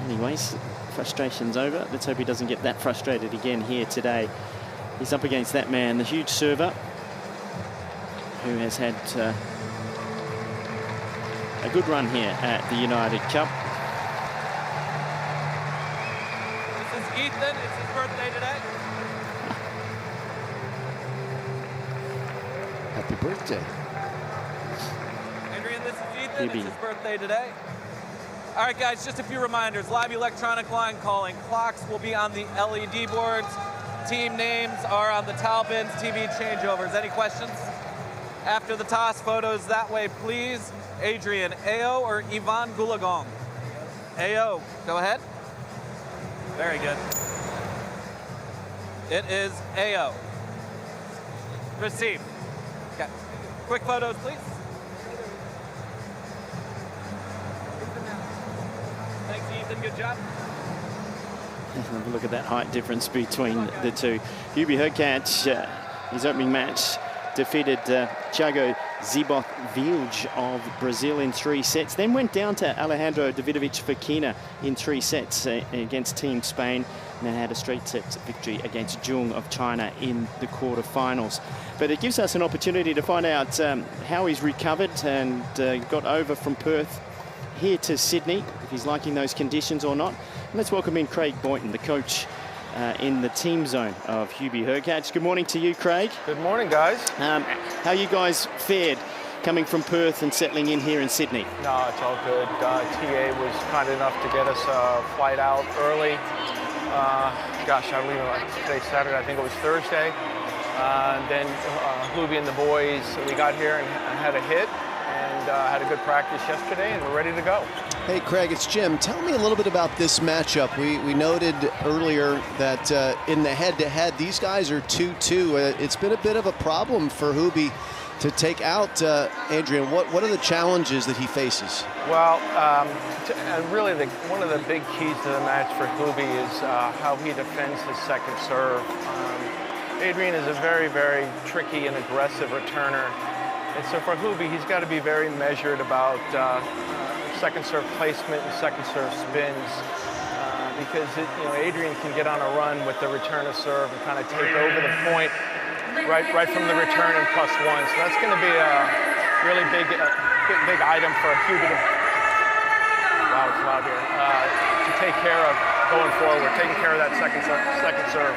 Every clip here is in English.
Anyways, frustration's over. Let's hope he doesn't get that frustrated again here today. He's up against that man, the huge server, who has had a good run here at the United Cup. This is Ethan. It's his birthday today. Happy birthday. Adrian, this is Ethan. It's his birthday today. All right, guys, just a few reminders. Live electronic line calling. Clocks will be on the LED boards. Team names are on the towel bins, TV changeovers. Any questions? After the toss, photos that way, please. Adrian, Ao or Ivan Gulagong? Ao, go ahead. Very good. It is Ao. Receive. Okay. Quick photos, please. Thanks, Ethan. Good job. Have a look at that height difference between the two. Hubie Herreratch, his opening match, defeated Thiago Zibot-Vilge of Brazil in 3 sets, then went down to Alejandro Davidovich Fokina in 3 sets against Team Spain, and then had a straight set victory against Jung of China in the quarterfinals. But it gives us an opportunity to find out how he's recovered and got over from Perth here to Sydney, if he's liking those conditions or not. And let's welcome in Craig Boynton, the coach in the team zone of Hubie Herreratch. Good morning to you, Craig. Good morning, guys. How you guys fared coming from Perth and settling in here in Sydney? No, it's all good. TA was kind enough to get us a flight out early. Gosh, I believe today's Saturday. I think it was Thursday. And then Hubie and the boys, we got here and had a hit. And had a good practice yesterday, and we're ready to go. Hey, Craig, it's Jim. Tell me a little bit about this matchup. We noted earlier that in the head-to-head, these guys are 2-2. It's been a bit of a problem for Hubie to take out Adrian. What are the challenges that he faces? Well, and really one of the big keys to the match for Hubie is how he defends his second serve. Adrian is a very, very tricky and aggressive returner. And so for Hubie, he's got to be very measured about second serve placement and second serve spins because Adrian can get on a run with the return of serve and kind of take over the point right from the return and +1. So that's going to be a really big item for Hubie to, wow, it's loud here, to take care of going forward, taking care of that second serve.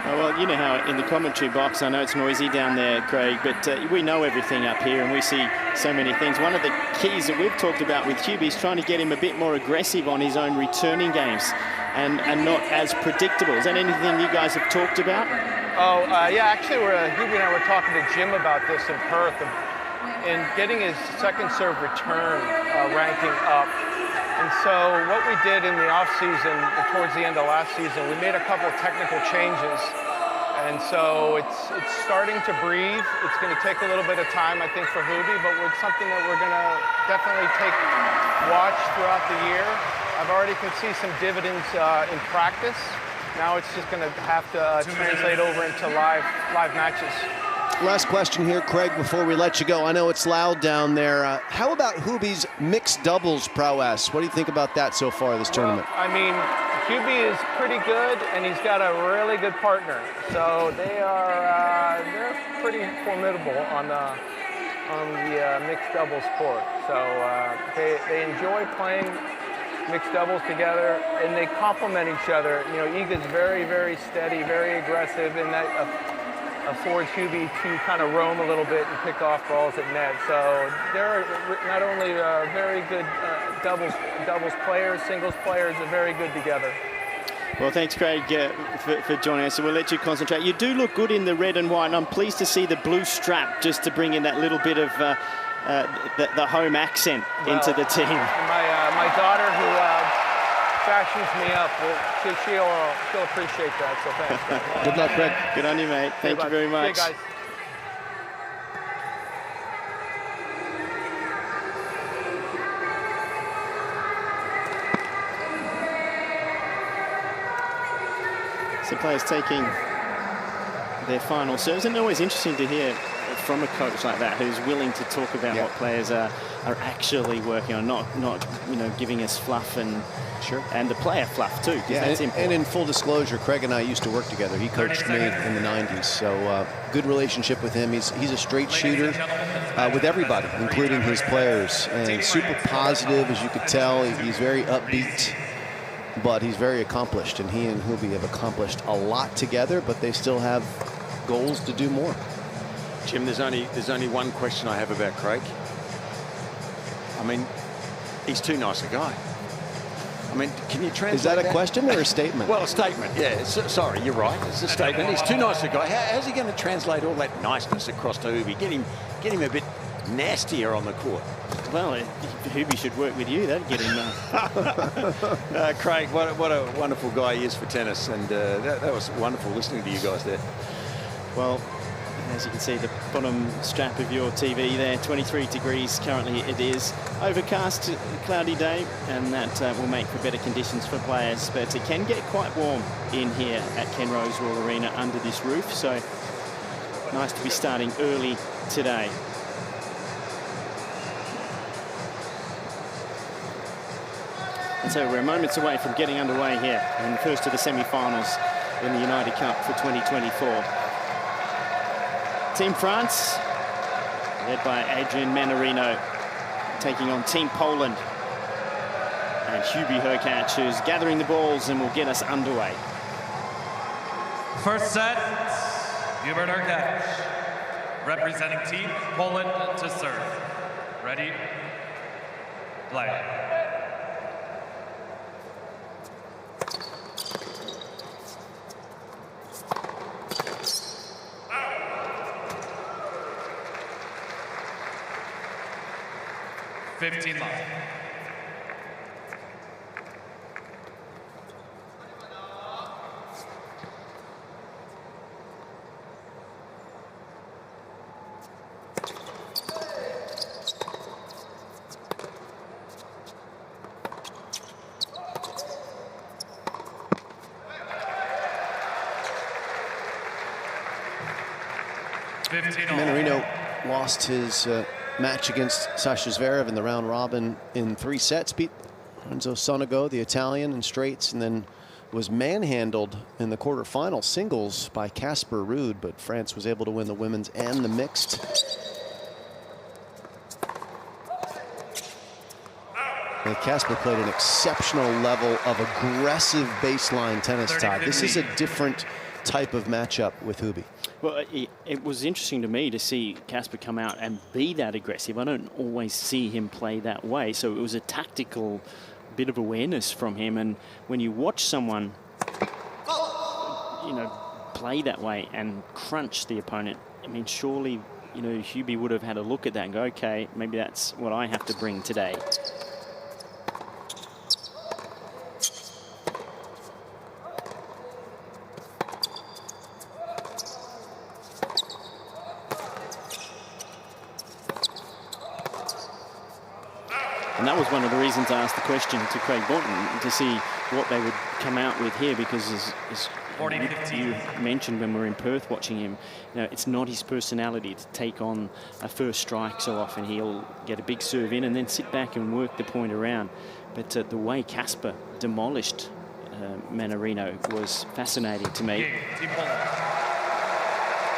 Well, you know how in the commentary box, I know it's noisy down there, Craig, but we know everything up here and we see so many things. One of the keys that we've talked about with Hubie is trying to get him a bit more aggressive on his own returning games and not as predictable. Is that anything you guys have talked about? Oh, yeah, actually, Hubie and I were talking to Jim about this in Perth and getting his second serve return ranking up. And so what we did in the off-season, towards the end of last season, we made a couple of technical changes. And so it's starting to breathe. It's going to take a little bit of time, I think, for Hubie, but it's something that we're going to definitely watch throughout the year. I've already can see some dividends in practice. Now it's just going to have to translate over into live matches. Last question here, Craig, before we let you go. I know it's loud down there. How about Hubie's mixed doubles prowess? What do you think about that so far this tournament? I mean, Hubie is pretty good, and he's got a really good partner. So they're pretty formidable on the mixed doubles court. So they enjoy playing mixed doubles together, and they complement each other. Iga's very, very steady, very aggressive, and that affords Hubie to kind of roam a little bit and pick off balls at net. So they're not only very good doubles players, singles players, are very good together. Well, thanks, Craig, for joining us. So we'll let you concentrate. You do look good in the red and white, and I'm pleased to see the blue strap just to bring in that little bit of the home accent into the team. My daughter, who fashions me up, she'll appreciate that, so thanks, guys. Good luck, Craig. Good on you, mate. Thank you very much. See you, guys. So players taking their final serves, and always interesting to hear from a coach like that, who's willing to talk about what players are actually working on, not giving us fluff and the player fluff too. That's important. And in full disclosure, Craig and I used to work together. He coached me in the 90s, so good relationship with him. He's a straight shooter with everybody, including his players, and super positive, as you could tell. He's very upbeat, but he's very accomplished, and he and Hubie have accomplished a lot together, but they still have goals to do more. Jim, there's only one question I have about Craig. I mean, he's too nice a guy. I mean, can you translate Is that a question or a statement? Well, a statement, yeah. Sorry, you're right. It's a statement. He's too nice a guy. How's he going to translate all that niceness across to Hubie? Get him a bit nastier on the court. Well, Hubie should work with you. That'd get him. Craig, what a wonderful guy he is for tennis, and that was wonderful listening to you guys there. Well, as you can see, the bottom strap of your TV there, 23 degrees currently it is. Overcast, cloudy day, and that will make for better conditions for players. But it can get quite warm in here at Ken Rosewall Arena under this roof, so nice to be starting early today. And so we're moments away from getting underway here in the first of the semi-finals in the United Cup for 2024. Team France, led by Adrian Mannarino, taking on Team Poland. And Hubie Herreratch, who's gathering the balls and will get us underway. First set, Hubert Herreratch, representing Team Poland to serve. Ready? Play. $15 love. Mannarino lost his match against Sasha Zverev in the round robin in 3 sets, beat Lorenzo Sonego, the Italian, in straights, and then was manhandled in the quarterfinal singles by Kerber Ruud, but France was able to win the women's and the mixed. And Kerber played an exceptional level of aggressive baseline tennis, Todd. This is a different type of matchup with Hubie. Well, it was interesting to me to see Kerber come out and be that aggressive. I don't always see him play that way, so it was a tactical bit of awareness from him. And when you watch someone, play that way and crunch the opponent, I mean, surely, Hubie would have had a look at that and go, okay, maybe that's what I have to bring today. And that was one of the reasons I asked the question to Craig Boynton to see what they would come out with here, because as you mentioned when we were in Perth watching him, it's not his personality to take on a first strike so often. He'll get a big serve in and then sit back and work the point around. But the way Kerber demolished Mannarino was fascinating to me.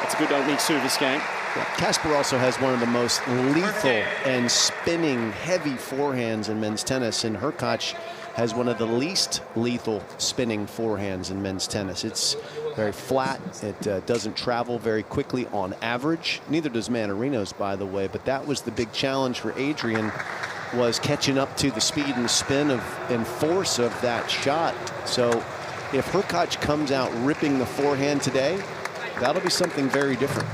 It's a good opening service game. Yeah, Kerber also has one of the most lethal and spinning heavy forehands in men's tennis, and Herreratch has one of the least lethal spinning forehands in men's tennis. It's very flat. It doesn't travel very quickly on average. Neither does Mannarino's, by the way, but that was the big challenge for Adrian, was catching up to the speed and spin and force of that shot. So if Herreratch comes out ripping the forehand today, that'll be something very different.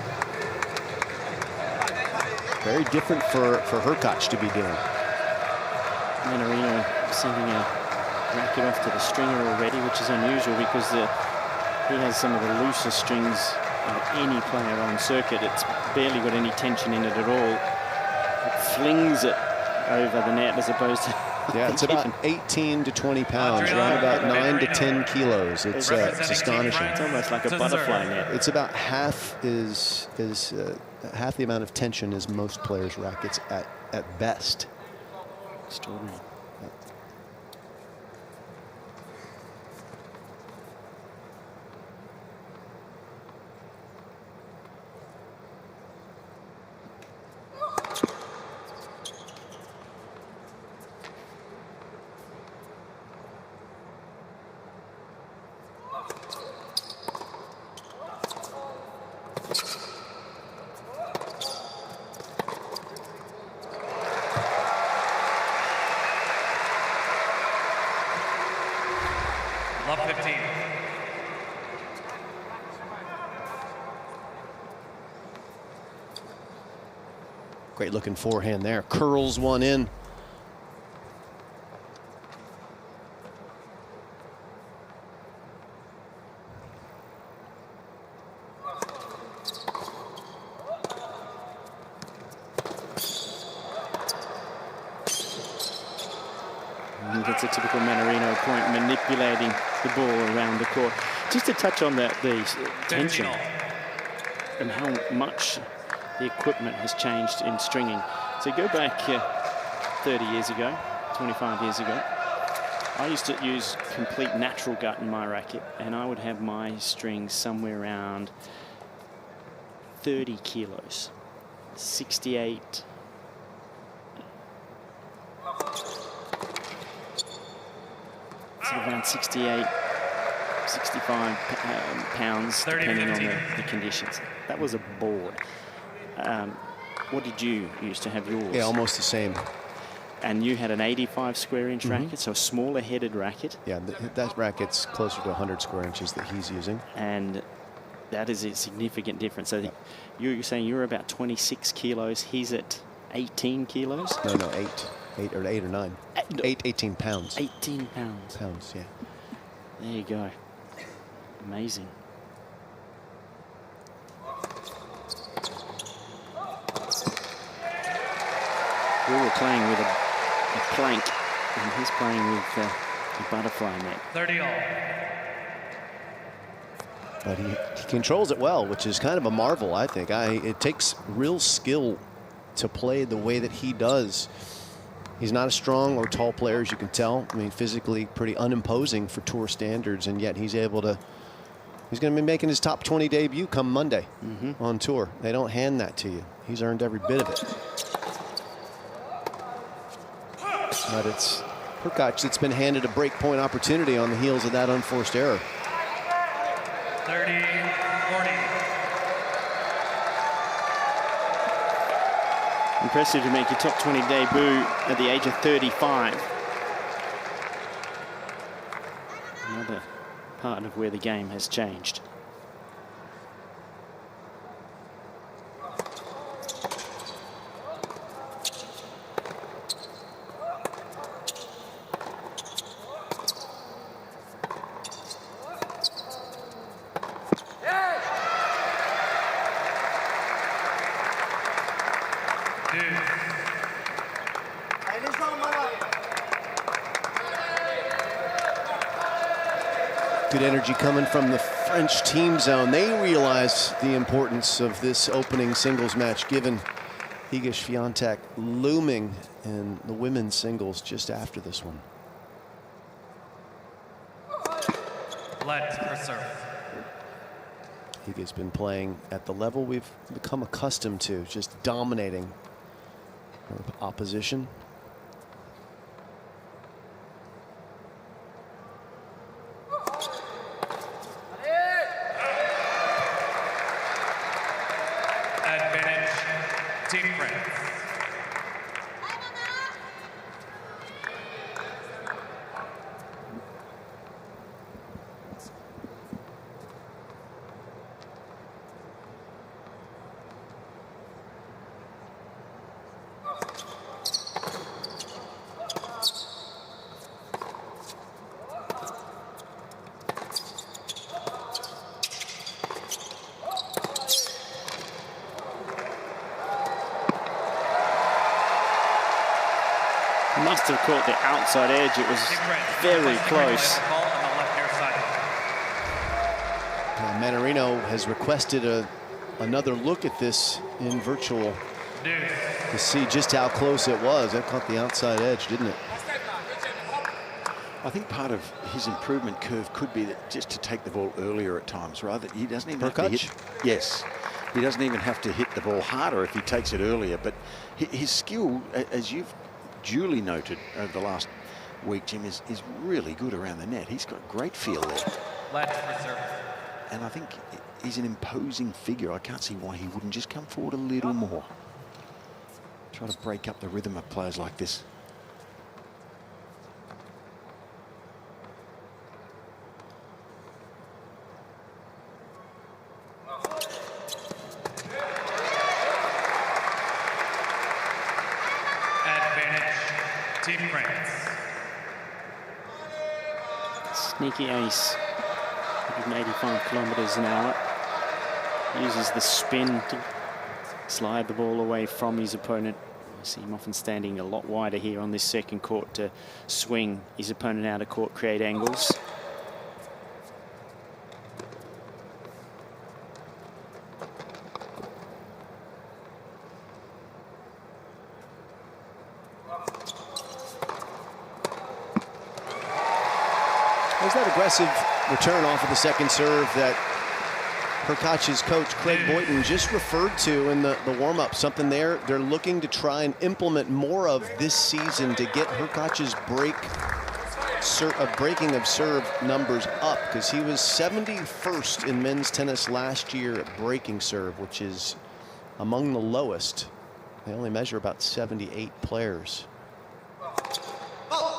Very different for Herreratch to be doing. Mannarino sending a racket off to the stringer already, which is unusual because he has some of the loosest strings of any player on circuit. It's barely got any tension in it at all. It flings it over the net as opposed to Yeah, it's about 18 to 20 pounds, around about 9 to 10 kilos. It's astonishing. It's almost like a butterfly net. It's about half half the amount of tension as most players' rackets at best. Extraordinary. Love 15. Great looking forehand there. Curls one in. It's a typical Mannarino point, manipulating the ball around the court. Just to touch on the tension and how much the equipment has changed in stringing. So go back 30 years ago, 25 years ago, I used to use complete natural gut in my racket, and I would have my strings somewhere around 30 kilos, 68. Around 68, 65 pounds, depending on the conditions. That was a board. What did you used to have yours? Yeah, almost the same. And you had an 85 square inch racket, so a smaller headed racket. Yeah, that racket's closer to 100 square inches that he's using. And that is a significant difference. So you're saying you're about 26 kilos, he's at 18 kilos? No, 8 or 9. 18 pounds. 18 pounds. Pounds, yeah. There you go. Amazing. We were playing with a plank, and he's playing with a butterfly net. 30 all. But he controls it well, which is kind of a marvel, I think. It takes real skill to play the way that he does. He's not a strong or tall player, as you can tell. I mean, physically pretty unimposing for tour standards, and yet he's able to. He's going to be making his top 20 debut come Monday on tour. They don't hand that to you. He's earned every bit of it. But it's Herreratch that's been handed a break point opportunity on the heels of that unforced error. 30, 40. Impressive to make your top 20 debut at the age of 35. Another part of where the game has changed. Good energy coming from the French team zone. They realize the importance of this opening singles match, given Iga Schwantech looming in the women's singles just after this one. Let her serve. Iga's been playing at the level we've become accustomed to, just dominating her opposition. Team France. must have caught the outside edge. It was very close. Mannarino has requested another look at this in virtual to see just how close it was. That caught the outside edge, didn't it? I think part of his improvement curve could be that just to take the ball earlier at times, rather. He doesn't even have to hit. Yes, he doesn't even have to hit the ball harder if he takes it earlier. But his skill, as you've duly noted over the last week, Jim, is really good around the net. He's got great feel there. And I think he's an imposing figure. I can't see why he wouldn't just come forward a little more. Try to break up the rhythm of players like this. Team France. Sneaky ace, 185 kilometers an hour. Uses the spin to slide the ball away from his opponent. I see him often standing a lot wider here on this second court to swing his opponent out of court, create angles. There's that aggressive return off of the second serve that Herreratch's coach, Craig Boyton, just referred to in the warm-up. Something they're looking to try and implement more of this season to get Herreratch's breaking of serve numbers up, because he was 71st in men's tennis last year at breaking serve, which is among the lowest. They only measure about 78 players.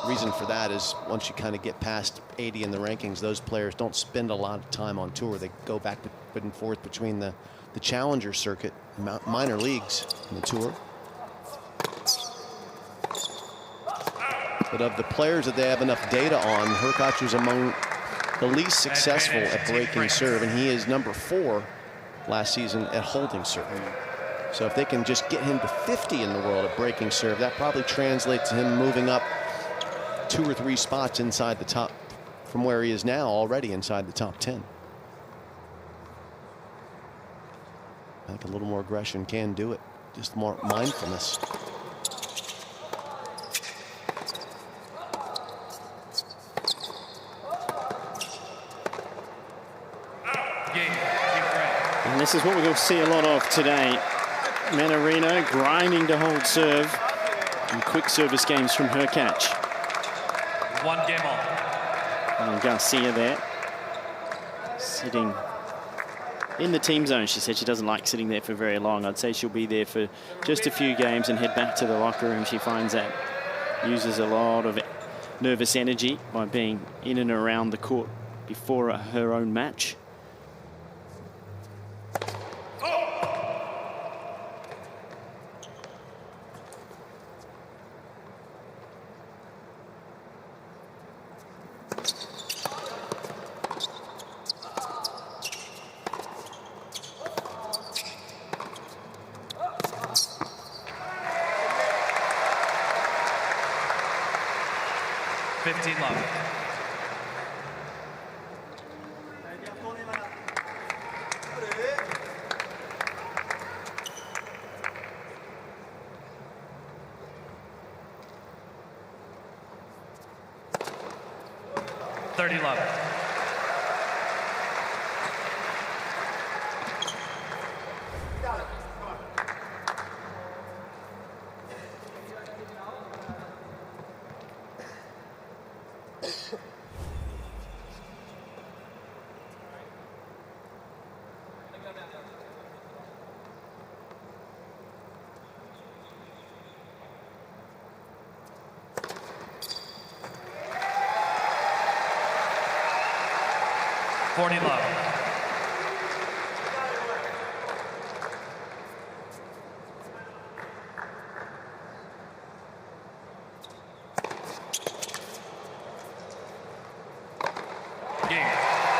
Reason for that is once you kind of get past 80 in the rankings, those players don't spend a lot of time on tour. They go back and forth between the challenger circuit, minor leagues, and the tour. But of the players that they have enough data on, Herreratch was among the least successful at breaking serve, and he is number 4 last season at holding serve. So if they can just get him to 50 in the world at breaking serve, that probably translates to him moving up 2 or 3 spots inside the top from where he is now, already inside the top 10. I think a little more aggression can do it, just more mindfulness. And this is what we're going to see a lot of today. Mannarino grinding to hold serve, and quick service games from Herreratch. 1 game on. And Garcia there, sitting in the team zone. She said she doesn't like sitting there for very long. I'd say she'll be there for just a few games and head back to the locker room. She finds that uses a lot of nervous energy by being in and around the court before her own match.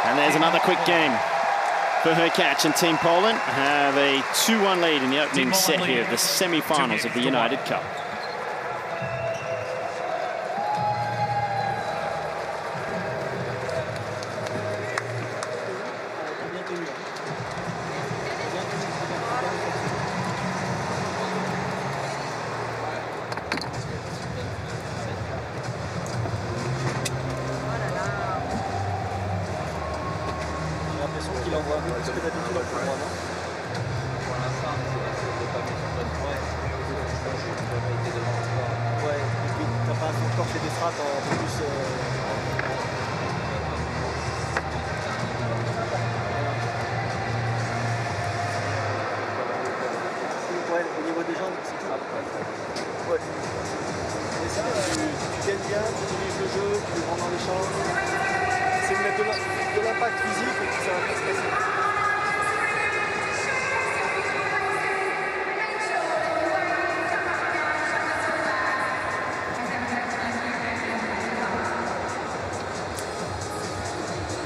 And there's another quick game for Herreratch, and Team Poland have a 2-1 lead in the opening set here of the semi-finals of the United Cup. qu'il envoie un peu plus que d'habitude en tournoi, non? Ouais, et puis t'as pas encore fait des frappes un peu plus... Ouais, au niveau des jambes, c'est tout. Ouais. Mais ça, tu gagnes bien, tu diriges le jeu, tu rentres dans l'échange. C'est mettre de l'impact physique et puis ça va bien se passer.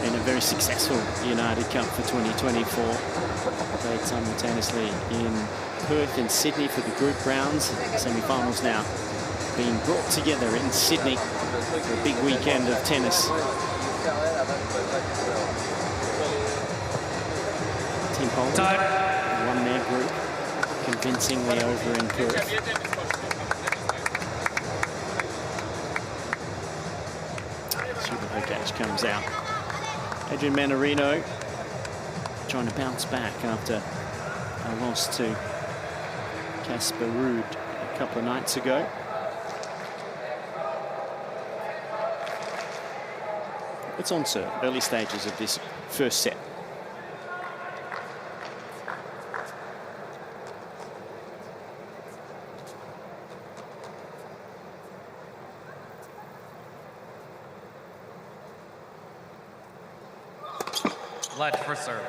In a very successful United Cup for 2024. Played simultaneously in Perth and Sydney for the group rounds. Semi-finals now being brought together in Sydney for a big weekend of tennis. Team Poland won their group convincingly over in Perth. Hologic comes out. Adrian Mannarino trying to bounce back after a loss to Casper Ruud a couple of nights ago. It's on serve, early stages of this first set. Ledge for serve.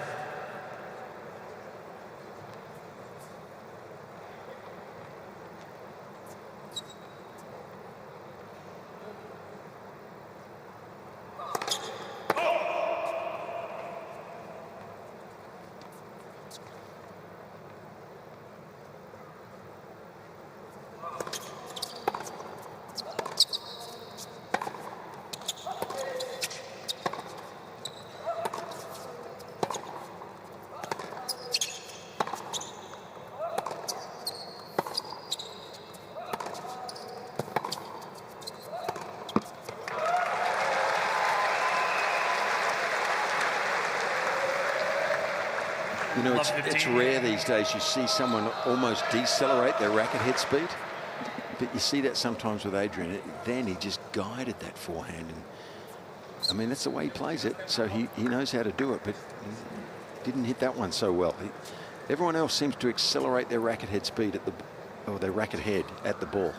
You know, it's rare these days you see someone almost decelerate their racket head speed, but you see that sometimes with Adrian. Then he just guided that forehand, and I mean that's the way he plays it. So he knows how to do it, but he didn't hit that one so well. Everyone else seems to accelerate their racket head speed at their racket head at the ball.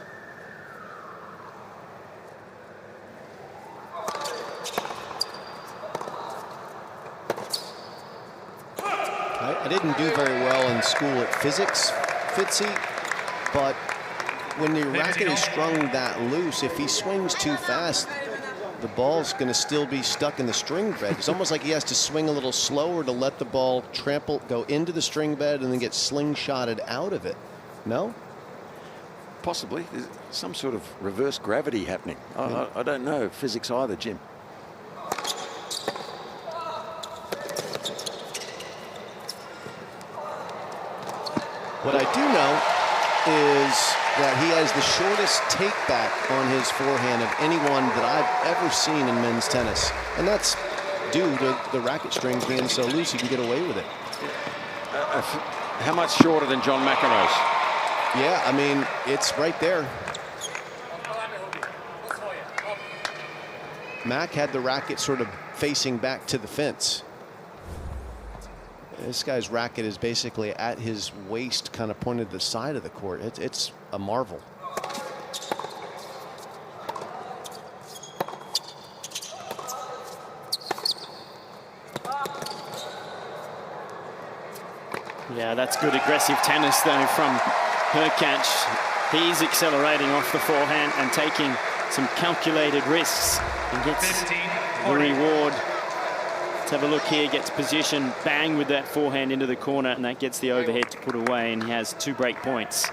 I didn't do very well in school at physics, Fitzy, but when your racket is strung that loose, if he swings too fast, the ball's going to still be stuck in the string bed. It's almost like he has to swing a little slower to let the ball go into the string bed and then get slingshotted out of it. No? Possibly. There's some sort of reverse gravity happening. I don't know physics either, Jim. What I do know is that he has the shortest take back on his forehand of anyone that I've ever seen in men's tennis. And that's due to the racket strings being so loose he can get away with it. How much shorter than John McEnroe's? Yeah, I mean, it's right there. Mac had the racket sort of facing back to the fence. This guy's racket is basically at his waist, kind of pointed to the side of the court. It's a marvel. Yeah, that's good aggressive tennis though from Herreratch. He's accelerating off the forehand and taking some calculated risks and gets the reward. Let's have a look here, gets position, bang with that forehand into the corner, and that gets the overhead to put away, and he has 2 break points.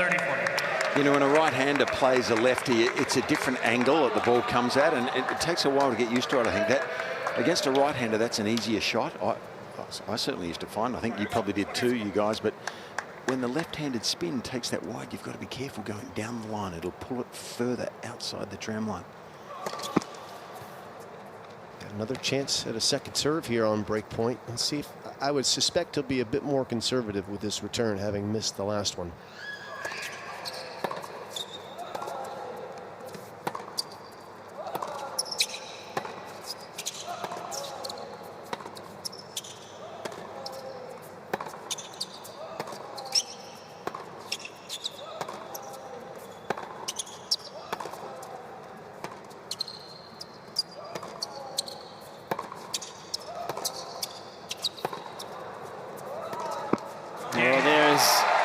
30-40. You know, when a right-hander plays a lefty, it's a different angle that the ball comes at, and it takes a while to get used to it. I think that against a right-hander, that's an easier shot. I certainly used to find, I think you probably did too, you guys, but when the left-handed spin takes that wide, you've got to be careful going down the line. It'll pull it further outside the tram line. Another chance at a second serve here on break point. Let's see if, I would suspect he'll be a bit more conservative with this return, having missed the last one.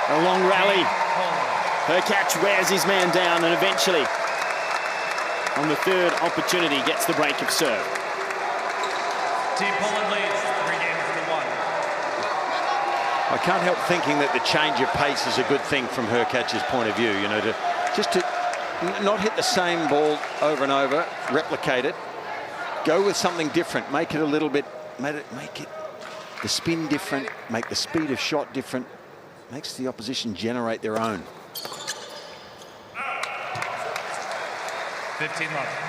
A long rally. Herreratch wears his man down and eventually, on the third opportunity, gets the break of serve. Team Poland leads 3 games to 1. I can't help thinking that the change of pace is a good thing from Herreratch's point of view. You know, to not hit the same ball over and over, replicate it, go with something different, make it a little bit, make it the spin different, make the speed of shot different. Makes the opposition generate their own. 15 left.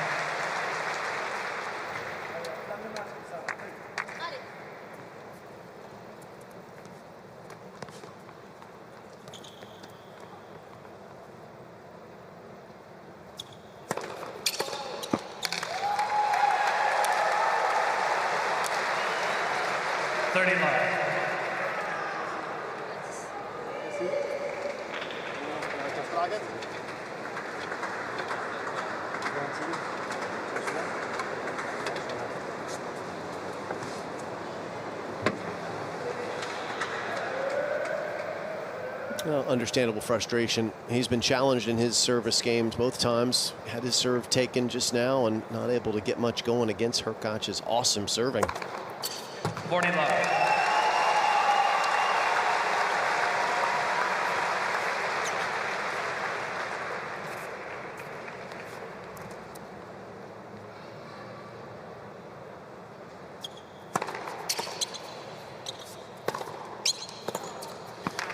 Well, understandable frustration. He's been challenged in his service games both times. Had his serve taken just now and not able to get much going against Herreratch's awesome serving. 40 left.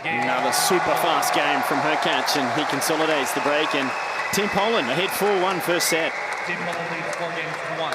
Another super fast game from Herreratch, and he consolidates the break, and Team Poland ahead 4-1 first set. Team Poland leads 4 games to 1.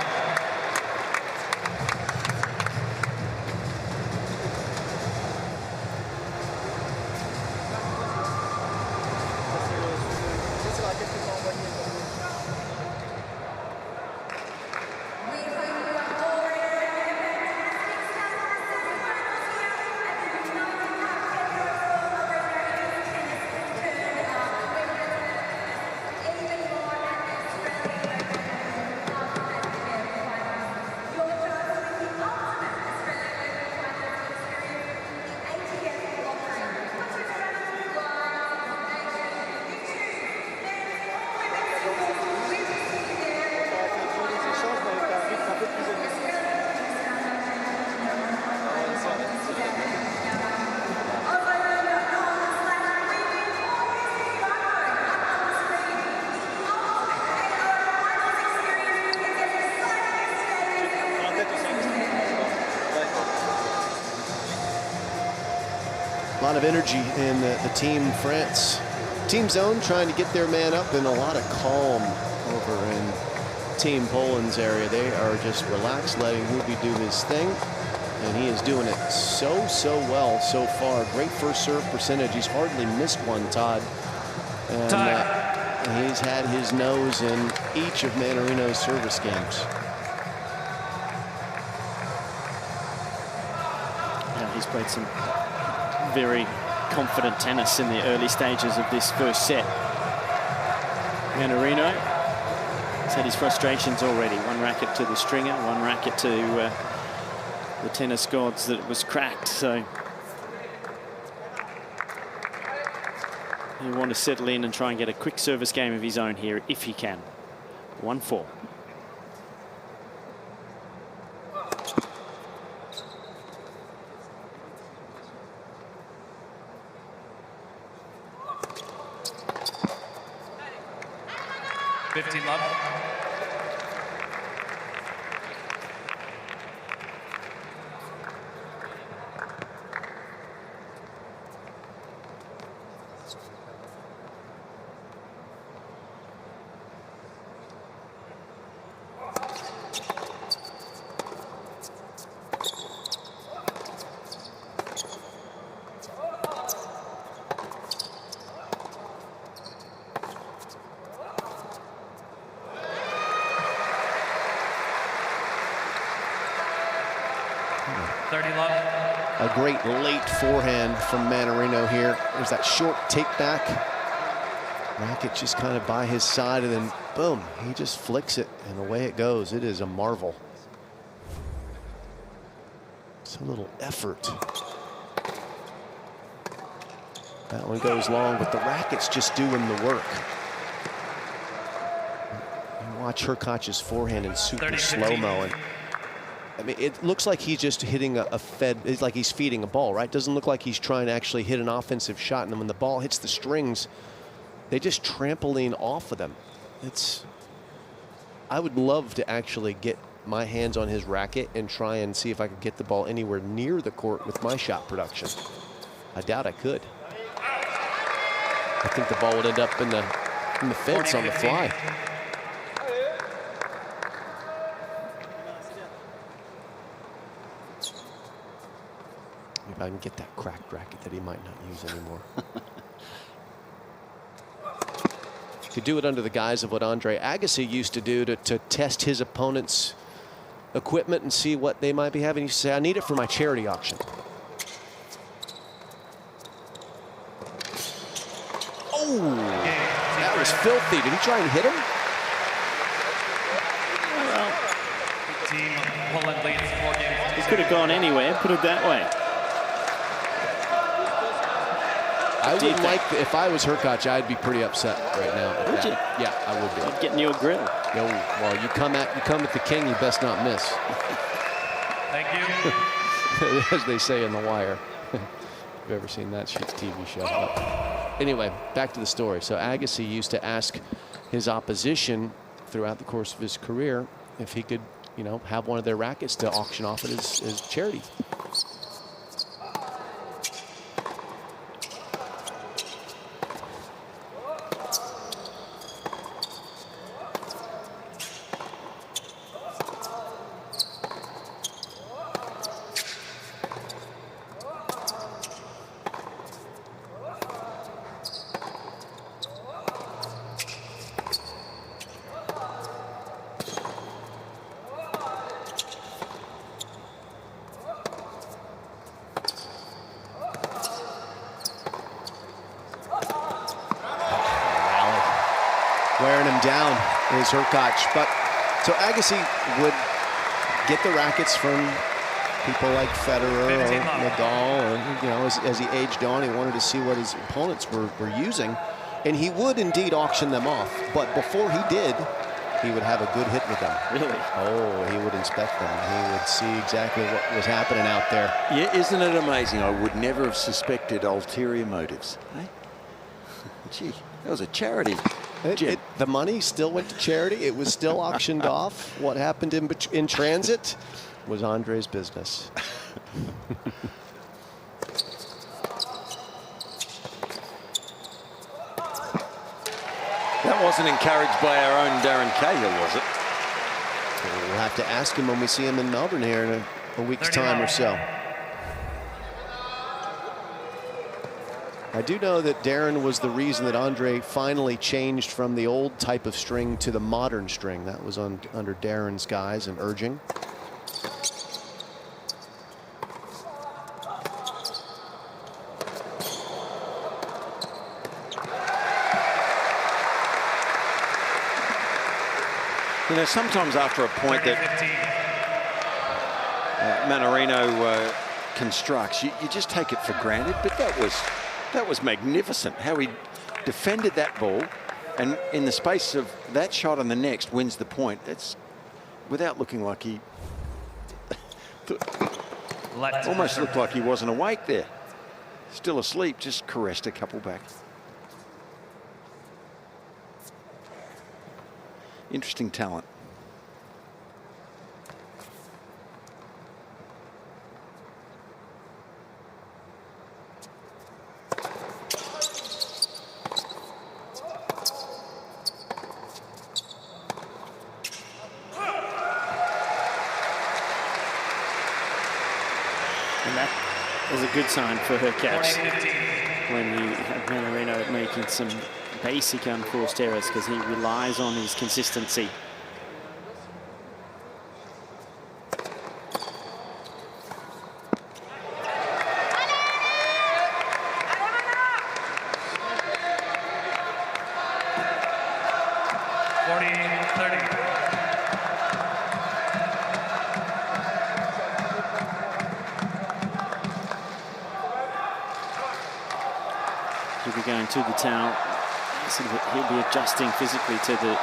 A lot of energy in the Team France team zone, trying to get their man up, and a lot of calm over in Team Poland's area. They are just relaxed, letting Hubi do his thing, and he is doing it so well so far. Great first serve percentage. He's hardly missed one, Todd. And he's had his nose in each of Mannarino's service games. Yeah, he's played some very confident tennis in the early stages of this first set. Mannarino has had his frustrations already. One racket to the stringer, one racket to the tennis gods that was cracked. So he'll want to settle in and try and get a quick service game of his own here if he can. 1-4. 15 love. A great late forehand from Mannarino here. There's that short take back. Racket just kind of by his side, and then boom, he just flicks it, and away it goes. It is a marvel. So little effort. That one goes long, but the racket's just doing the work. You watch Herreratch's forehand in super slow-mo, and I mean, it looks like he's just hitting a fed, it's like he's feeding a ball, right? Doesn't look like he's trying to actually hit an offensive shot. And then when the ball hits the strings, they just trampoline off of them. I would love to actually get my hands on his racket and try and see if I could get the ball anywhere near the court with my shot production. I doubt I could. I think the ball would end up in the fence on the fly. I can get that cracked racket that he might not use anymore. Could do it under the guise of what Andre Agassi used to do to test his opponent's equipment and see what they might be having. He used to say, I need it for my charity auction. Oh, that was filthy. Did he try and hit him? Team Poland leads 4 games. He could have gone anywhere, put it that way. I would like, if I was Herreratch, I'd be pretty upset right now. Would you? Yeah, I would be. I'd get in your grill. No, well, you come at the king, you best not miss. Thank you. As they say in The Wire. If you've ever seen that TV show. Anyway, back to the story. So Agassi used to ask his opposition throughout the course of his career if he could, you know, have one of their rackets to auction off at his charity. Wearing him down is Herreratch. But so Agassi would get the rackets from people like Federer or Nadal, or, you know, as he aged on, he wanted to see what his opponents were using, and he would indeed auction them off. But before he did, he would have a good hit with them. Really? Oh, he would inspect them. He would see exactly what was happening out there. Yeah, isn't it amazing? I would never have suspected ulterior motives. Hey? Gee, that was a charity. The money still went to charity. It was still auctioned off. What happened in transit was Andre's business. That wasn't encouraged by our own Darren Cahill, was it? We'll have to ask him when we see him in Melbourne here in a week's time or so. I do know that Darren was the reason that Andre finally changed from the old type of string to the modern string. That was under Darren's guise and urging. You know, sometimes after a point that Mannarino constructs, you just take it for granted. But that was magnificent how he defended that ball, and in the space of that shot and the next wins the point. It's without looking like he almost looked like he wasn't awake there. Still asleep, just caressed a couple back. Interesting talent. And that was a good sign for Herreratch when you have Mannarino making some basic unforced errors, because he relies on his consistency. He'll be going to the towel. He'll be adjusting physically to the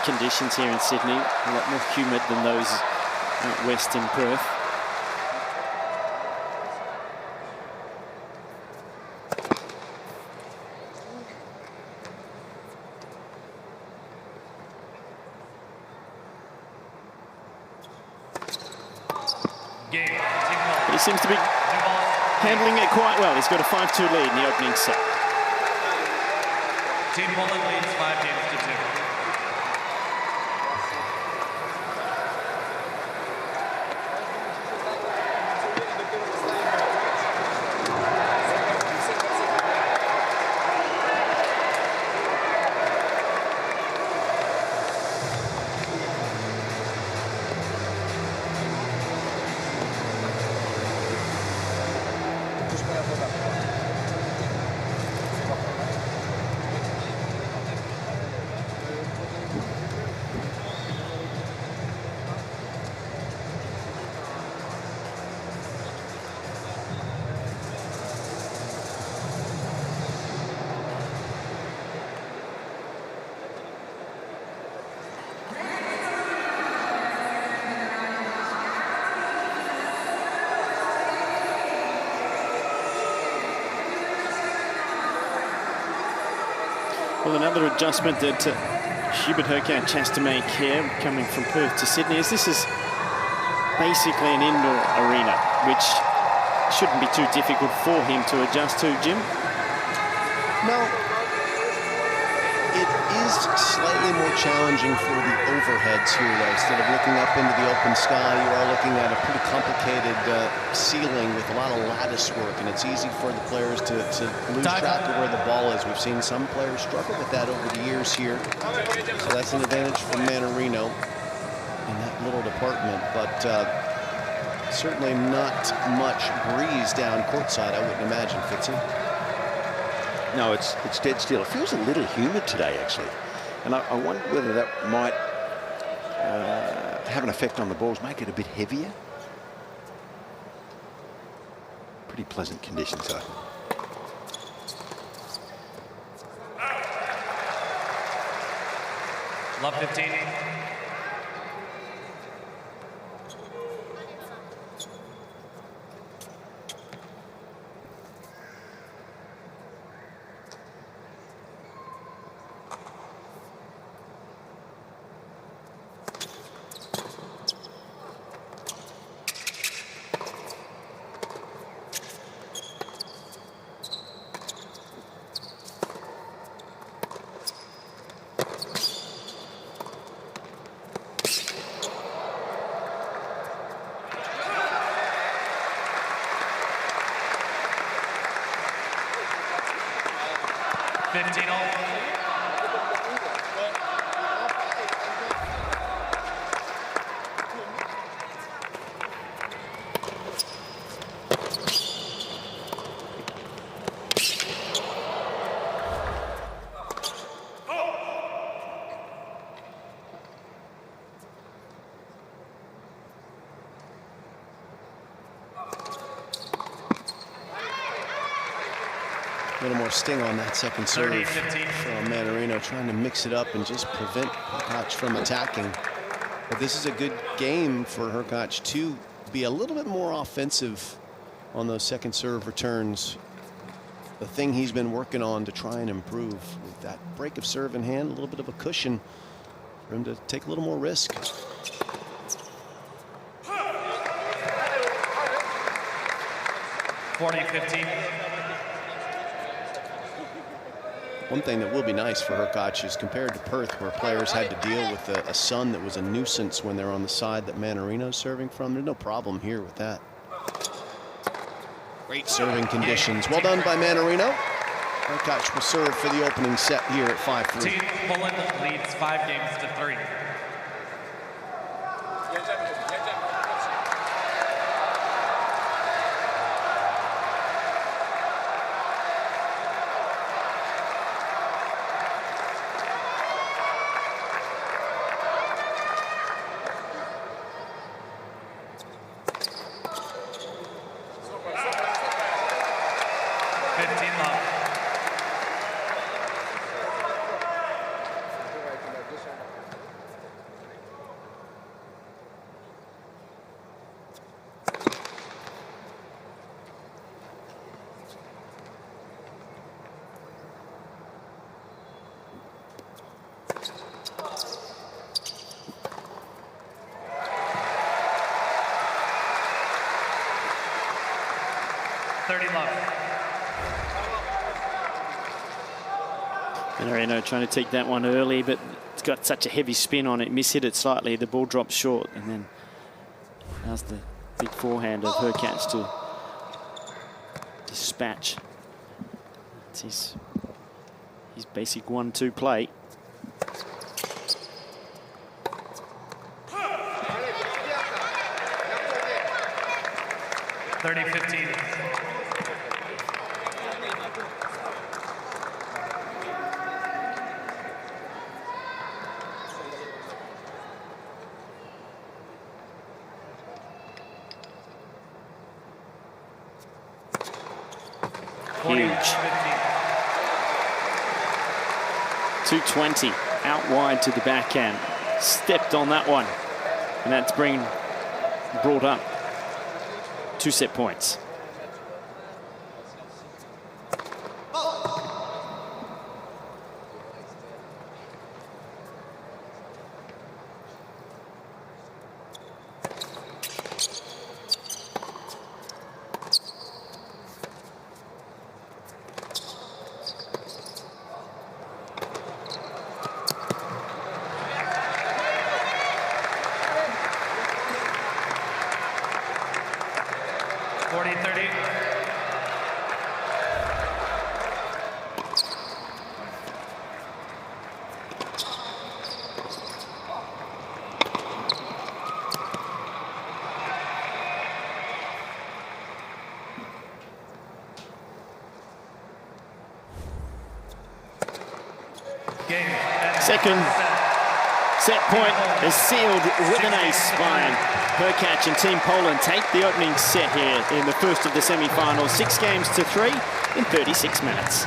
conditions here in Sydney. A lot more humid than those out west in Perth. He seems to be handling it quite well. He's got a 5-2 lead in the opening set. Team Poland leads 5 games to 2. Well, another adjustment that Hubert Herreratch has to make here, coming from Perth to Sydney, is this is basically an indoor arena, which shouldn't be too difficult for him to adjust to, Jim. No, it is slightly more challenging for the overheads here, though. Instead of looking up into the open sky, you are looking at a pretty complicated ceiling with a lot of lattice work, and it's easy for the players to lose track of where the ball is. We've seen some players struggle with that over the years here, so that's an advantage for Mannarino in that little department, but certainly not much breeze down courtside, I wouldn't imagine, Fitzy. No, it's dead still. It feels a little humid today, actually. And I wonder whether that might have an effect on the balls, make it a bit heavier. Pretty pleasant conditions, though. Love 15. A little more sting on that second serve from Mannarino, trying to mix it up and just prevent Herreratch from attacking. But this is a good game for Herreratch to be a little bit more offensive on those second serve returns. The thing he's been working on to try and improve with that break of serve in hand, a little bit of a cushion for him to take a little more risk. One thing that will be nice for Herreratch is compared to Perth, where players had to deal with a sun that was a nuisance when they're on the side that Mannarino's serving from. There's no problem here with that. Great serving conditions. Well done by Mannarino. Herreratch will serve for the opening set here at 5-3. Team Poland leads 5-3. 30 love. Mannarino trying to take that one early, but it's got such a heavy spin on it. Mishit it slightly. The ball drops short, and then how's the big forehand of Herreratch to dispatch. It's his basic 1-2 play. Huge. 220 out wide to the backhand. Stepped on that one, and that's brought up 2 set points. Second set point is sealed with an ace by Herreratch, and Team Poland take the opening set here in the first of the semi-finals, 6-3 in 36 minutes.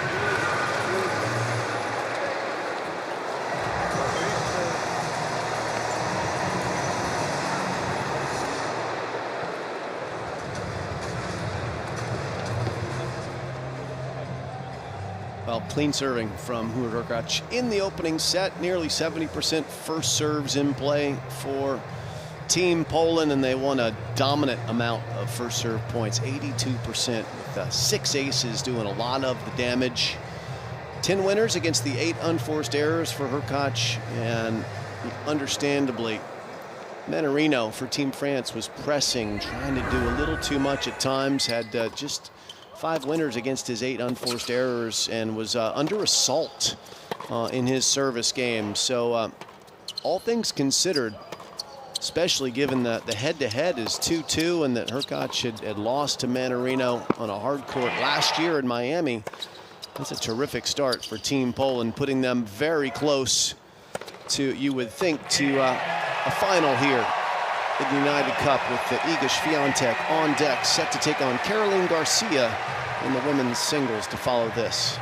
Well, clean serving from Herreratch in the opening set. Nearly 70% first serves in play for Team Poland, and they won a dominant amount of first serve points, 82%, with 6 aces doing a lot of the damage. 10 winners against the 8 unforced errors for Herreratch, and understandably, Mannarino for Team France was pressing, trying to do a little too much at times, had just 5 winners against his 8 unforced errors, and was under assault in his service game. So all things considered, especially given that the head-to-head is 2-2 and that Herreratch had lost to Mannarino on a hard court last year in Miami, that's a terrific start for Team Poland, putting them very close to, you would think, to a final here in the United Cup, with the Iga Schwantech on deck, set to take on Caroline Garcia in the women's singles to follow this.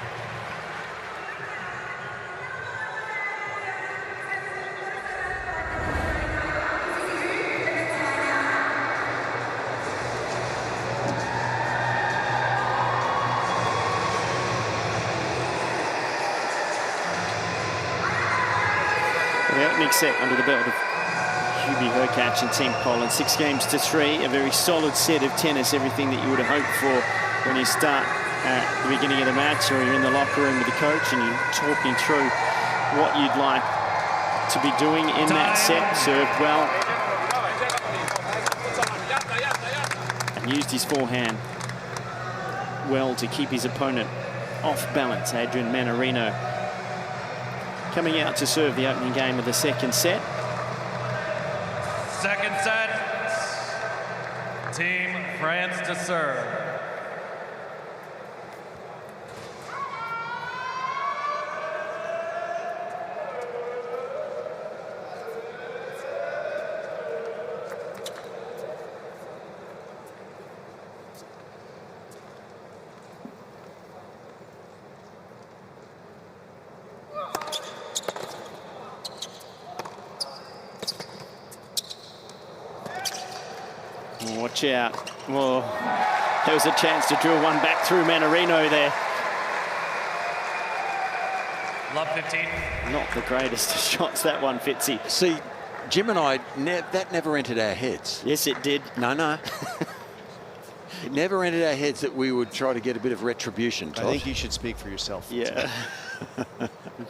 Yeah, opening set under the belt of Hubie Herreratch and Team Poland. 6 games to 3, a very solid set of tennis, everything that you would have hoped for when you start at the beginning of the match, or you're in the locker room with the coach and you're talking through what you'd like to be doing in that set. Served well and used his forehand well to keep his opponent off balance. Adrian Mannarino coming out to serve the opening game of the second set. Second set, Team France to serve. Watch out. Well, there was a chance to drill one back through Mannarino there. Love 15. Not the greatest of shots, that one, Fitzy. See, Jim and I, that never entered our heads. Yes, it did. No. It never entered our heads that we would try to get a bit of retribution, Tosh. I think you should speak for yourself. Yeah.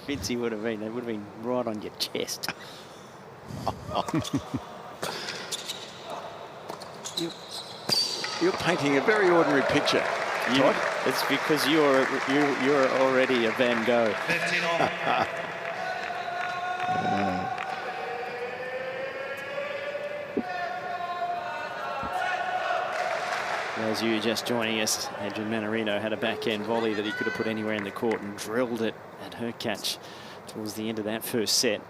Fitzy would have been right on your chest. You're painting a very ordinary picture. It's because you're already a Van Gogh. 15 all. As you were just joining us, Adrian Mannarino had a backhand volley that he could have put anywhere in the court and drilled it at Herreratch towards the end of that first set.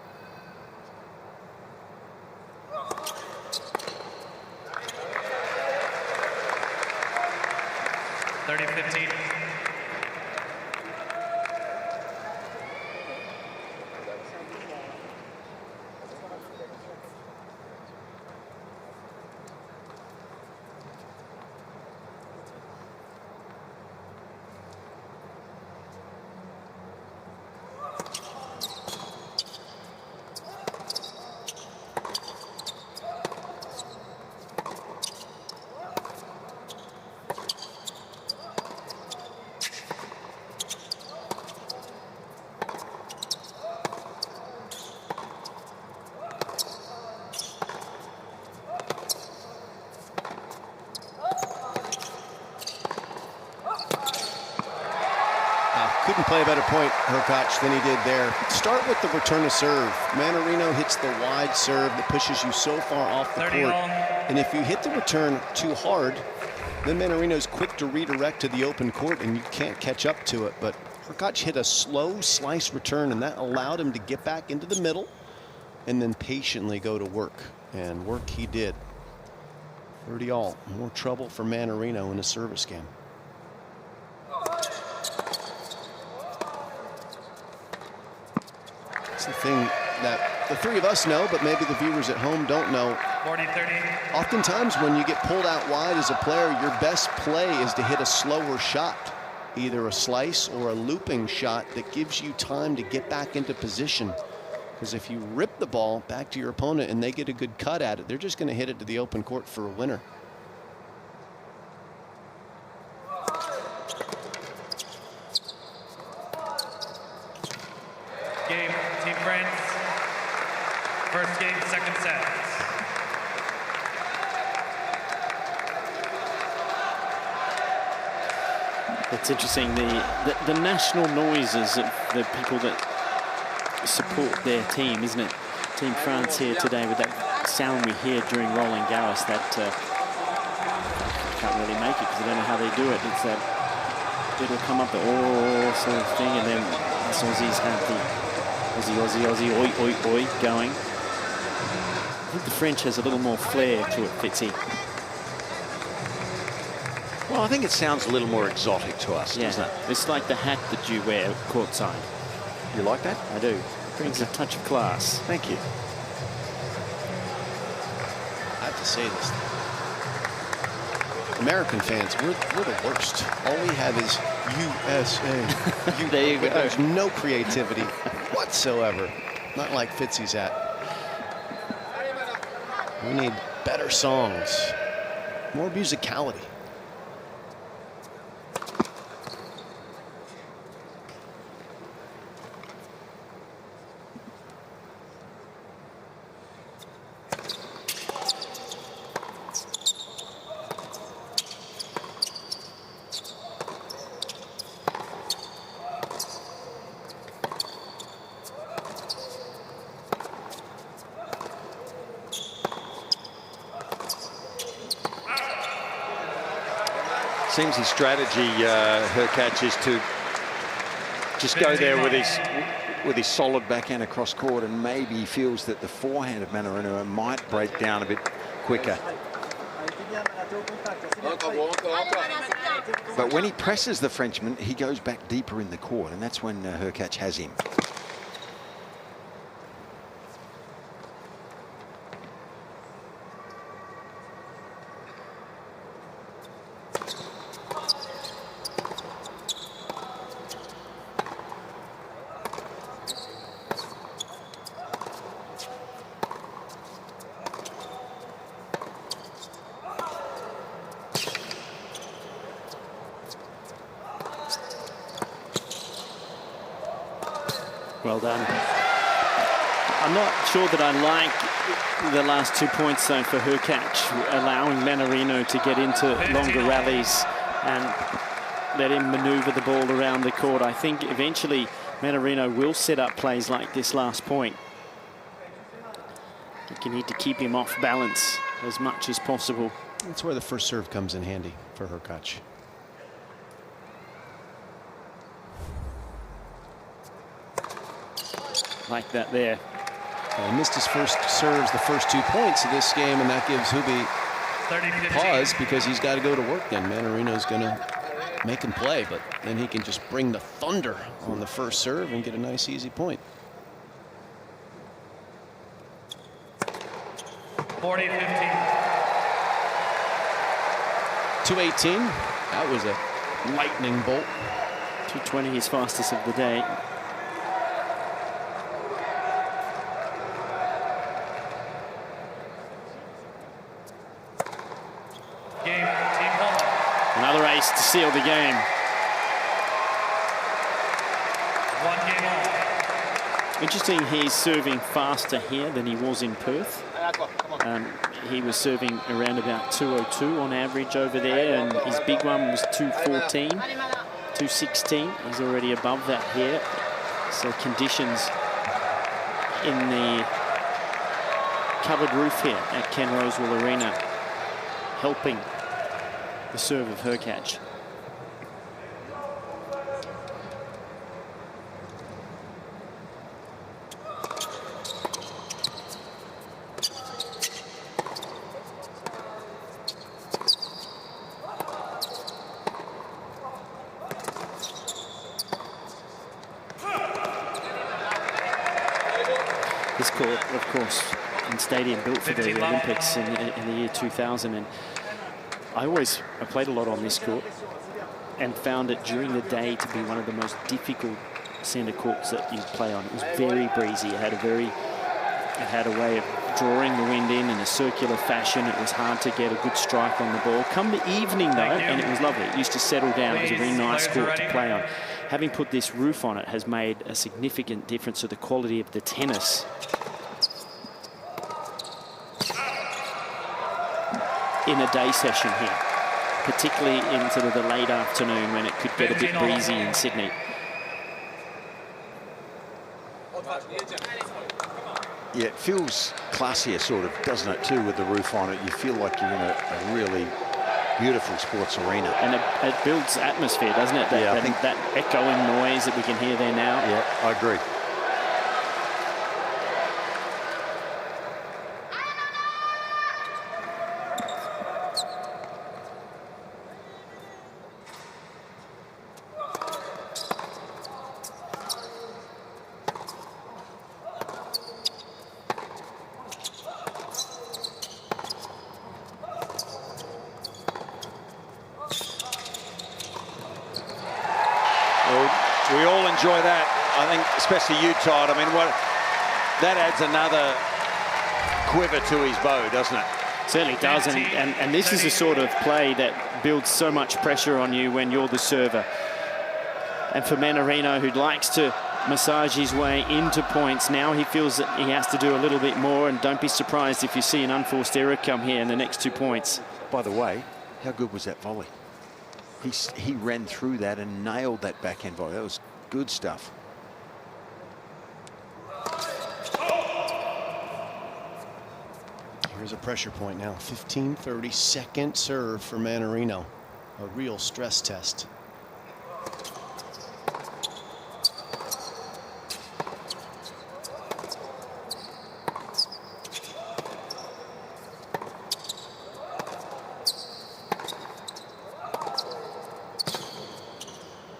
Couldn't play a better point, Herreratch, than he did there. Start with the return of serve. Mannarino hits the wide serve that pushes you so far off the court. And if you hit the return too hard, then Mannarino's quick to redirect to the open court and you can't catch up to it. But Herreratch hit a slow slice return and that allowed him to get back into the middle and then patiently go to work. And work he did. 30 all. More trouble for Mannarino in the service game. It's the thing that the three of us know, but maybe the viewers at home don't know. 40-30. Oftentimes when you get pulled out wide as a player, your best play is to hit a slower shot, either a slice or a looping shot that gives you time to get back into position. Because if you rip the ball back to your opponent and they get a good cut at it, they're just going to hit it to the open court for a winner. Game, Team France. First game, second set. It's interesting, the national noises of the people that support their team, isn't it? Team France here today with that sound we hear during Roland Garros that can't really make it because I don't know how they do it. It's that it'll come up the oh sort of thing, and then the Aussies have the Aussie, oi, oi, oi going. I think the French has a little more flair to it, Fitzy. Well, I think it sounds a little more exotic to us, doesn't it? It's like the hat that you wear courtside. You like that? I do. It brings a touch of class. Thank you. I have to say this. American fans, we're the worst. All we have is USA. There you go. There's no creativity whatsoever. Not like Fitzy's at. We need better songs, more musicality. Seems his strategy, Herreratch, is to just go there with his solid backhand across court, and maybe he feels that the forehand of Mannarino might break down a bit quicker. But when he presses the Frenchman, he goes back deeper in the court, and that's when Herreratch has him. Well done. I'm not sure that I like the last 2 points, though, for Herreratch, allowing Mannarino to get into longer rallies and let him maneuver the ball around the court. I think eventually Mannarino will set up plays like this last point. I think you need to keep him off balance as much as possible. That's where the first serve comes in handy for Herreratch. Like that there. He missed his first serves the first 2 points of this game, and that gives Hubie pause because he's got to go to work then. Mannarino's going to make him play, but then he can just bring the thunder on the first serve and get a nice easy point. 40-15. 218. That was a lightning bolt. 220, his fastest of the day. Another ace to seal the game. 1 game on. Interesting, he's serving faster here than he was in Perth. He was serving around about 202 on average over there, and his big one was 214, 216. He's already above that here. So conditions in the covered roof here at Ken Rosewall Arena helping the serve of Herreratch. This court, of course, in stadium built for the Olympics in the year 2000, and I played a lot on this court and found it during the day to be one of the most difficult centre courts that you play on. It was very breezy. It had a way of drawing the wind in a circular fashion. It was hard to get a good strike on the ball. Come the evening, though, and it was lovely. It used to settle down. It was a very nice court to play on. Having put this roof on it has made a significant difference to the quality of the tennis. In a day session here, particularly in sort of the late afternoon when it could get a bit breezy in Sydney. Yeah, it feels classier, sort of, doesn't it, too, with the roof on it? You feel like you're in a really beautiful sports arena. And it builds atmosphere, doesn't it? I think that echoing noise that we can hear there now. Yeah, I agree. We all enjoy that. I think, especially you, Todd. I mean, that adds another quiver to his bow, doesn't it? Certainly does, and this is the sort of play that builds so much pressure on you when you're the server. And for Mannarino, who likes to massage his way into points, now he feels that he has to do a little bit more, and don't be surprised if you see an unforced error come here in the next 2 points. By the way, how good was that volley? He ran through that and nailed that backhand volley. That was good stuff. Here's a pressure point now. 15-30, second serve for Mannarino. A real stress test.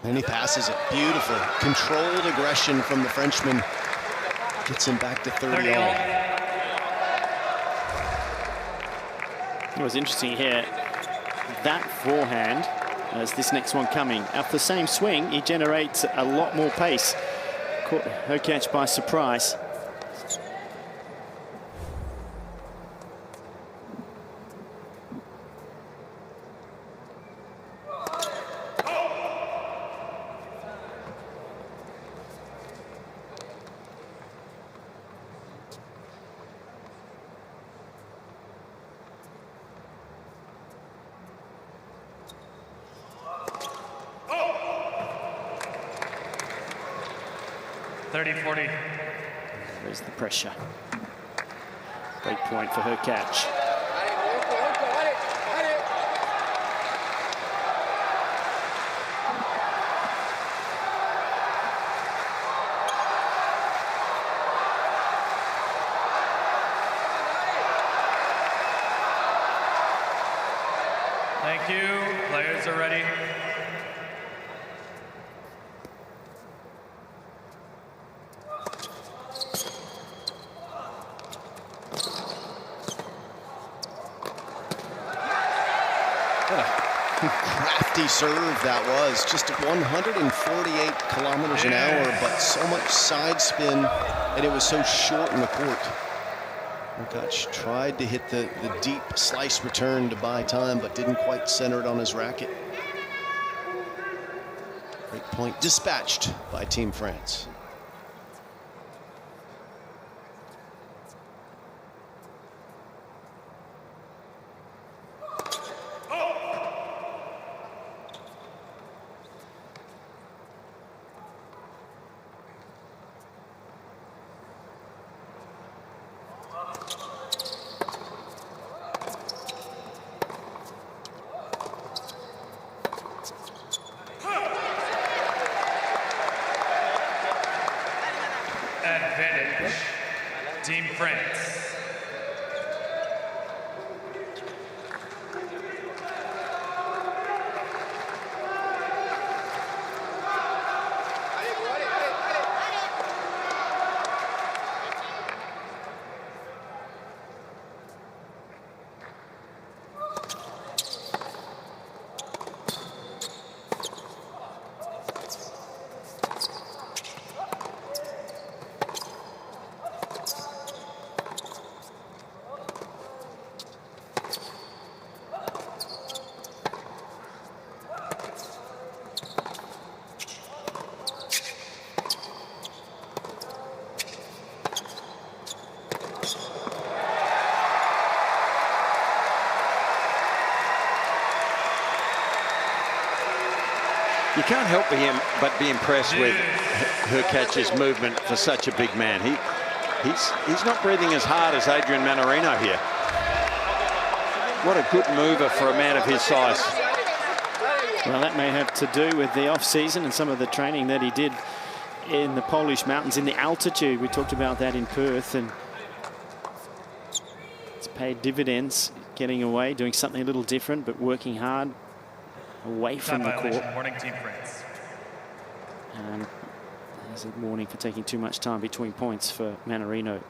And he passes it beautifully. Controlled aggression from the Frenchman. Gets him back to 30 all. It was interesting here. That forehand, as this next one coming, after the same swing, he generates a lot more pace. Caught Herreratch by surprise. There's the pressure. Great point for Herreratch. Thank you. Players are ready. Crafty serve that was. Just 148 kilometers an hour, but so much side spin, and it was so short in the court. Herreratch tried to hit the deep slice return to buy time, but didn't quite center it on his racket. Great point dispatched by Team France. Advantage. Team France. You can't help but be impressed with Herreratch's movement for such a big man. He's not breathing as hard as Adrian Mannarino here. What a good mover for a man of his size. Well, that may have to do with the off-season and some of the training that he did in the Polish mountains, in the altitude. We talked about that in Perth, and it's paid dividends, getting away, doing something a little different, but working hard away from the court. Warning, Team France. And there's a warning for taking too much time between points for Mannarino.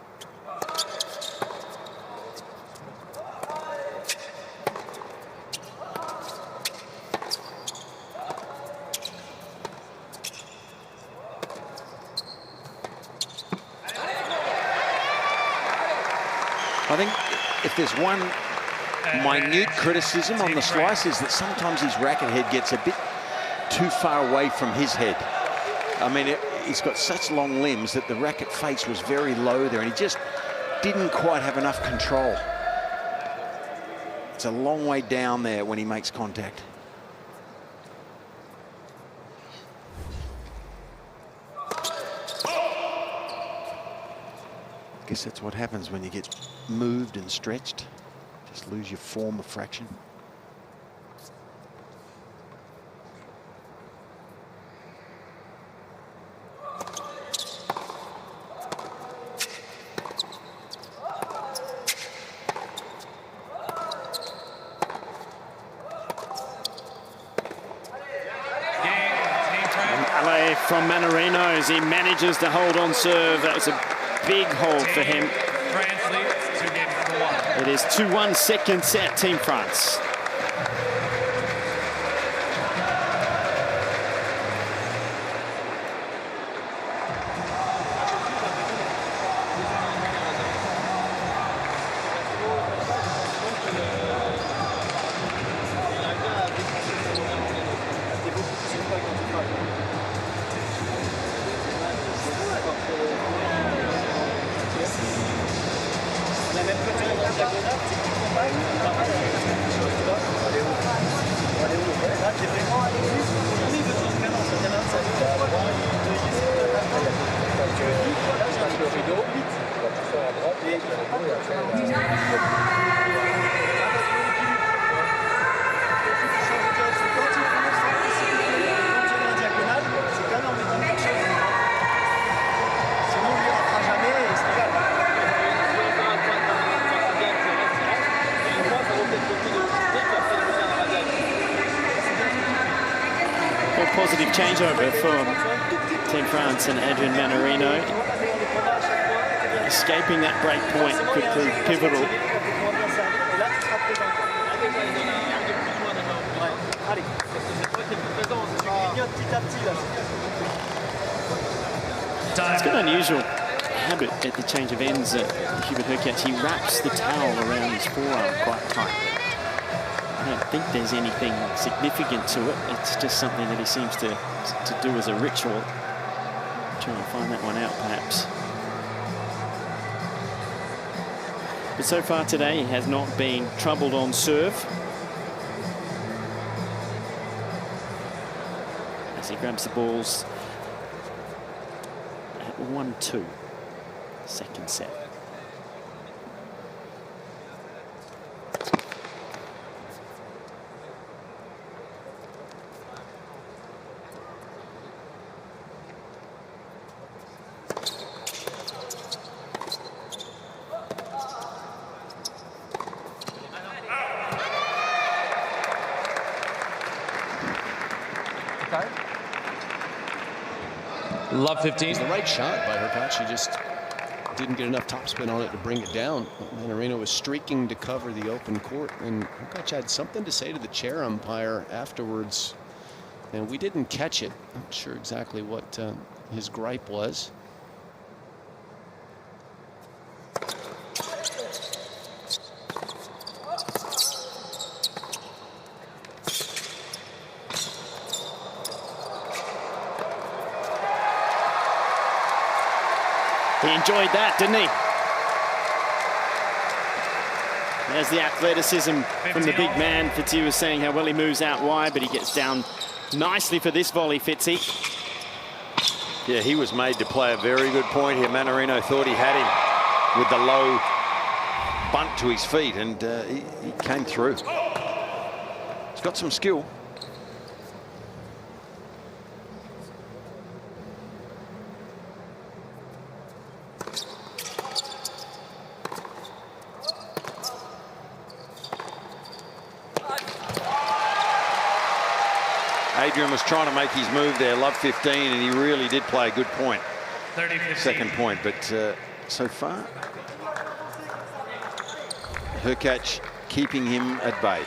I think if there's one minute criticism on the slice is that sometimes his racket head gets a bit too far away from his head. I mean, he's got such long limbs that the racket face was very low there, and he just didn't quite have enough control. It's a long way down there when he makes contact. I guess that's what happens when you get moved and stretched. Just lose your form a fraction. From Mannarino as he manages to hold on serve. That was a big hold for him. France leads 2 games to 1. It is 2-1 second set, Team France. Positive changeover for Team France and Adrian Mannarino. Escaping that break point could prove pivotal. It's got an unusual habit at the change of ends at Hubert Herreratch. He wraps the towel around his forearm quite tight. I don't think there's anything significant to it. It's just something that he seems to do as a ritual. Trying to find that one out, perhaps. But so far today, he has not been troubled on serve. As he grabs the balls at 1-2, second set. Love 15. It's the right shot by Herreratch. He just didn't get enough topspin on it to bring it down. Mannarino was streaking to cover the open court, and Herreratch had something to say to the chair umpire afterwards, and we didn't catch it. I'm not sure exactly what his gripe was. He enjoyed that, didn't he? There's the athleticism from the big man. Fitzy was saying how well he moves out wide, but he gets down nicely for this volley, Fitzy. Yeah, he was made to play a very good point here. Mannarino thought he had him with the low bunt to his feet, and he came through. He's got some skill. Adrian was trying to make his move there, love 15, and he really did play a good point. 30-15. Second point, but so far, Herreratch keeping him at bay.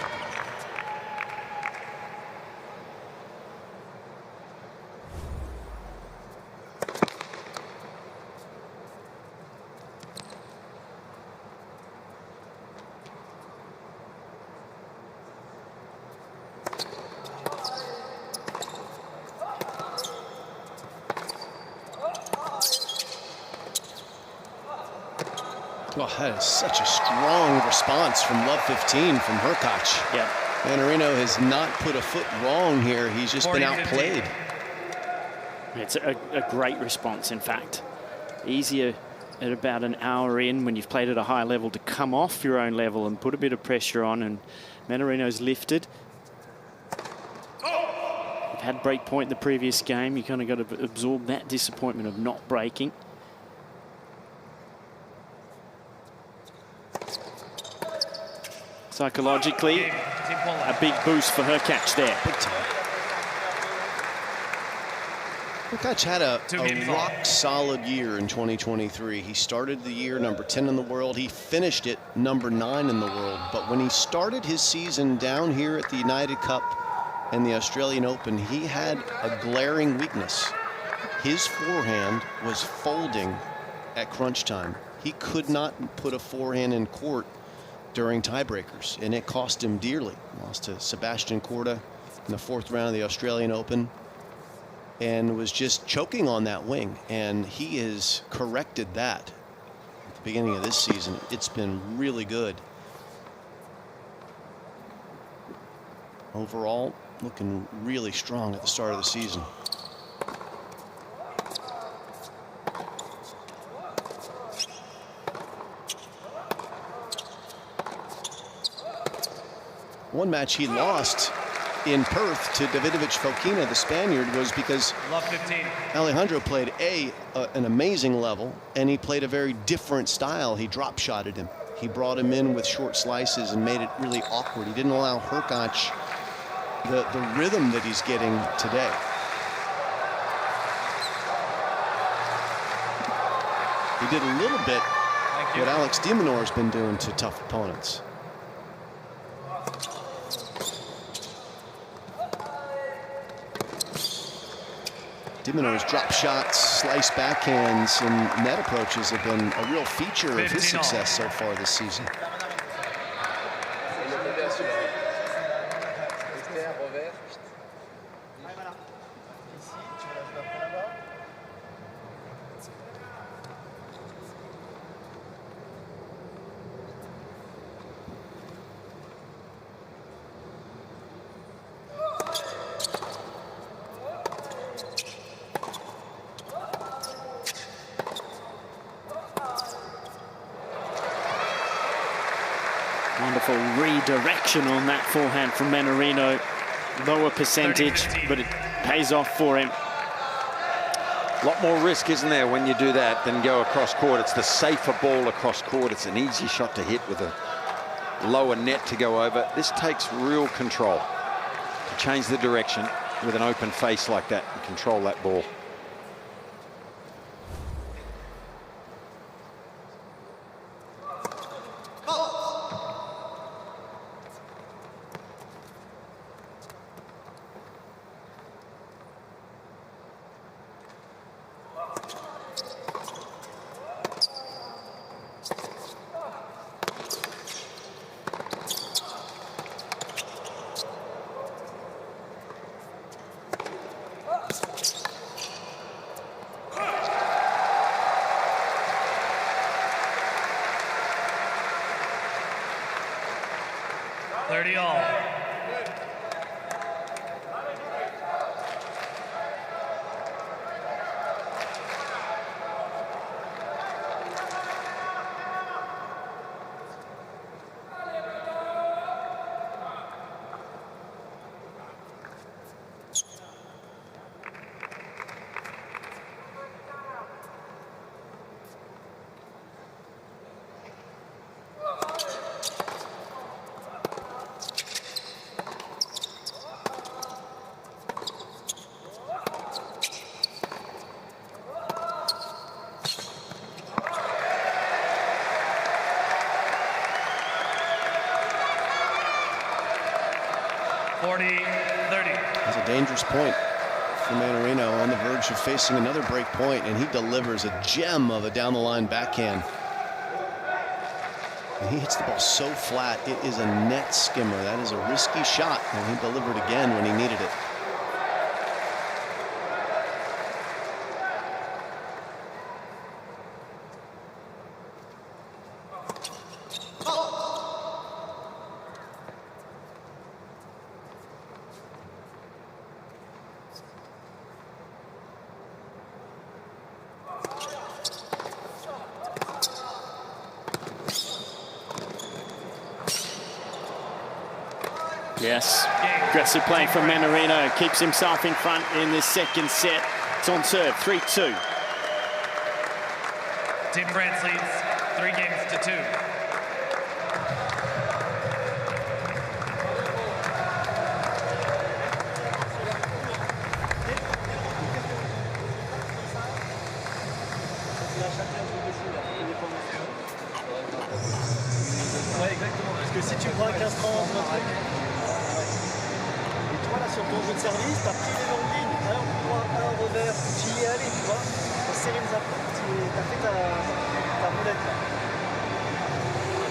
Well, that is such a strong response from love 15 from Herreratch. Yeah. Mannarino has not put a foot wrong here. He's just been 40-15. outplayed. It's a great response, in fact. Easier at about an hour in when you've played at a high level to come off your own level and put a bit of pressure on, and Mannarino's lifted. You've had break point the previous game. You kind of got to absorb that disappointment of not breaking. Psychologically, a big boost for Herreratch there. Big time. Herreratch had a rock-solid year in 2023. He started the year number 10 in the world. He finished it number 9 in the world. But when he started his season down here at the United Cup and the Australian Open, he had a glaring weakness. His forehand was folding at crunch time. He could not put a forehand in court during tiebreakers, and it cost him dearly. Lost to Sebastian Korda in the 4th round of the Australian Open, and was just choking on that wing. And he has corrected that at the beginning of this season. It's been really good. Overall, looking really strong at the start of the season. One match he lost in Perth to Davidovich Fokina, the Spaniard, was because Alejandro played an amazing level, and he played a very different style. He drop shotted him. He brought him in with short slices and made it really awkward. He didn't allow Herreratch the rhythm that he's getting today. He did a little bit what Alex de Minaur has been doing to tough opponents. De Minaur's drop shots, slice backhands, and net approaches have been a real feature of his success so far this season. Wonderful redirection on that forehand from Mannarino. Lower percentage, but it pays off for him. A lot more risk, isn't there, when you do that than go across court? It's the safer ball across court. It's an easy shot to hit with a lower net to go over. This takes real control to change the direction with an open face like that and control that ball. That's a dangerous point for Mannarino, on the verge of facing another break point, and he delivers a gem of a down-the-line backhand. And he hits the ball so flat, it is a net skimmer. That is a risky shot, and he delivered again when he needed it. Yes, aggressive play from Mannarino. Keeps himself in front in the second set. It's on serve, 3-2. Team France leads 3 games to 2. Ouais, exactement. Parce que si tu prends un 15-30, et toi là sur ton jeu de service, t'as pris les longues lignes, un coup droit, un revers, tu y es allé, tu vois. T'as serré les appuis, t'as fait ta roulette là.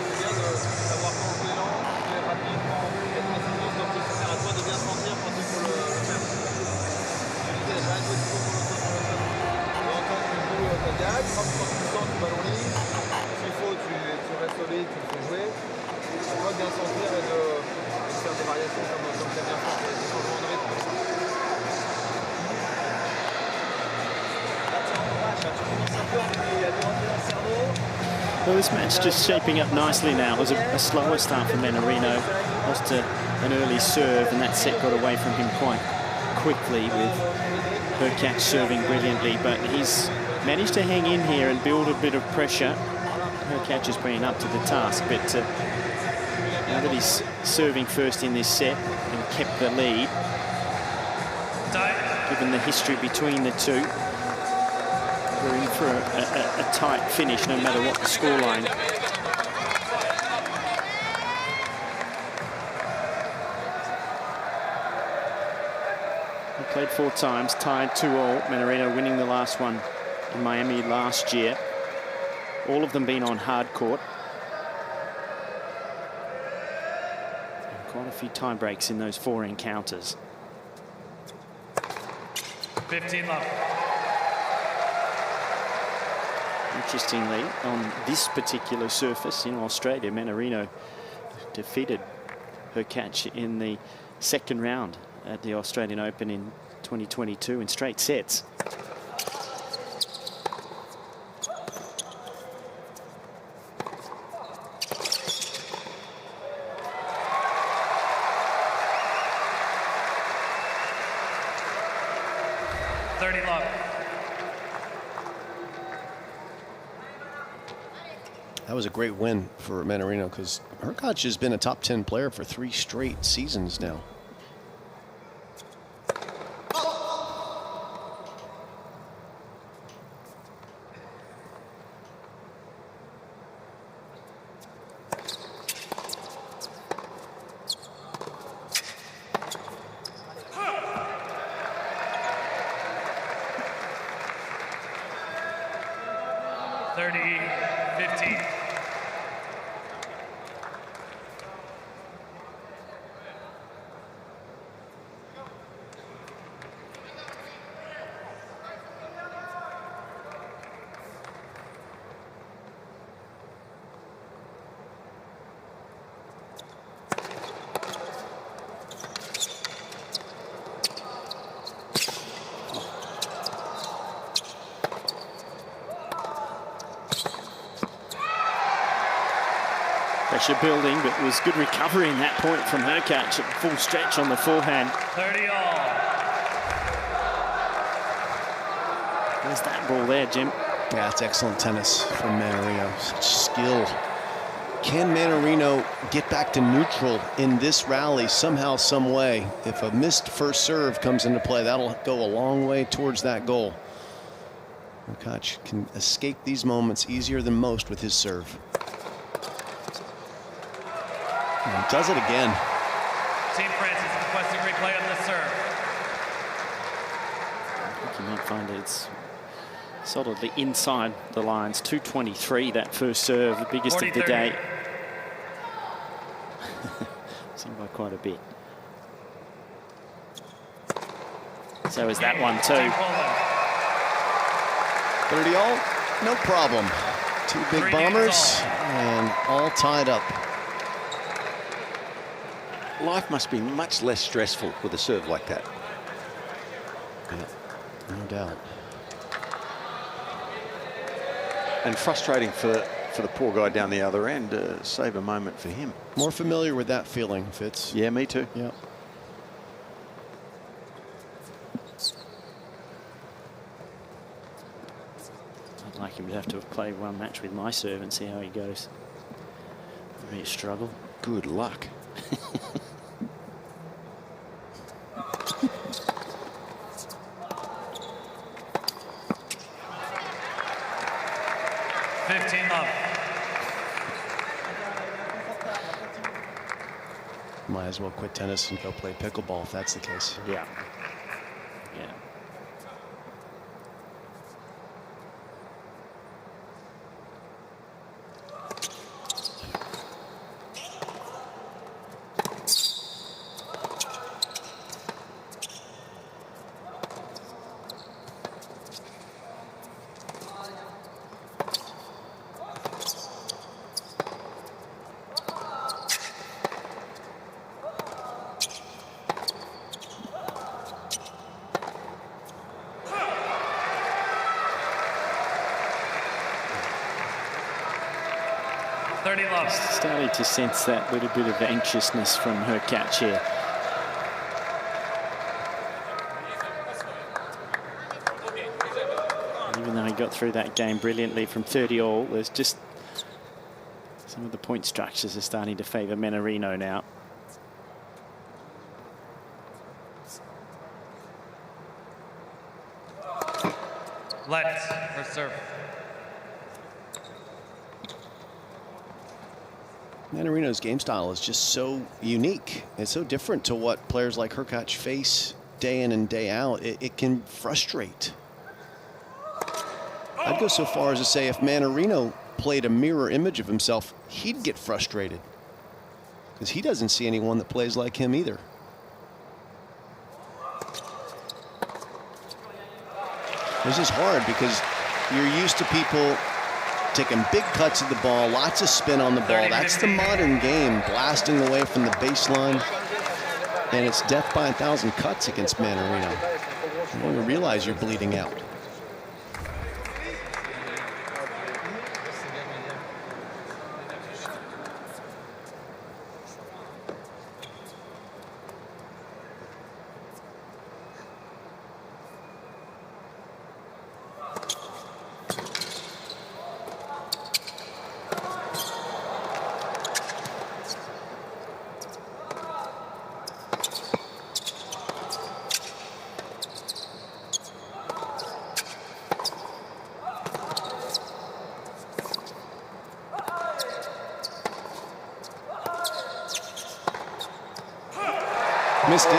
C'est bien d'avoir pensé lent, rapidement, être assuré, donc c'est à toi de bien sentir quand il faut le faire. Je disais, j'ai un peu de pour l'autre. Quand tu joues ta diag, quand tu sens du ballon ligne, s'il faut, tu restes solide, tu fais jouer. À toi de bien sentir et de faire des variations comme tu as bien fait, des changements de rythme. Là, tu es en match, tu commences un peu à lui rentrer dans le cerveau. Well, this match just shaping up nicely now. It was a slower start for Mannarino. Lost an early serve, and that set got away from him quite quickly with Herreratch serving brilliantly, but he's managed to hang in here and build a bit of pressure. Herreratch has been up to the task, but now that he's serving first in this set and kept the lead, given the history between the two, we're in for a tight finish no matter what the scoreline. He played 4 times, tied 2-all. Mannarino winning the last one in Miami last year. All of them been on hard court. And quite a few tie breaks in those 4 encounters. 15 love. Interestingly, on this particular surface in Australia, Mannarino defeated Herreratch in the second round at the Australian Open in 2022 in straight sets. That was a great win for Mannarino because Herreratch has been a top 10 player for 3 straight seasons now. Pressure building, but it was good recovery in that point from Herreratch at full stretch on the forehand. 30-all. There's that ball there, Jim. Yeah, it's excellent tennis from Mannarino. Such skill. Can Mannarino get back to neutral in this rally somehow, some way? If a missed first serve comes into play, that'll go a long way towards that goal. Herreratch can escape these moments easier than most with his serve. And does it again. Team France is requesting replay of the serve. I think you might find it's solidly inside the lines. 223, that first serve, the biggest of the day. Seemed by quite a bit. So is that one too. 30-all, no problem. 2 big bombers and all tied up. Life must be much less stressful with a serve like that. Yeah, no doubt. And frustrating for for the poor guy down the other end. Save a moment for him. More familiar with that feeling, Fitz. Yeah, me too. Yeah. I'd like him to have to have played one match with my serve and see how he goes. It'll be a struggle. Good luck. Might as well quit tennis and go play pickleball if that's the case. Yeah. Yeah. Starting to sense that little bit of anxiousness from Herreratch here. Even though he got through that game brilliantly from 30-all, there's just some of the point structures are starting to favour Mannarino now. Let's for serve. Mannarino's game style is just so unique. It's so different to what players like Herreratch face day in and day out. It can frustrate. I'd go so far as to say if Mannarino played a mirror image of himself, he'd get frustrated because he doesn't see anyone that plays like him either. This is hard because you're used to people taking big cuts of the ball, lots of spin on the ball. That's the modern game, blasting away from the baseline. And it's death by 1,000 cuts against Mannarino. You don't even realize you're bleeding out. Missed it. A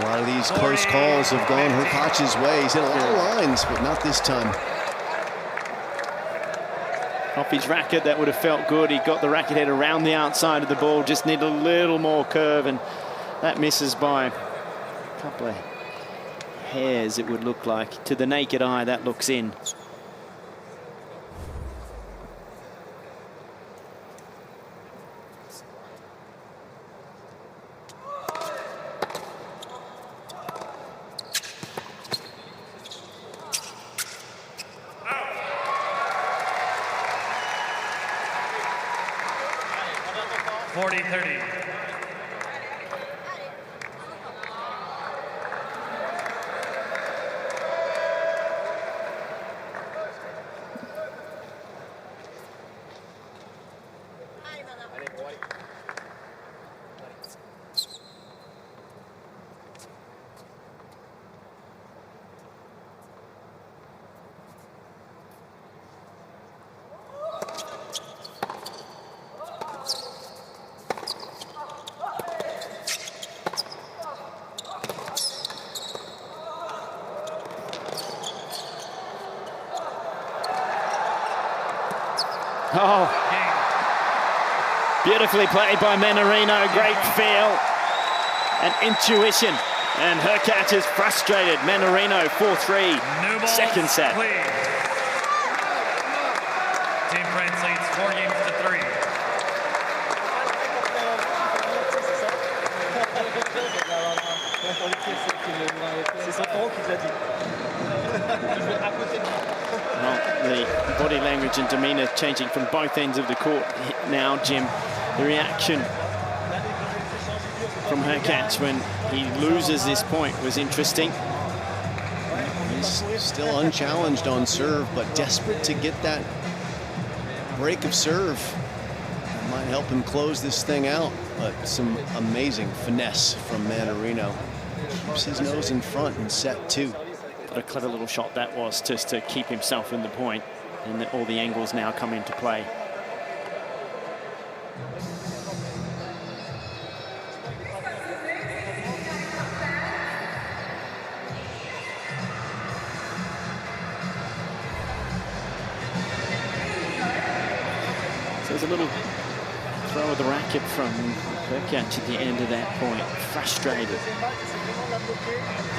lot of these close calls have gone Herreratch's way. He's hit a lot of lines, but not this time. Off his racket, that would have felt good. He got the racket head around the outside of the ball, just need a little more curve, and that misses by a couple of hairs, it would look like. To the naked eye, that looks in. Oh, beautifully played by Mannarino. Great feel and intuition. And Herreratch is frustrated. Mannarino 4-3. Second set. Team France leads 4 games to 3. C'est son parent qui te l'a dit. Well, the body language and demeanour changing from both ends of the court now, Jim. The reaction from Herreratch when he loses this point was interesting. He's still unchallenged on serve, but desperate to get that break of serve. That might help him close this thing out, but some amazing finesse from Mannarino. Keeps his nose in front in set 2. What a clever little shot that was, just to keep himself in the point, and all the angles now come into play. So there's a little throw of the racket from Herreratch at the end of that point, frustrated.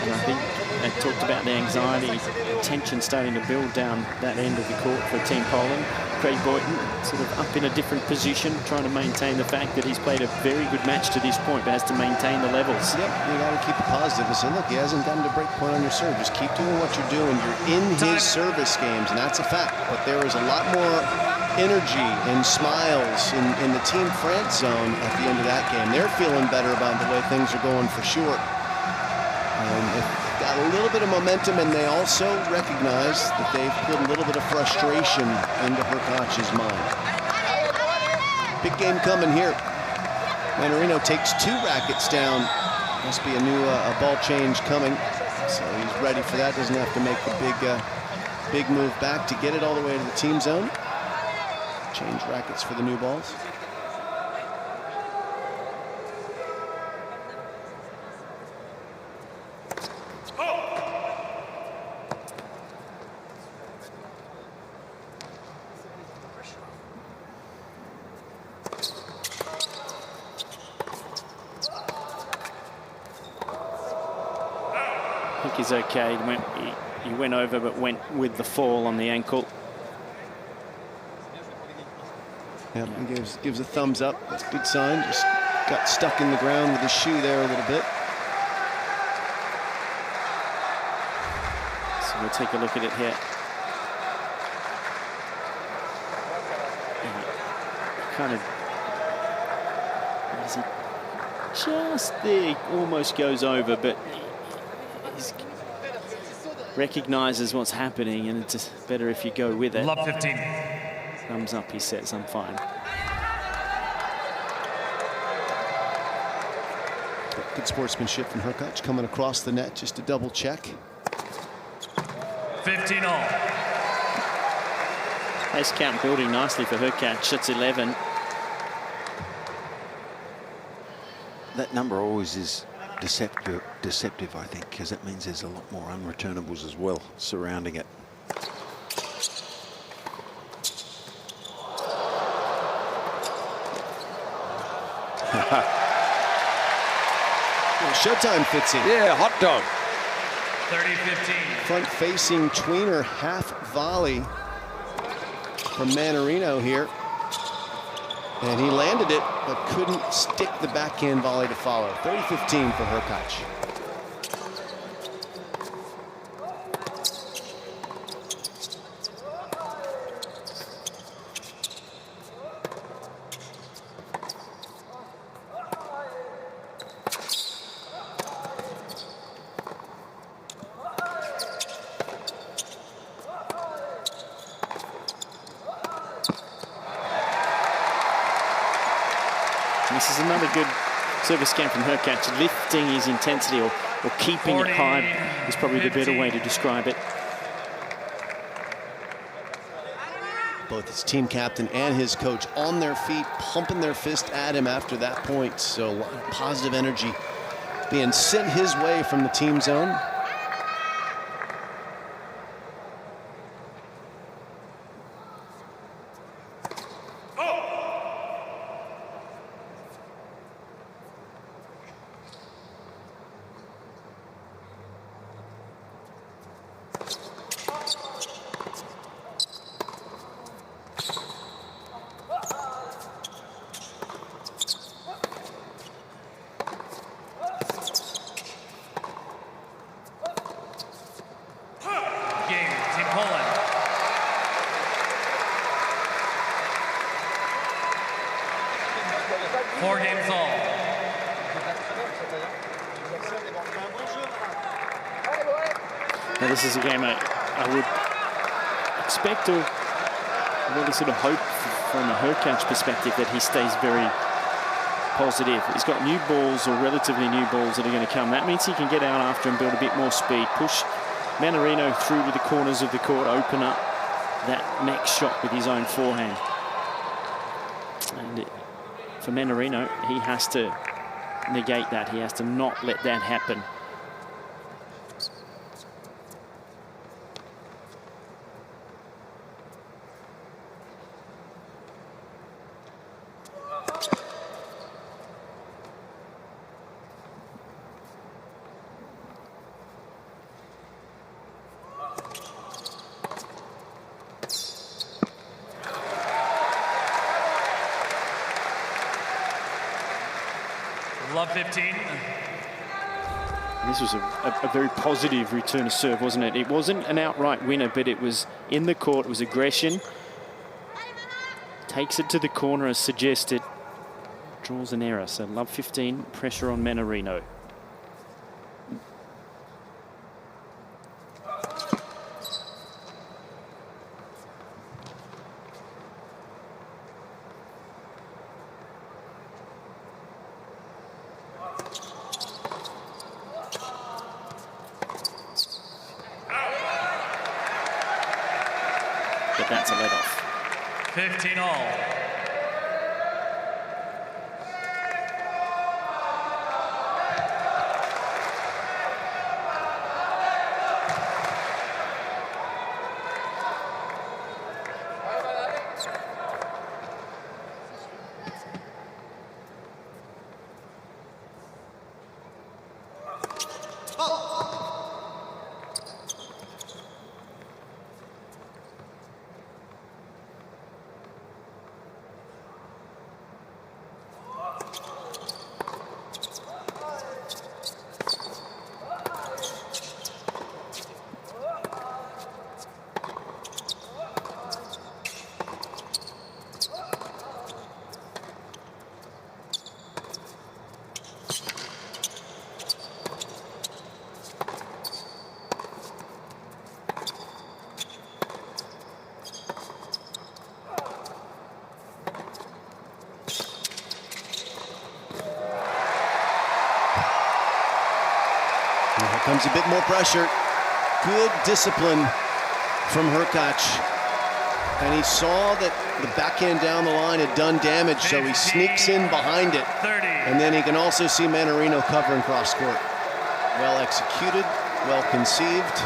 And I think they talked about the anxiety, tension starting to build down that end of the court for Team Poland. Craig Boyton sort of up in a different position, trying to maintain the fact that he's played a very good match to this point, but has to maintain the levels. Yep, you got to keep it positive. And say, look, he hasn't gotten to break point on your serve. Just keep doing what you're doing. You're in his service games, and that's a fact. But there is a lot more energy and smiles in the Team France zone at the end of that game. They're feeling better about the way things are going for sure. They've got a little bit of momentum, and they also recognize that they've put a little bit of frustration into Herreratch's mind. Big game coming here. Mannarino takes 2 rackets down. Must be a new ball change coming, so he's ready for that. Doesn't have to make the big move back to get it all the way to the team zone. Change rackets for the new balls. I think he's okay. He went over, but went with the fall on the ankle. Yeah, he gives a thumbs up. That's a good sign. Just got stuck in the ground with his shoe there a little bit. So we'll take a look at it here. Kind of, is he just there? Almost goes over, but he recognizes what's happening, and it's just better if you go with it. Love 15. Thumbs up, he says, I'm fine. Good sportsmanship from Herreratch coming across the net just to double check. 15 all. Pace count building nicely for Herreratch. That's 11. That number always is deceptive, I think, because that means there's a lot more unreturnables as well surrounding it. Showtime fits in. Yeah, hot dog. 30-15. Front-facing tweener half volley from Mannarino here. And he landed it, but couldn't stick the backhand volley to follow. 30-15 for Herreratch. This is another good service game from Herreratch, lifting his intensity or keeping it high is probably the better way to describe it. Both his team captain and his coach on their feet, pumping their fist at him after that point. So a lot of positive energy being sent his way from the team zone. 4 games all. Now this is a game I would expect or really sort of hope from a Herreratch perspective that he stays very positive. He's got new balls, or relatively new balls, that are going to come. That means he can get out after and build a bit more speed, push Mannarino through to the corners of the court, open up that next shot with his own forehand. And for Mannarino, he has to negate that. He has to not let that happen. Love 15. This was a very positive return to serve, wasn't it? It wasn't an outright winner, but it was in the court. It was aggression. Takes it to the corner as suggested. Draws an error. So love 15, pressure on Mannarino. But that's a let-off. 15 all. Comes a bit more pressure. Good discipline from Herreratch. And he saw that the backhand down the line had done damage, so he sneaks in behind it. 30. And then he can also see Mannarino covering cross court. Well executed, well conceived.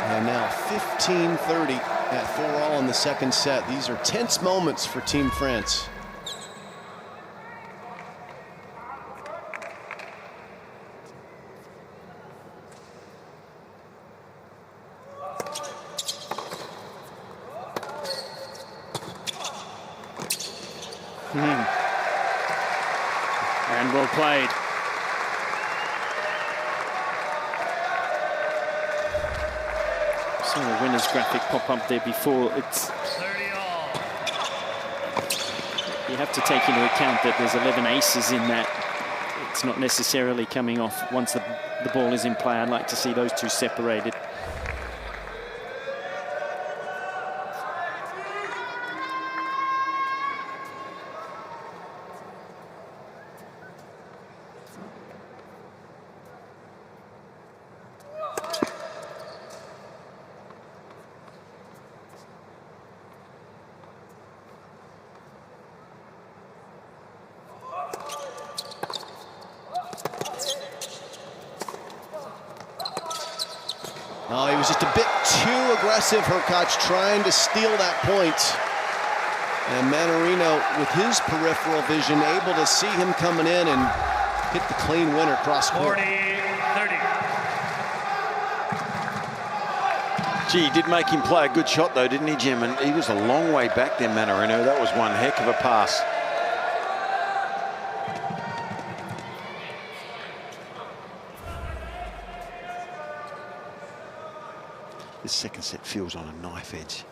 And now 15-30 at 4-all in the second set. These are tense moments for Team France. And well played. Saw the winner's graphic pop up there before. It's 30 all. You have to take into account that there's 11 aces in that. It's not necessarily coming off once the ball is in play. I'd like to see those two separated. Oh, he was just a bit too aggressive, Herreratch, trying to steal that point. And Mannarino, with his peripheral vision, able to see him coming in and hit the clean winner cross court. 40-30. Gee, he did make him play a good shot, though, didn't he, Jim? And he was a long way back there, Mannarino. That was one heck of a pass. This second set feels on a knife edge.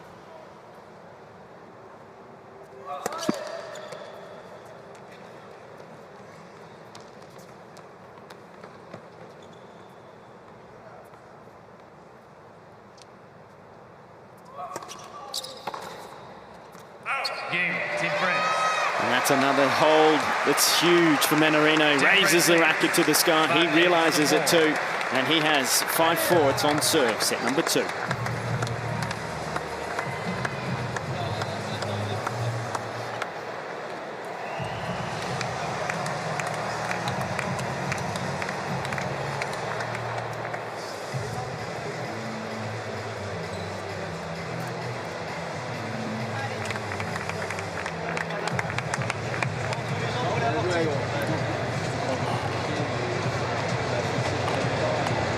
Game, Team France. And that's another hold that's huge for Mannarino. Raises the racket to the sky. He realizes it too. And he has 5-4. It's on serve, set number 2.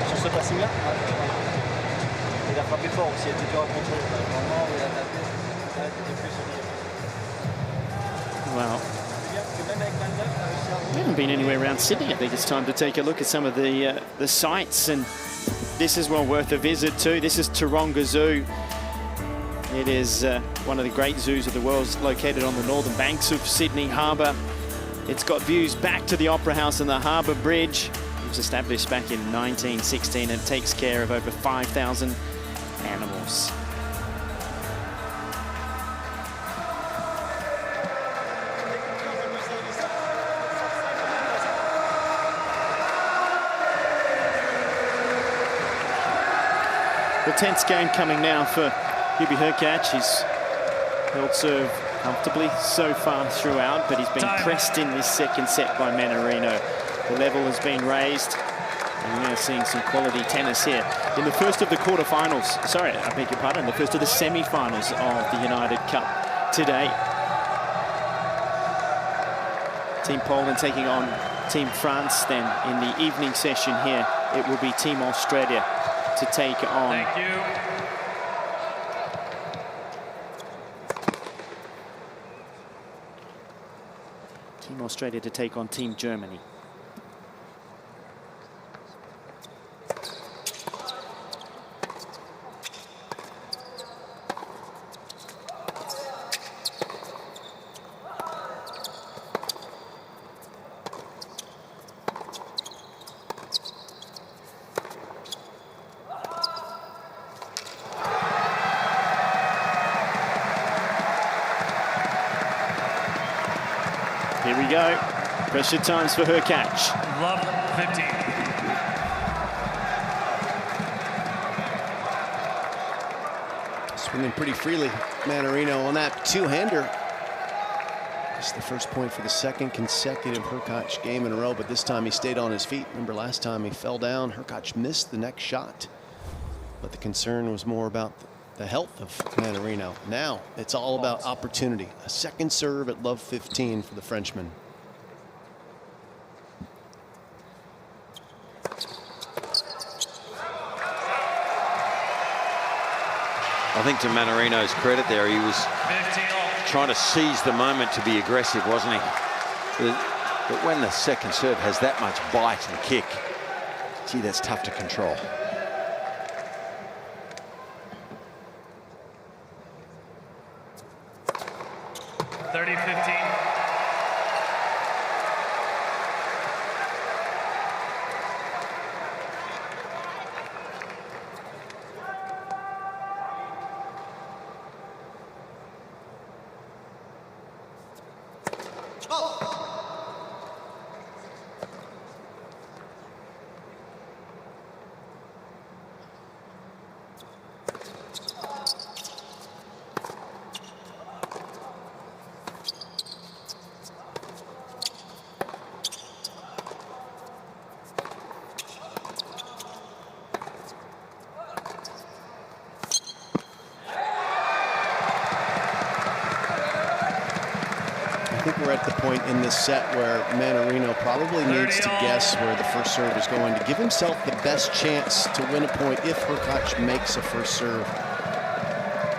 Sur ce passing-là, il a frappé fort aussi, il était dur à contrôler. Normalement, il a tapé, là, il était plus solide. Well, we haven't been anywhere around Sydney. I think it's time to take a look at some of the sights, and this is well worth a visit too. This is Taronga Zoo. It is one of the great zoos of the world. It's located on the northern banks of Sydney Harbour. It's got views back to the Opera House and the Harbour Bridge. It was established back in 1916 and takes care of over 5,000 animals. The tense game coming now for Herreratch. He's held serve comfortably so far throughout, but he's been pressed in this second set by Mannarino. The level has been raised, and we're seeing some quality tennis here. In the first of the quarterfinals, sorry, I beg your pardon, the first of the semi-finals of the United Cup today. Team Poland taking on Team France. Then in the evening session here, it will be Team Australia to take on. Thank you. Team Australia to take on Team Germany. Here we go. Pressure times for Herreratch. Love 15. Swinging pretty freely, Mannarino on that two-hander. It's the first point for the second consecutive Herreratch game in a row, but this time he stayed on his feet. Remember last time he fell down, Herreratch missed the next shot. But the concern was more about the health of Mannarino. Now it's all about opportunity. A second serve at love 15 for the Frenchman. I think to Mannarino's credit there, he was trying to seize the moment to be aggressive, wasn't he? But when the second serve has that much bite and kick, gee, that's tough to control. I think we're at the point in this set where Mannarino probably needs to guess where the first serve is going to give himself the best chance to win a point if Herreratch makes a first serve.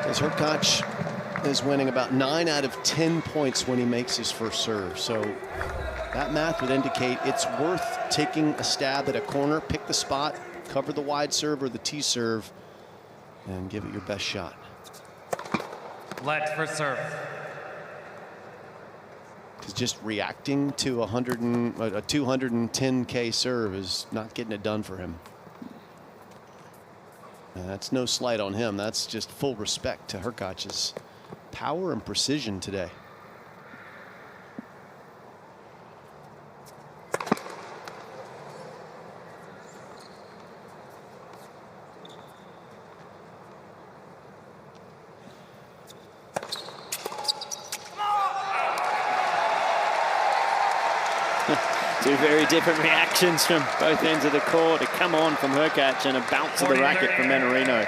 As Herreratch is winning about 9 out of 10 points when he makes his first serve. So that math would indicate it's worth taking a stab at a corner, pick the spot, cover the wide serve or the tee serve, and give it your best shot. Let first serve. Because just reacting to a 210K serve is not getting it done for him. And that's no slight on him. That's just full respect to Herreratch's power and precision today. Two very different reactions from both ends of the court. A come on from Herreratch and a bounce of the racket from Mannarino.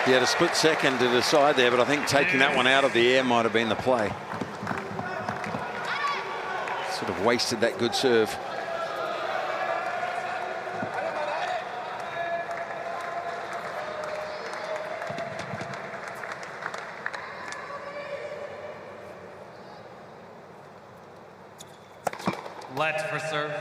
He had a split second to decide there, but I think taking that one out of the air might have been the play. Sort of wasted that good serve. Let for serve.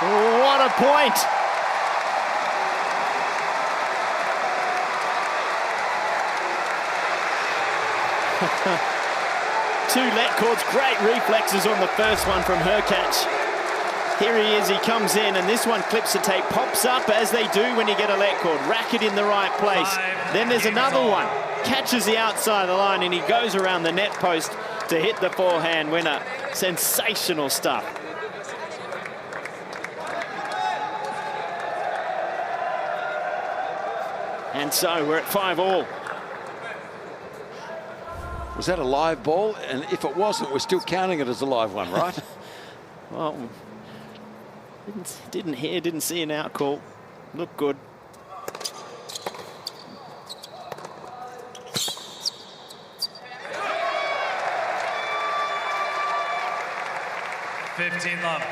What a point! Two let cords, great reflexes on the first one from Herreratch. Here he is, he comes in, and this one clips the tape, pops up as they do when you get a let cord. Racket in the right place. Then there's another one, catches the outside of the line, and he goes around the net post to hit the forehand winner. Sensational stuff. And so we're at 5-all. Was that a live ball? And if it wasn't, we're still counting it as a live one, right? Well, didn't see an out call. Looked good. Love.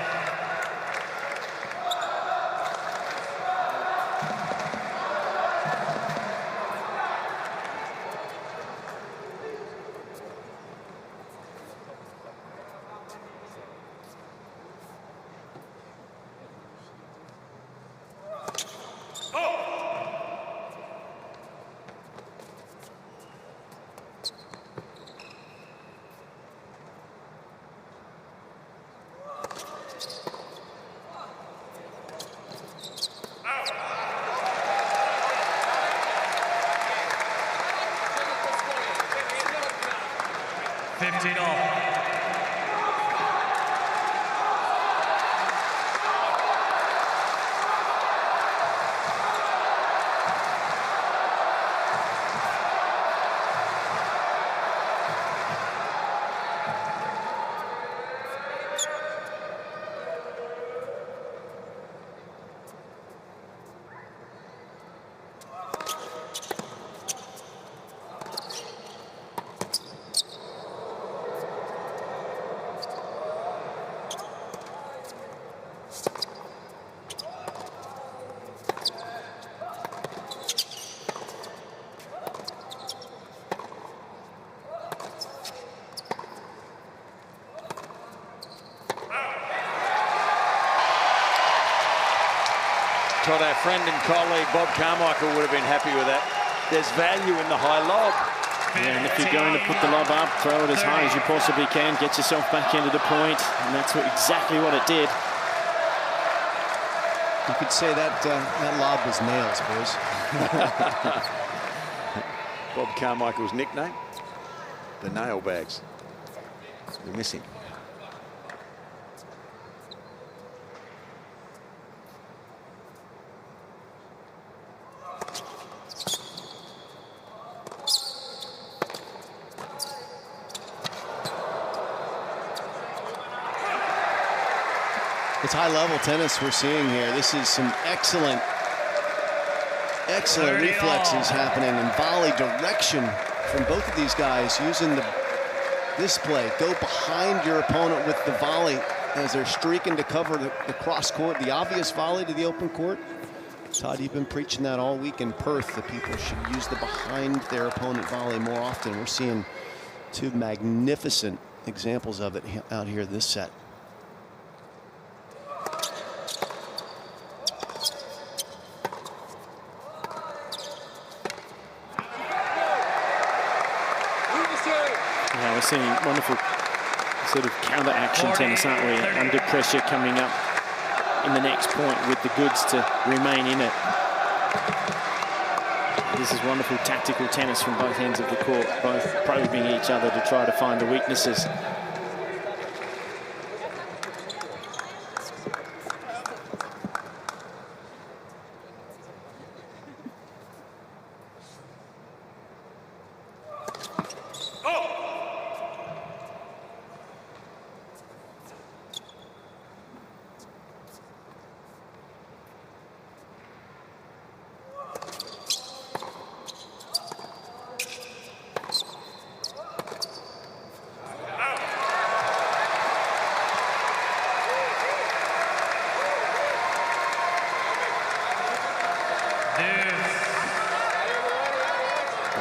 Todd, our friend and colleague Bob Carmichael would have been happy with that. There's value in the high lob. Yeah, and if you're going to put the lob up, throw it as high as you possibly can, get yourself back into the point, and that's exactly what it did. You could say that that lob was nails, boys. Bob Carmichael's nickname, the nail bags. We miss him. It's high-level tennis we're seeing here. This is some excellent reflexes happening and volley direction from both of these guys using this play. Go behind your opponent with the volley as they're streaking to cover the cross court, the obvious volley to the open court. Todd, you've been preaching that all week in Perth, that people should use the behind their opponent volley more often. We're seeing two magnificent examples of it out here this set. Yeah, we're seeing wonderful sort of counter-action tennis, aren't we? Under pressure coming up in the next point with the goods to remain in it. This is wonderful tactical tennis from both ends of the court, both probing each other to try to find the weaknesses.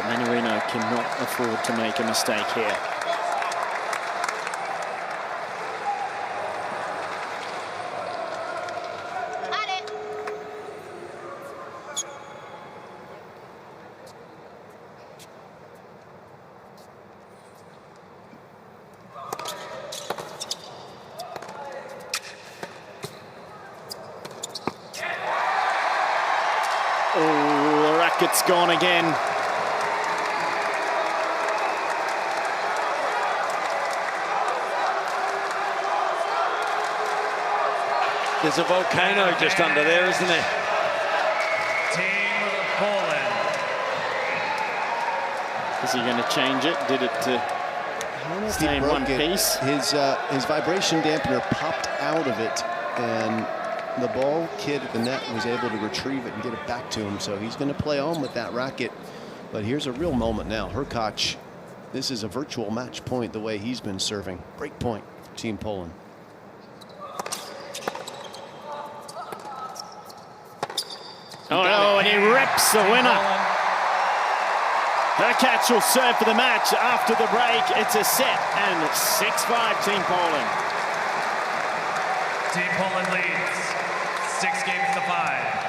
Mannarino cannot afford to make a mistake here. Oh, the racket's gone again. There's a volcano just under there, isn't there? Team Poland. Is he going to change it? Did it stay in one piece? His vibration dampener popped out of it, and the ball kid at the net was able to retrieve it and get it back to him. So he's going to play on with that racket. But here's a real moment now. Herreratch, this is a virtual match point the way he's been serving. Break point for Team Poland. Oh no, and he rips the winner. Herreratch will serve for the match after the break. It's a set and 6-5 Team Poland. Team Poland leads 6-5.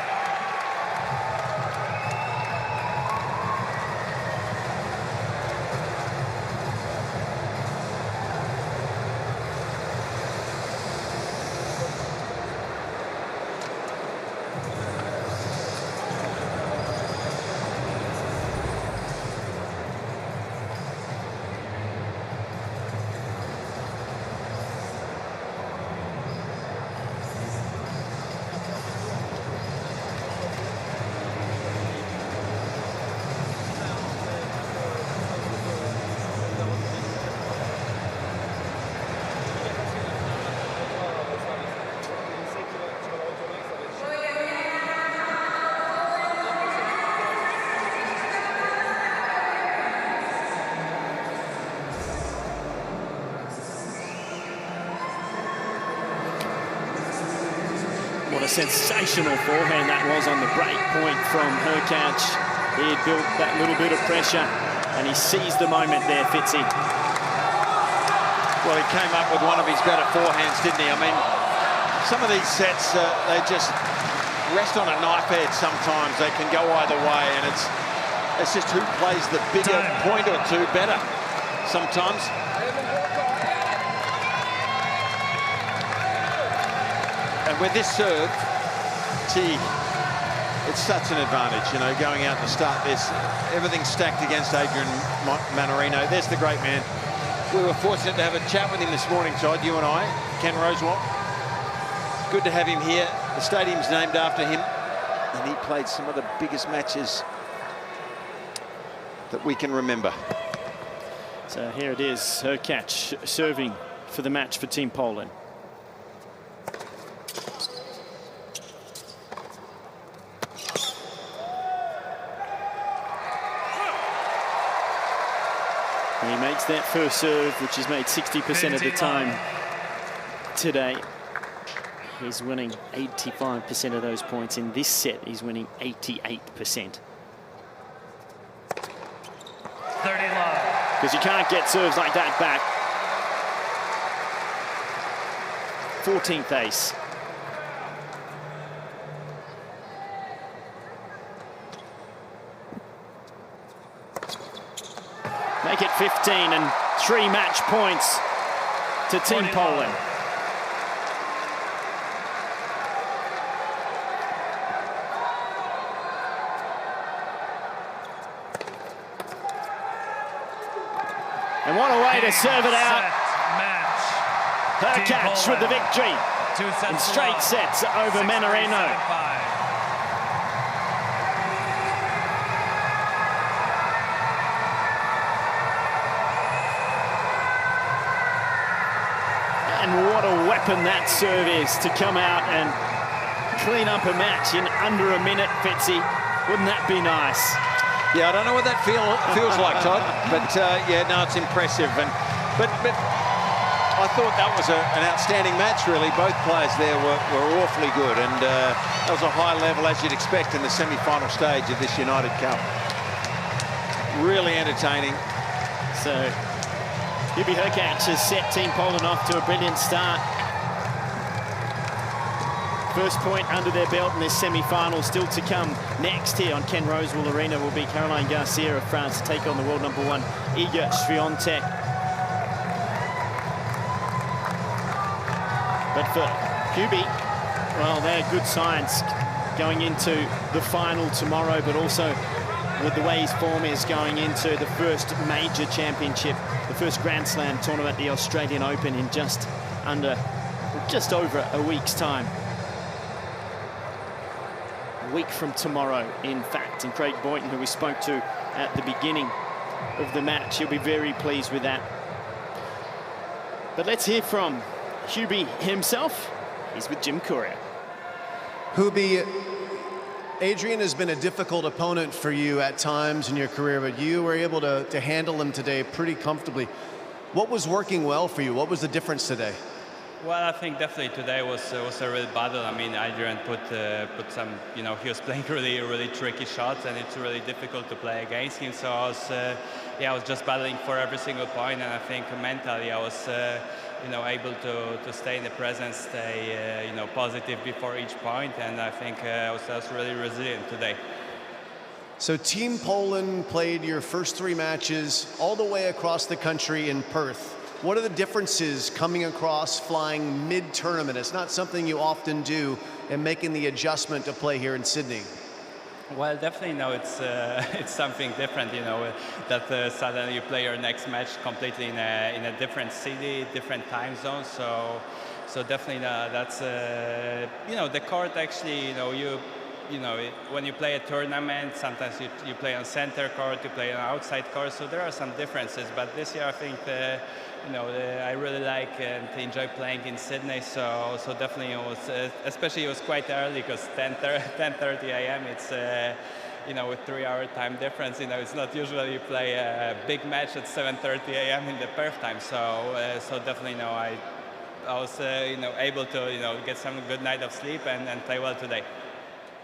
What a sensational forehand that was on the break point from Herreratch. He had built that little bit of pressure and he seized the moment there, Fitzy. Well, he came up with one of his better forehands, didn't he? I mean, some of these sets, they just rest on a knife edge sometimes. They can go either way, and it's just who plays the bigger point or two better sometimes. And with this serve, it's such an advantage, you know, going out to start this. Everything's stacked against Adrian Mannarino. There's the great man. We were fortunate to have a chat with him this morning, Todd, you and I, Ken Rosewell. Good to have him here. The stadium's named after him, and he played some of the biggest matches that we can remember. So here it is, Herreratch serving for the match for Team Poland. And he makes that first serve, which he's made 60% of the time today. He's winning 85% of those points. In this set, he's winning 88%. 30 love. Because you can't get serves like that back. 14th ace. Make it 15 and 3 match points to Team Poland. And what a way to serve it out. Herreratch with the victory in straight sets over Mannarino. And what a weapon that serve is to come out and clean up a match in under a minute, Fitzy. Wouldn't that be nice? Yeah, I don't know what that feels like, Todd, but yeah, no, it's impressive. But I thought that was an outstanding match, really. Both players there were awfully good, and that was a high level, as you'd expect, in the semi-final stage of this United Cup. Really entertaining. So, Herreratch has set Team Poland off to a brilliant start. First point under their belt in this semi-final. Still to come next here on Ken Rosewell Arena will be Caroline Garcia of France to take on the world #1 Iga Schwantech. But for Hubie, well, they're good signs going into the final tomorrow, but also with the way his form is going into the first major championship, the first Grand Slam tournament, the Australian Open, in just over a week's time. A week from tomorrow, in fact. And Craig Boynton, who we spoke to at the beginning of the match, he'll be very pleased with that. But let's hear from Hubie himself. He's with Jim Courier. Hubie, Adrian has been a difficult opponent for you at times in your career, but you were able to handle him today pretty comfortably. What was working well for you? What was the difference today? Well, I think definitely today was a real battle. I mean, Adrian put some, you know, he was playing really tricky shots, and it's really difficult to play against him. So I was just battling for every single point, and I think mentally I was, you know, able to stay in the present, stay, you know, positive before each point, and I think I was really resilient today. So Team Poland played your first 3 matches all the way across the country in Perth. What are the differences coming across, flying mid-tournament? It's not something you often do, and making the adjustment to play here in Sydney. Well, definitely, no, it's something different, you know, that suddenly you play your next match completely in a different city, different time zone. So definitely that's, you know, the court actually, you know, when you play a tournament, sometimes you play on center court, you play on outside court, so there are some differences. But this year, I think, you know, I really like and enjoy playing in Sydney. So definitely it was, especially it was quite early because 10:30 a.m. It's, you know, with 3-hour time difference. You know, it's not usually you play a big match at 7:30 a.m. in the Perth time. So definitely, you know, I was, you know, able to, you know, get some good night of sleep and play well today.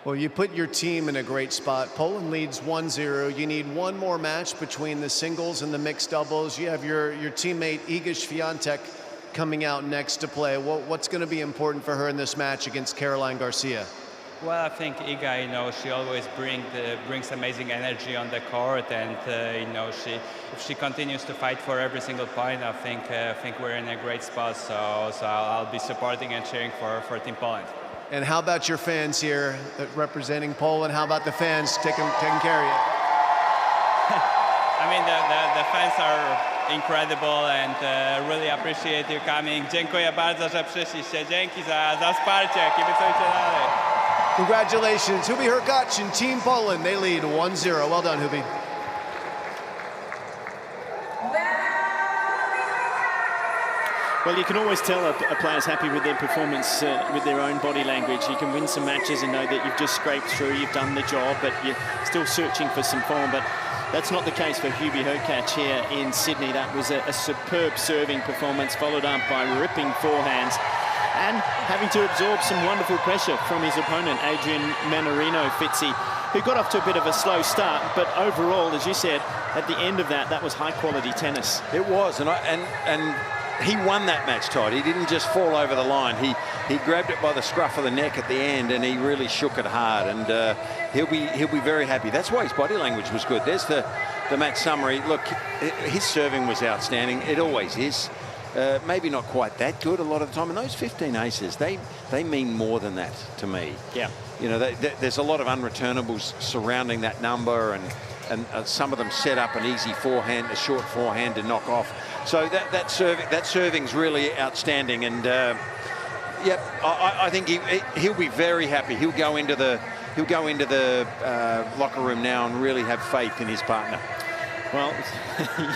Well, you put your team in a great spot. Poland leads 1-0. You need one more match between the singles and the mixed doubles. You have your teammate Iga Schwantech coming out next to play. What's going to be important for her in this match against Caroline Garcia? Well, I think Iga, you know, she always brings amazing energy on the court, and you know, if she continues to fight for every single point, I think we're in a great spot. So I'll be supporting and cheering for Team Poland. And how about your fans here representing Poland? How about the fans taking care of you? I mean, the fans are incredible, and really appreciate you coming. Dziękuję bardzo, że przyszliście. Dzięki za wsparcie. Kibicujcie dalej. Congratulations, Hubi Herreratch and Team Poland. They lead 1-0. Well done, Hubi. Well, you can always tell a player's happy with their performance, with their own body language. You can win some matches and know that you've just scraped through, you've done the job, but you're still searching for some form. But that's not the case for Hubi Herreratch here in Sydney. That was a superb serving performance, followed up by ripping forehands, and having to absorb some wonderful pressure from his opponent, Adrian Mannarino, Fitzy, who got off to a bit of a slow start, but overall, as you said, at the end of that was high-quality tennis. It was, and he won that match, Todd. He didn't just fall over the line. He grabbed it by the scruff of the neck at the end, and he really shook it hard. And he'll be very happy. That's why his body language was good. There's the match summary. Look, his serving was outstanding. It always is. Maybe not quite that good a lot of the time. And those 15 aces, they mean more than that to me. Yeah. You know, there's a lot of unreturnables surrounding that number, and some of them set up an easy forehand, a short forehand to knock off. So that serving's really outstanding, and yep, I think he'll be very happy. He'll go into the locker room now and really have faith in his partner. Well,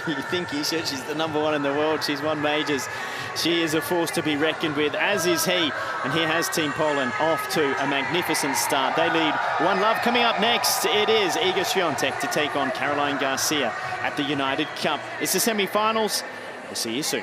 you think he should. She's the #1 in the world. She's won majors. She is a force to be reckoned with, as is he. And here has Team Poland off to a magnificent start. They lead 1-0. Coming up next, it is Iga Schwantech to take on Caroline Garcia at the United Cup. It's the semi-finals. We'll see you soon.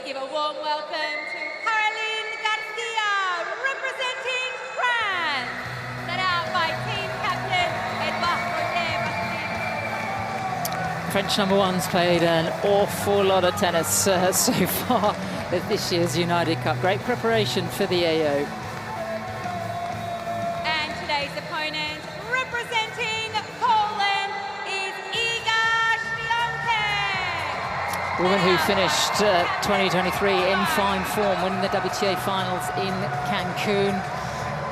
give a warm welcome to Garcia, representing France, set out by team captain Edouard. French number one's played an awful lot of tennis so far at this year's United Cup. Great preparation for the AO. And today's opponent, representing Poland, is Iga Schwantech. Woman who finished 2023 in fine form, winning the WTA finals in Cancun,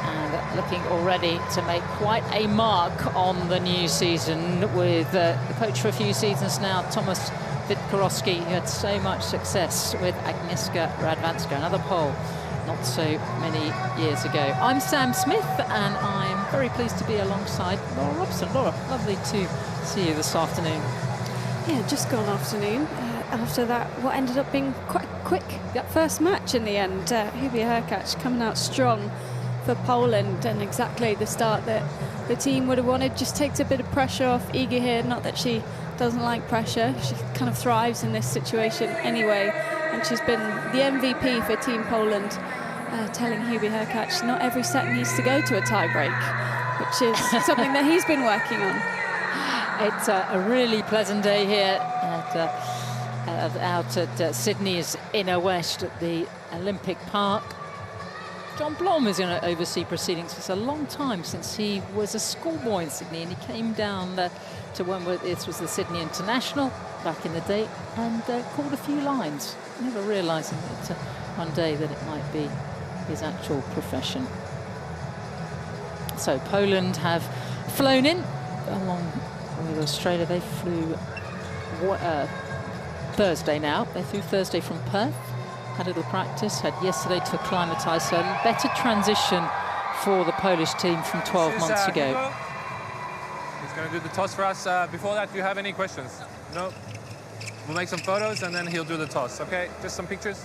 and looking already to make quite a mark on the new season with the coach for a few seasons now, Thomas Witkorowski, who had so much success with Agnieszka Radwanska, another Pole not so many years ago. I'm Sam Smith, and I'm very pleased to be alongside Laura Robson. Laura, lovely to see you this afternoon. Yeah, just gone afternoon. After that, what ended up being quite quick first match in the end. Hubie Herreratch coming out strong for Poland, and exactly the start that the team would have wanted. Just takes a bit of pressure off Iga here. Not that she doesn't like pressure. She kind of thrives in this situation anyway. And she's been the MVP for Team Poland, telling Hubie Herreratch not every set needs to go to a tie-break, which is something that he's been working on. It's a really pleasant day here out at Sydney's Inner West at the Olympic Park. John Blom is going to oversee proceedings. It's a long time since he was a schoolboy in Sydney, and he came down to when this was the Sydney International back in the day, and called a few lines, never realising that one day that it might be his actual profession. So Poland have flown in along with Australia. They flew Thursday now. They flew Thursday from Perth. Had a little practice, had yesterday to acclimatise, so a better transition for the Polish team from 12 months ago. He's going to do the toss for us. Before that, do you have any questions? No? We'll make some photos and then he'll do the toss, okay? Just some pictures?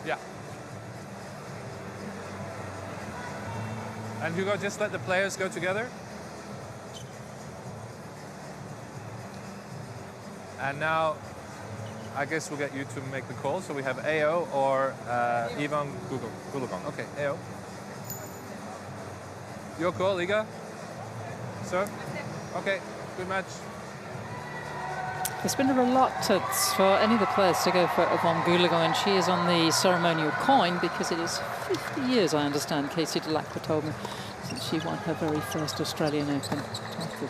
Yeah. And Hugo, just let the players go together. And now, I guess we'll get you to make the call. So we have AO or Ivan Gulugon. Okay, AO. Your call, Iga. Sir? Okay, good match. There's been a reluctance for any of the players to go for Yvonne Gulugon, and she is on the ceremonial coin because it is 50 years, I understand, Casey Delacroix told me, since she won her very first Australian Open title.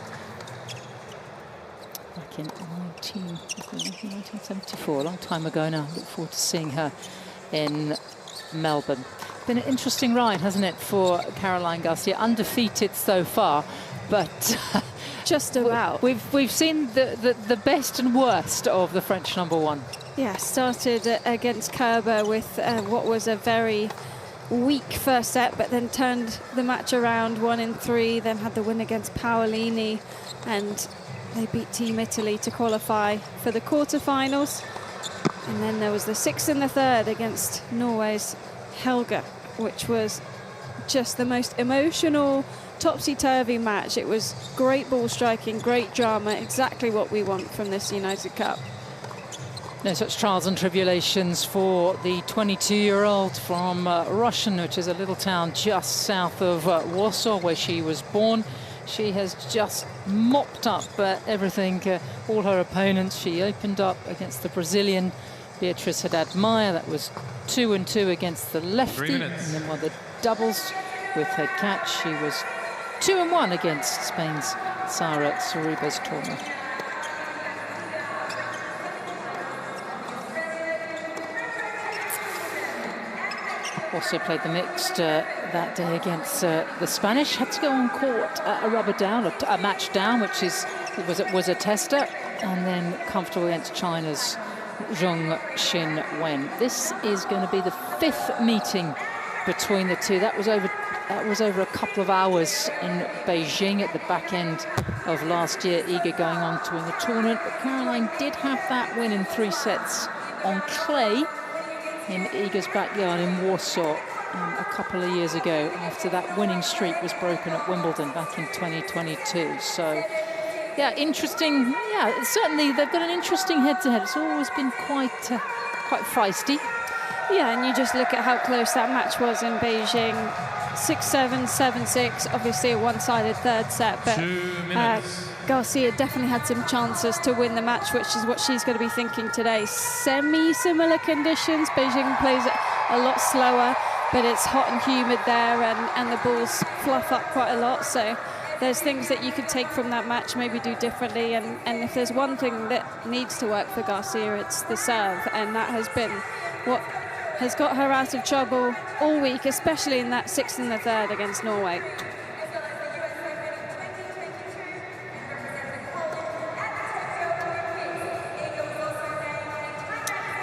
Back in 1974, a long time ago now. Look forward to seeing her in Melbourne. Been an interesting ride, hasn't it, for Caroline Garcia? Undefeated so far, but just about. We've seen the best and worst of the French number one. Yeah, started against Kerber with what was a very weak first set, but then turned the match around 1-3, then had the win against Paolini, and they beat Team Italy to qualify for the quarterfinals. And then there was the 6th and the 3rd against Norway's Helga, which was just the most emotional, topsy-turvy match. It was great ball striking, great drama, exactly what we want from this United Cup. No such trials and tribulations for the 22-year-old from Russian, which is a little town just south of Warsaw, where she was born. She has just mopped up everything, all her opponents. She opened up against the Brazilian Beatriz Haddad-Maia. That was 2-2 against the lefty. And then won the doubles with her catch. She was 2-1 against Spain's Sara Sorribes-Tormo. Also played the mixed that day against the Spanish. Had to go on court a match down, which was a tester, and then comfortable against China's Zhong Xin Wen. This is going to be the 5th meeting between the two. That was over a couple of hours in Beijing at the back end of last year. Iga going on to win the tournament, but Caroline did have that win in 3 sets on clay in Iga's backyard in Warsaw a couple of years ago, after that winning streak was broken at Wimbledon back in 2022. So, yeah, interesting. Yeah, certainly they've got an interesting head-to-head. It's always been quite quite feisty. Yeah, and you just look at how close that match was in Beijing. 6-7, 7-6, obviously a one-sided third set, but Garcia definitely had some chances to win the match, which is what she's going to be thinking today. Semi-similar conditions. Beijing plays a lot slower, but it's hot and humid there, and the balls fluff up quite a lot, so there's things that you could take from that match, maybe do differently, and if there's one thing that needs to work for Garcia, it's the serve, and that has been what has got her out of trouble all week, especially in that 6th and the 3rd against Norway.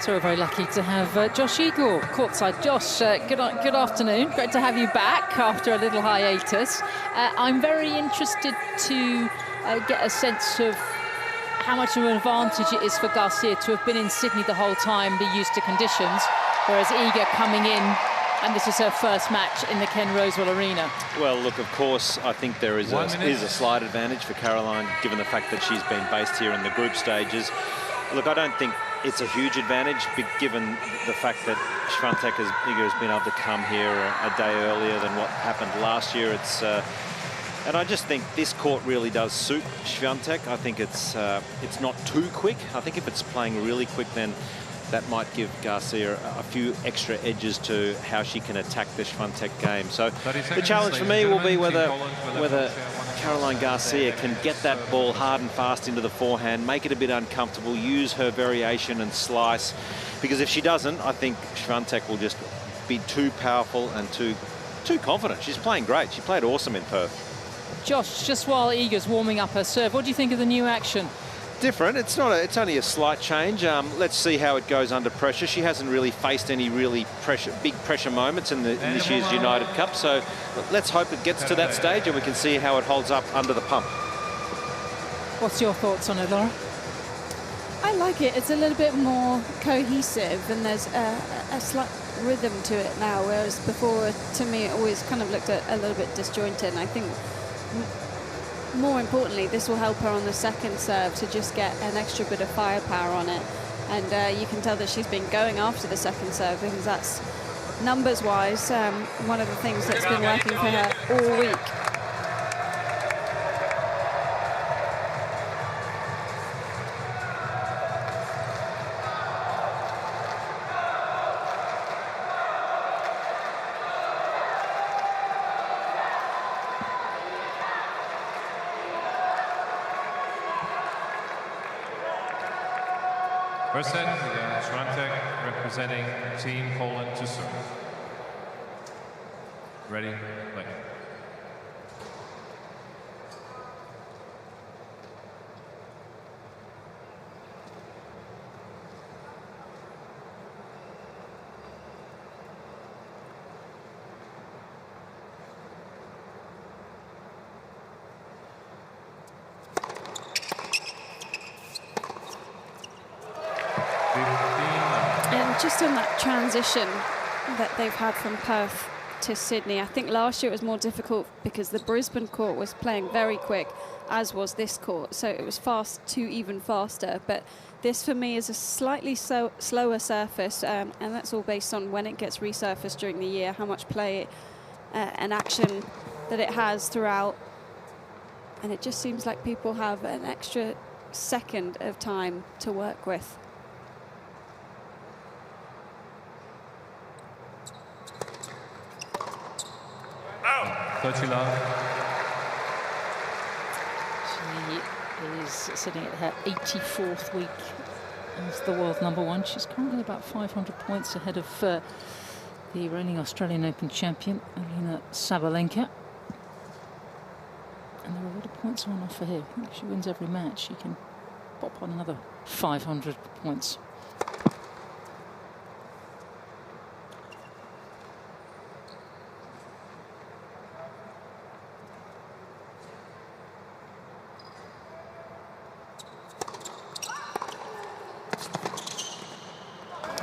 So we're very lucky to have Josh Igor courtside. Josh, good afternoon. Great to have you back after a little hiatus. I'm very interested to get a sense of how much of an advantage it is for Garcia to have been in Sydney the whole time, be used to conditions, whereas Iga coming in, and this is her first match in the Ken Rosewell Arena. Well, look, of course, I think there is a slight advantage for Caroline, given the fact that she's been based here in the group stages. Look, I don't think it's a huge advantage, given the fact that Schwantech has been able to come here a day earlier than what happened last year. And I just think this court really does suit Schwantech. I think it's not too quick. I think if it's playing really quick, then that might give Garcia a few extra edges to how she can attack the Schwantech game. So the challenge for me will be whether Caroline Garcia can get that ball hard and fast into the forehand, make it a bit uncomfortable, use her variation and slice. Because if she doesn't, I think Schwantech will just be too powerful and too confident. She's playing great. She played awesome in Perth. Josh, just while Iga's warming up her serve, what do you think of the new action? Different. It's only a slight change. Let's see how it goes under pressure. She hasn't really faced any really big pressure moments in this year's United Cup. So let's hope it gets to that stage and we can see how it holds up under the pump. What's your thoughts on it, Laura? I like it. It's a little bit more cohesive, and there's a slight rhythm to it now, whereas before, to me, it always kind of looked a little bit disjointed. And I think more importantly, this will help her on the second serve to just get an extra bit of firepower on it. And you can tell that she's been going after the second serve, because that's, numbers-wise, one of the things that's been working for her all week. First set, Schwantech representing Team Poland to serve. Ready, play. Just on that transition that they've had from Perth to Sydney, I think last year it was more difficult because the Brisbane court was playing very quick, as was this court, so it was fast to even faster. But this for me is a slightly slower surface, and that's all based on when it gets resurfaced during the year, how much play and action that it has throughout. And it just seems like people have an extra second of time to work with. She is sitting at her 84th week as the world #1. She's currently about 500 points ahead of the reigning Australian Open champion, Alina Sabalenka. And there are a lot of points on offer here. I think if she wins every match, she can pop on another 500 points.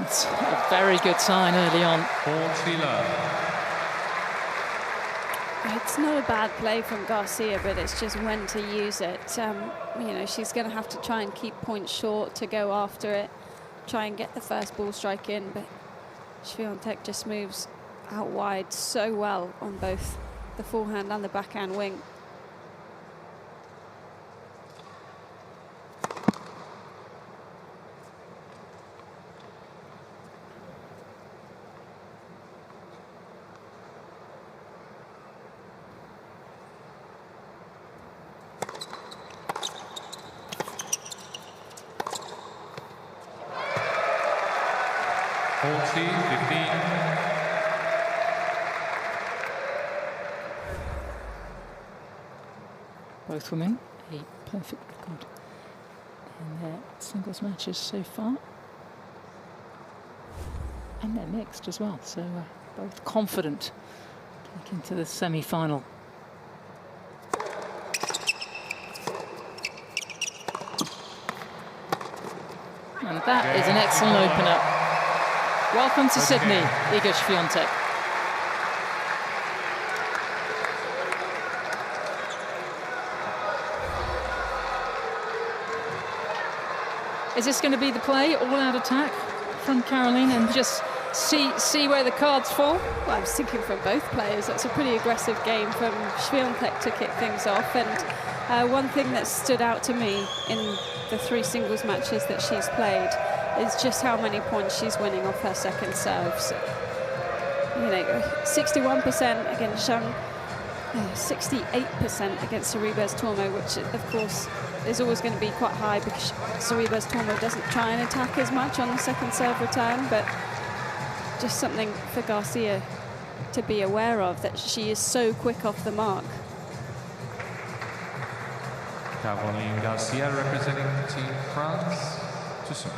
It's a very good sign early on. It's not a bad play from Garcia, but it's just when to use it. You know, she's going to have to try and keep points short to go after it. try and get the first ball strike in, but Schwantech just moves out wide so well on both the forehand and the backhand wing. Both women, a perfect record in their singles matches so far. And they're mixed as well, so both confident taking to the semi-final. And that is an excellent opener. Welcome to Sydney, Iga Świątek. Is this going to be the play, all-out attack from Caroline, and just see where the cards fall? Well, I was thinking from both players. That's a pretty aggressive game from Schwantech to kick things off. And one thing that stood out to me in the 3 singles matches that she's played is just how many points she's winning off her second serves. You know, 61% against Zhang, 68% against Sorribes Tormo, which of course is always going to be quite high because Sorribes Tormo doesn't try and attack as much on the second serve return, but just something for Garcia to be aware of, that she is so quick off the mark. Caroline Garcia representing Team France to serve.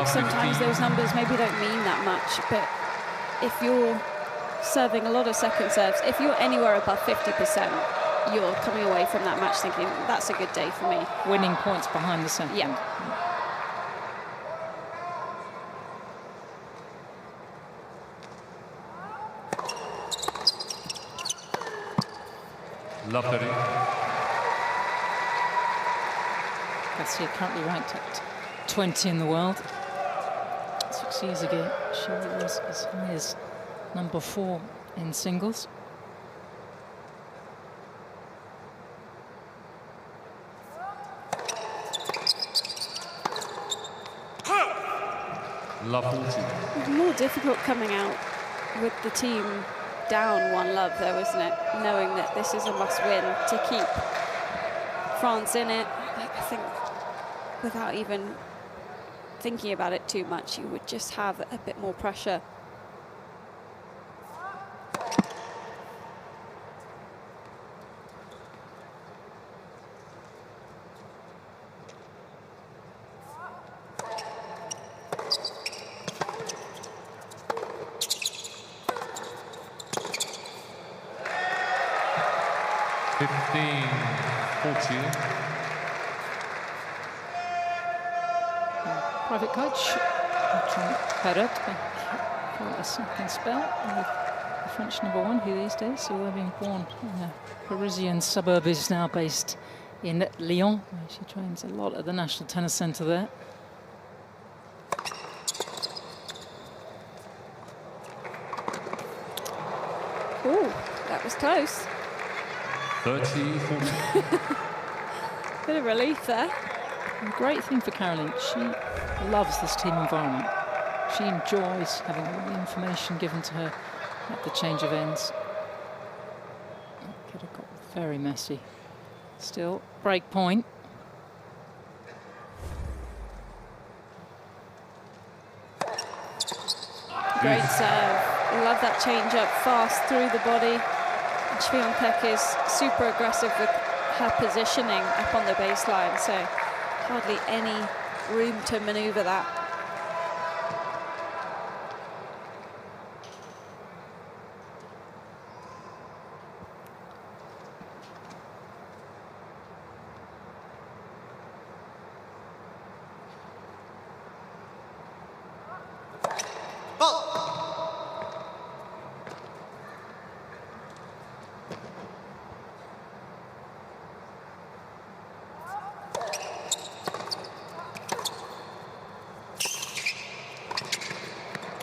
Sometimes those numbers maybe don't mean that much, but if you're serving a lot of second serves, if you're anywhere above 50%, you're coming away from that match thinking, that's a good day for me. Winning points behind the second. Yeah. Lovely. Garcia currently ranked at 20 in the world. 6 years ago, she was as high as number 4 in singles. More difficult coming out with the team down 1-love, though, isn't it? Knowing that this is a must-win to keep France in it. I think without even thinking about it too much, you would just have a bit more pressure. Private coach, Herreratch, for a second spell with the French number 1, who these days, although being born in a Parisian suburb, is now based in Lyon, where she trains a lot at the National Tennis Centre there. Oh, that was close. 30-40. Bit of relief there. And the great thing for Caroline, she loves this team environment. She enjoys having all the information given to her at the change of ends. It could have got very messy. Still, break point. Great serve. Love that change up fast through the body. And Schwantech is super aggressive with her positioning up on the baseline, so hardly any room to maneuver that.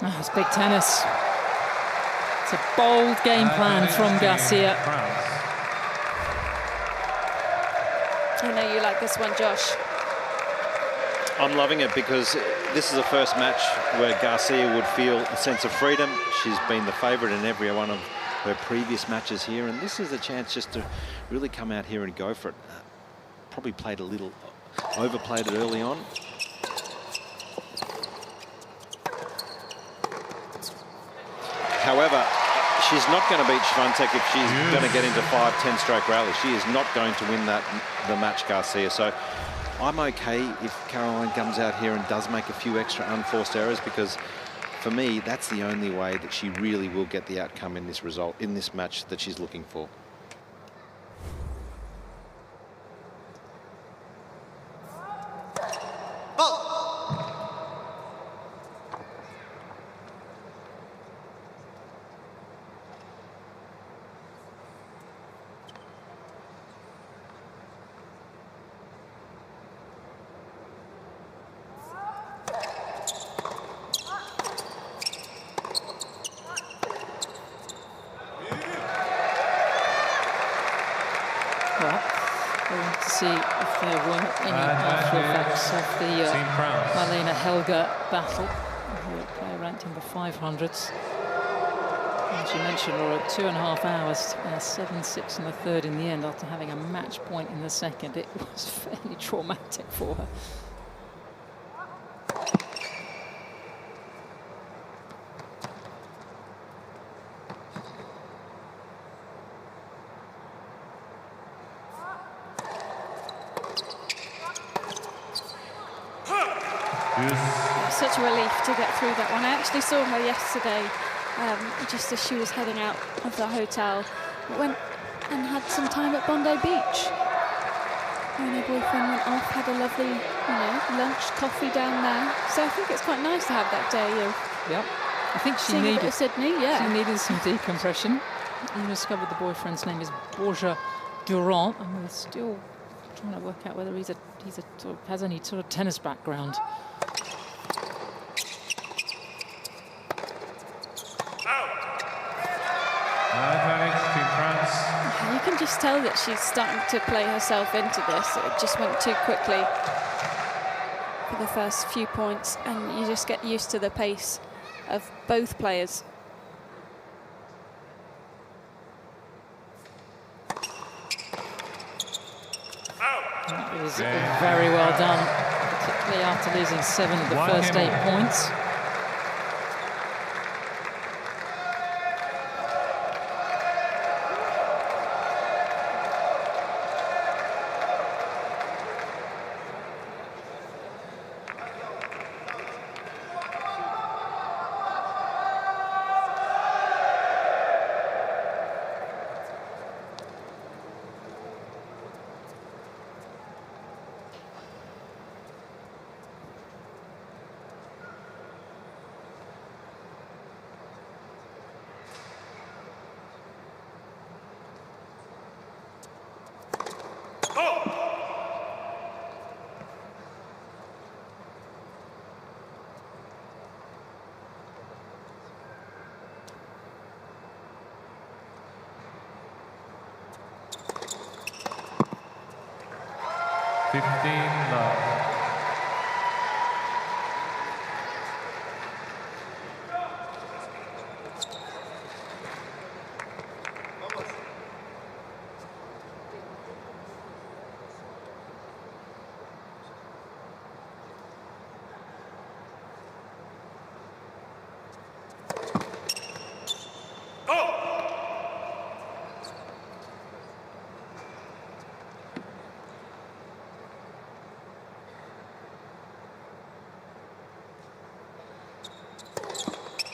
Oh, it's big tennis. It's a bold game plan from Garcia. I know you like this one, Josh. I'm loving it because this is the first match where Garcia would feel a sense of freedom. She's been the favourite in every one of her previous matches here, and this is a chance just to really come out here and go for it. Probably played a little, overplayed it early on. However, she's not going to beat Schwantech if she's going to get into 5-10 stroke rallies. She is not going to win the match, Garcia. So I'm okay if Caroline comes out here and does make a few extra unforced errors, because for me, that's the only way that she really will get the outcome in this result, in this match that she's looking for. See if there were any after effects of the Marlena Helga battle. The player ranked in the 500s. As you mentioned, Laura, 2.5 hours, 7-6 in the third in the end after having a match point in the second. It was fairly traumatic for her. Such a relief to get through that one. I actually saw her yesterday, just as she was heading out of the hotel. Went and had some time at Bondi Beach. Her and her boyfriend went off, had a lovely, lunch, coffee down there. So I think it's quite nice to have that day of. Yep. I think she needed Sydney. Yeah. She needed some decompression. You discovered the boyfriend's name is Borja Durand, and we're still trying to work out whether he's a sort of has any sort of tennis background. You can just tell that she's starting to play herself into this. It just went too quickly for the first few points, and you just get used to the pace of both players. That was very well done, particularly after losing 7 of the first 8 points.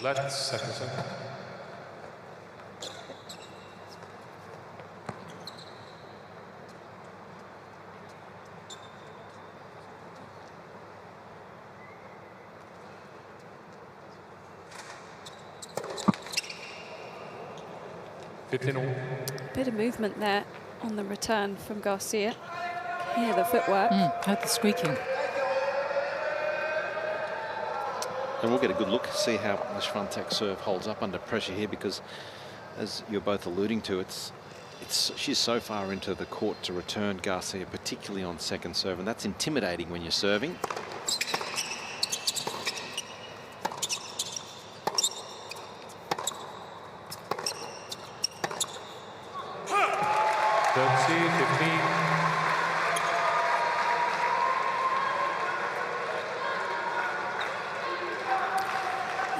Let's second. 15 all. Bit of movement there on the return from Garcia. Hear the footwork. Heard the squeaking. And we'll get a good look, see how the Schwantech serve holds up under pressure here, because as you're both alluding to, she's so far into the court to return Garcia, particularly on second serve, and that's intimidating when you're serving.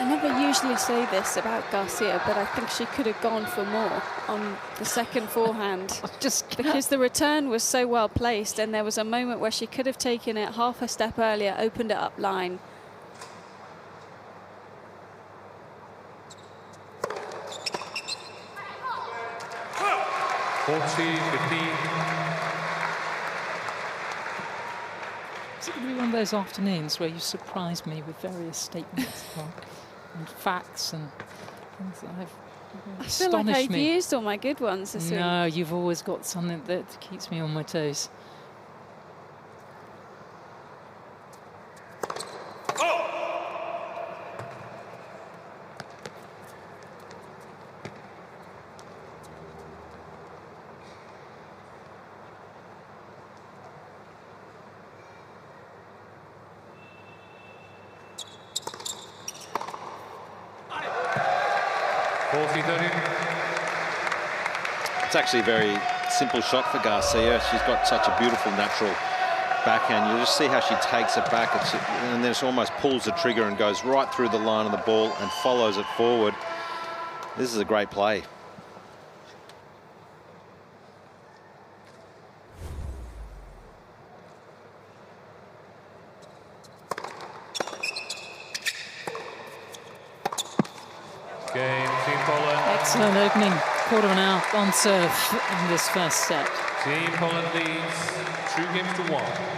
I never usually say this about Garcia, but I think she could have gone for more on the second forehand. Just because the return was so well placed, and there was a moment where she could have taken it half a step earlier, opened it up line. Is it going to be one of those afternoons where you surprise me with various statements and facts and things that have I feel like I've me. used all my good ones this week. No, you've always got something that keeps me on my toes. It's actually a very simple shot for Garcia. She's got such a beautiful natural backhand. You just see how she takes it back, and then it almost pulls the trigger and goes right through the line of the ball and follows it forward. This is a great play. Excellent opening quarter of an hour on serve in this first set. Team Poland leads 2-1.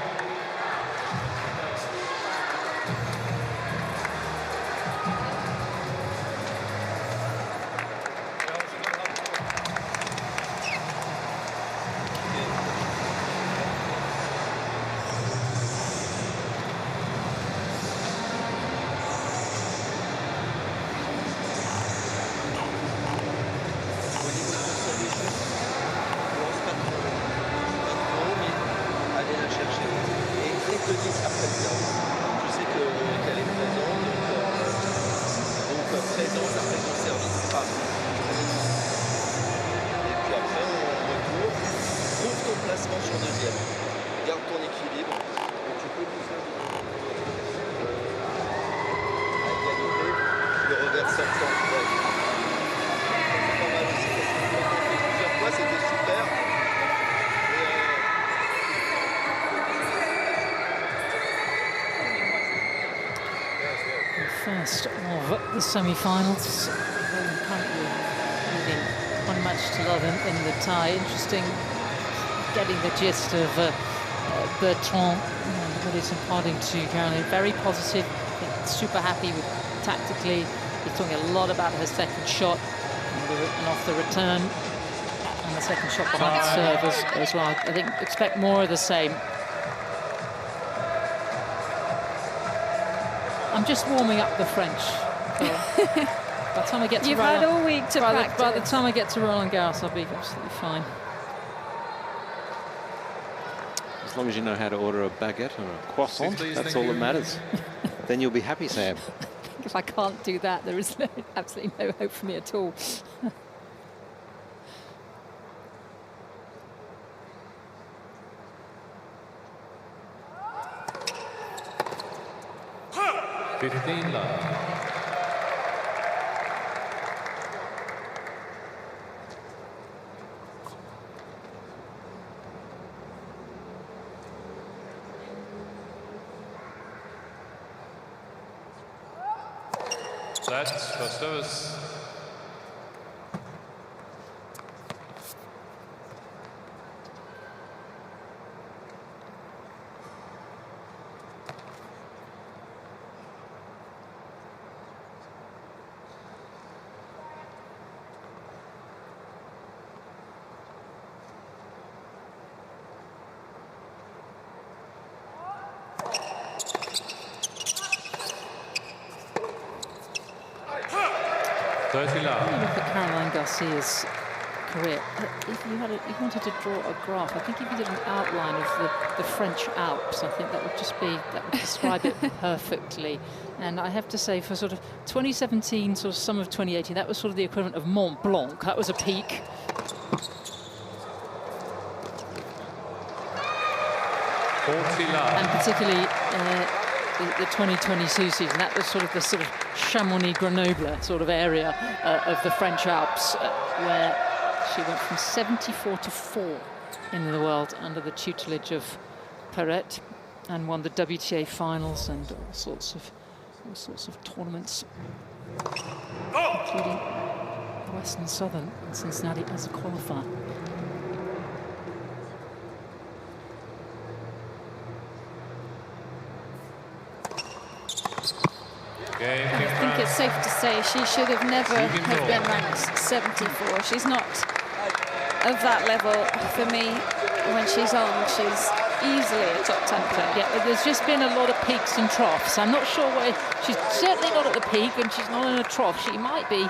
First of the semi-finals, currently leading one match to love in the tie. Interesting getting the gist of Bertrand, what he's imparting to Caroline. Very positive, super happy with tactically. He's talking a lot about her second shot and off the return, and the second shot behind serve as well. I think expect more of the same. I'm just warming up the French. By the time I get to You've had all week to practice. By the time I get to Roland Garros, I'll be absolutely fine. As long as you know how to order a baguette or a croissant, that's all that matters. Then you'll be happy, Sam. If I can't do that, there is absolutely no hope for me at all. That's first service. 30 love. When you look at Caroline Garcia's career, if you wanted to draw a graph, I think if you did an outline of the French Alps, I think that would describe it perfectly. And I have to say, for sort of 2017, sort of summer of 2018, that was sort of the equivalent of Mont Blanc. That was a peak. And particularly the 2022 season, that was sort of the sort of Chamonix Grenoble sort of area of the French Alps, where she went from 74 to 4 in the world under the tutelage of Perret, and won the WTA finals and all sorts of tournaments, including Western Southern in Cincinnati as a qualifier. I think it's safe to say she should have never have been ranked 74. She's not of that level for me. When she's on, she's easily a top 10 player. Yeah, there's just been a lot of peaks and troughs. I'm not sure where she's certainly not at the peak, and she's not in a trough. She might be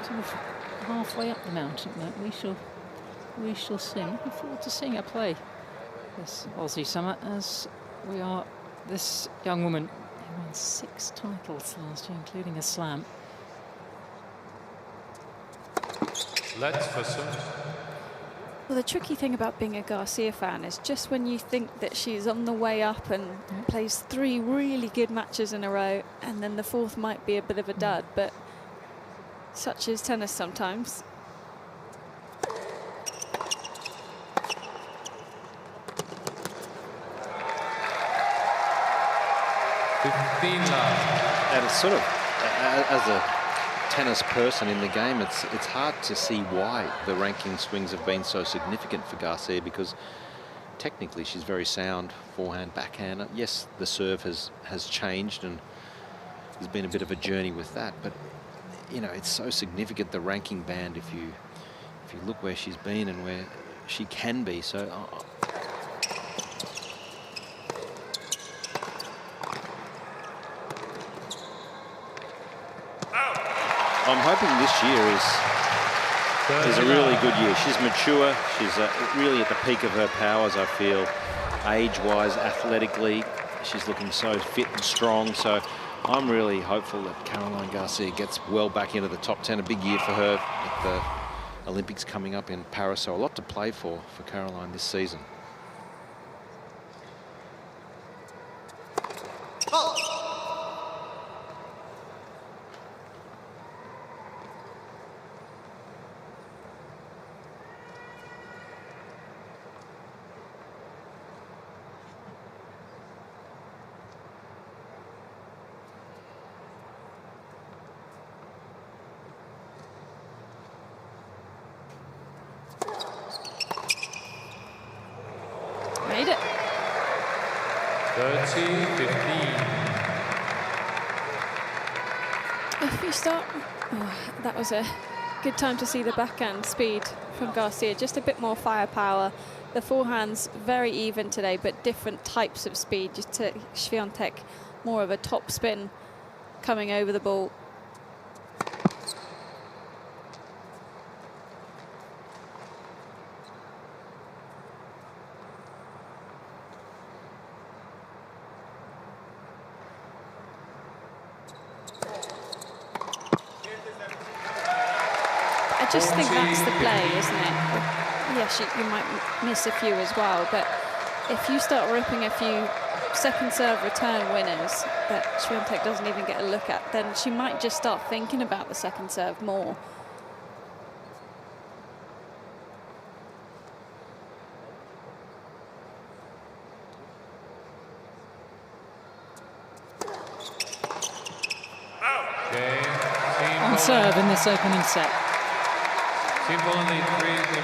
sort of halfway up the mountain. But we shall see. Looking forward to seeing her play this Aussie summer, as we are this young woman who won 6 titles last year, including a slam. Let's first. Well, the tricky thing about being a Garcia fan is just when you think that she's on the way up and plays 3 really good matches in a row, and then the 4th might be a bit of a dud, but such is tennis sometimes. And it's sort of, as a tennis person in the game, it's hard to see why the ranking swings have been so significant for Garcia, because technically she's very sound forehand, backhand. Yes, the serve has changed, and there's been a bit of a journey with that, but you know, it's so significant, the ranking band, if you look where she's been and where she can be. So I'm hoping this year is a really good year. She's mature. She's really at the peak of her powers, I feel. Age-wise, athletically, she's looking so fit and strong. So I'm really hopeful that Caroline Garcia gets well back into the top 10. A big year for her with the Olympics coming up in Paris. So a lot to play for Caroline this season. Made it. 30-15. If you start, that was a good time to see the backhand speed from Garcia. Just a bit more firepower. The forehand's very even today, but different types of speed. Just to Schwantech, more of a top spin coming over the ball. I just think that's the play, isn't it? Yes, you might miss a few as well, but if you start ripping a few second serve return winners that Schwantech doesn't even get a look at, then she might just start thinking about the second serve more. On serve in this opening set. Team Poland lead 3 games to 2.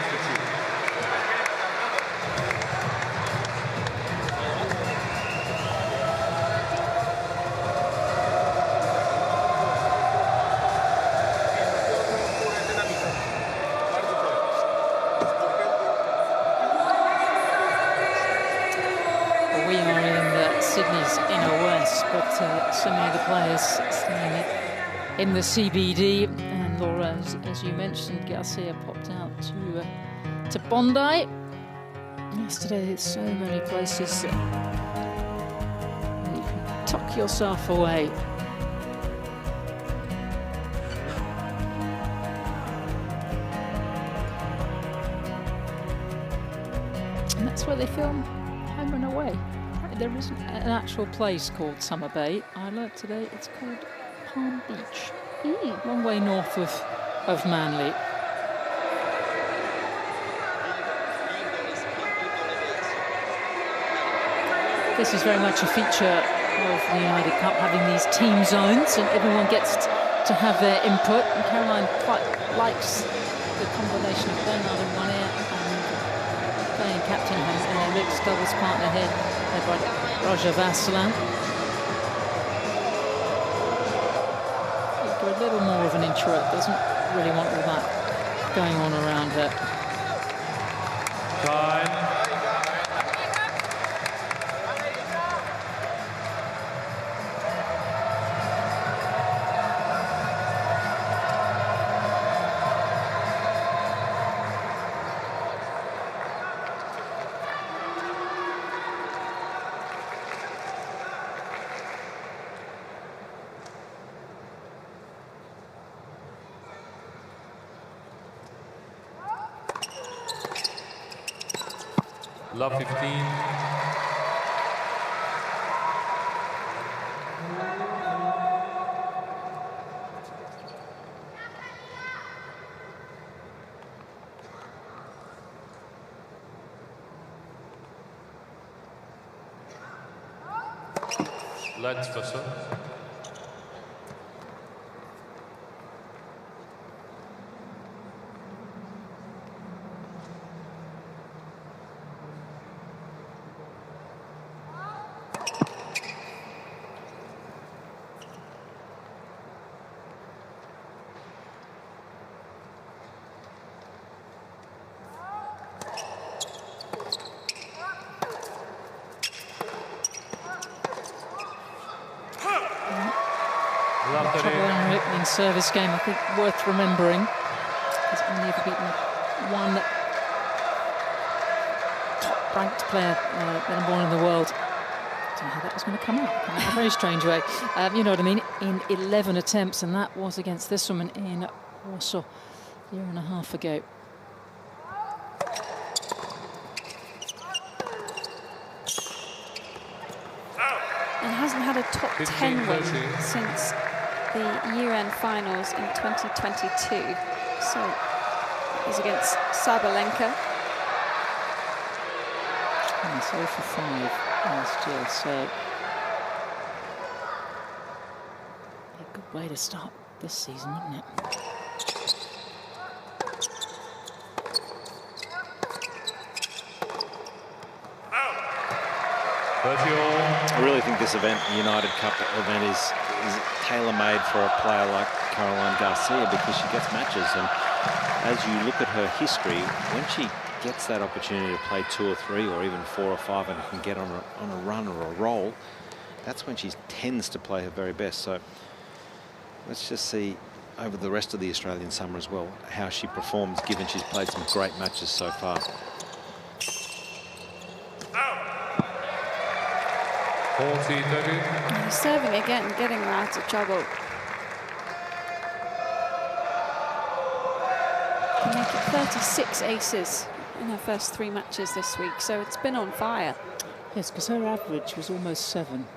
We are in Sydney's inner west, but so many of the players staying in the CBD. And Laura, as you mentioned, Garcia popped out to Bondi. Yesterday, there's so many places that you can tuck yourself away. And that's where they film Home and Away. There isn't an actual place called Summer Bay. I learnt today it's called Palm Beach. Long way north of Manly. This is very much a feature of the United Cup, having these team zones, and everyone gets to have their input. And Caroline quite likes the combination of Bernard in one ear and playing captain and Rick's doubles partner here, led by Roger Vasselin. A little more of an intro, doesn't really want all that going on around her. Time. Love 15. Let's for some. Service game, I think, worth remembering. He's only ever beaten one top-ranked player, number one in the world. I don't know how that was going to come out in a very strange way. You know what I mean? In 11 attempts, and that was against this woman in Warsaw a year and a half ago. And hasn't had a top 10 win since the year-end finals in 2022. So it was against Sabalenka. And so for 5 last year, so a good way to start this season, wouldn't it? I really think this event, the United Cup event, is tailor-made for a player like Caroline Garcia, because she gets matches, and as you look at her history, when she gets that opportunity to play 2 or 3 or even 4 or 5 and can get on a run or a roll, that's when she tends to play her very best. So let's just see over the rest of the Australian summer as well how she performs, given she's played some great matches so far. 40-30. Serving again, getting her out of trouble. Can make it 36 aces in her first 3 matches this week, so it's been on fire. Yes, because her average was almost 7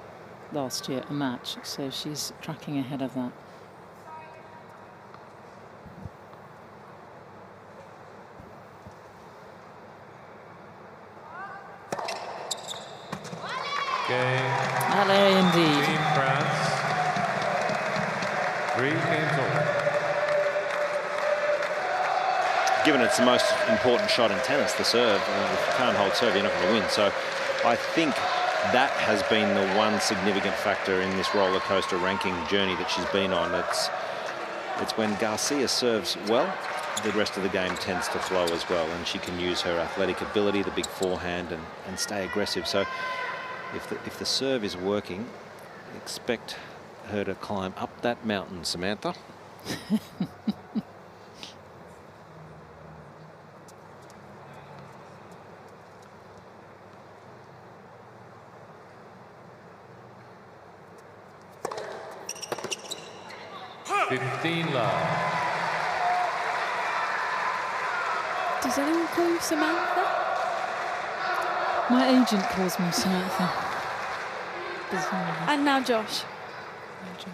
last year a match, so she's tracking ahead of that. Allez, indeed. Team France. 3 games all. Given it's the most important shot in tennis, the serve, if you can't hold serve, you're not going to win. So I think that has been the one significant factor in this roller coaster ranking journey that she's been on. It's when Garcia serves well, the rest of the game tends to flow as well, and she can use her athletic ability, the big forehand, and stay aggressive. So if the serve is working, expect her to climb up that mountain, Samantha. Does anyone call you Samantha? My agent calls me Samantha. And now Josh. And Josh.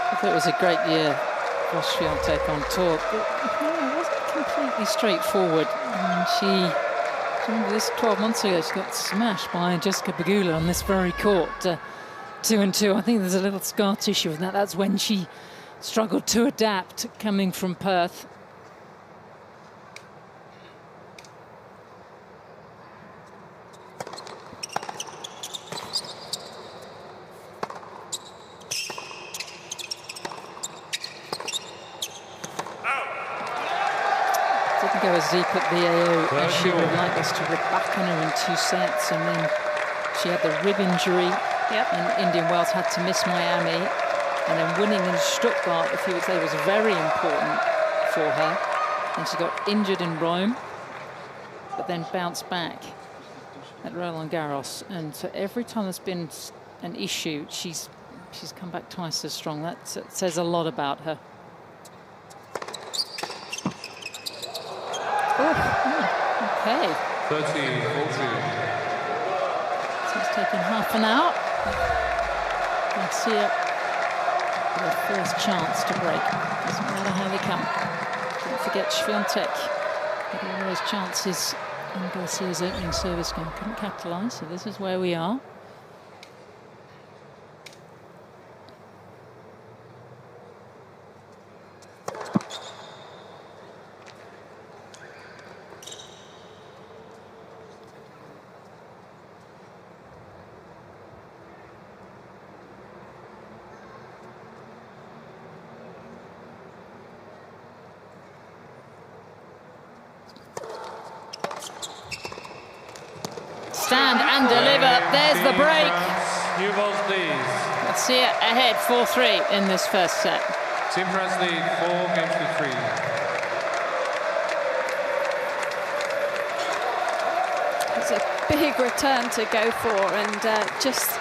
I thought it was a great year for Schwantech on tour, but it wasn't completely straightforward. And remember this 12 months ago, she got smashed by Jessica Pegula on this very court, 2-2. I think there's a little scar tissue with that. That's when she struggled to adapt coming from Perth. Go as deep at the AO as she would like us to rip back on her in 2 sets, and then she had the rib injury, and Indian Wells had to miss Miami, and then winning in Stuttgart a few weeks later was very important for her. And she got injured in Rome, but then bounced back at Roland Garros, and so every time there's been an issue, she's come back twice as strong. That says a lot about her. Okay. 30-40. So it's taken half an hour. Garcia with their first chance to break. Doesn't matter how they come. Don't forget Schwantech had all those chances in Garcia's opening service game. Couldn't capitalise, so this is where we are. Stand and deliver. There's the break. New balls, please. Garcia ahead 4-3 in this first set. Team France lead 4-3. It's a big return to go for, and just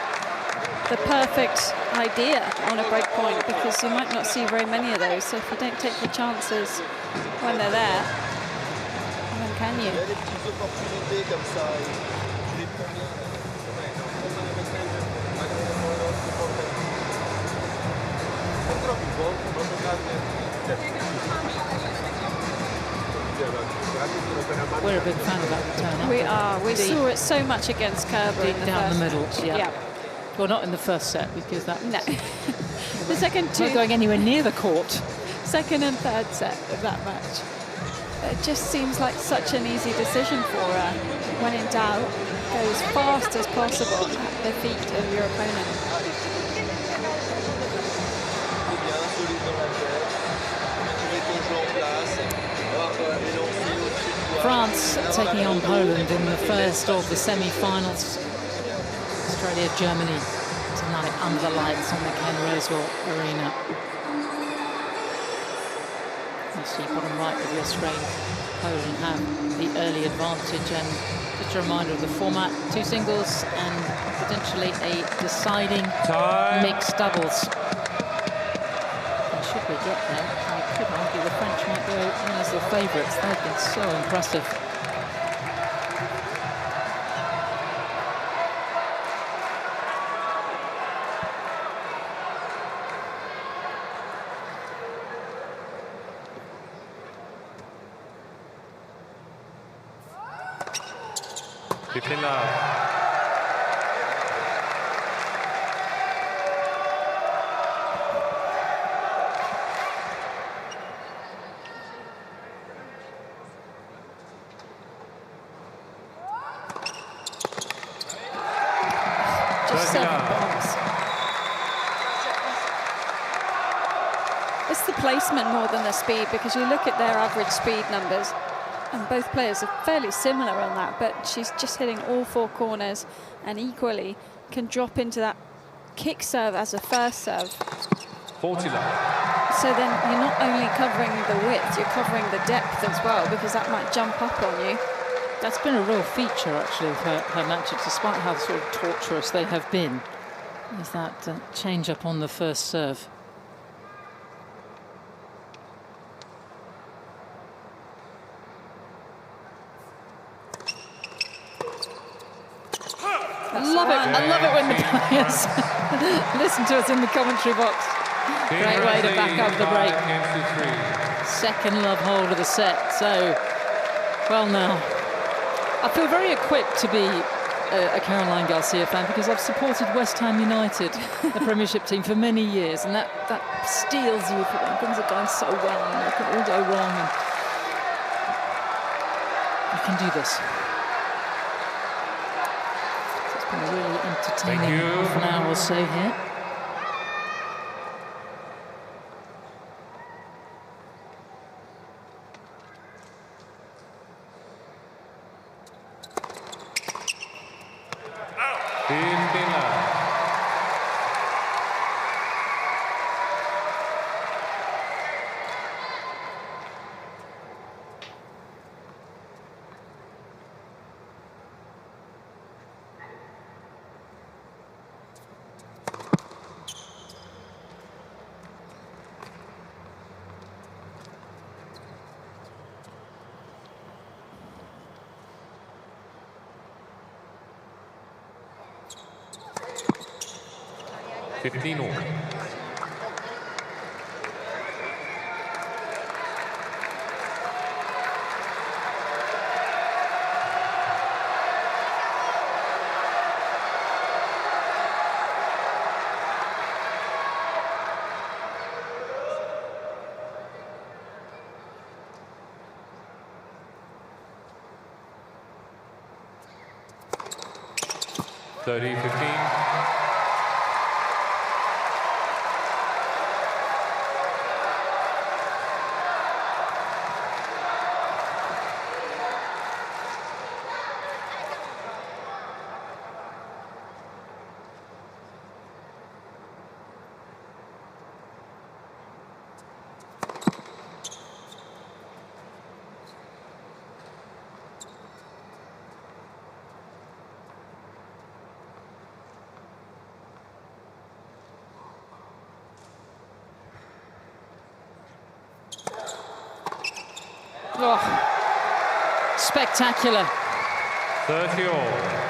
the perfect idea on a break point, because you might not see very many of those. So if you don't take the chances when they're there, then can you? We're a big fan of that return. We are. We saw it so much against Kerber in the down first the middle. match. Yeah. Well, not in the first set, because that was the second two not going anywhere near the court. Second and third set of that match. It just seems like such an easy decision for her. When in doubt, go as fast as possible at the feet of your opponent. France taking on Poland in the first of the semi-finals. Australia, Germany tonight under the lights on the Ken Rosewell Arena. You see bottom right of your screen, Poland have the early advantage, and just a reminder of the format: 2 singles and potentially a deciding mixed doubles. And should we get there, I could argue the French might go in as the title favourites. They've been so impressive. Just 7 bombs. It's the placement more than the speed, because you look at their average speed numbers and both players are fairly similar on that, but she's just hitting all 4 corners and equally can drop into that kick serve as a first serve. 40 love. So then you're not only covering the width, you're covering the depth as well, because that might jump up on you. That's been a real feature, actually, of her matches, despite how sort of torturous they have been, is that change up on the first serve. I love it when the players listen to us in the commentary box. Great way to back up the break. Second love hold of the set. So, well now, I feel very equipped to be a Caroline Garcia fan, because I've supported West Ham United, the Premiership team, for many years, and that steels you for when things are going so well and they can all go wrong, and you can do this. A really entertaining half an hour or so here. Oh, spectacular. 30 all.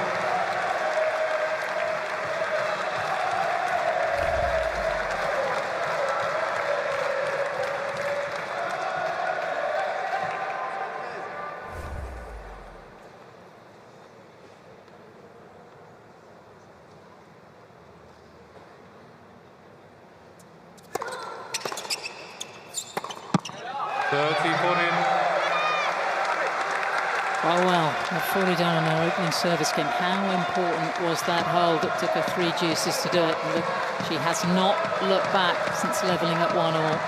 Well, 40 down on her opening service game. How important was that hold? It took her 3 juices to do it. And look, she has not looked back since levelling at 1-1.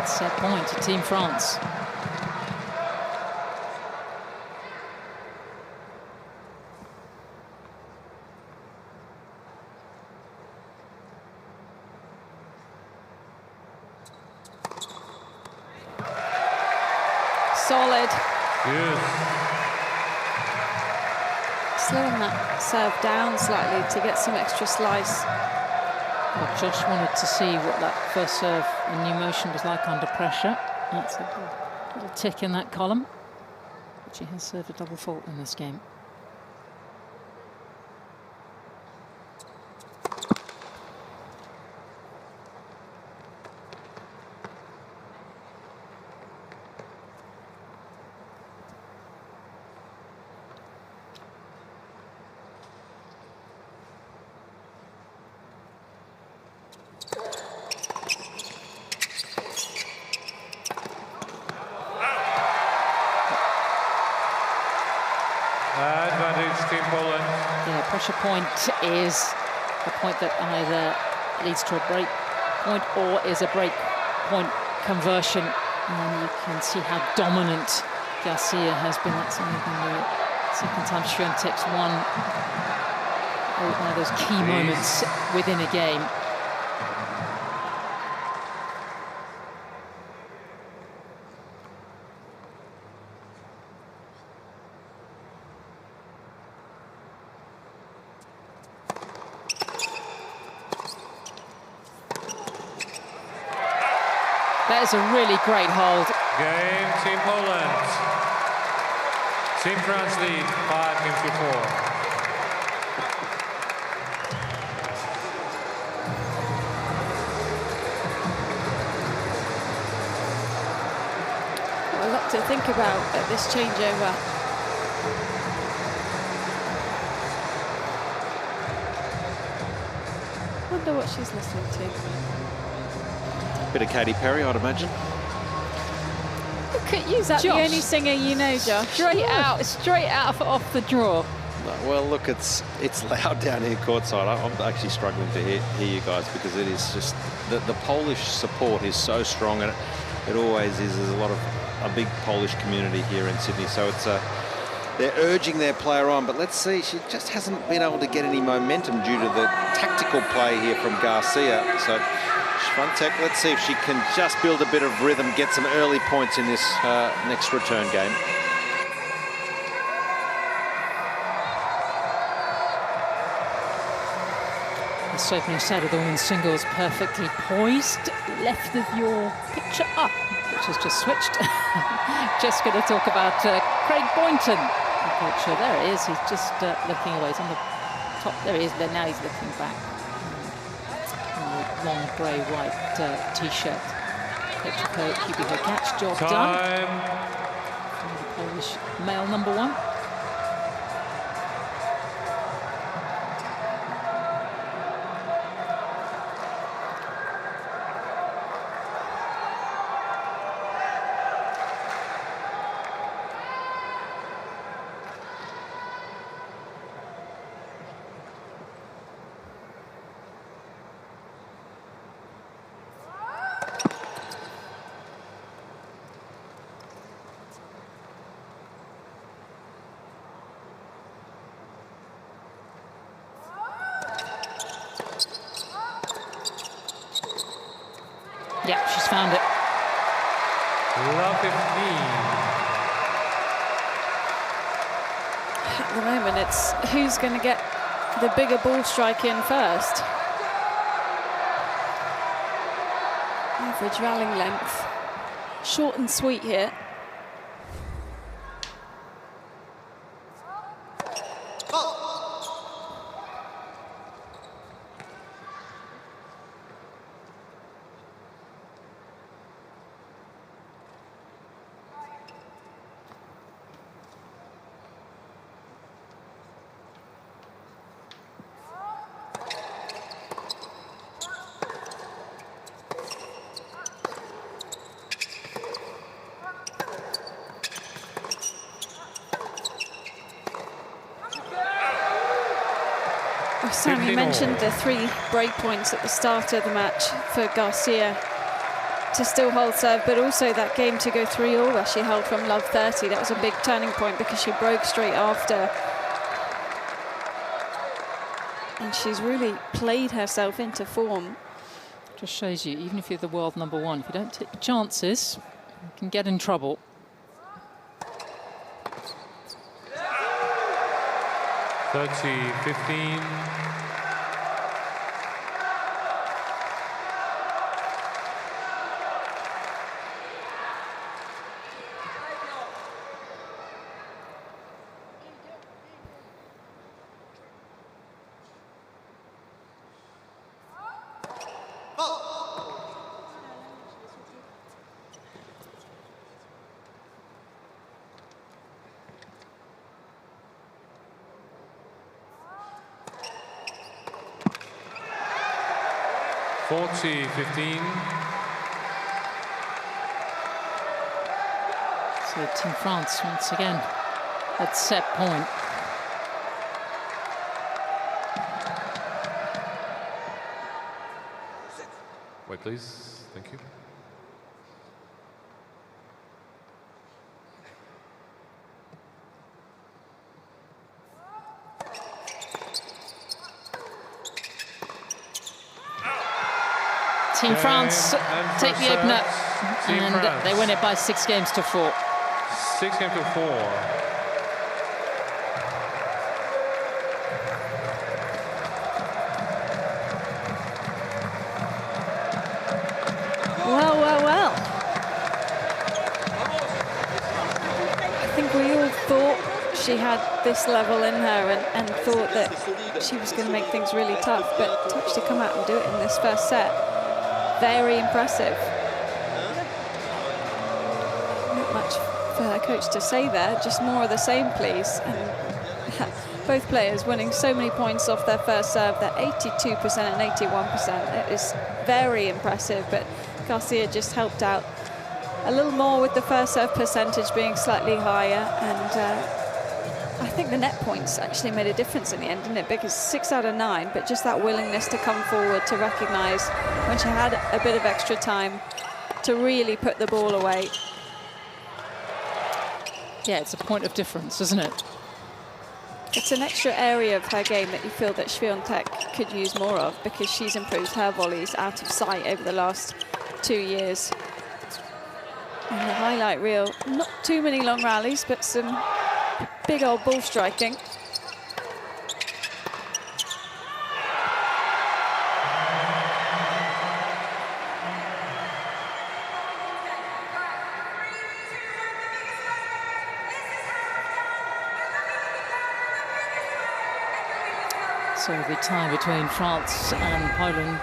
It's set point to Team France. Solid. Yes. Slowing that serve down slightly to get some extra slice. Well, Josh wanted to see what that first serve in new motion was like under pressure. That's a Little tick in that column. But she has served a double fault in this game. Advantage Team Poland. Yeah, pressure point is a point that either leads to a break point or is a break point conversion. And you can see how dominant Garcia has been. That's only been the second time Schwantech's won one of those key moments within a game. That is a really great hold. Game, Team Poland. Team France lead 5 games to 4. A lot to think about at this changeover. Wonder what she's listening to. Bit of Katy Perry, I'd imagine. Look at you, is that the only singer you know, Josh? Straight out off the draw. Well, look, it's loud down here courtside. I'm actually struggling to hear you guys because it is just the Polish support is so strong, and it always is. There's a big Polish community here in Sydney, so it's they're urging their player on. But let's see, she just hasn't been able to get any momentum due to the tactical play here from Garcia. So Schwantech, let's see if she can just build a bit of rhythm, get some early points in this next return game. This opening set of the women's singles perfectly poised. Left of your picture up, which has just switched. Just going to talk about Craig Boynton. Picture. There it is. He's just looking away. He's on the top. There he is. But now he's looking back. Long grey-white T-shirt. Picture code QB Herreratch, job done. From the Polish male number 1. Yeah, she's found it. Love 15. At the moment, it's who's going to get the bigger ball strike in first. Average rallying length. Short and sweet here. Sam, you mentioned the 3 break points at the start of the match for Garcia to still hold serve, but also that game to go 3-all where she held from love 30. That was a big turning point because she broke straight after. And she's really played herself into form. Just shows you, even if you're the world number 1, if you don't take the chances, you can get in trouble. (30-15). 40-15. So Team France once again at set point. Wait, please. Thank you. Team France take the opener, and they win it by 6 games to 4. 6 games to 4. Well. I think we all thought she had this level in her and thought that she was going to make things really tough, but to actually come out and do it in this first set, very impressive. Not much for her coach to say there, just more of the same, please. And both players winning so many points off their first serve. They're 82% and 81%. It is very impressive, but Garcia just helped out a little more with the first serve percentage being slightly higher, and I think the net points actually made a difference in the end, didn't it? Because 6 out of 9, but just that willingness to come forward, to recognise when she had a bit of extra time to really put the ball away. Yeah, it's a point of difference, isn't it? It's an extra area of her game that you feel that Schwantech could use more of, because she's improved her volleys out of sight over the last 2 years. And the highlight reel, not too many long rallies, but some big old ball striking. So the tie between France and Poland,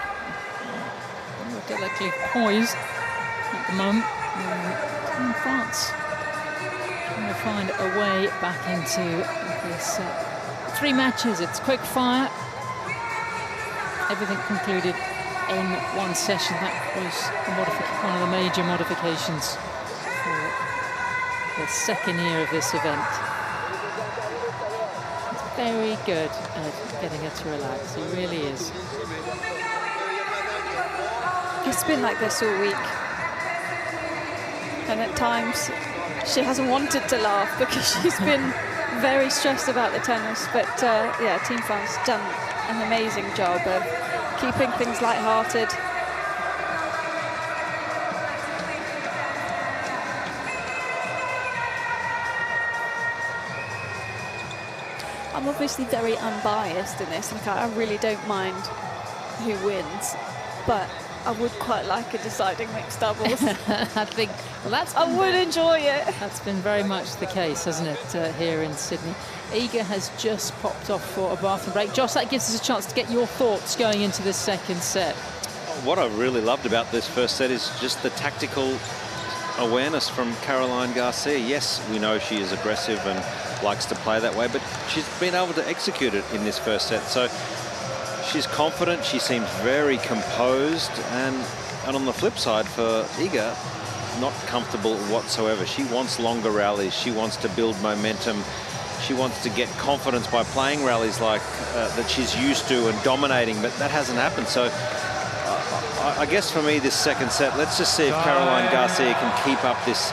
delicately poised at the moment. And France trying to find a way back into this 3 matches. It's quick fire. Everything concluded in 1 session. That was one of the major modifications for the second year of this event. It's very good at getting her to relax. He really is. It's been like this all week. And at times, she hasn't wanted to laugh because she's been very stressed about the tennis. But yeah, Team France done an amazing job of keeping things light-hearted. I'm obviously very unbiased in this. Like, I really don't mind who wins, but I would quite like a deciding mixed doubles. I think, well, I would enjoy it. That's been very much the case, hasn't it, here in Sydney. Iga has just popped off for a bathroom break. Josh, that gives us a chance to get your thoughts going into this second set. What I really loved about this first set is just the tactical awareness from Caroline Garcia. Yes, we know she is aggressive and likes to play that way, but she's been able to execute it in this first set. So she's confident, she seems very composed, and on the flip side for Iga, not comfortable whatsoever. She wants longer rallies, she wants to build momentum, she wants to get confidence by playing rallies like that she's used to and dominating, but that hasn't happened. So I guess for me, this second set, let's just see if Caroline Garcia can keep up this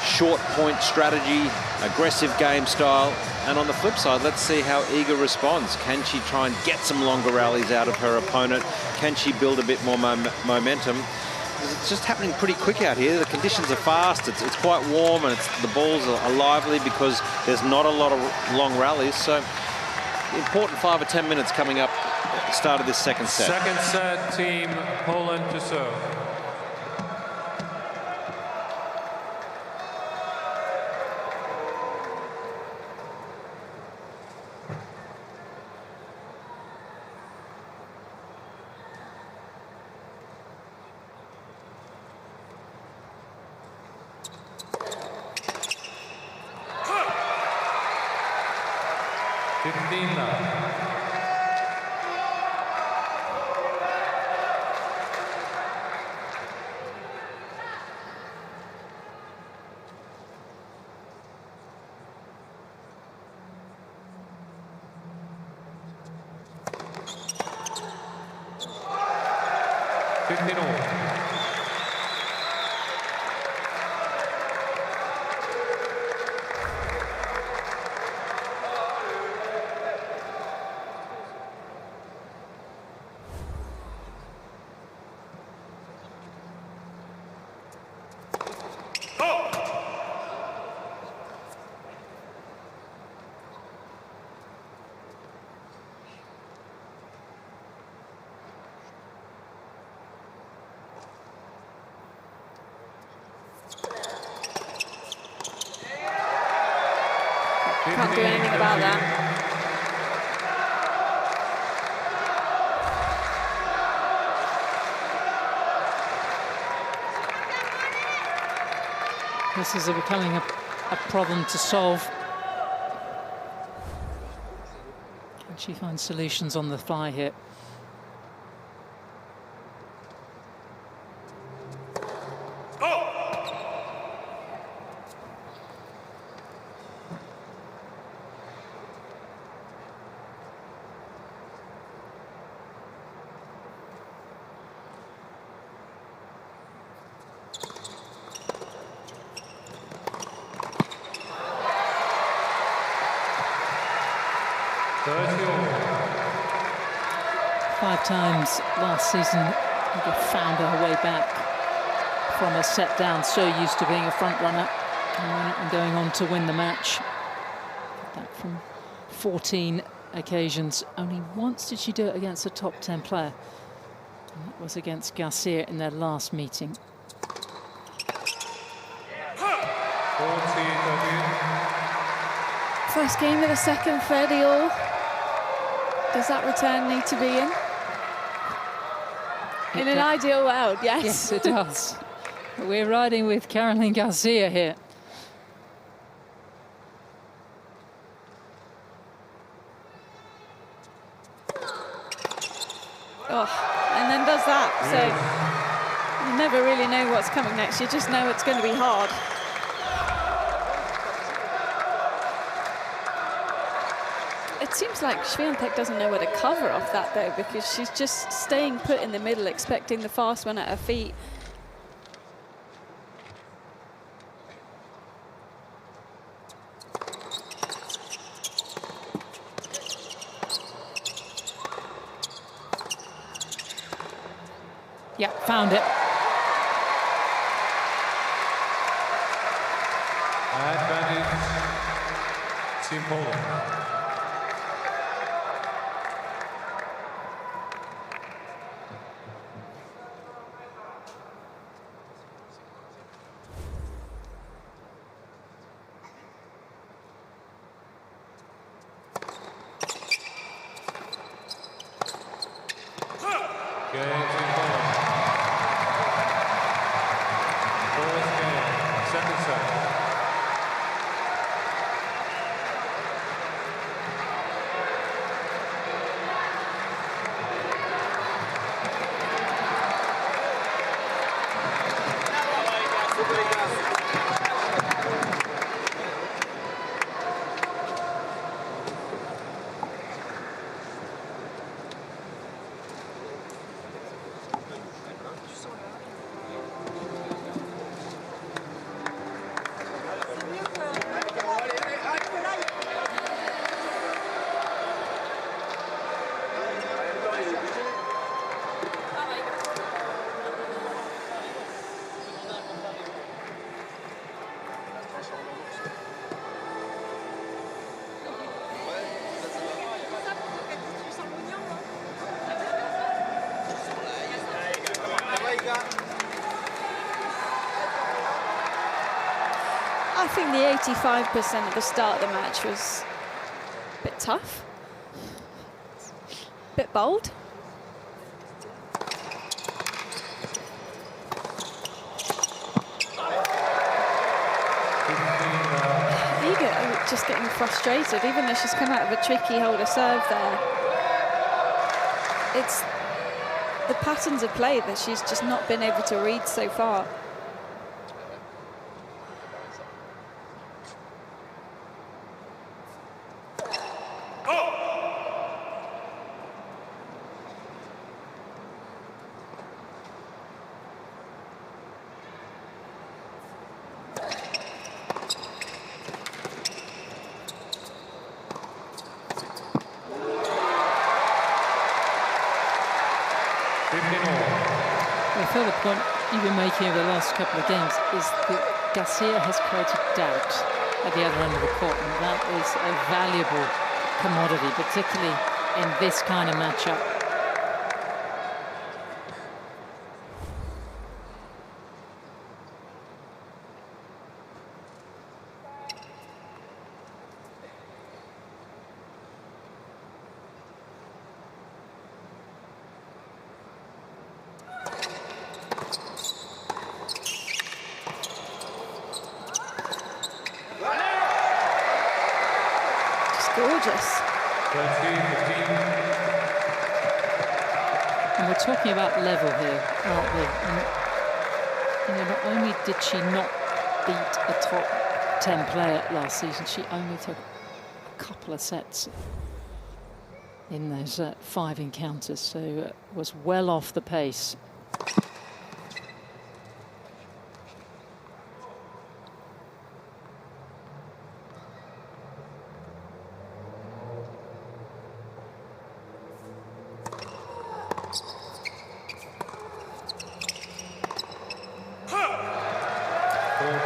short point strategy, aggressive game style. And on the flip side, let's see how Iga responds. Can she try and get some longer rallies out of her opponent? Can she build a bit more momentum? It's just happening pretty quick out here. The conditions are fast. It's quite warm, and the balls are lively because there's not a lot of long rallies. So important 5 or 10 minutes coming up at the start of this second set. Second set, Team Poland to serve. 15 all. Can't do anything about that. This is becoming a problem to solve. Can she find solutions on the fly here? Five times last season, Uga found her way back from a set down, so used to being a front runner and going on to win the match. That from 14 occasions. Only once did she do it against a top 10 player, and that was against Garcia in their last meeting. First game of the second, 30 all. Does that return need to be in? In an ideal world, yes. Yes, it does. We're riding with Caroline Garcia here. Oh, and then does that. So you never really know what's coming next. You just know it's going to be hard. It seems like Schwantech doesn't know where to cover off that, though, because she's just staying put in the middle, expecting the fast one at her feet. Yeah, found it. Advantage, Team Poland. I think the 85% of the start of the match was a bit tough, a bit bold. Iga just getting frustrated, even though she's come out of a tricky holder serve there. It's the patterns of play that she's just not been able to read so far. the point you've been making over the last couple of games is that Garcia has created doubt at the other end of the court, and that is a valuable commodity, particularly in this kind of matchup. Gorgeous. And we're talking about level here, aren't we? And, you know, not only did she not beat a top 10 player last season, she only took a couple of sets in those 5 encounters, so was well off the pace.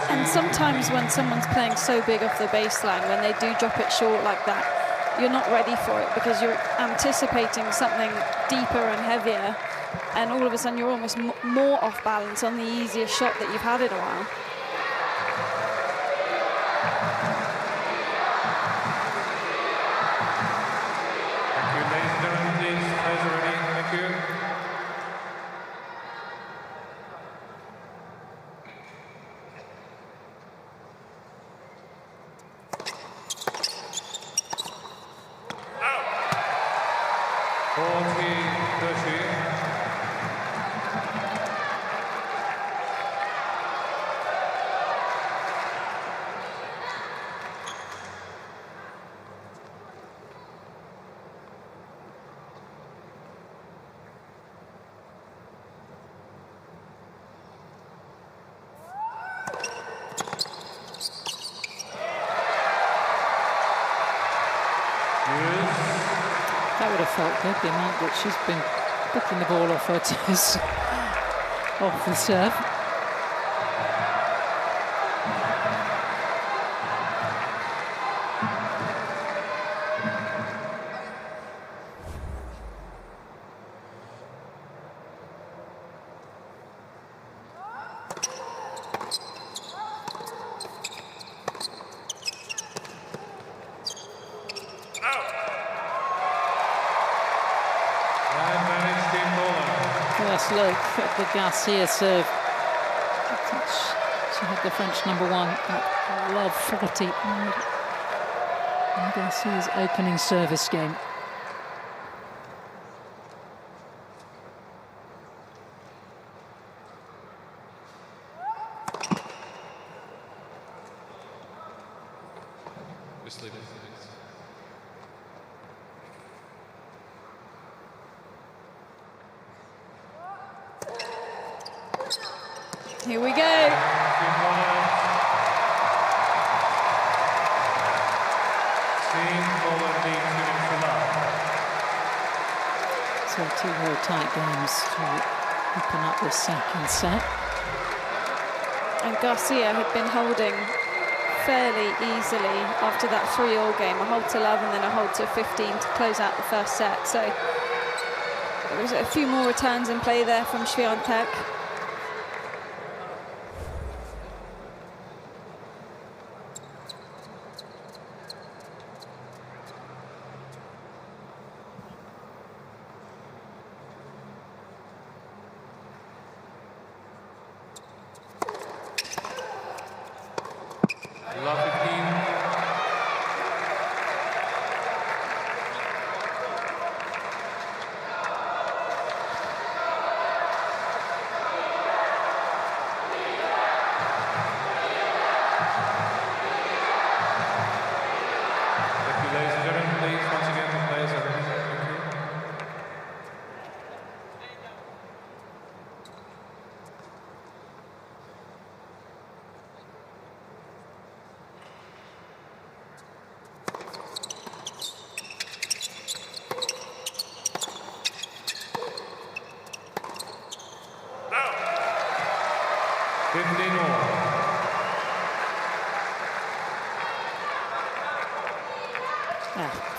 And sometimes when someone's playing so big off the baseline, when they do drop it short like that, you're not ready for it because you're anticipating something deeper and heavier, and all of a sudden you're almost more off balance on the easiest shot that you've had in a while. Thank you, ladies and gentlemen. Please, players are ready. Thank you. That would have felt good, the amount that she's been picking the ball off her toes, off the serve. First look at the Garcia serve. She had the French #1 at love 40. And Garcia's opening service game. Here we go. So 2 very tight games to open up this second set. And Garcia had been holding fairly easily after that 3-all game, a hold to love and then a hold to 15 to close out the first set. So there was a few more returns in play there from Schwantech.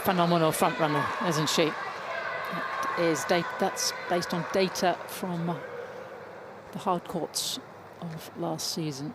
Phenomenal front runner, isn't she? That's based on data from the hard courts of last season.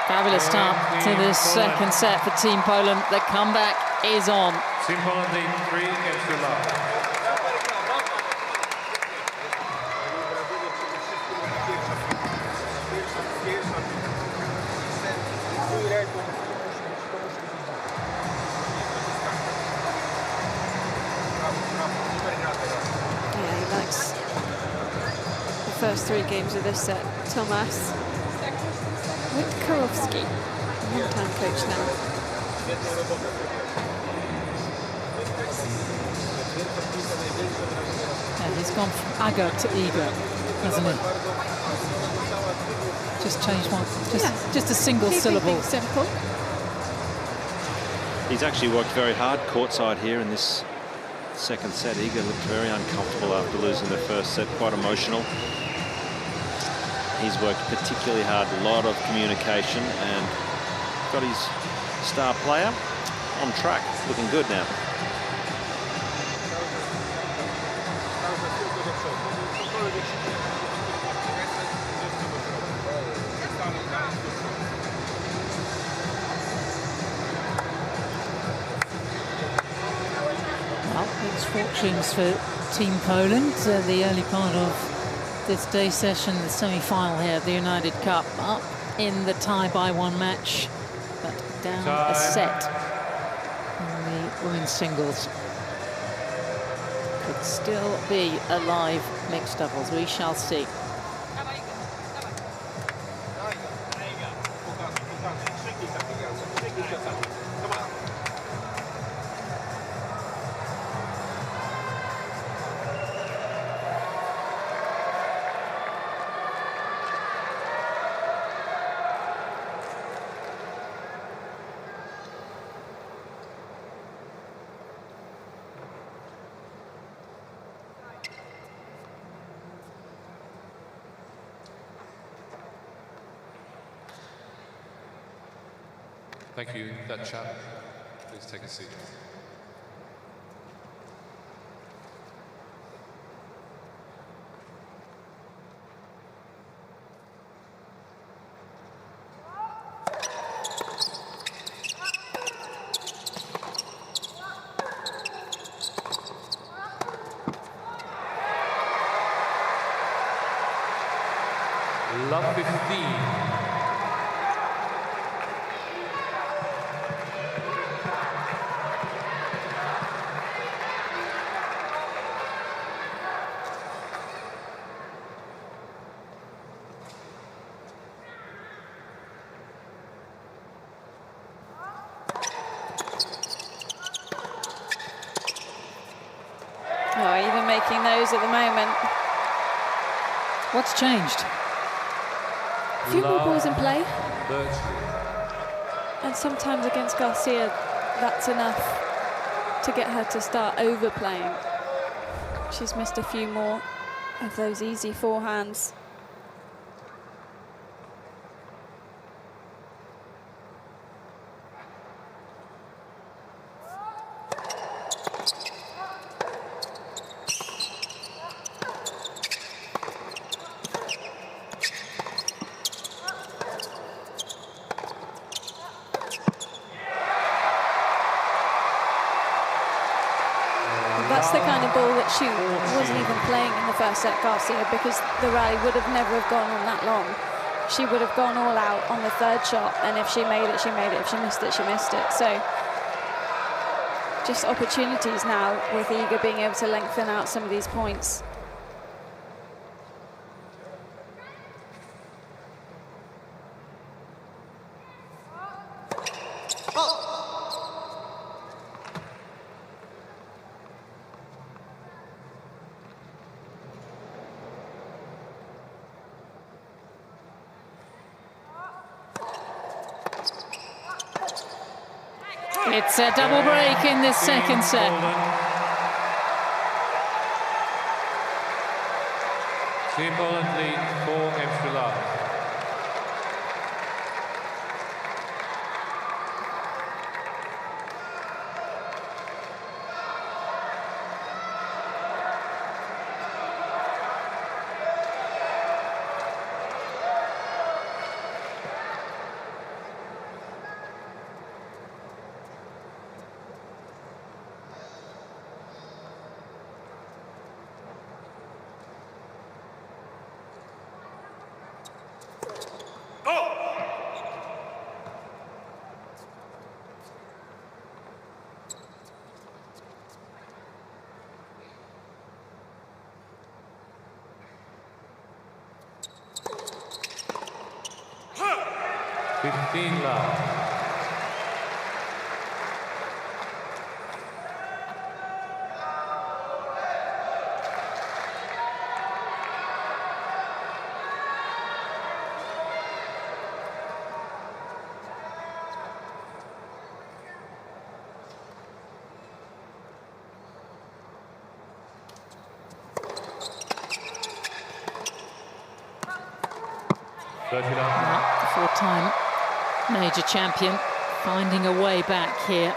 Fabulous start to this second set for Team Poland. The comeback is on. Team Poland lead 3 games to love. Yeah, he likes the first 3 games of this set. Tomas Witkarowski, one-time coach now. And he's gone from Aga to Iga, hasn't he? Just changed one. Just a single syllable. Simple. He's actually worked very hard courtside here in this second set. Iga looked very uncomfortable after losing the first set, quite emotional. He's worked particularly hard, a lot of communication, and got his star player on track, looking good now. Well, mixed fortunes for Team Poland. The early part of this day session, the semi-final here of the United Cup, up in the tie by 1 match, but down a set in the women's singles. Could still be a live mixed doubles. We shall see. Thank you. That chap, please take a seat. Love 15. making those at the moment. What's changed? A few more balls in play. And sometimes against Garcia, that's enough to get her to start overplaying. She's missed a few more of those easy forehands. That's the kind of ball that she wasn't even playing in the first set, Garcia, because the rally would have never have gone on that long. She would have gone all out on the third shot, and if she made it, she made it. If she missed it, she missed it. So just opportunities now with Iga being able to lengthen out some of these points. It's a double break in this second set. Team Poland lead 4 games to love. The four-time major champion finding a way back here.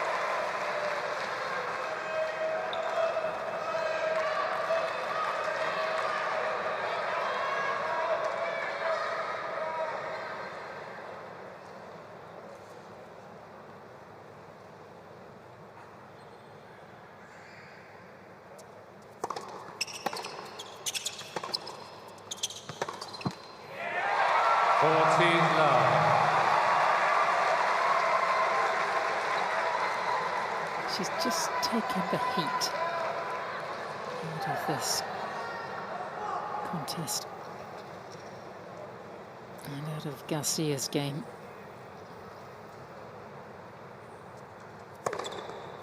She's just taken the heat out of this contest and out of Garcia's game.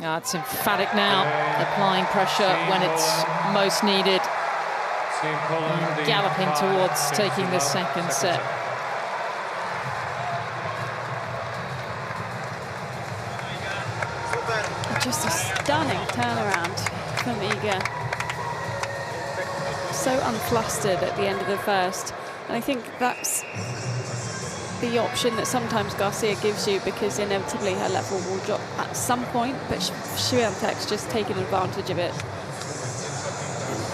It's emphatic now, applying pressure when it's most needed, and galloping towards taking the second set. Just a stunning turnaround from Iga. So unflustered at the end of the first. And I think that's the option that sometimes Garcia gives you, because inevitably her level will drop at some point, but Schwantech's just taken advantage of it.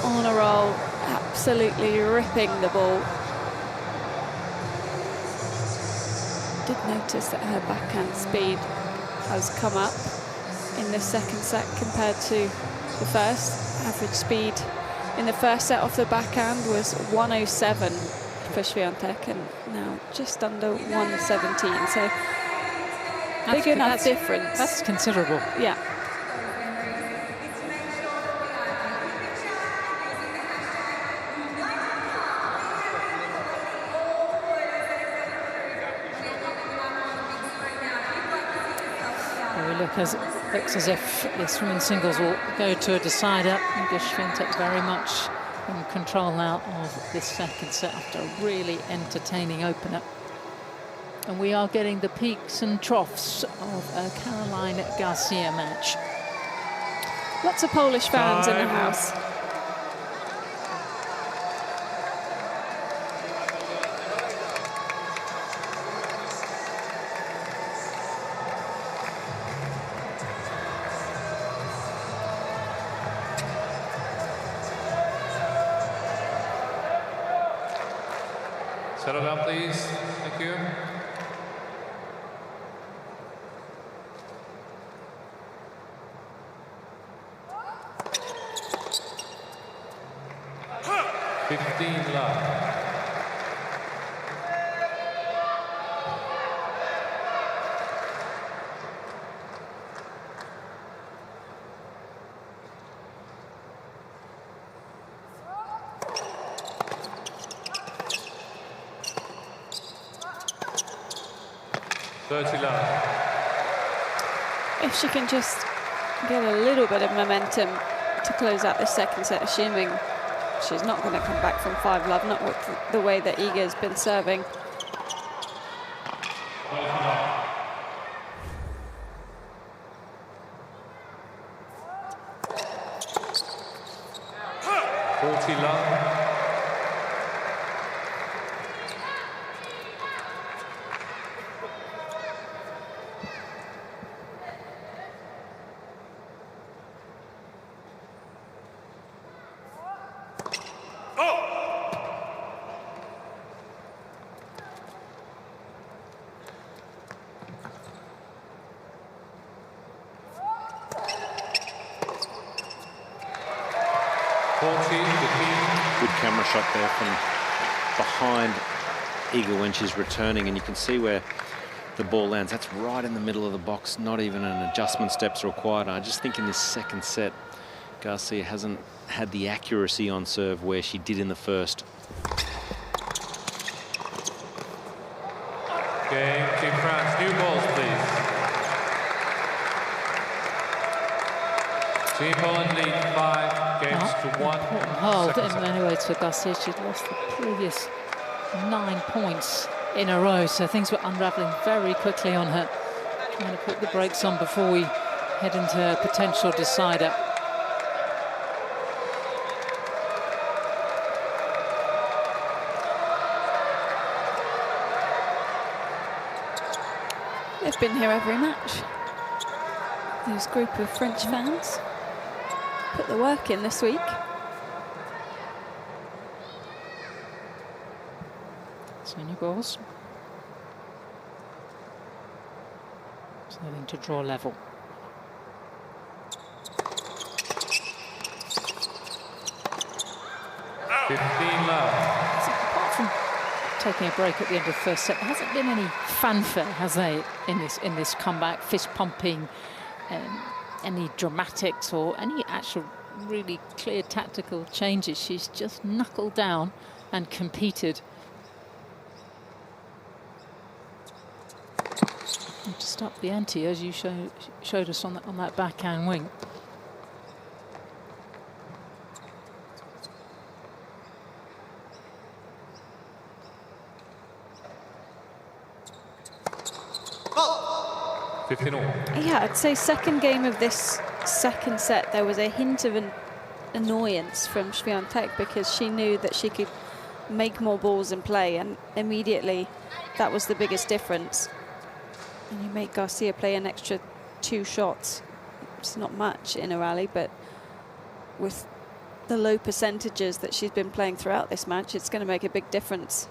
And on a roll, absolutely ripping the ball. Did notice that her backhand speed has come up in the second set compared to the first. Average speed in the first set off the backhand was 107 for Schwantech, and now just under 117. So big enough difference. That's considerable. Yeah. looks as if this women's singles will go to a decider. Iga Schwantech very much in control now of this second set after a really entertaining opener. And we are getting the peaks and troughs of a Caroline Garcia match. Lots of Polish fans in the house. Settle down, please. Thank you. Love. If she can just get a little bit of momentum to close out the second set, assuming she's not going to come back from 5-love, not with the way that Iga's been serving. Good camera shot there from behind Iga when she's returning, and you can see where the ball lands. That's right in the middle of the box, not even an adjustment step's required. I just think in this second set, Garcia hasn't had the accuracy on serve where she did in the first. Game, Team France, new balls, please. Team Poland lead 5 games to 1. Hold in many ways for Garcia. She'd lost the previous 9 points in a row, so things were unraveling very quickly on her. Trying to put the brakes on before we head into a potential decider. They've been here every match. This group of French fans put the work in this week. So new balls. Starting to draw level. Apart from taking a break at the end of the first set, there hasn't been any fanfare, has there, in this comeback? Fist pumping, any dramatics or any actual really clear tactical changes. She's just knuckled down and competed. And to stop the ante, as you showed us on that backhand wing. Yeah, I'd say second game of this second set, there was a hint of an annoyance from Schwantech because she knew that she could make more balls and play, and immediately that was the biggest difference. And you make Garcia play an extra 2 shots. It's not much in a rally, but with the low percentages that she's been playing throughout this match, it's going to make a big difference.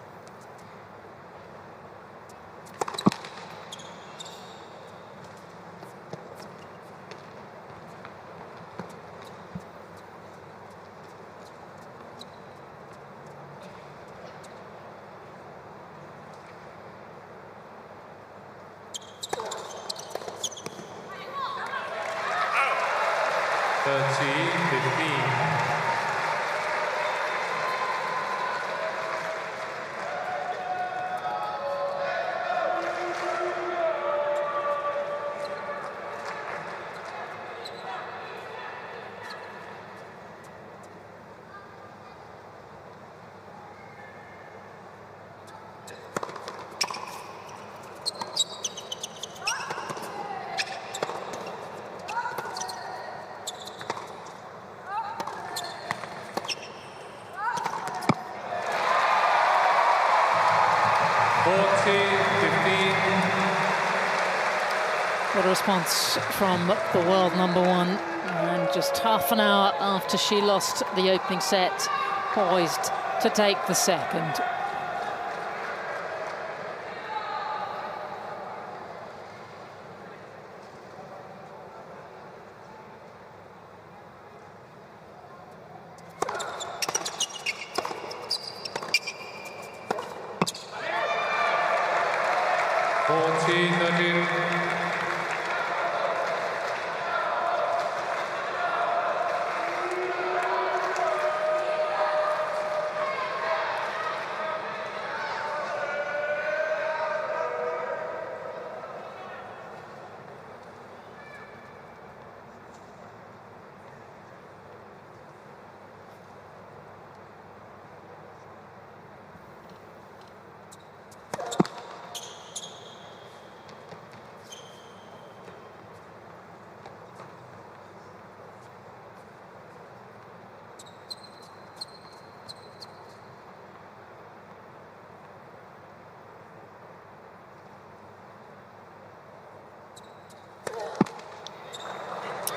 response from the world #1. And just half an hour after she lost the opening set, poised to take the second.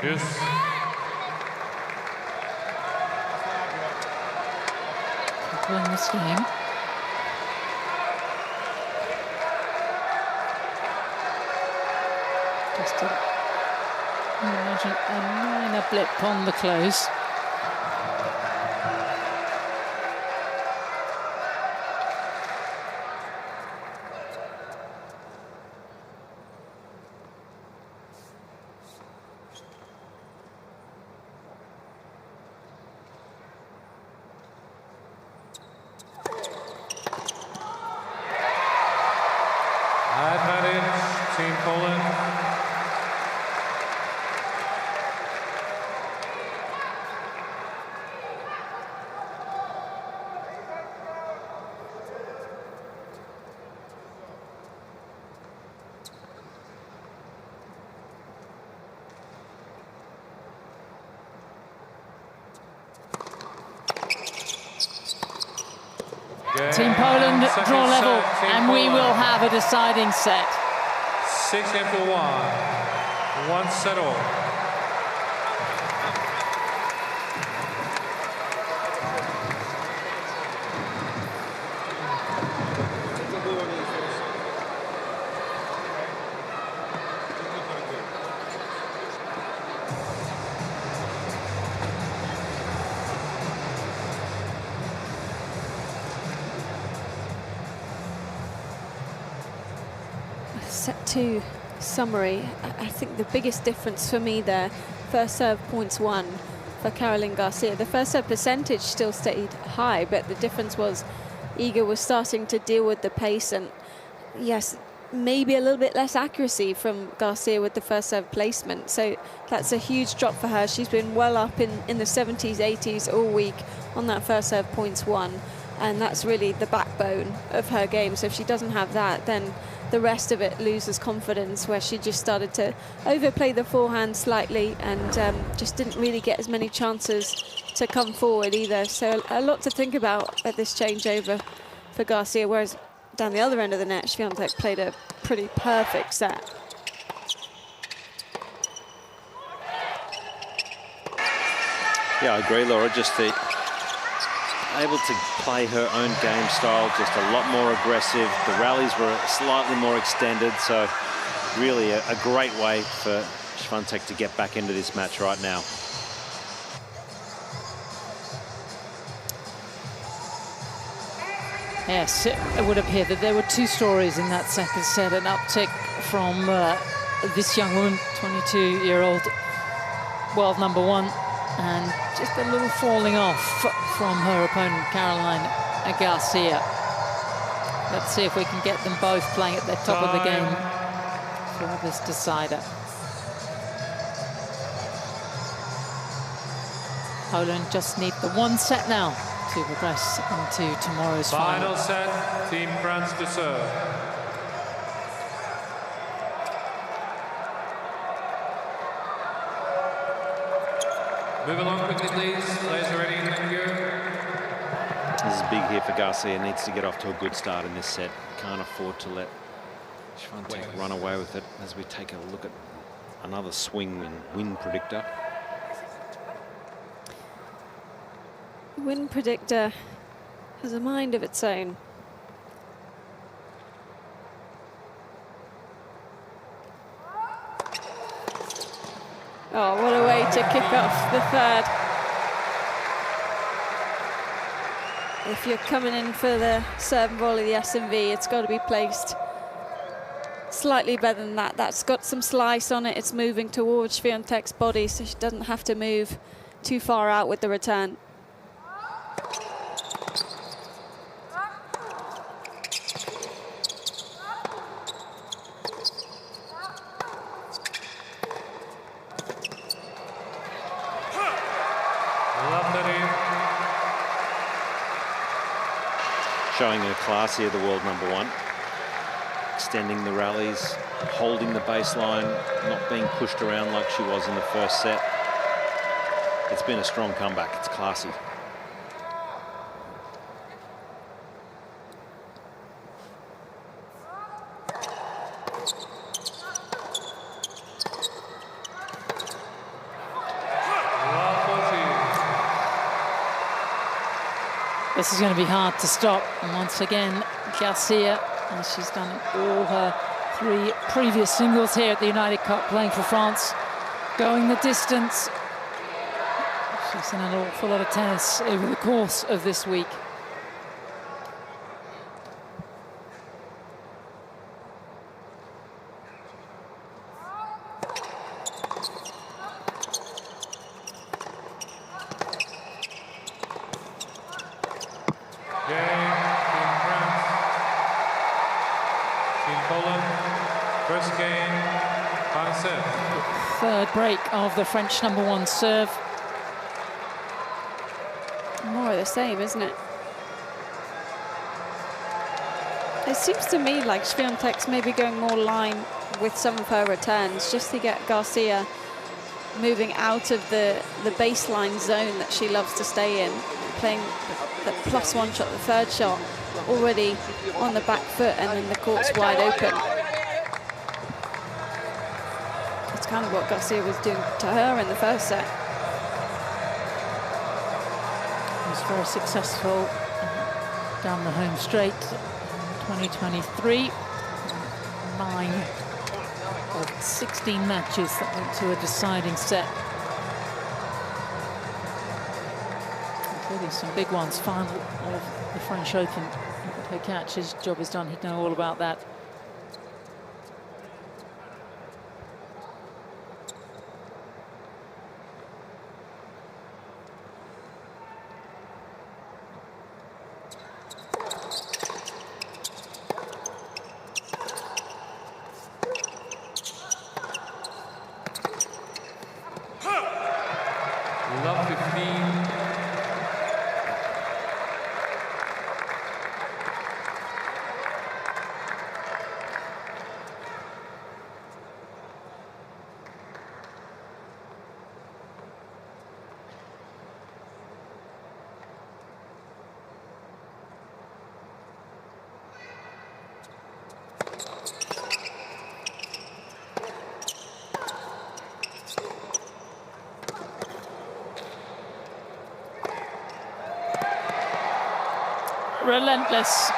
Yes. Win this game. Just imagine a minor blip on the close. Advantage, Team Poland. Team Poland draw level, and we Poland. will have a deciding set. 6-1. 1 set all. Set 2 summary. I think the biggest difference for me there, first serve points won for Caroline Garcia. The first serve percentage still stayed high, but the difference was Iga was starting to deal with the pace, and yes, maybe a little bit less accuracy from Garcia with the first serve placement. So that's a huge drop for her. She's been well up in the 70s, 80s all week on that first serve points won, and that's really the backbone of her game. So if she doesn't have that, then the rest of it loses confidence, where she just started to overplay the forehand slightly and just didn't really get as many chances to come forward either. So a lot to think about at this changeover for Garcia, whereas down the other end of the net, Schwantech played a pretty perfect set. Yeah, I agree, Laura. Just able to play her own game style, just a lot more aggressive. The rallies were slightly more extended, so really a great way for Schwantech to get back into this match right now. Yes, it would appear that there were two stories in that second set. An uptick from this young woman, 22-year-old world #1, and just a little falling off from her opponent, Caroline Garcia. Let's see if we can get them both playing at the top of the game for this decider. Poland just need the one set now to progress into tomorrow's final. Final set, Team France to serve. Move along quickly, please. Players are ready. Thank you. This is big here for Garcia. Needs to get off to a good start in this set. Can't afford to let Schwantech run away with it as we take a look at another swing and win predictor. Win predictor has a mind of its own. Oh, what a way to kick off the third. If you're coming in for the serve and volley, the S&V, it's got to be placed slightly better than that. That's got some slice on it. It's moving towards Schwantech's body, so she doesn't have to move too far out with the return. Showing her classy of the world #1. Extending the rallies, holding the baseline, not being pushed around like she was in the first set. It's been a strong comeback. It's classy. This is going to be hard to stop. And once again, Garcia, as she's done all her 3 previous singles here at the United Cup, playing for France, going the distance. She's done an awful lot of tennis over the course of this week. Third break of the French #1 serve. More of the same, isn't it? It seems to me like Schwantech's maybe going more line with some of her returns, just to get Garcia moving out of the baseline zone that she loves to stay in, playing the +1 shot, the third shot, already on the back foot, and then the court's wide open. It's kind of what Garcia was doing to her in the first set. Was very successful down the home straight in 2023. 9 of 16 matches that went to a deciding set. Including some big ones, final of the French Open. Herreratch, his job is done, he'd know all about that. Relentless.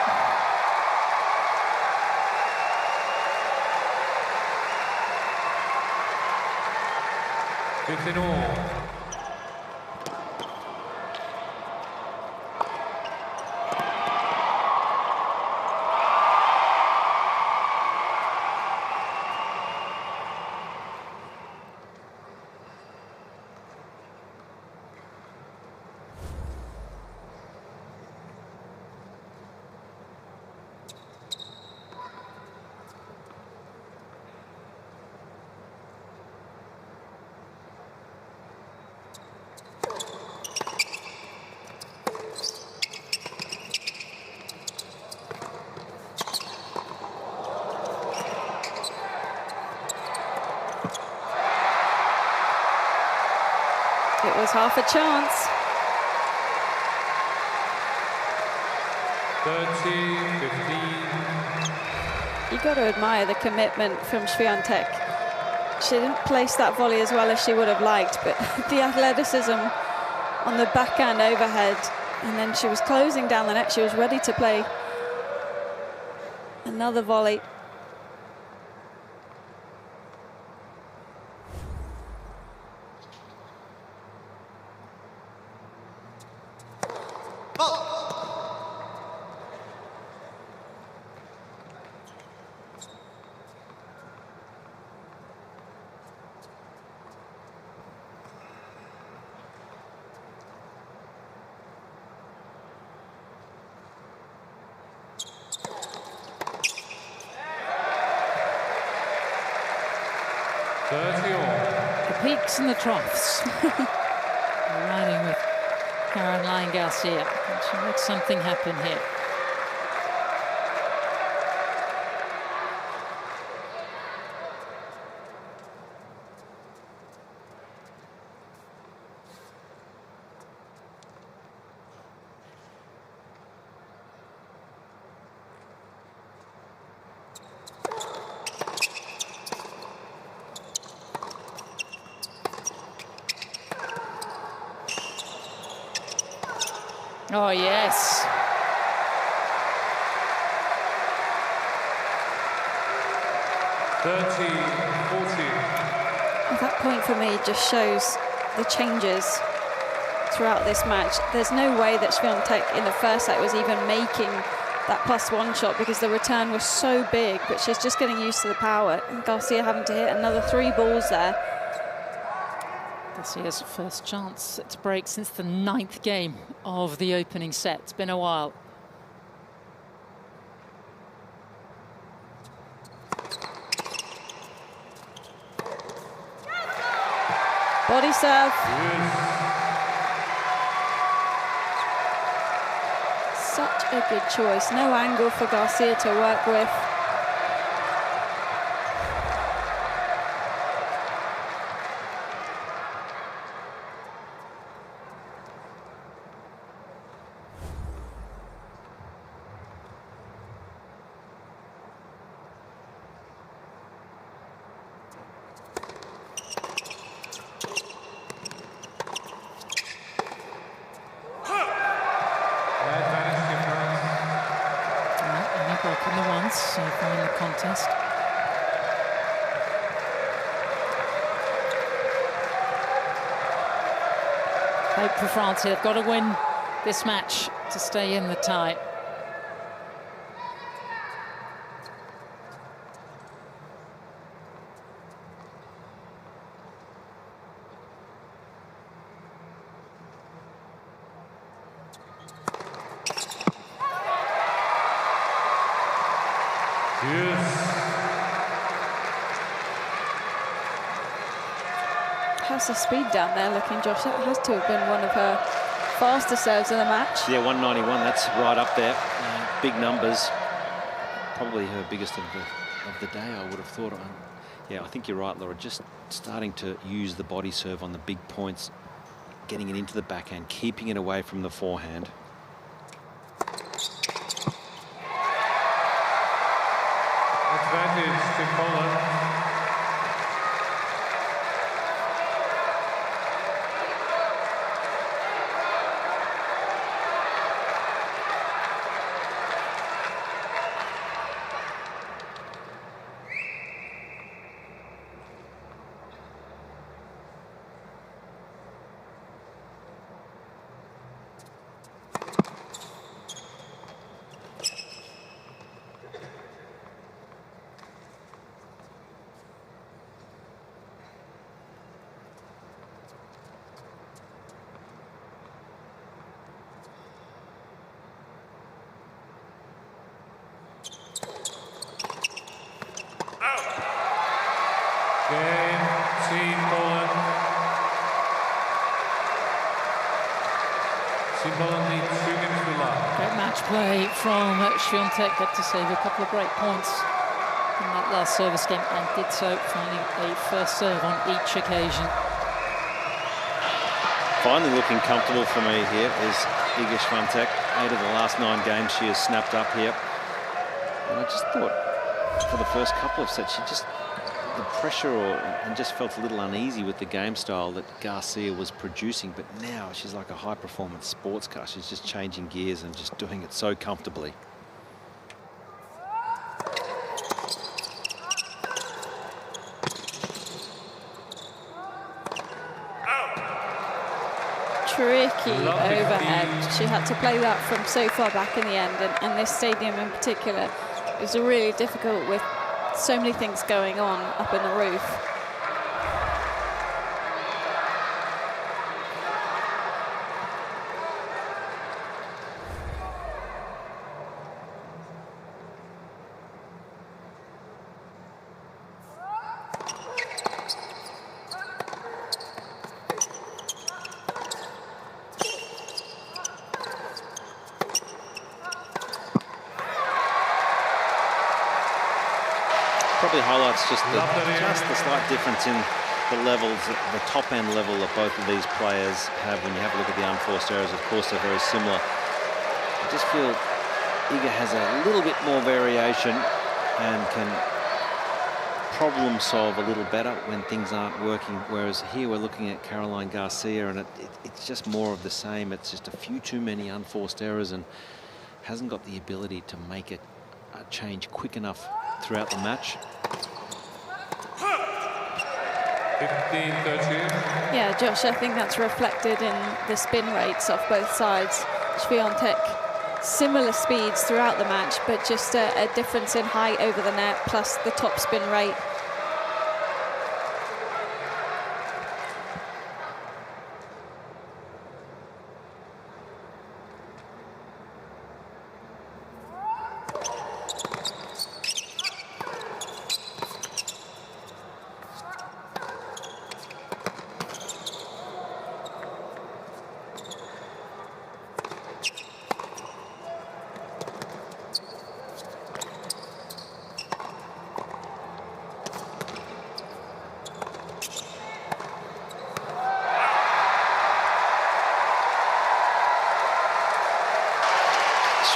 It was half a chance. 30-15. You got to admire the commitment from Schwantech. She didn't place that volley as well as she would have liked, but the athleticism on the backhand overhead, and then she was closing down the net. She was ready to play another volley. The peaks and the troughs. Riding with Caroline Garcia. And she makes something happen here. Oh, yes. That point for me just shows the changes throughout this match. There's no way that Schwantech in the first set was even making that +1 shot because the return was so big, but she's just getting used to the power. And Garcia having to hit another 3 balls there. Garcia's first chance to break since the 9th game of the opening set. It's been a while. Body serve. Such a good choice. No angle for Garcia to work with. Broken the once so far in the contest. Hope for France here. They've got to win this match to stay in the tie. How's the speed down there looking, Josh? That has to have been one of her faster serves in the match. Yeah, 191, that's right up there. Big numbers. Probably her biggest of the day, I would have thought. Yeah, I think you're right, Laura. Just starting to use the body serve on the big points, getting it into the backhand, keeping it away from the forehand. Advantage to Poland. Game, Team Poland. Team Poland needs 2 games to love. Great match play from Schwantech. Got to save a couple of break points in that last service game and did so, finding a first serve on each occasion. Finally looking comfortable for me here is Iga Schwantech. 8 of the last 9 games she has snapped up here. And I just thought for the first couple of sets, the pressure and just felt a little uneasy with the game style that Garcia was producing. But now she's like a high-performance sports car. She's just changing gears and just doing it so comfortably. Tricky overhead. She had to play that from so far back in the end, and this stadium in particular is really difficult with so many things going on up in the roof. Probably highlights just the slight difference in the levels, the top end level that both of these players have. When you have a look at the unforced errors, of course, they're very similar. I just feel Iga has a little bit more variation and can problem solve a little better when things aren't working. Whereas here we're looking at Caroline Garcia, and it's just more of the same. It's just a few too many unforced errors and hasn't got the ability to make it change quick enough throughout the match. 15-13. Yeah, Josh, I think that's reflected in the spin rates off both sides. Schwantech, similar speeds throughout the match, but just a difference in height over the net plus the top spin rate.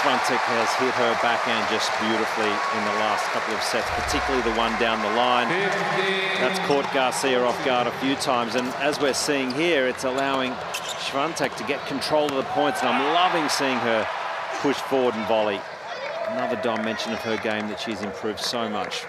Schwantech has hit her backhand just beautifully in the last couple of sets, particularly the one down the line. That's caught Garcia off guard a few times, and as we're seeing here, it's allowing Schwantech to get control of the points, and I'm loving seeing her push forward and volley. Another dimension of her game that she's improved so much.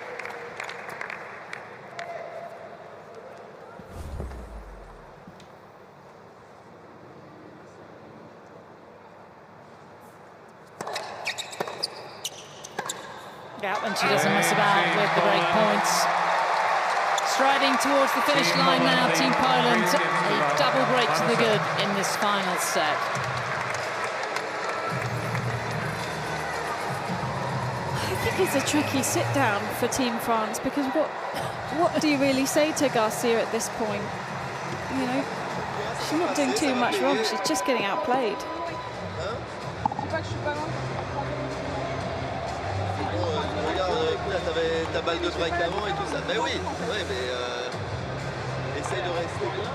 And she doesn't mess about with the break points. Striding towards the finish line now, Team Poland. A double break to the good in this final set. I think it's a tricky sit down for Team France, because what do you really say to Garcia at this point? You know, she's not doing too much wrong, she's just getting outplayed. T'avais ta balle de break avant et tout ça. Ben oui, ouais, mais essaye de rester bien.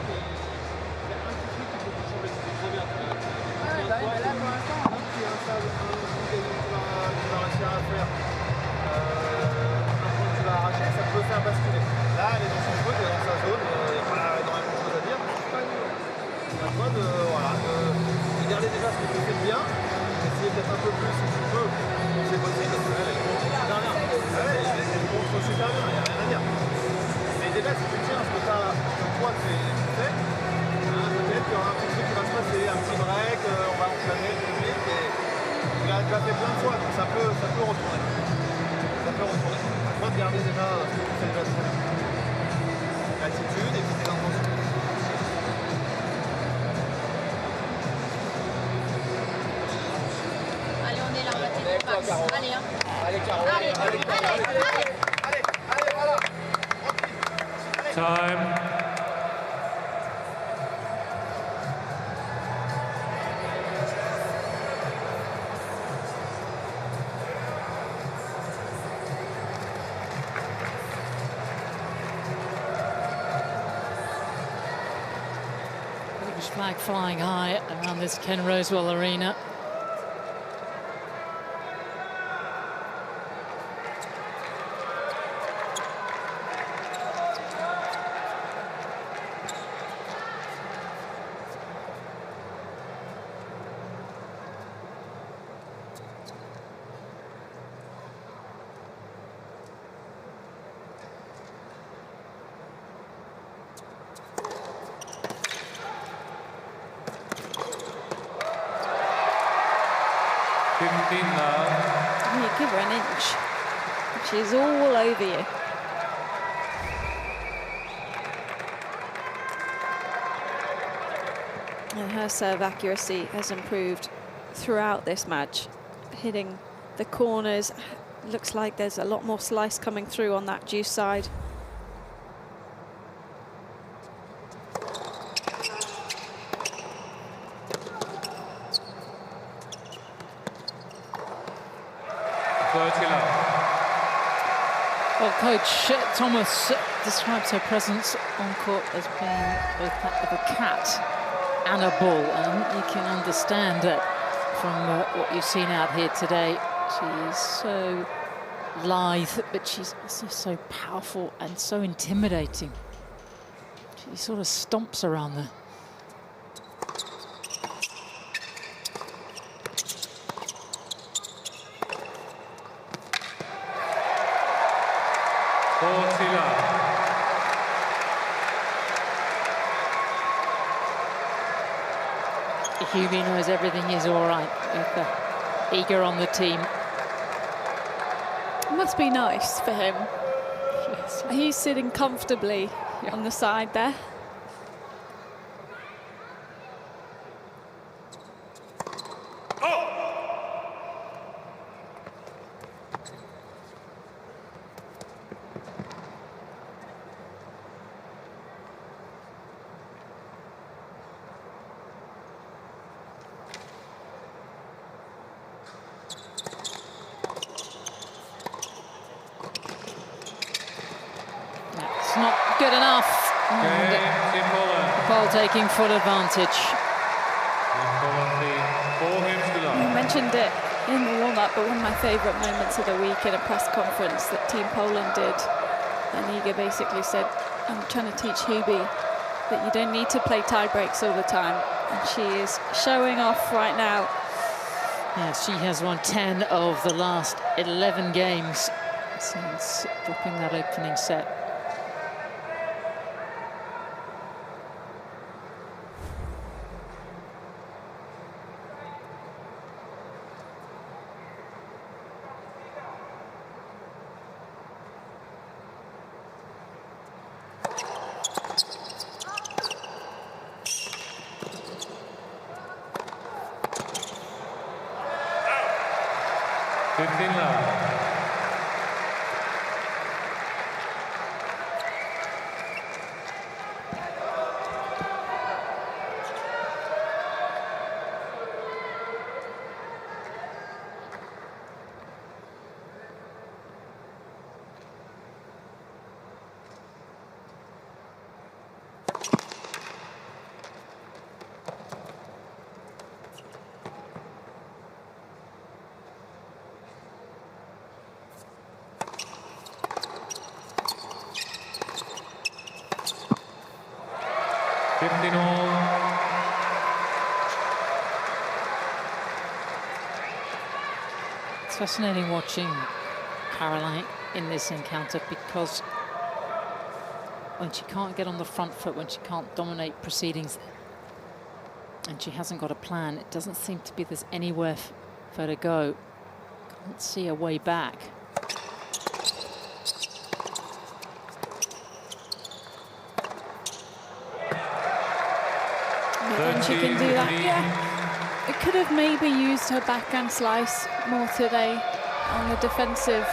Là, pour l'instant, tu vas réussir à faire un point que tu vas arracher, ça peut faire basculer. Là, elle est dans son jeu, elle est dans sa zone, il n'y a pas énormément de choses à dire. C'est à toi de regarder déjà ce que tu fais de bien, essayer peut-être un peu plus si tu peux. C'est possible parce qu'elle est super bien. Elle montre super bien, il n'y a rien à dire. Mais déjà, si tu tiens ce que tu as, toi, tu fais, peut-être qu'il y aura un petit truc qui va se passer, un petit break, on va enflammer le public. Et tu l'as déjà fait plein de fois, donc ça peut retourner. Ça peut retourner. À toi de garder déjà ce que tu fais déjà très bien. L'attitude et puis tes intentions. Allez, on est là, on va t'aider, Max. Allez, hein. Allez, Caro, allez, voilà. Time. British flag flying high around this Ken Rosewell Arena. 15 love. You give her an inch. She's all over you. And her serve accuracy has improved throughout this match, hitting the corners. Looks like there's a lot more slice coming through on that juice side. Well, Coach Thomas describes her presence on court as being both that of a cat and a bull, and you can understand that from what you've seen out here today. She is so lithe, but she's also so powerful and so intimidating. She sort of stomps around there. Hubie knows everything is all right with Iga on the team. It must be nice for him. Yes. He's sitting comfortably on the side there. Good enough. Paul taking full advantage. You mentioned it in the warm-up, but one of my favourite moments of the week in a press conference that Team Poland did, and Iga basically said, I'm trying to teach Hubie that you don't need to play tie breaks all the time, and she is showing off right now. Yeah, she has won 10 of the last 11 games since dropping that opening set. It's fascinating watching Caroline in this encounter, because when she can't get on the front foot, when she can't dominate proceedings, and she hasn't got a plan, it doesn't seem to be there's anywhere for her to go. Can't see a way back. And she can do that, yeah. It could have maybe used her backhand slice more today on the defensive.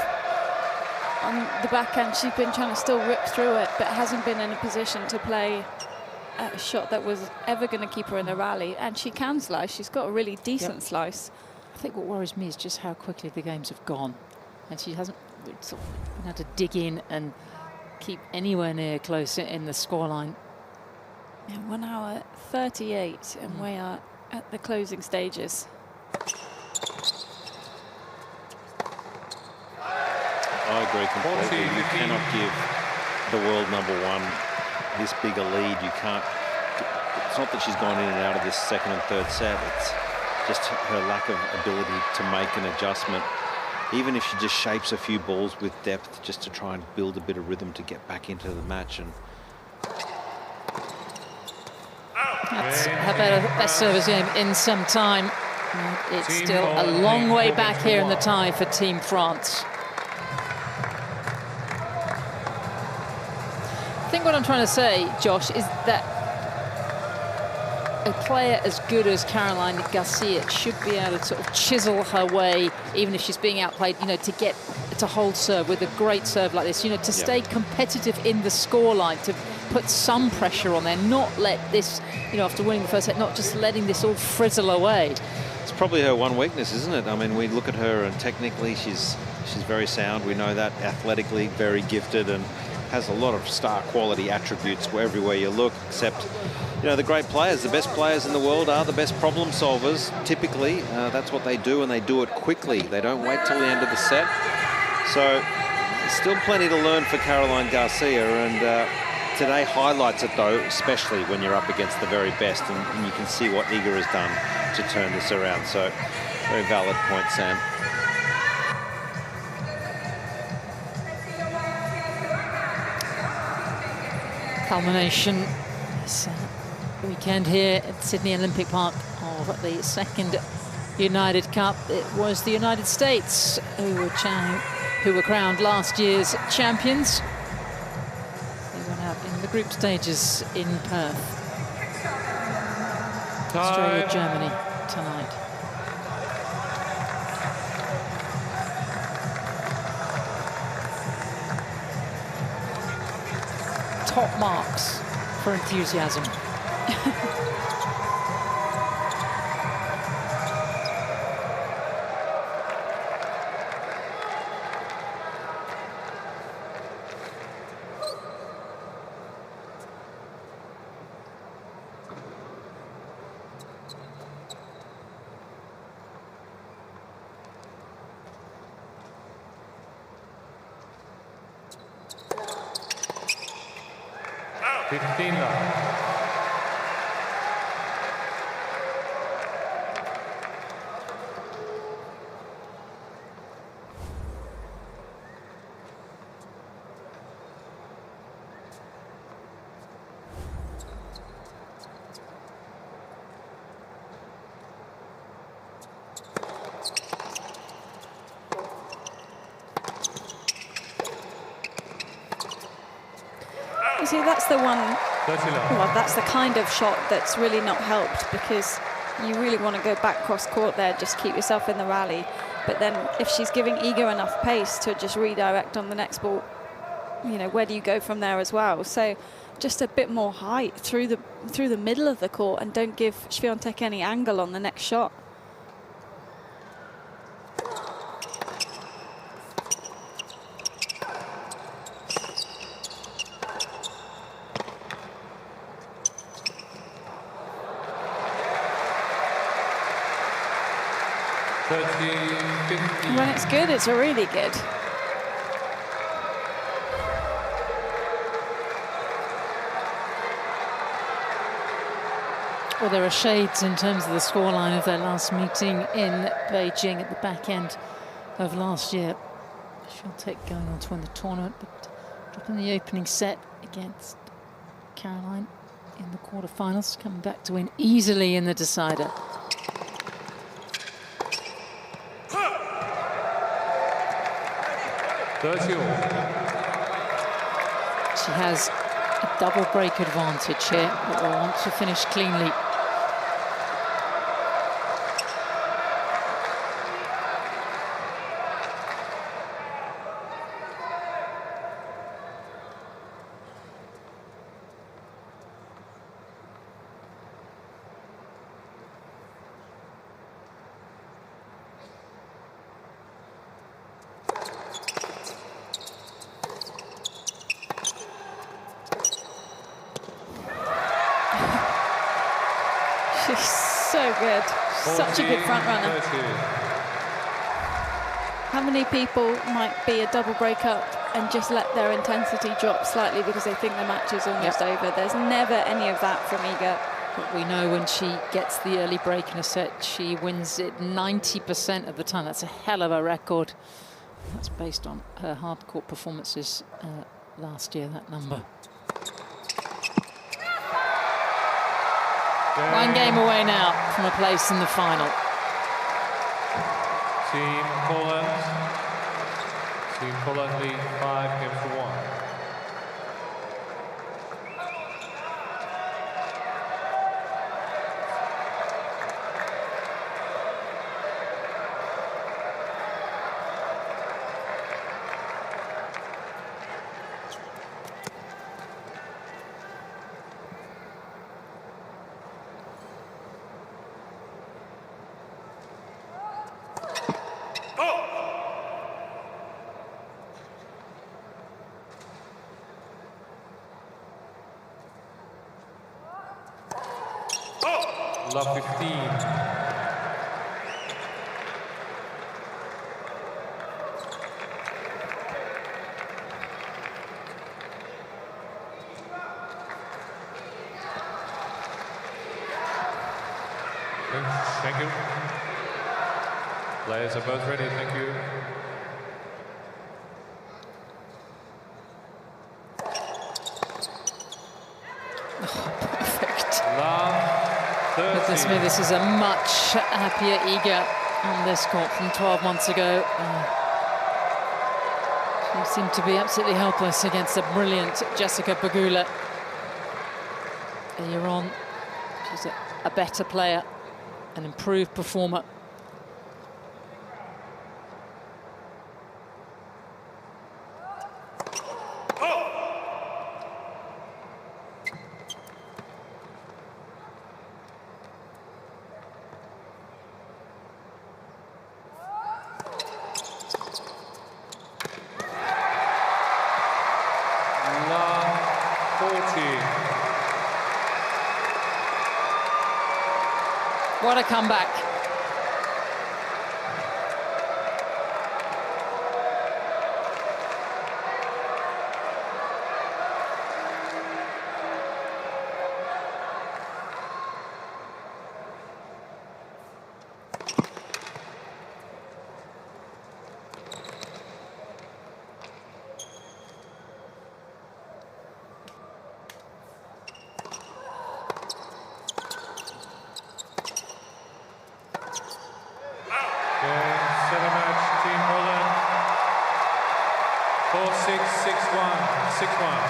On the backhand, she's been trying to still rip through it, but hasn't been in a position to play a shot that was ever going to keep her in a rally. And she can slice. She's got a really decent slice. I think what worries me is just how quickly the games have gone. And she hasn't sort of had to dig in and keep anywhere near close in the scoreline. Yeah, 1 hour 38, and we are at the closing stages. I agree completely. You cannot give the world #1 this big a lead. You can't. It's not that she's gone in and out of this second and third set. It's just her lack of ability to make an adjustment. Even if she just shapes a few balls with depth, just to try and build a bit of rhythm to get back into the match. And that's her best service game in some time. It's still a long way back here in the tie for Team France. I think what I'm trying to say, Josh, is that a player as good as Caroline Garcia should be able to sort of chisel her way, even if she's being outplayed, you know, to hold serve with a great serve like this, you know, to stay competitive in the scoreline, to put some pressure on there, not let this, you know, after winning the first set, not just letting this all frizzle away. It's probably her one weakness, isn't it? I mean, we look at her and technically she's very sound. We know that. Athletically very gifted and has a lot of star quality attributes everywhere you look, except, you know, the great players, the best players in the world are the best problem solvers. Typically, that's what they do, and they do it quickly. They don't wait till the end of the set. So still plenty to learn for Caroline Garcia, and today highlights it, though, especially when you're up against the very best, and you can see what Iga has done to turn this around. So very valid point, Sam. Culmination this weekend here at Sydney Olympic Park of the second United Cup. It was the United States who were crowned last year's champions. They went out in the group stages in Perth. Australia, Germany tonight. Top marks for enthusiasm. You see, that's the one, well, that's the kind of shot that's really not helped, because you really want to go back cross court there, just keep yourself in the rally. But then if she's giving Iga enough pace to just redirect on the next ball, you know, where do you go from there as well? So just a bit more height through the middle of the court, and don't give Schwantech any angle on the next shot. When it's good, it's really good. Well, there are shades in terms of the scoreline of their last meeting in Beijing at the back end of last year. Schwantech going on to win the tournament, but dropping the opening set against Caroline in the quarterfinals, coming back to win easily in the decider. She has a double break advantage here, but will want to finish cleanly. She's so good. Such a good front runner. How many people might be a double break up and just let their intensity drop slightly because they think the match is almost over? There's never any of that from Iga. But we know when she gets the early break in a set, she wins it 90% of the time. That's a hell of a record. That's based on her hard court performances last year, that number. One game away now from a place in the final. Team Poland. Team Poland lead 5 games to 1. Love 15. Thank you. Players are both ready, thank you. Goodness me, this is a much happier Iga on this court from 12 months ago. She seemed to be absolutely helpless against the brilliant Jessica Pegula. A year on, she's a better player, an improved performer. What a comeback.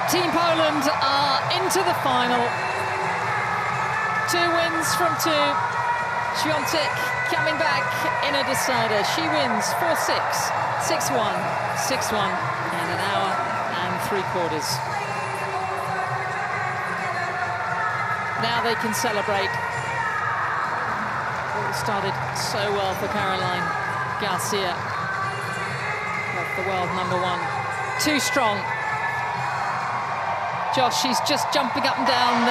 Team Poland are into the final. 2 wins from 2. Schwantech coming back in a decider. She wins 4-6, 6-1, 6-1 in an hour and 3/4. Now they can celebrate. It started so well for Caroline Garcia, the world #1. Too strong. Josh, she's just jumping up and down,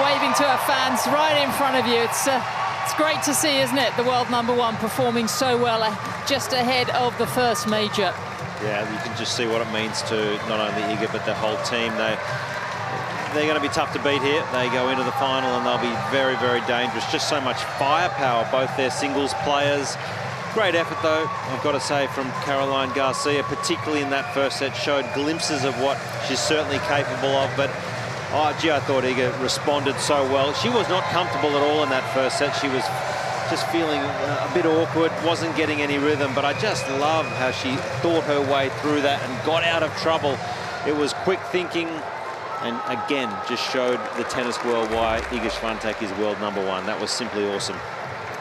waving to her fans right in front of you. It's great to see, isn't it? The world #1 performing so well, just ahead of the first major. Yeah, you can just see what it means to not only Iga, but the whole team. They're going to be tough to beat here. They go into the final and they'll be very, very dangerous. Just so much firepower, both their singles players. Great effort, though, I've got to say, from Caroline Garcia, particularly in that first set, showed glimpses of what she's certainly capable of. But, oh, gee, I thought Iga responded so well. She was not comfortable at all in that first set. She was just feeling a bit awkward, wasn't getting any rhythm. But I just love how she thought her way through that and got out of trouble. It was quick thinking and, again, just showed the tennis world why Iga Schwantech is world #1. That was simply awesome.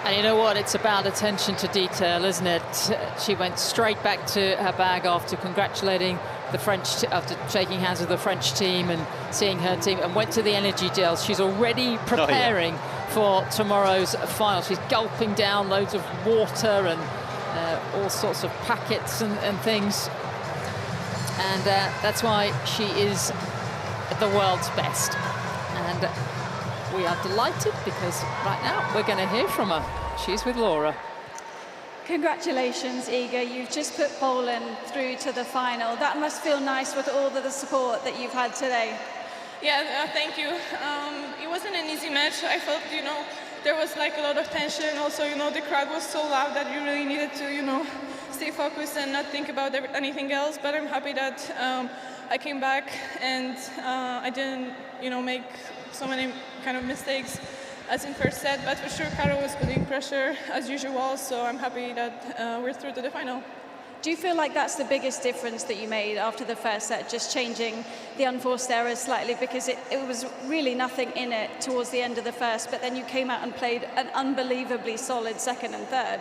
And you know what? It's about attention to detail, isn't it? She went straight back to her bag after congratulating the French, after shaking hands with the French team and seeing her team, and went to the energy gels. She's already preparing for tomorrow's final. She's gulping down loads of water and all sorts of packets and things. And that's why she is the world's best. And we are delighted because right now we're going to hear from her. She's with Laura. Congratulations, Iga. You've just put Poland through to the final. That must feel nice with all of the support that you've had today. Yeah, thank you. It wasn't an easy match. I felt, there was like a lot of tension. Also, the crowd was so loud that you really needed to, stay focused and not think about anything else. But I'm happy that I came back and I didn't, make so many kind of mistakes. as in first set, but for sure Caro was putting pressure as usual, so I'm happy that we're through to the final. Do you feel like that's the biggest difference that you made after the first set, just changing the unforced errors slightly, because it was really nothing in it towards the end of the first, but then you came out and played an unbelievably solid second and third?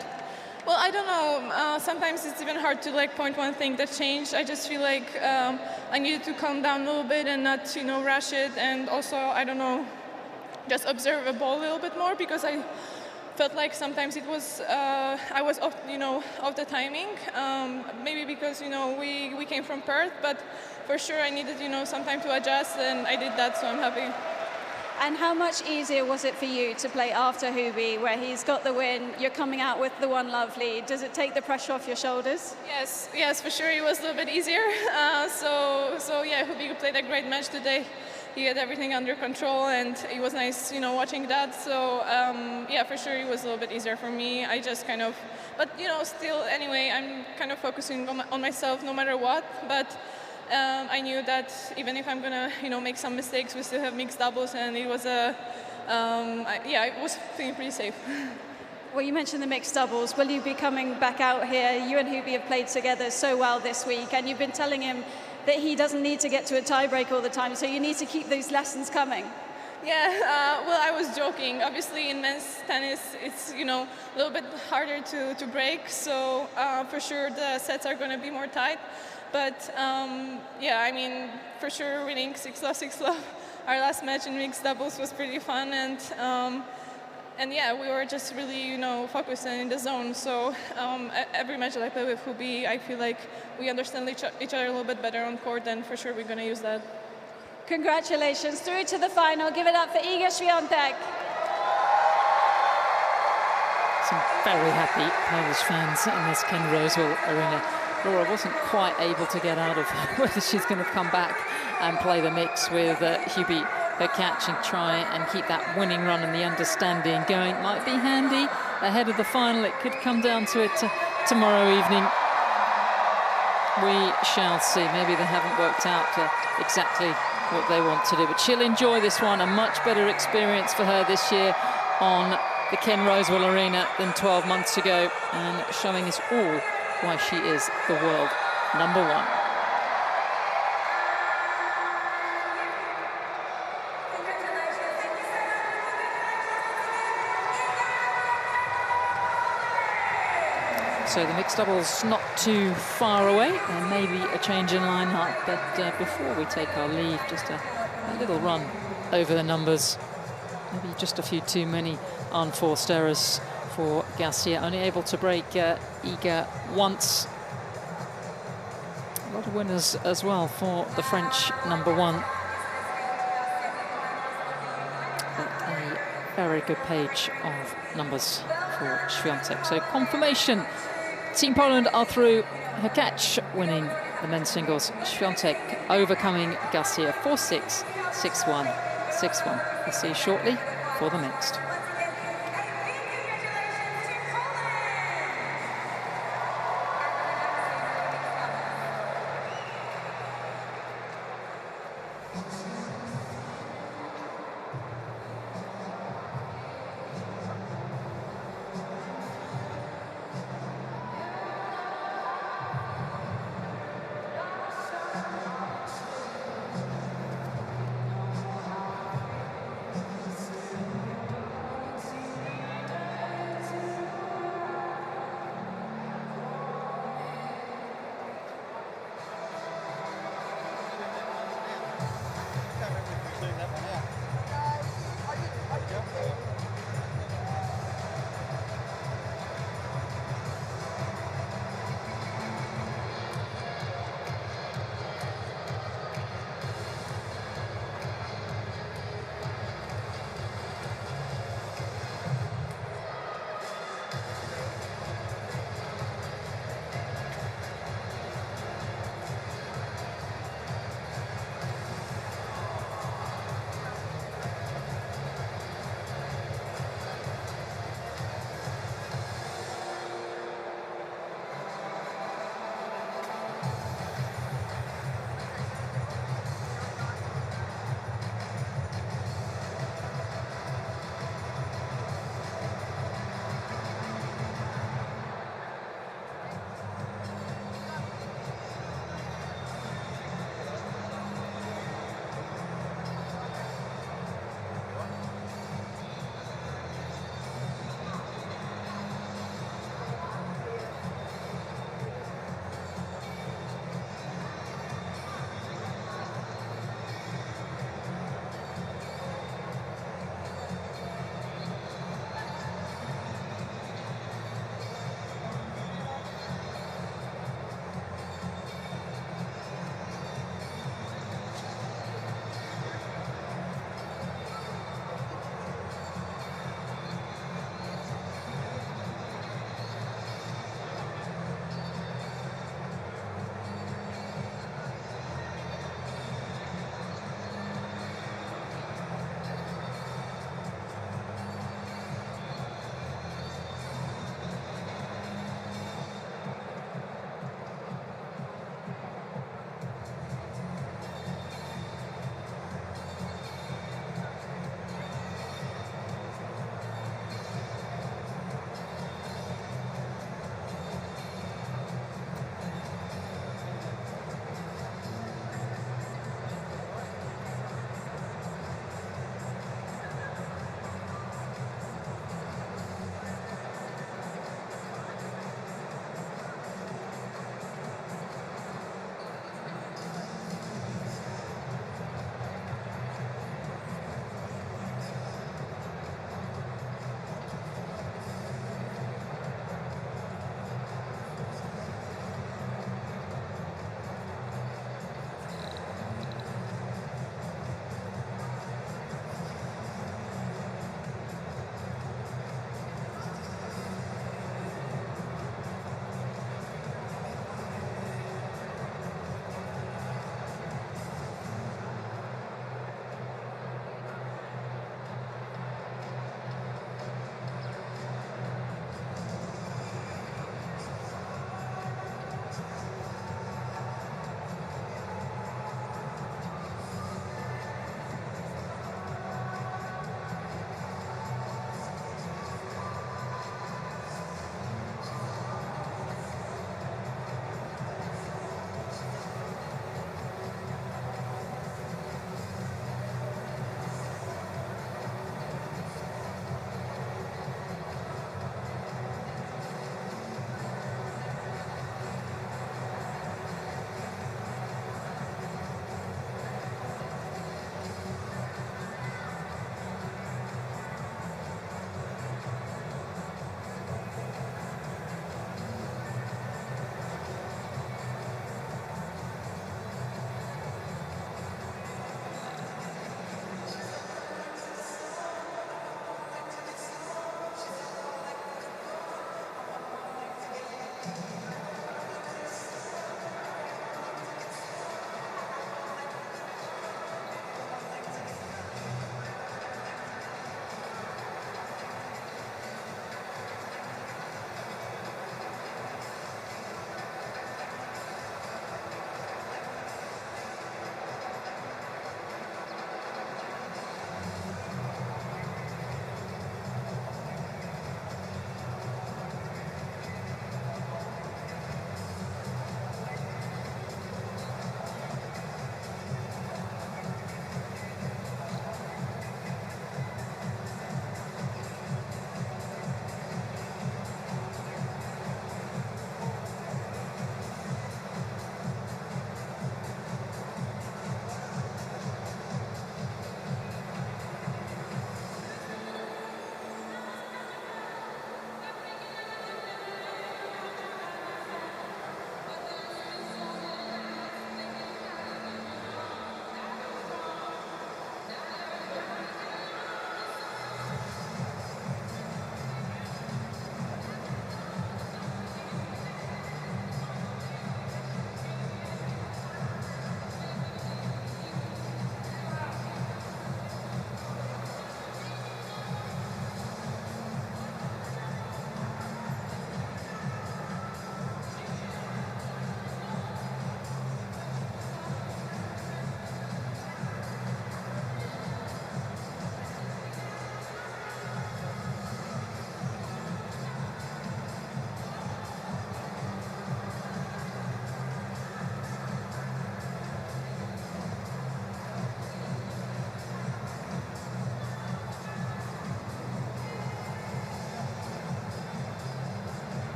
Well, I don't know. Sometimes it's even hard to like point one thing that changed. I just feel like I needed to calm down a little bit and not, rush it, and also, I don't know, just observe a ball a little bit more, because I felt like sometimes it was I was off, off the timing. Maybe because we came from Perth, but for sure I needed some time to adjust, and I did that, so I'm happy. And how much easier was it for you to play after Hubie, where he's got the win, you're coming out with the 1-love lead? Does it take the pressure off your shoulders? Yes, for sure it was a little bit easier. So yeah, Hubie played a great match today. He had everything under control, and it was nice, watching that. So yeah, for sure it was a little bit easier for me. I just kind of, but still, anyway, I'm kind of focusing on myself no matter what. But I knew that even if I'm gonna, make some mistakes, we still have mixed doubles, and it was I was feeling pretty safe. Well, you mentioned the mixed doubles. Will you be coming back out here? You and Hubie have played together so well this week, and you've been telling him that he doesn't need to get to a tiebreak all the time, so you need to keep those lessons coming. Yeah, well, I was joking. Obviously, in men's tennis, it's a little bit harder to break. So for sure, the sets are going to be more tight. But yeah, I mean, for sure, winning 6-love, 6-love. Our last match in mixed doubles was pretty fun, and yeah, we were just really, focused and in the zone. So every match that I play with Hubie, I feel like we understand each other a little bit better on court, and for sure we're going to use that. Congratulations, through to the final. Give it up for Iga Schwantech. Some very happy Polish fans in this Ken Rosewall arena. Laura wasn't quite able to get out of whether she's going to come back and play the mix with Hubie Herreratch and try and keep that winning run and the understanding going. Might be handy ahead of the final. It could come down to it tomorrow evening. We shall see. Maybe they haven't worked out exactly what they want to do, but she'll enjoy this one. A much better experience for her this year on the Ken Rosewall Arena than 12 months ago, and showing us all why she is the world number one. So the mixed doubles not too far away. There may be a change in lineup, but before we take our leave, just a little run over the numbers. Maybe just a few too many unforced errors for Garcia. Only able to break Iga once. A lot of winners as well for the French number one. But a very good page of numbers for Schwantech. So confirmation. Team Poland are through. Herreratch winning the men's singles. Schwantech overcoming Garcia 4-6, 6-1, 6-1. We'll see you shortly for the mixed.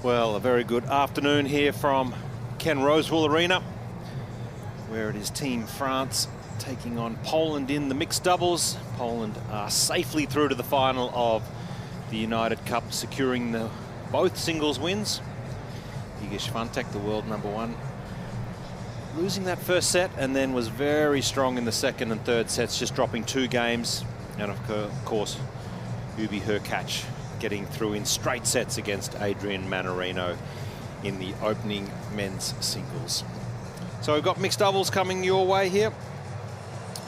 Well, a very good afternoon here from Ken Rosewall Arena, where it is Team France taking on Poland in the mixed doubles. Poland are safely through to the final of the United Cup, securing both singles wins. Iga Schwantech, the world #1, losing that first set and then was very strong in the second and third sets, just dropping 2 games. And of course, Herreratch getting through in straight sets against Adrian Mannarino in the opening men's singles. So we've got mixed doubles coming your way here.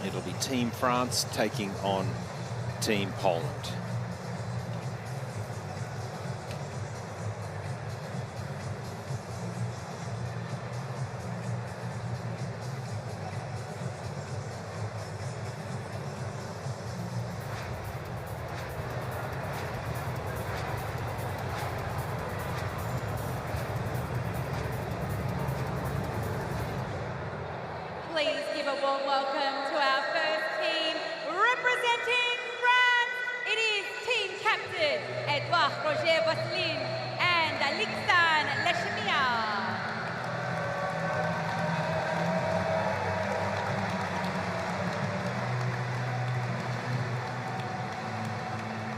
It'll be Team France taking on Team Poland. Please give a warm welcome to our first team representing France. It is team captain Edouard Roger Bosselin and Alexandre Lechemia.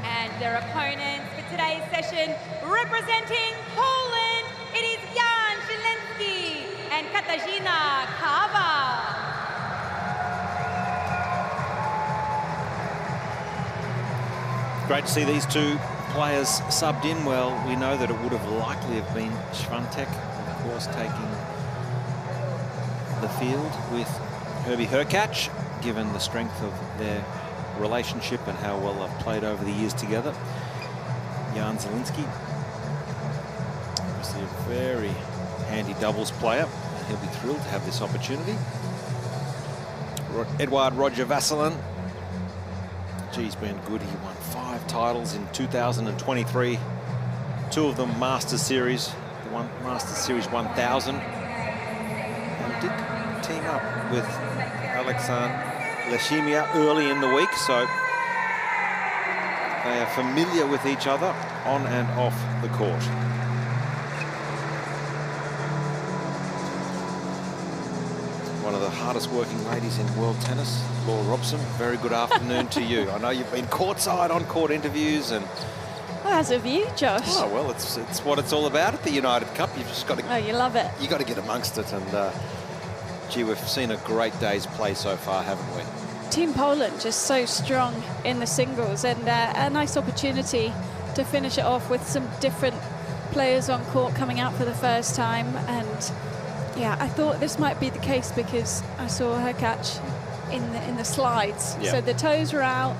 And their opponents for today's session representing Poland, it is Jan Zieliński and Katarzyna Kawa. Great to see these two players subbed in. Well, we know that it would have likely have been Schwantech, of course, taking the field with Herreratch, given the strength of their relationship and how well they've played over the years together. Jan Zieliński, obviously a very handy doubles player. He'll be thrilled to have this opportunity. Edouard Roger Vasselin, he's been good. He won 5 titles in 2023, 2 of them Masters Series, the one Masters Series 1000. And he did team up with Alexandre Lechemia early in the week, so they are familiar with each other on and off the court. One of the hardest working ladies in world tennis, Laura Robson. Very good afternoon to you. I know you've been courtside on court interviews and... Well, how's a view, Josh? Oh, well, it's what it's all about at the United Cup. You've just got to... Oh, you love it. You got to get amongst it, and gee, we've seen a great day's play so far, haven't we? Team Poland just so strong in the singles, and a nice opportunity to finish it off with some different players on court coming out for the first time. And yeah, I thought this might be the case because I saw Herreratch in the slides. Yeah. So the toes were out.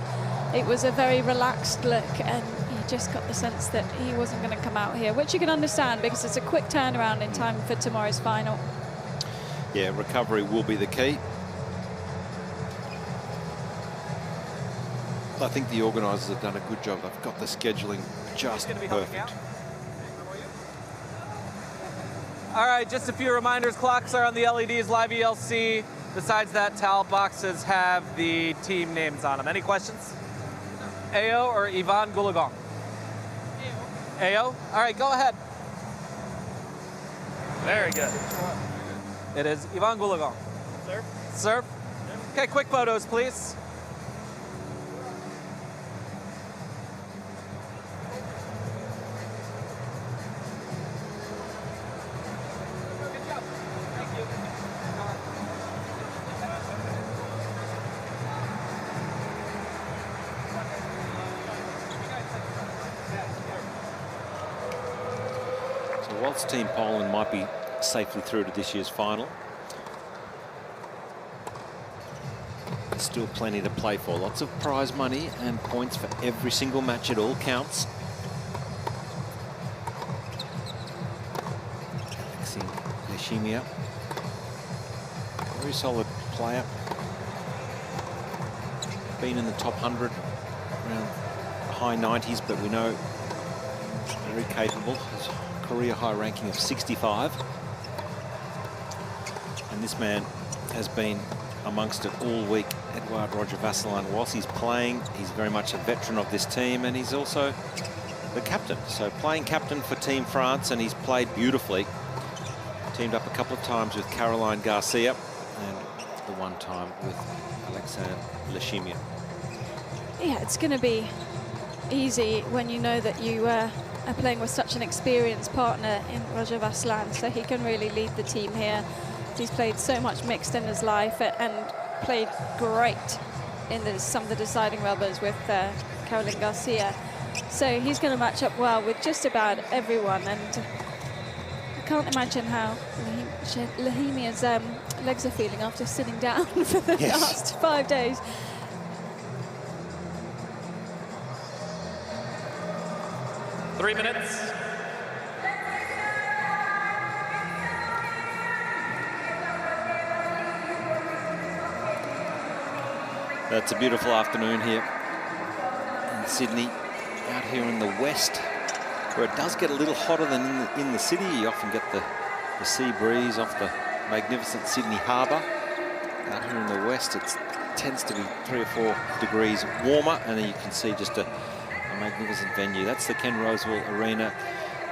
It was a very relaxed look, and you just got the sense that he wasn't going to come out here, which you can understand because it's a quick turnaround in time for tomorrow's final. Yeah, recovery will be the key. I think the organisers have done a good job. They've got the scheduling just perfect. All right, just a few reminders. Clocks are on the LEDs, live ELC. Besides that, towel boxes have the team names on them. Any questions? Ao or Yvonne Goulagon? Ao. All right, go ahead. Very good. It is Yvonne Goulagon. Serve. Serve. Okay, quick photos, please. Whilst Team Poland might be safely through to this year's final, there's still plenty to play for. Lots of prize money and points for every single match. It all counts. Lechemia, very solid player. Been in the top 100, around the high 90s, but we know very capable. His career high ranking of 65. And this man has been amongst it all week. Edouard Roger Vasselin, whilst he's playing, he's very much a veteran of this team, and he's also the captain. So playing captain for Team France, and he's played beautifully. Teamed up a couple of times with Caroline Garcia and the one time with Alexandre Leshimia. Yeah, it's going to be easy when you know that you are playing with such an experienced partner in Roger Vasselin, so he can really lead the team here. He's played so much mixed in his life and played great in some of the deciding rubbers with Caroline Garcia. So he's going to match up well with just about everyone, and I can't imagine how Lehimia's legs are feeling after sitting down for the last 5 days. Three minutes. It's a beautiful afternoon here in Sydney, out here in the west, where it does get a little hotter than in the city. You often get the sea breeze off the magnificent Sydney Harbour. Out here in the west, it tends to be 3 or 4 degrees warmer, and then you can see just a magnificent venue. That's the Ken Rosewall Arena.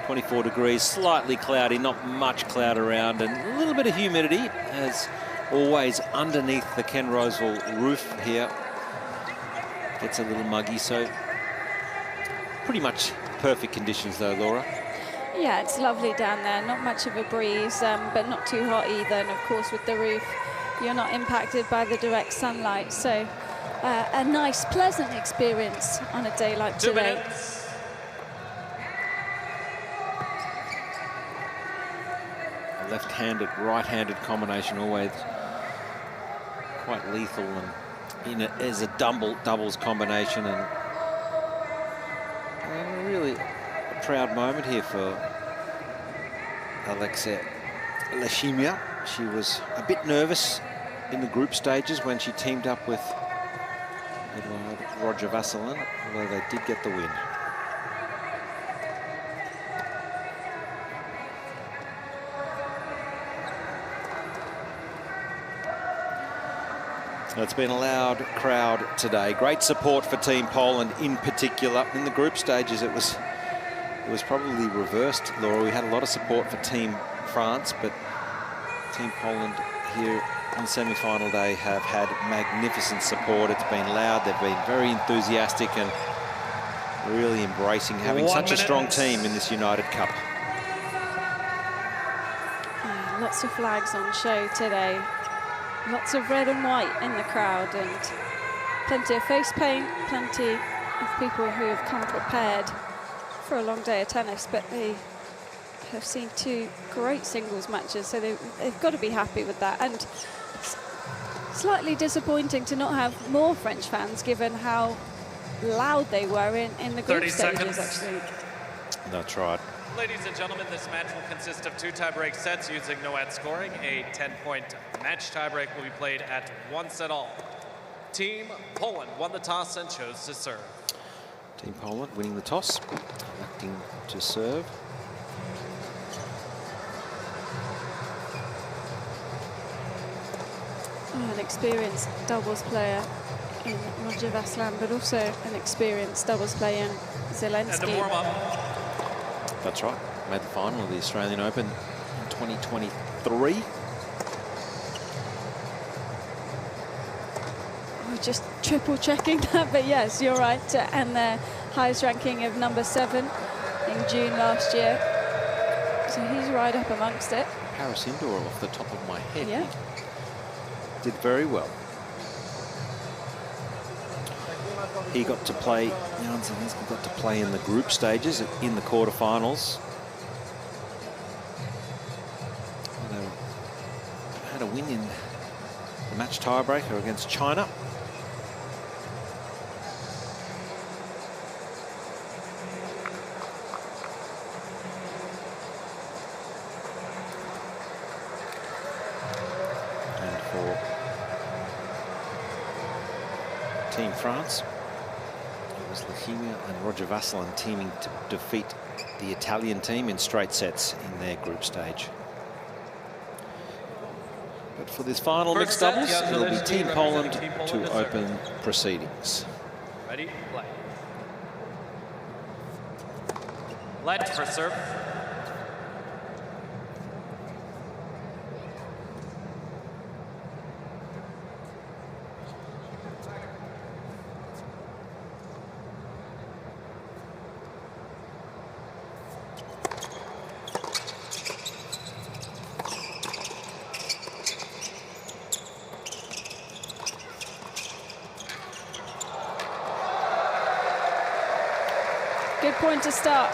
24 degrees, slightly cloudy, not much cloud around, and a little bit of humidity, as always underneath the Ken Rosewall roof here. Gets a little muggy, so pretty much perfect conditions though, Laura. Yeah, it's lovely down there. Not much of a breeze, but not too hot either. And of course, with the roof, you're not impacted by the direct sunlight. So a nice, pleasant experience on a day like 2 today. minutes. A left-handed, right-handed combination, always quite lethal, and as a doubles combination, and really a proud moment here for Alexia Leshimia. She was a bit nervous in the group stages when she teamed up with Roger Vasselin, although they did get the win. It's been a loud crowd today. Great support for Team Poland in particular. In the group stages, it was probably reversed, Laura. We had a lot of support for Team France, but Team Poland here on semi-final day have had magnificent support. It's been loud. They've been very enthusiastic and really embracing having such a strong team in this United Cup. Yeah, lots of flags on show today. Lots of red and white in the crowd, and plenty of face paint, plenty of people who have come prepared for a long day of tennis, but they have seen 2 great singles matches, so they've got to be happy with that. And slightly disappointing to not have more French fans, given how loud they were in the group 30 stages, seconds. actually. That's right. Ladies and gentlemen, this match will consist of 2 tiebreak sets using no ad scoring. A 10-point match tiebreak will be played at 1 set all. Team Poland won the toss and chose to serve. Team Poland winning the toss, electing to serve. An experienced doubles player in Roger Vasselin, but also an experienced doubles player in Zelensky. And a warm-up. That's right. Made the final of the Australian Open in 2023. We're just triple checking that, but yes, you're right. And the highest ranking of #7 in June last year. So he's right up amongst it. Paris Indoor off the top of my head. Yeah. Did very well. He got to play, Jan Zelensky got to play in the group stages, in the quarterfinals. They had a win in the match tiebreaker against China. And for Team France, Lehimia and Roger Vasselin teaming to defeat the Italian team in straight sets in their group stage. But for this final mixed doubles, it'll be Team Poland to open proceedings. Ready, play. Let for serve. Good point to start.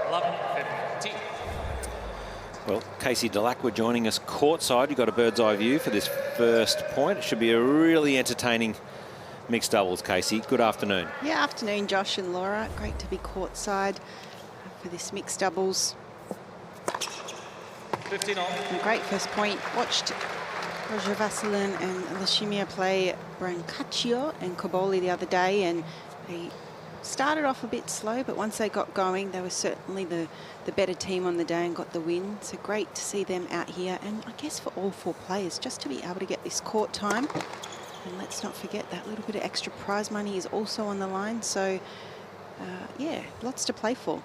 11-15. Well, Casey Delacqua joining us courtside. You've got a bird's eye view for this first point. It should be a really entertaining mixed doubles, Casey. Good afternoon. Yeah, afternoon, Josh and Laura. Great to be courtside for this mixed doubles. 15 all. And great first point. Watched Roger Vasselin and Lashimia play Brancaccio and Koboli the other day, and they started off a bit slow, but once they got going, they were certainly the better team on the day and got the win. So great to see them out here, and I guess for all 4 players, just to be able to get this court time. And let's not forget that little bit of extra prize money is also on the line. So, yeah, lots to play for.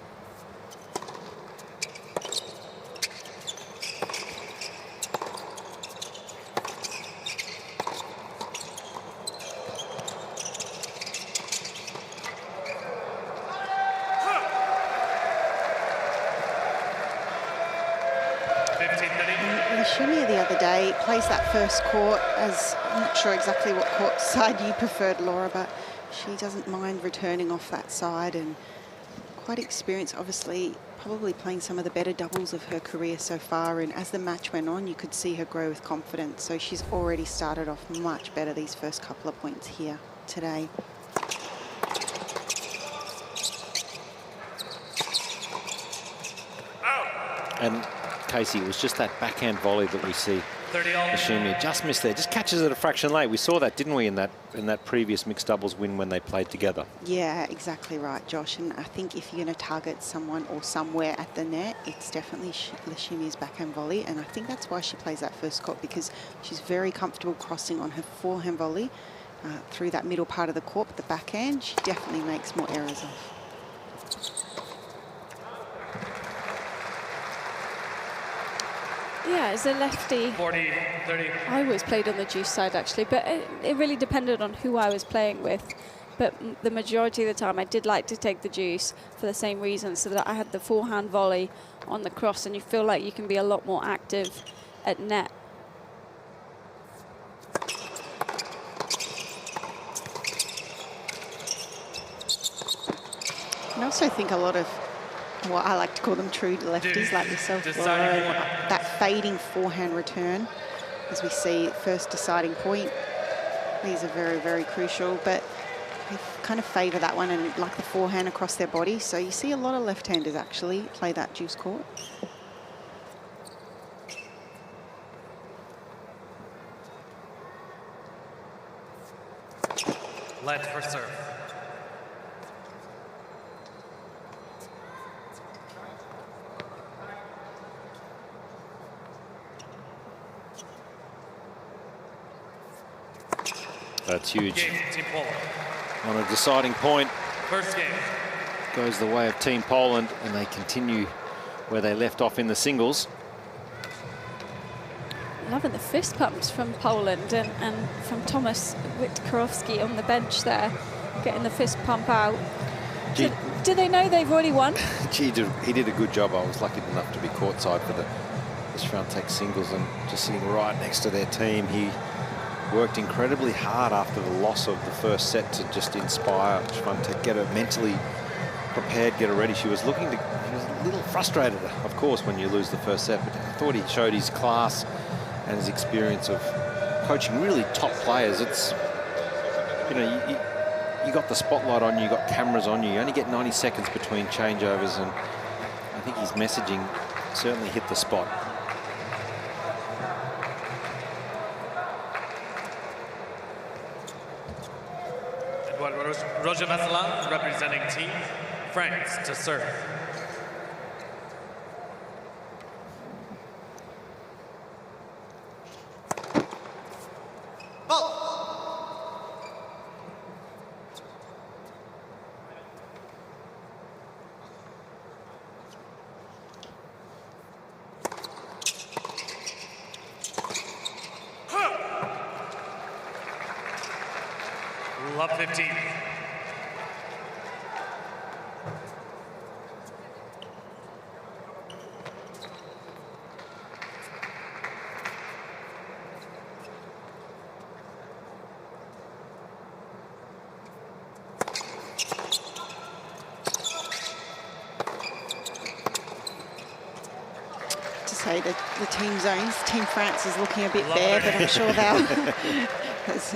The other day plays that first court as I'm not sure exactly what court side you preferred, Laura, but she doesn't mind returning off that side, and quite experienced, obviously probably playing some of the better doubles of her career so far, and as the match went on you could see her grow with confidence. So she's already started off much better these first couple of points here today. And Casey, it was just that backhand volley that we see. Lashimia just missed there, just catches it a fraction late. We saw that, didn't we, in that previous mixed doubles win when they played together? Yeah, exactly right, Josh. And I think if you're going to target someone or somewhere at the net, it's definitely Lashimia's backhand volley. And I think that's why she plays that first court, because she's very comfortable crossing on her forehand volley through that middle part of the court. But the backhand, she definitely makes more errors of. Yeah, as a lefty, 40-30. I always played on the deuce side actually, but it really depended on who I was playing with. But the majority of the time I did like to take the deuce for the same reason, so that I had the forehand volley on the cross, and you feel like you can be a lot more active at net. I also think a lot of what I like to call them true lefties like yourself, Laura, that fading forehand return, as we see first deciding point. These are very, very crucial, but they kind of favour that one and like the forehand across their body. So you see a lot of left-handers actually play that deuce court. Let for serve. That's huge. Game, Team Poland. On a deciding point. First game. Goes the way of Team Poland, and they continue where they left off in the singles. Loving the fist pumps from Poland and from Thomas Witkarowski on the bench there, getting the fist pump out. Do they know they've already won? Gee, he did a good job. I was lucky enough to be courtside for the Schwantech singles and just sitting right next to their team. He worked incredibly hard after the loss of the first set to just inspire Schwantech, get her mentally prepared, get her ready. She was looking to, she was a little frustrated, of course, when you lose the first set, but I thought he showed his class and his experience of coaching really top players. It's, you know, you got the spotlight on you, you got cameras on you, you only get 90 seconds between changeovers, and I think his messaging certainly hit the spot. Roger Vasselin representing Team France to serve. Love 15. Say the team zones. Team France is looking a bit bare, but I'm sure they'll. There's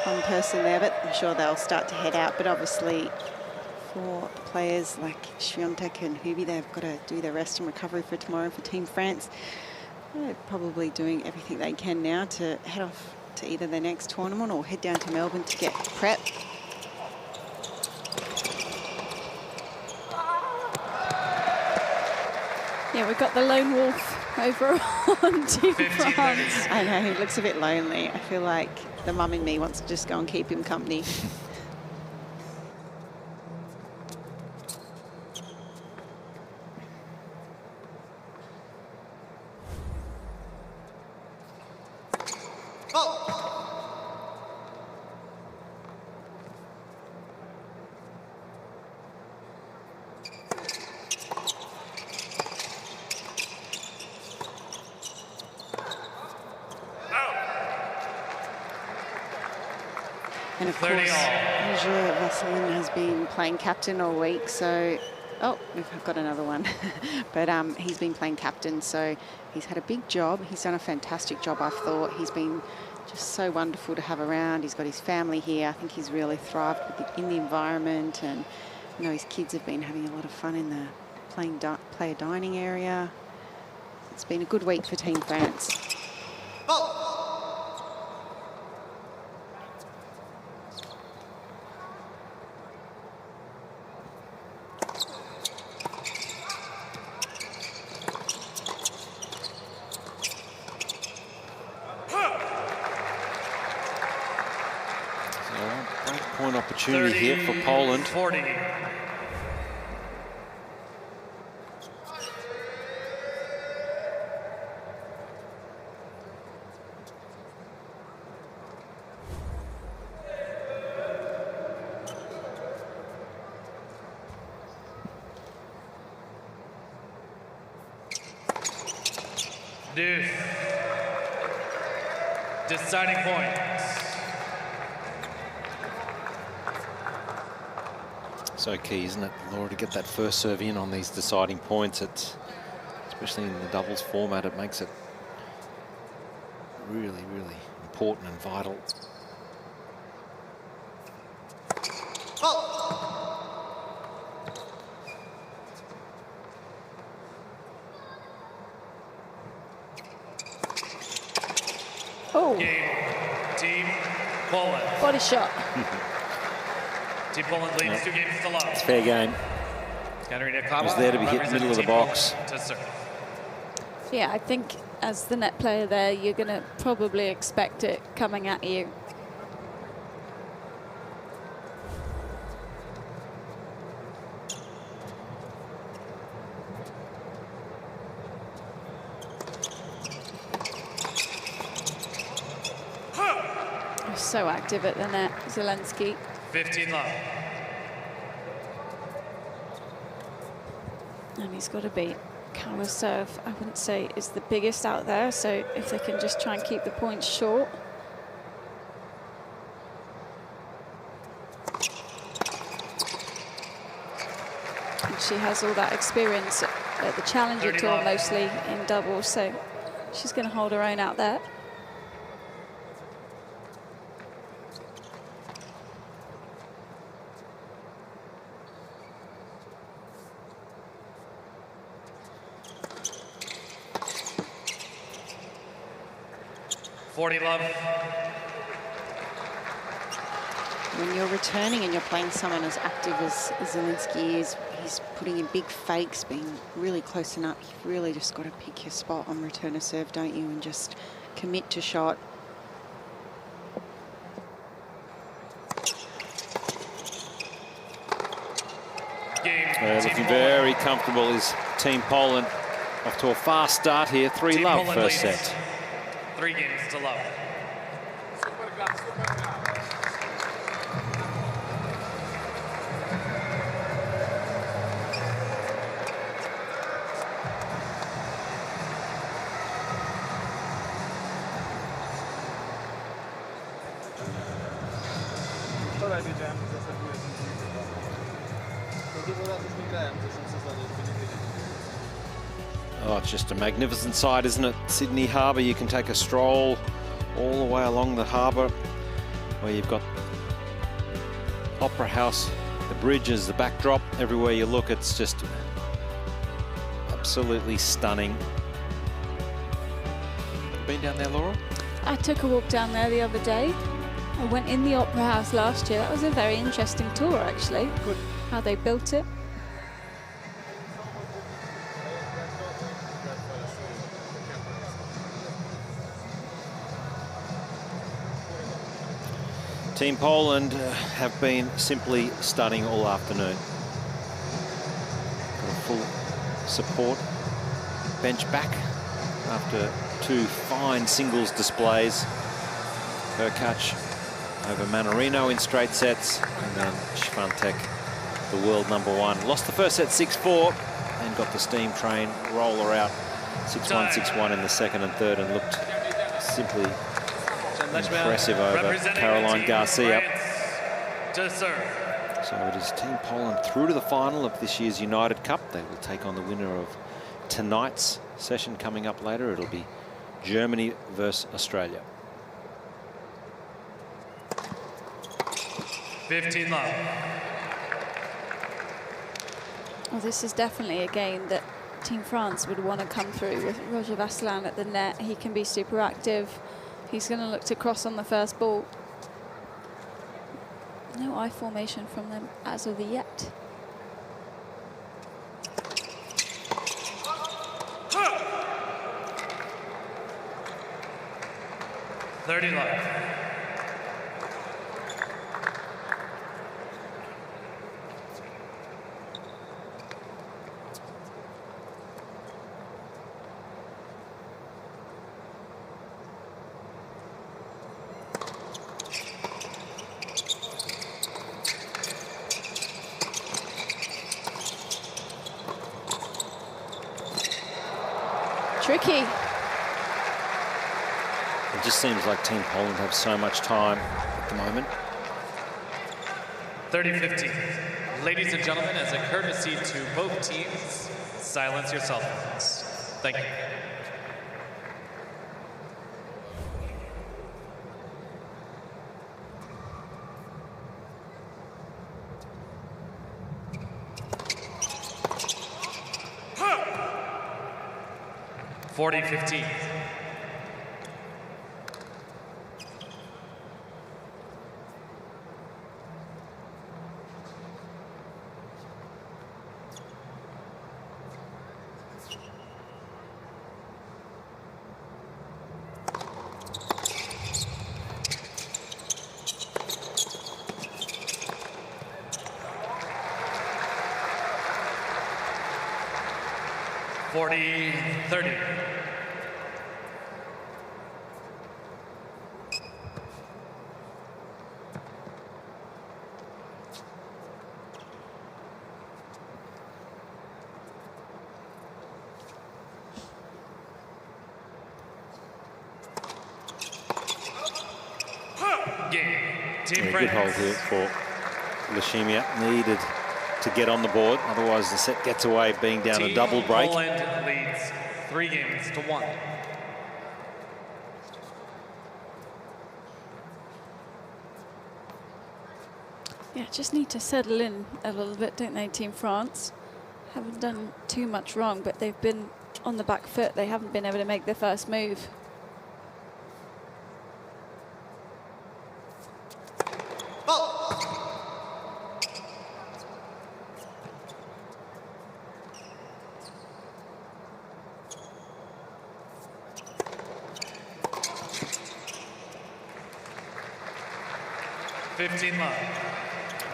one person there, but I'm sure they'll start to head out. But obviously, for players like Schwantech and Hubi, they've got to do their rest and recovery for tomorrow. For Team France, they're probably doing everything they can now to head off to either their next tournament or head down to Melbourne to get prep. Yeah, we've got the lone wolf over on Team France. I know, he looks a bit lonely. I feel like the mum in me wants to just go and keep him company. And of course, Herreratch has been playing captain all week, so... Oh, we've got another one. But he's been playing captain, so he's had a big job. He's done a fantastic job, I've thought. He's been just so wonderful to have around. He's got his family here. I think he's really thrived in the environment, and you know, his kids have been having a lot of fun in the player dining area. It's been a good week for Team France. Opportunity here for Poland. 40. Deuce. Deciding point. So key, isn't it, Laura, to get that first serve in on these deciding points, especially in the doubles format, it makes it really, really important and vital. Oh. Game. Team Poland. Body shot. Team Poland leads 2 games to love. It's fair game. It was there to be hit middle of the box. Yeah, I think as the net player there, you're going to probably expect it coming at you. He's so active at the net, Zelensky. 15 love. And he's got to beat Cower serve. I wouldn't say is the biggest out there, so if they can just try and keep the points short. And she has all that experience at the Challenger Tour, mostly in doubles, so she's going to hold her own out there. Love. When you're returning and you're playing someone as active as Zelensky is, he's putting in big fakes, being really close enough. You've really just got to pick your spot on return of serve, don't you, and just commit to shot. Looking very comfortable is Team Poland. Off to a fast start here. 3 love first set. 3 games to love. Oh, it's just a magnificent sight, isn't it? Sydney Harbour, you can take a stroll all the way along the harbour where you've got Opera House, the bridges, the backdrop. Everywhere you look, it's just absolutely stunning. Been down there, Laura? I took a walk down there the other day. I went in the Opera House last year. That was a very interesting tour, actually. Good. How they built it. Team Poland have been simply stunning all afternoon. Got a full support bench back after 2 fine singles displays. Herreratch over Mannarino in straight sets, and then Schwantech, the world #1. Lost the first set 6-4 and got the steam train roller out 6-1, 6-1 in the second and third, and looked simply impressive over Caroline Garcia. To serve. So it is Team Poland through to the final of this year's United Cup. They will take on the winner of tonight's session coming up later. It'll be Germany versus Australia. 15 love. Well, this is definitely a game that Team France would want to come through with Roger Vasselin at the net. He can be super active. He's going to look to cross on the first ball. No eye formation from them as of yet. $30 left. Tricky. It just seems like Team Poland have so much time at the moment. 30-15. Ladies and gentlemen, as a courtesy to both teams, silence your cell phones. Thank you. $40-15. $40-30. Yeah, good hold here for Lashimia. Needed to get on the board, otherwise the set gets away being down a double break. Poland leads 3-1. Yeah, just need to settle in a little bit, don't they, Team France? Haven't done too much wrong, but they've been on the back foot. They haven't been able to make the first move.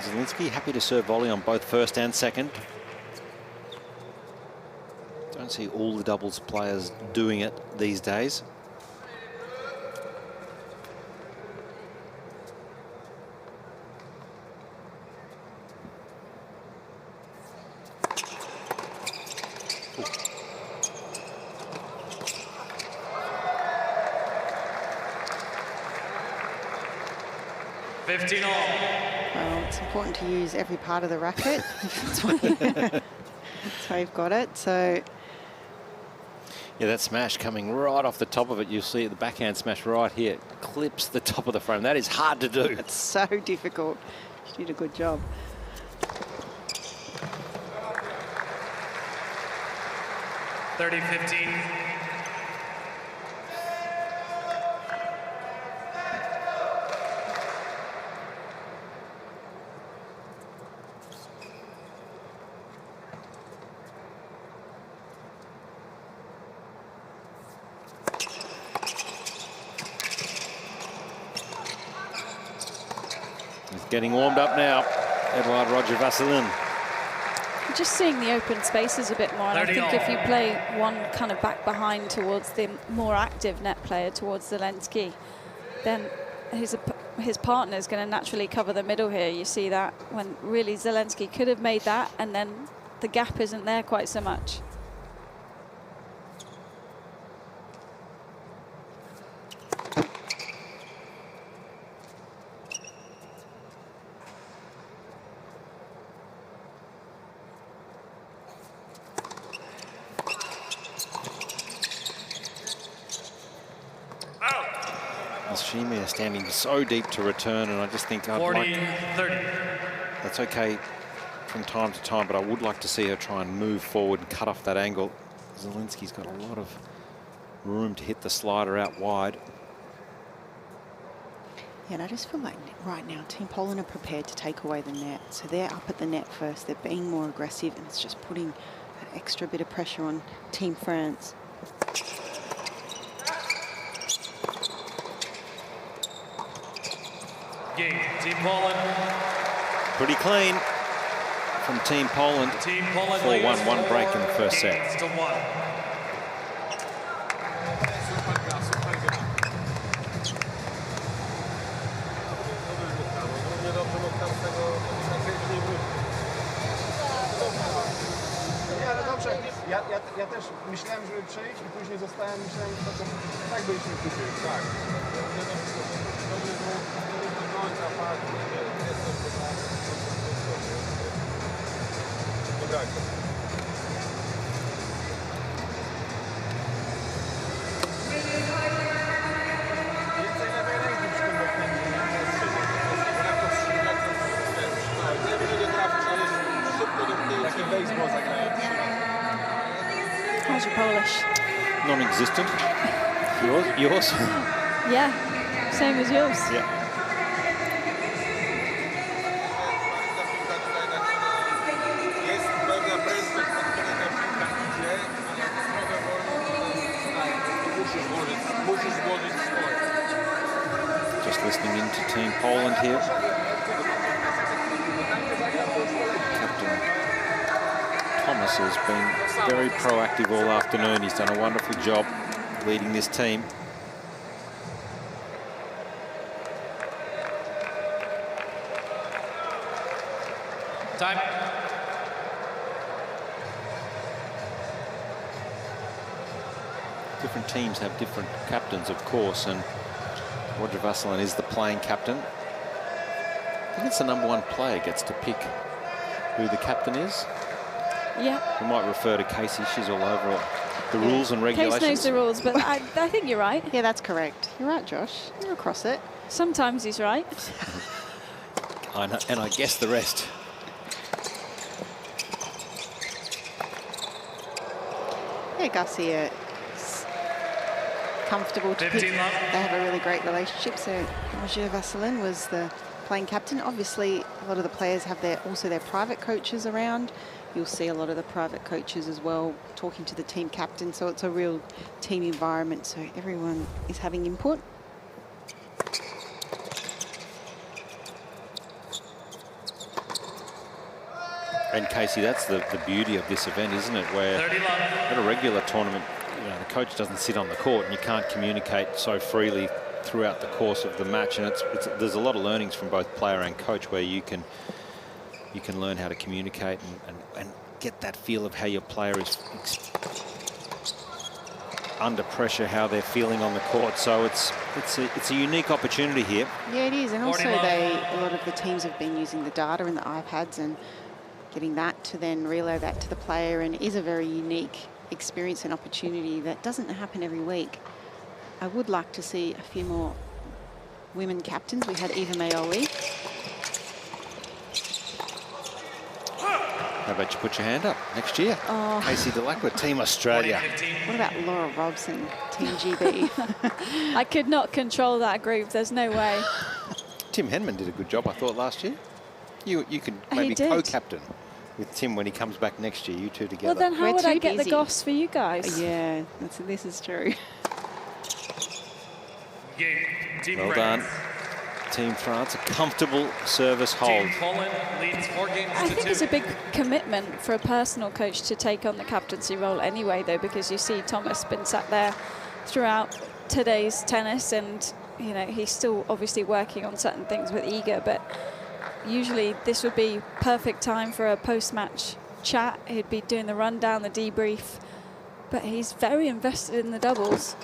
Zielinski happy to serve volley on both first and second. Don't see all the doubles players doing it these days. 15 all. Well, it's important to use every part of the racket. That's why you've got it. So. Yeah, that smash coming right off the top of it. You'll see the backhand smash right here. Clips the top of the frame. That is hard to do. It's so difficult. She did a good job. (30-15). Getting warmed up now, Eduard Roger-Vasselin. Just seeing the open spaces a bit more, and I think if you play one kind of back behind towards the more active net player, towards Zelensky, then his partner is going to naturally cover the middle here. You see that when really Zelensky could have made that, and then the gap isn't there quite so much. Shimia standing so deep to return, and I just think I'd 40-30. That's okay from time to time, but I would like to see her try and move forward and cut off that angle. Zelensky's got a lot of room to hit the slider out wide. Yeah, and I just feel like right now Team Poland are prepared to take away the net. So they're up at the net first, they're being more aggressive, and it's just putting an extra bit of pressure on Team France. Team Poland. Pretty clean from Team Poland. Team Poland 4-1, one break in the first set. To 1. Ja też myślałem, żeby przejść i później zostałem, myślałem, że tak byliśmy kupić. Tak. Dobry ruch, do końca, fakt. Dobra. Więcej lewej ręki przy tym backhandi, nie? Nie będzie trafić, ale szybko do tyłu. Taki baseball zagrają. How's your Polish? Non-existent. Yours? Yeah, same as yours. Yeah. Just listening into Team Poland here. Captain Thomas has been very proactive all afternoon. He's done a wonderful job leading this team. Time. Different teams have different captains, of course, and Roger Vasselin is the playing captain. I think it's the #1 player gets to pick who the captain is. Yeah. We might refer to Casey. She's all over the rules and regulations. Case knows the rules, but I think you're right. Yeah, that's correct. You're right, Josh. You're across it. Sometimes he's right. I know, and I guess the rest. Yeah, Garcia is comfortable to pick. They have a really great relationship. So Roger Vasselin was the playing captain. Obviously, a lot of the players have also their private coaches around. You'll see a lot of the private coaches as well talking to the team captain. So it's a real team environment. So everyone is having input. And Casey, that's the beauty of this event, isn't it? Where at a regular tournament, you know, the coach doesn't sit on the court and you can't communicate so freely throughout the course of the match. And there's a lot of learnings from both player and coach where you can learn how to communicate and get that feel of how your player is under pressure, how they're feeling on the court. So it's a unique opportunity here. Yeah, it is. And also they of the teams have been using the data and the iPads and getting that to then relay that to the player, and is a very unique experience and opportunity that doesn't happen every week. I would like to see a few more women captains. We had Eva Mayoli. How about you put your hand up next year? Oh. Casey Delacqua, Team Australia. What about Laura Robson, Team GB? I could not control that group. There's no way. Tim Henman did a good job, I thought, last year. You can maybe co-captain with Tim when he comes back next year, you two together. Well, then how We're would I too get busy. the goss for you guys? Yeah, this is true. Well done. Team France, a comfortable service hold. Team Poland leads 4 games I to think 2. it's a big commitment for a personal coach to take on the captaincy role anyway, though, because you see Thomas been sat there throughout today's tennis, and you know he's still obviously working on certain things with Iga, but usually this would be perfect time for a post-match chat. He'd be doing the rundown, the debrief, but he's very invested in the doubles.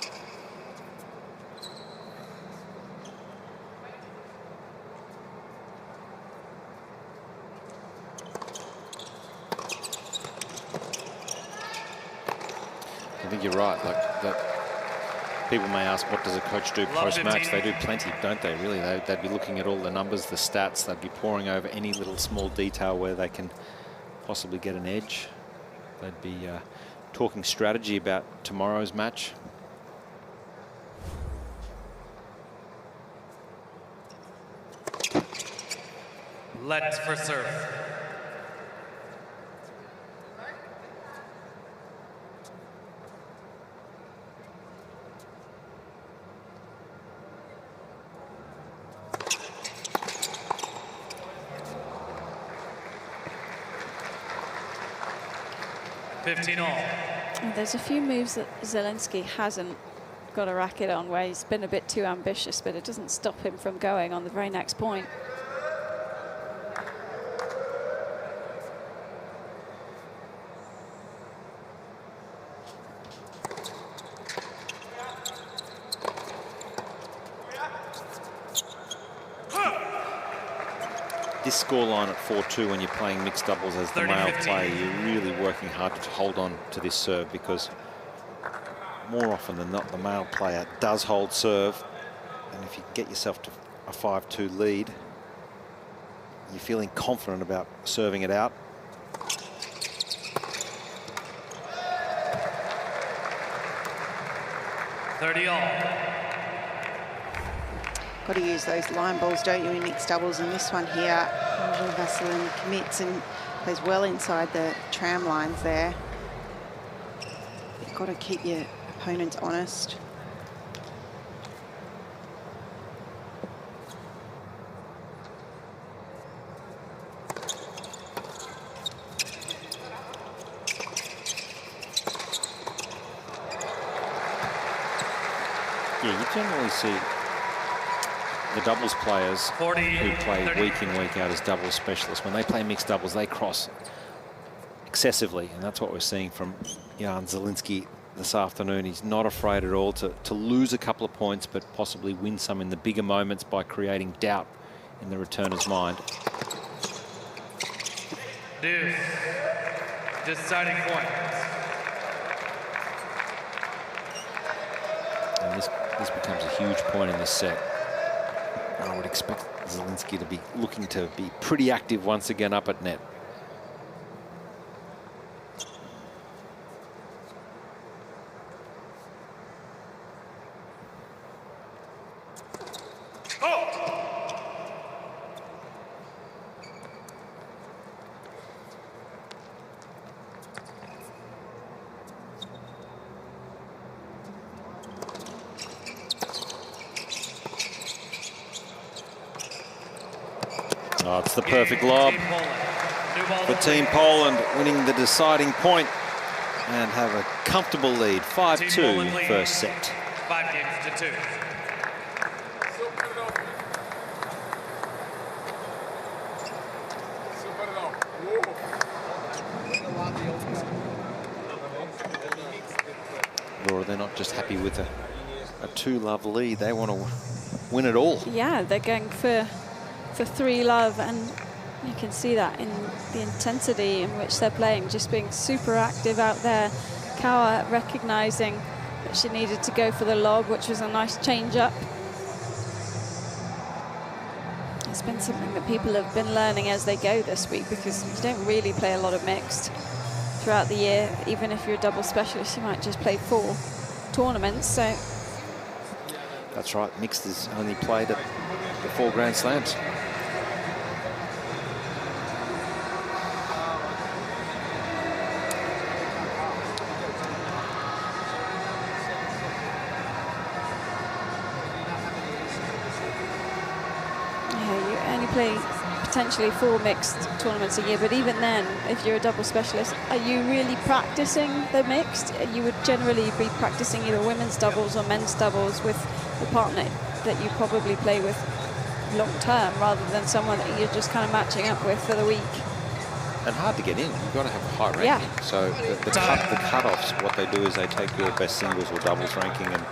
I think you're right. Like that, people may ask, what does a coach do post-match? They do plenty, don't they? Really, they'd be looking at all the numbers, the stats. They'd be poring over any little small detail where they can possibly get an edge. They'd be talking strategy about tomorrow's match. Let for serve. There's a few moves that Zelensky hasn't got a racket on where he's been a bit too ambitious, but it doesn't stop him from going on the very next point. This scoreline at 4-2 when you're playing mixed doubles as the male player, you're really working hard to hold on to this serve, because more often than not the male player does hold serve, and if you can get yourself to a 5-2 lead, you're feeling confident about serving it out. Got to use those line balls, don't you, in mixed doubles? And this one here, Vasilin commits and plays well inside the tram lines there. You've got to keep your opponents honest. Yeah, you generally see the doubles players who play week in, week out as doubles specialists. When they play mixed doubles, they cross excessively, and that's what we're seeing from Jan Zielinski this afternoon. He's not afraid at all to lose a couple of points, but possibly win some in the bigger moments by creating doubt in the returner's mind. Deciding point. And this becomes a huge point in this set. I would expect Zielinski to be looking to be pretty active once again up at net. Oh, it's the perfect lob for Team Poland, winning the deciding point and have a comfortable lead, 5-2 first set. 5 games to 2. Laura, they're not just happy with a 2-love lead, they want to win it all. Yeah, they're going for for 3-love, and you can see that in the intensity in which they're playing, just being super active out there. Kawa recognizing that she needed to go for the lob, which was a nice change-up. It's been something that people have been learning as they go this week, because you don't really play a lot of mixed throughout the year. Even if you're a double specialist, you might just play 4 tournaments. So that's right, mixed is only played at the 4 Grand Slams. play potentially 4 mixed tournaments a year, but even then, if you're a double specialist, are you really practicing the mixed? You would generally be practicing either women's doubles or men's doubles with the partner that you probably play with long term, rather than someone that you're just kind of matching up with for the week. And hard to get in. You've got to have a high ranking. Yeah. So the cutoffs, what they do is they take your best singles or doubles ranking and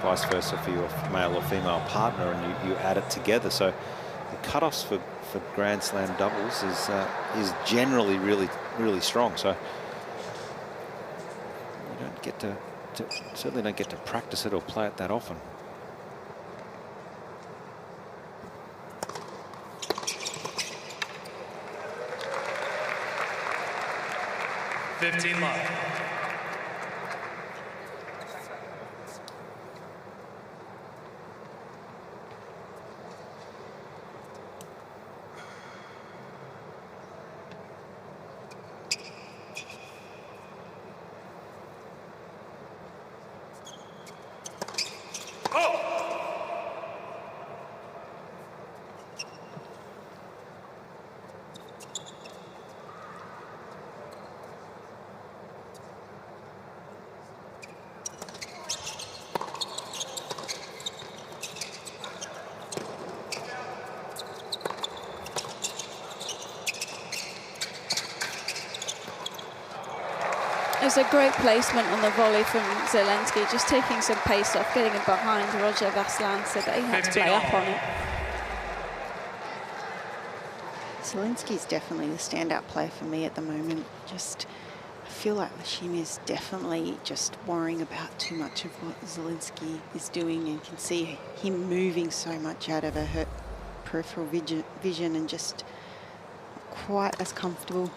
vice versa for your male or female partner, and you add it together. So the cutoffs for Grand Slam doubles is generally really strong. So you don't get to certainly don't get to practice it or play it that often. $15 It's a great placement on the volley from Zelensky, just taking some pace off, getting it behind Roger Vasselin, so that he had to play up on it. Zelensky's definitely the standout player for me at the moment. Just, I feel like Lashimi is definitely just worrying about too much of what Zelensky is doing, and can see him moving so much out of her peripheral vision and just not quite as comfortable.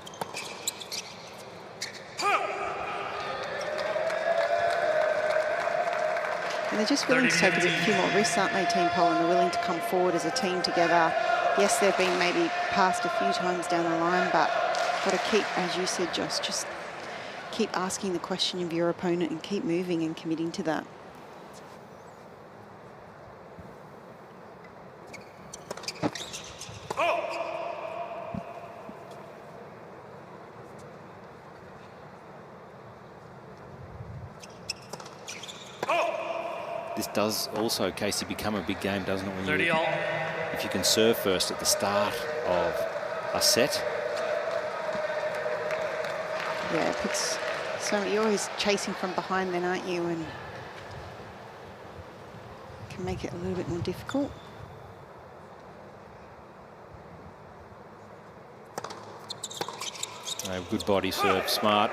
And they're just willing to take a few more risks, aren't they, Team Poland? They're willing to come forward as a team together. Yes, they've been maybe passed a few times down the line, but got to keep, as you said, Josh, just keep asking the question of your opponent and keep moving and committing to that. This does also, Casey, become a big game, doesn't it? When 30 all. If you can serve first at the start of a set. Yeah, it puts so you're always chasing from behind then, aren't you? And can make it a little bit more difficult. Good body serve, smart.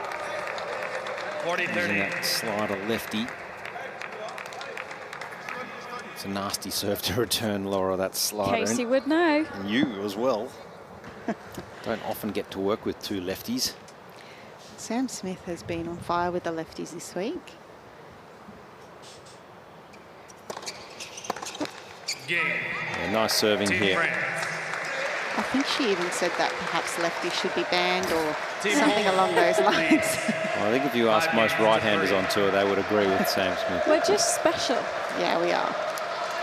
40-30. Using that slider lefty. It's a nasty serve to return, Laura, that slider. Casey would know. And you as well. Don't often get to work with 2 lefties. Sam Smith has been on fire with the lefties this week. Game. Yeah, nice serving Team here. France. I think she even said that perhaps lefties should be banned or something along those lines. Well, I think if you ask most right-handers on tour, they would agree with Sam Smith. We're just special. Yeah, we are.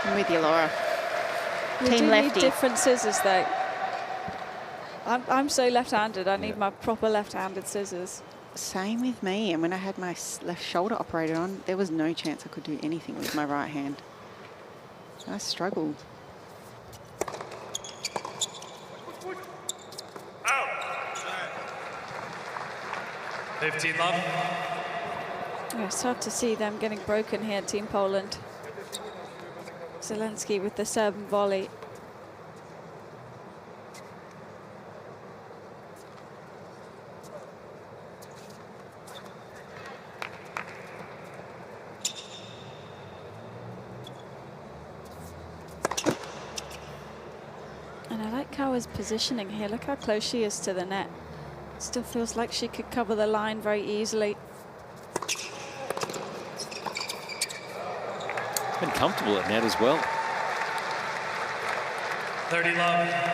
I'm with you, Laura. We Team do lefty. need different scissors, though. I'm so left-handed. I need my proper left-handed scissors. Same with me. And when I had my left shoulder operated on, there was no chance I could do anything with my right hand. I struggled. Out. 15 love. Yeah, it's hard to see them getting broken here, Team Poland. Zelensky with the serve and volley. like Kawa's positioning here. Look how close she is to the net. Still feels like she could cover the line very easily. Been comfortable at net as well. 30 love.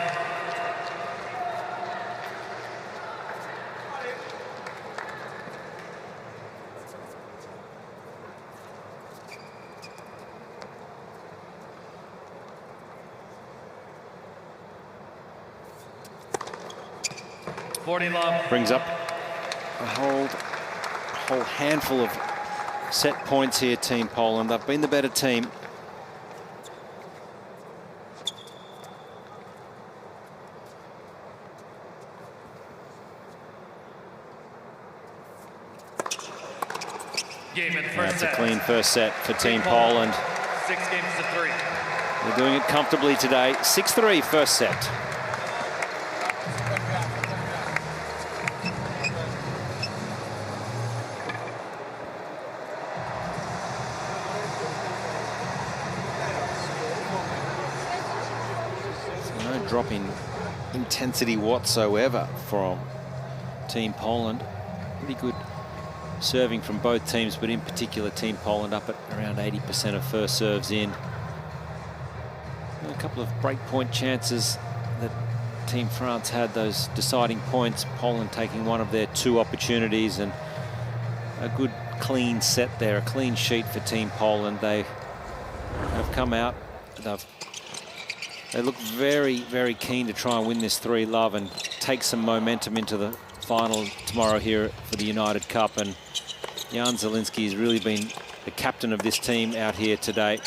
Brings up a whole handful of set points here, Team Poland. They've been the better team. That's a clean first set for Team Poland. 6 games to 3. They're doing it comfortably today. 6-3 first set. Drop in intensity whatsoever from Team Poland. Pretty good serving from both teams, but in particular Team Poland up at around 80% of first serves in. A couple of breakpoint chances that Team France had, those deciding points. Poland taking one of their 2 opportunities, and a good clean set there, a clean sheet for Team Poland. They have come out, they look very, very keen to try and win this 3-love and take some momentum into the final tomorrow here for the United Cup. And Jan Zielinski has really been the captain of this team out here today.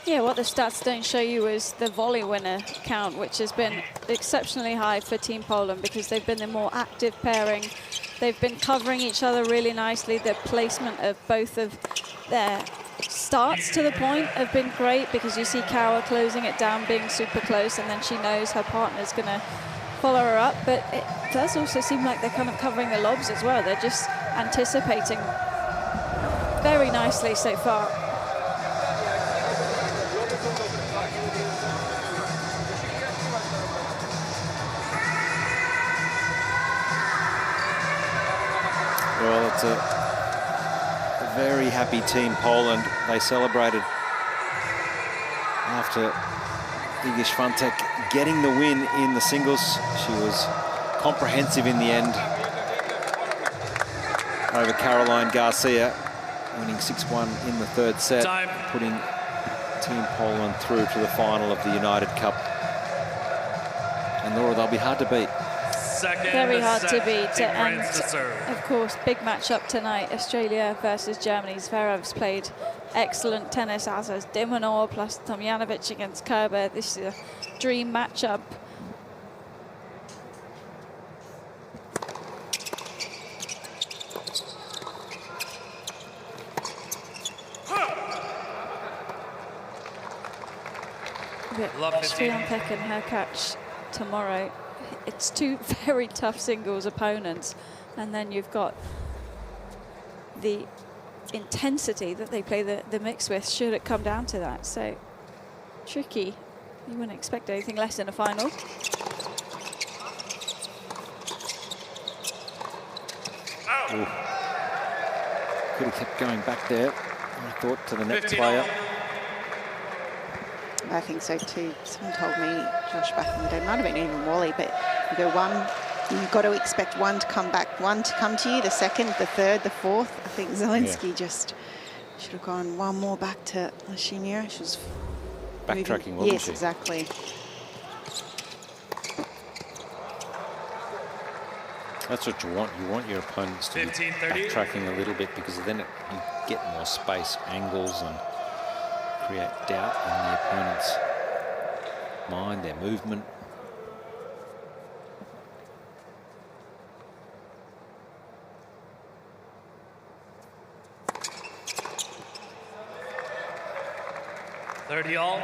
Yeah, what the stats don't show you is the volley winner count, which has been exceptionally high for Team Poland because they've been the more active pairing. They've been covering each other really nicely. The placement of both of their starts to the point have been great because you see Kawa closing it down, being super close, and then she knows her partner's going to follow her up. But it does also seem like they're kind of covering the lobs as well. They're just anticipating very nicely so far. Well, it's a very happy Team Poland. They celebrated after Iga Schwantech getting the win in the singles. She was comprehensive in the end over Caroline Garcia, winning 6-1 in the 3rd set, putting Team Poland through to the final of the United Cup. And Laura, they'll be hard to beat. Very hard to beat, and of course big matchup tonight, Australia versus Germany. Zverev's played excellent tennis, as has Minaur, plus Tomljanovic against Kerber. This is a dream matchup. Schwantech and Herreratch tomorrow. It's 2 very tough singles opponents, and then you've got the intensity that they play the mix with should it come down to that. So tricky. You wouldn't expect anything less in a final. Ooh. Could have kept going back there, I thought, to the next player. I think so too. Someone told me, Josh, back in the day, might have been even Wally, but you go one, you've got to expect one to come back, one to come to you, the second, the third, the fourth. I think Zielinski just should have gone one more back to Lashimira. She was backtracking, wasn't yes, she? Exactly. That's what you want. You want your opponents to be backtracking a little bit, because then you get more space, angles, and create doubt in the opponent's mind, their movement. All.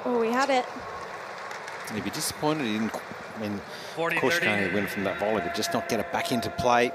Oh, we had it. And he'd be disappointed he didn't, I mean, of course, 40-30. can't win from that volley, but just not get it back into play.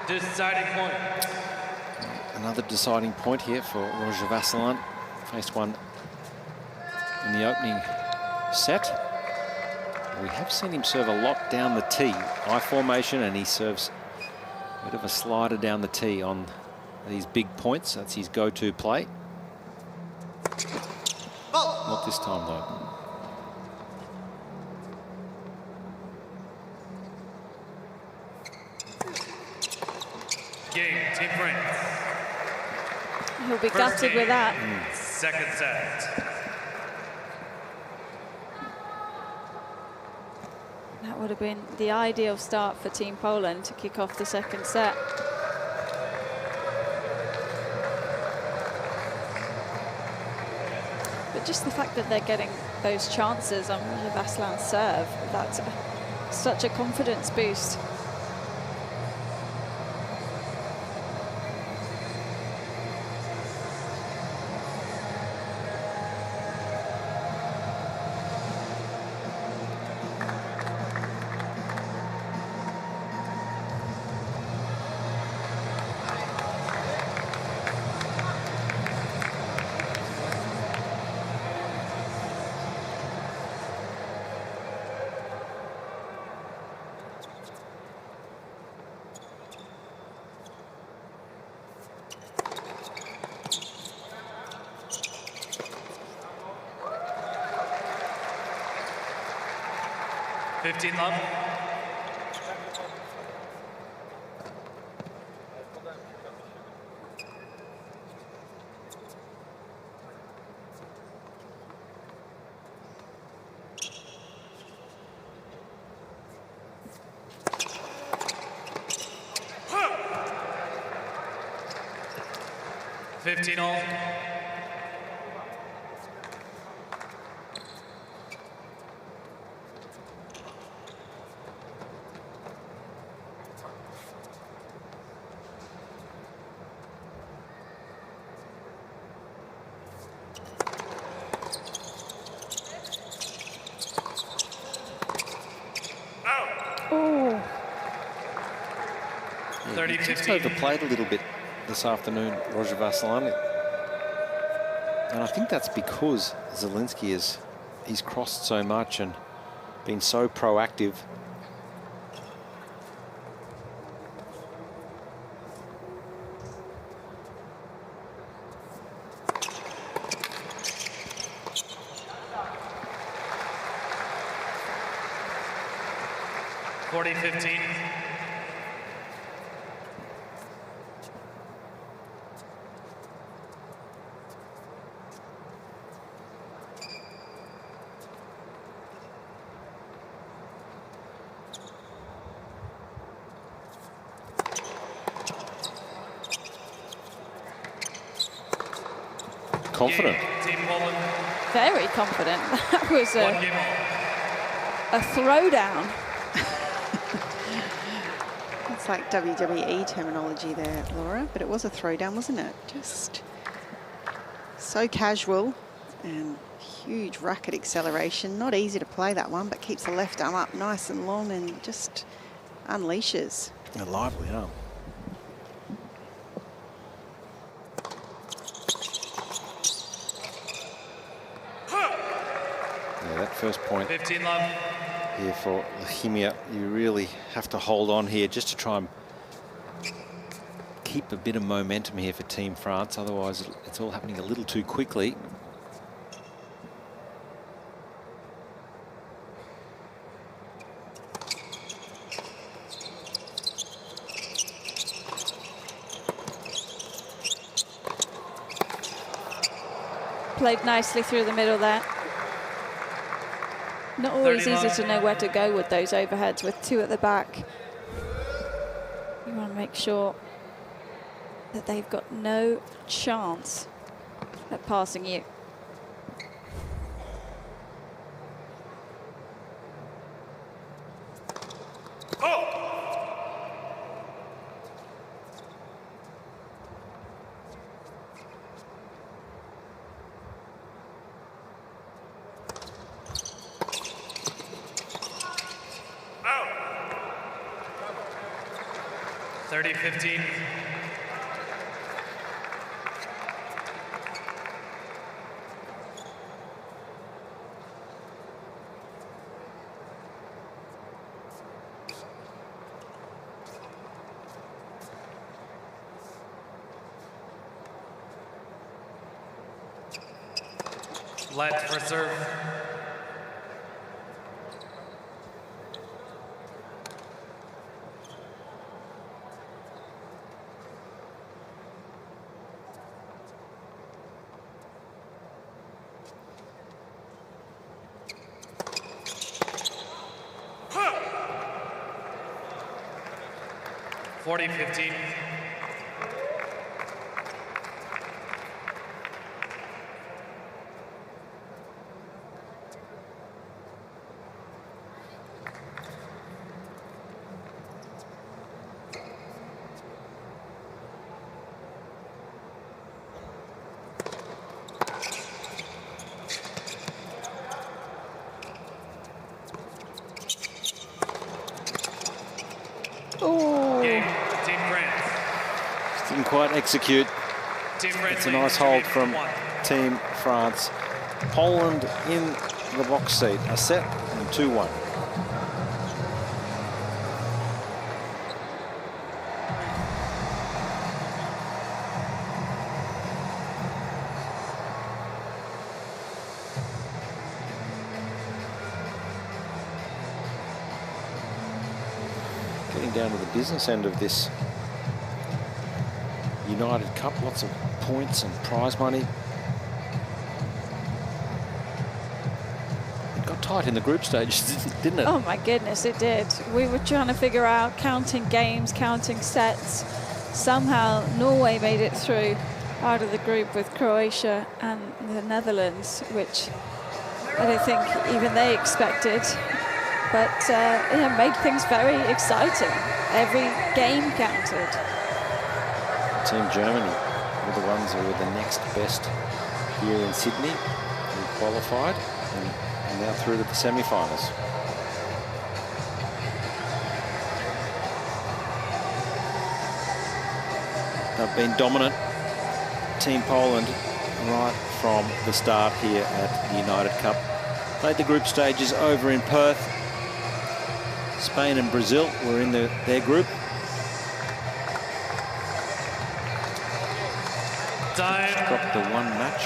Deciding point. Another deciding point here for Roger Vasselin. Faced one in the opening set. We have seen him serve a lot down the tee. I formation, and he serves a bit of a slider down the tee on these big points. That's his go-to play. Not this time, though. Game, Team France. He'll be gutted with that. Second set. That would have been the ideal start for Team Poland to kick off the second set. But just the fact that they're getting those chances on Roger Vasselin's serve, that's such a confidence boost. Love. Huh. 15 all. He just overplayed a little bit this afternoon, Roger Vasselin. And I think that's because Zielinski he's crossed so much and been so proactive. (40-15). Confident. Very confident. That was a throwdown. It's like WWE terminology there, Laura, but it was a throwdown, wasn't it? Just so casual and huge racket acceleration. Not easy to play that one, but keeps the left arm up nice and long and just unleashes. A lively arm. That first point 15 love. Here for Bohemia, you really have to hold on here just to try and keep a bit of momentum here for Team France. Otherwise, it's all happening a little too quickly. Played nicely through the middle there. Not always easy to know where to go with those overheads with 2 at the back. You want to make sure that they've got no chance at passing you. Out. 30-15. Let for serve. Huh. 40-15. Didn't quite execute. It's a nice hold from Team France. Poland in the box seat, a set and 2-1. Getting down to the business end of this United Cup, lots of points and prize money. It got tight in the group stage, didn't it? Oh my goodness, it did. We were trying to figure out counting games, counting sets. Somehow Norway made it through out of the group with Croatia and the Netherlands, which I don't think even they expected. But it made things very exciting. Every game counted. Team Germany were the ones who were the next best here in Sydney, who qualified and now through to the semi-finals. They've been dominant, Team Poland, right from the start here at the United Cup. Played the group stages over in Perth. Spain and Brazil were in their group. Dropped the 1 match.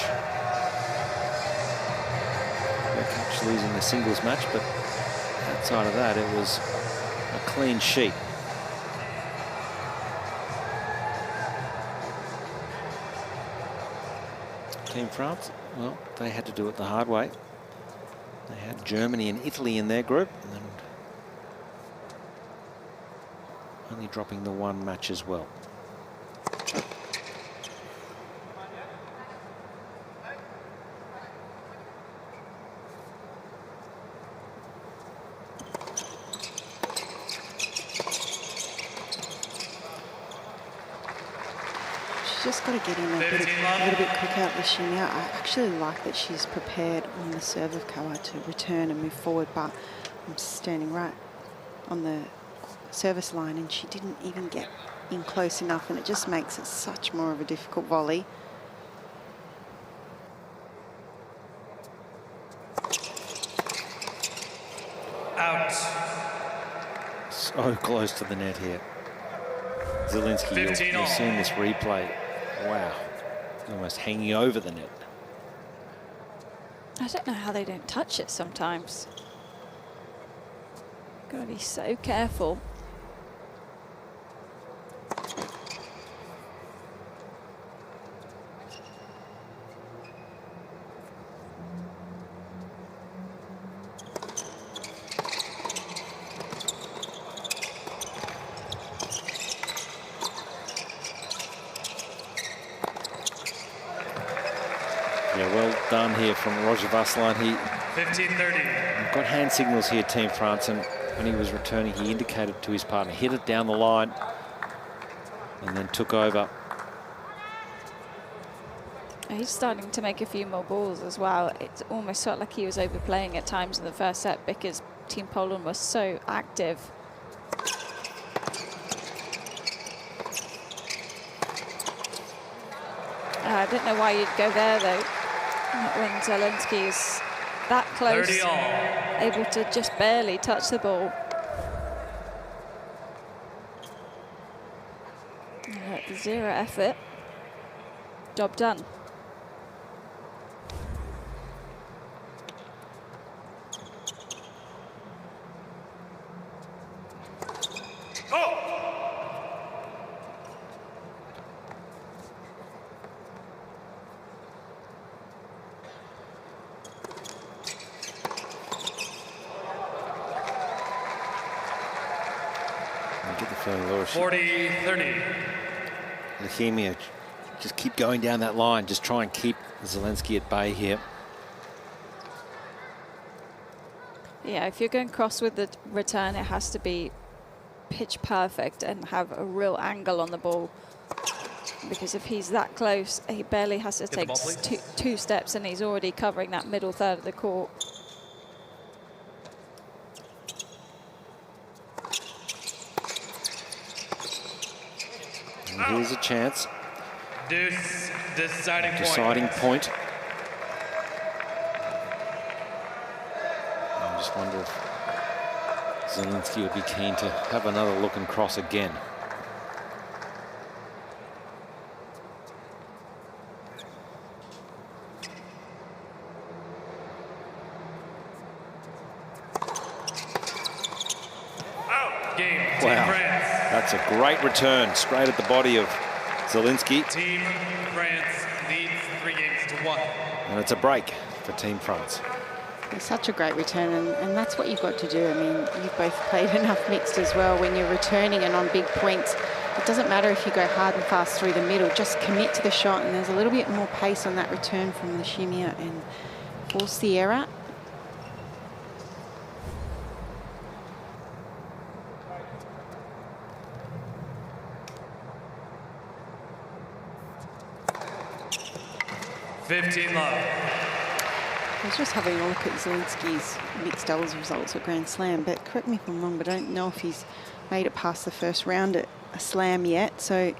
Herreratch losing the singles match, but outside of that, it was a clean sheet. Team France, well, they had to do it the hard way. They had Germany and Italy in their group, and only dropping the 1 match as well. Just got to get in a little bit quicker, Lashimia. I actually like that she's prepared on the serve of Kawa to return and move forward, but I'm standing right on the service line and she didn't even get in close enough, and it just makes it such more of a difficult volley. Out. So close to the net here. Zielinski, you're seeing this replay. Wow, almost hanging over the net. I don't know how they don't touch it sometimes. Got to be so careful. Yeah, well done here from Roger Vasselin. He 15-30. got hand signals here, Team France, and when he was returning, he indicated to his partner, hit it down the line, and then took over. He's starting to make a few more balls as well. It almost felt like he was overplaying at times in the first set because Team Poland was so active. I don't know why you'd go there though, when Zelensky is that close, able to just barely touch the ball. Zero effort, job done. I get the feeling Laura 40-30. Lechemia just keep going down that line, just try and keep Zelensky at bay here. Yeah, if you're going cross with the return, it has to be pitch perfect and have a real angle on the ball. Because if he's that close, he barely has to take two steps and he's already covering that middle third of the court. And here's a chance. Deciding point. I just wonder if Zelensky would be keen to have another look and cross again. Wow, that's a great return, straight at the body of Zelensky. Team France leads 3-1. And it's a break for Team France. It's such a great return, and that's what you've got to do. I mean, you've both played enough mixed as well. When you're returning and on big points, it doesn't matter if you go hard and fast through the middle, just commit to the shot, and there's a little bit more pace on that return from the Shimia and force the error. I was just having a look at Zelensky's mixed doubles results at Grand Slam, but correct me if I'm wrong, but I don't know if he's made it past the first round at a slam yet. So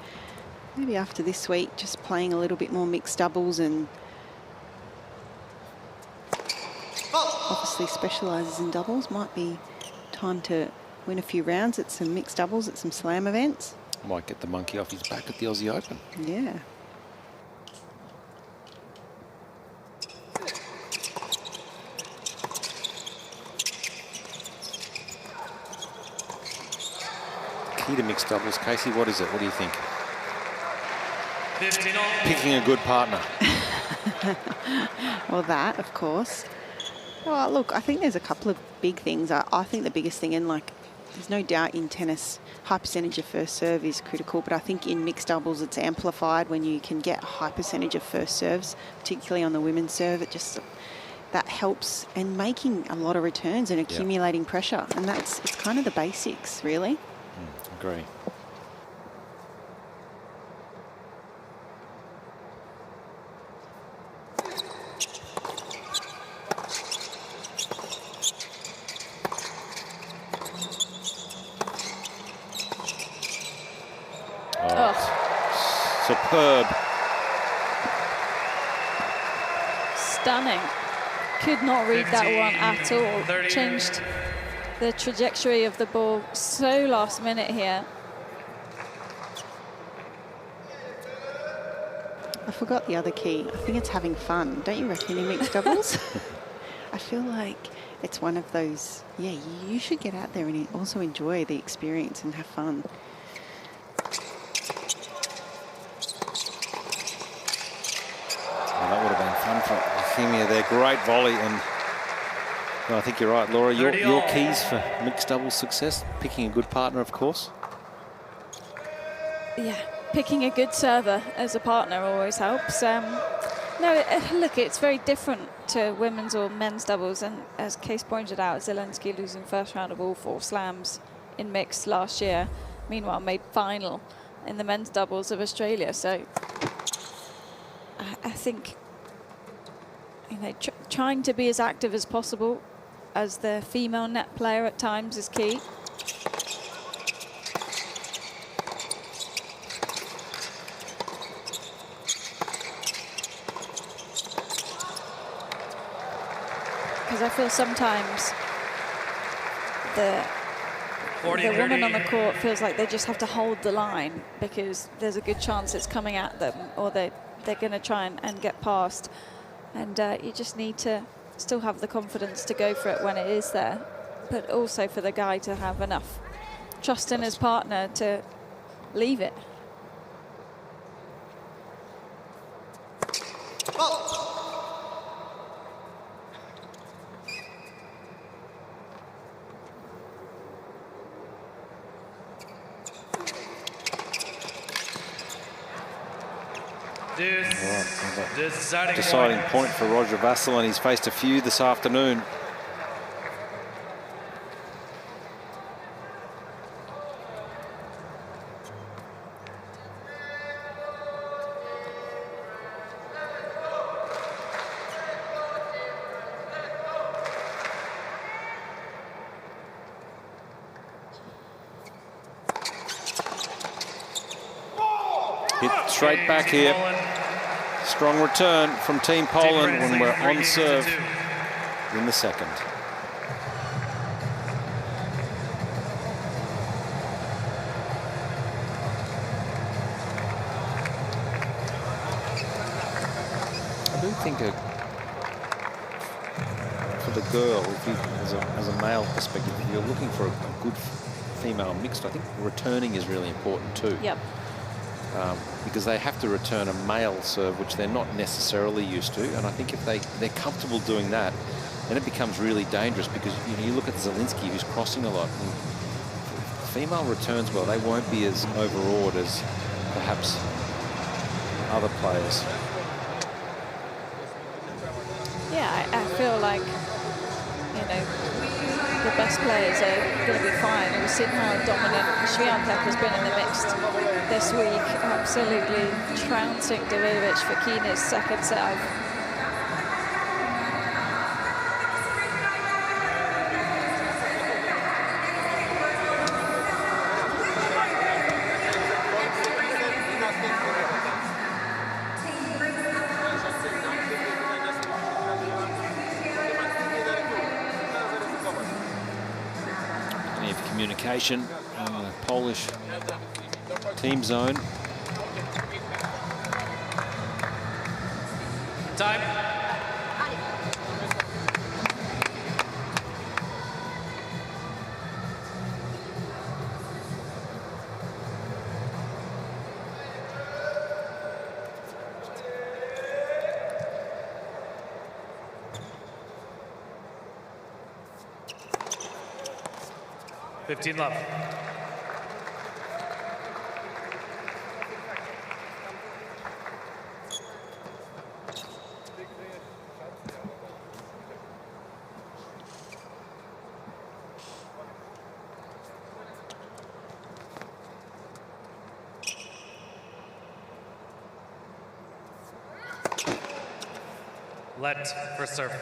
maybe after this week, just playing a little bit more mixed doubles, and obviously specialises in doubles, might be time to win a few rounds at some mixed doubles at some slam events. Might get the monkey off his back at the Aussie Open. Yeah. Key to mixed doubles, Casey, what is it? What do you think? 15 all. Picking a good partner. Well, that, of course. Well, look, I think there's a couple of big things. I think the biggest thing, and like, there's no doubt in tennis, high percentage of first serve is critical, but I think in mixed doubles it's amplified when you can get a high percentage of first serves, particularly on the women's serve. It just, that helps, and making a lot of returns and accumulating pressure, and it's kind of the basics, really. Agree. Superb. Stunning. Could not read that one at all. 30. Changed the trajectory of the ball so last minute here. I forgot the other key. I think it's having fun. Don't you reckon in mixed doubles? I feel like it's one of those, yeah, you should get out there and also enjoy the experience and have fun. Well, that would have been fun for Lechemia there. Great volley, and well, I think you're right, Laura. Your keys for mixed doubles success, picking a good partner, of course. Yeah, picking a good server as a partner always helps. No, look, it's very different to women's or men's doubles, and as Case pointed out, Zelensky losing first round of all 4 slams in mixed last year, meanwhile made final in the men's doubles of Australia. So I think, you know, trying to be as active as possible as the female net player at times is key. Because I feel sometimes the woman on the court feels like they just have to hold the line because there's a good chance it's coming at them, or they're going to try and get past. And you just need to still have the confidence to go for it when it is there, but also for the guy to have enough trust in his partner to leave it. Deciding point for Roger Vasselin. He's faced a few this afternoon. Hit straight back here. Strong return from Team Poland when we're on serve in the second. I do think for the girl, if you, as a male perspective, if you're looking for a good female mixed, I think returning is really important too. Yep. Because they have to return a male serve, which they're not necessarily used to. And I think if they're comfortable doing that, then it becomes really dangerous, because you look at Zelensky, who's crossing a lot. And if female returns well, they won't be as overawed as perhaps other players. Yeah, I feel like, you know, the best players are going to be fine. We've seen how dominant Schwantech has been in the mixed this week, absolutely trouncing Zverev for Keena's second serve. Communication in the Polish team zone. Time. $15 left. Let for serve.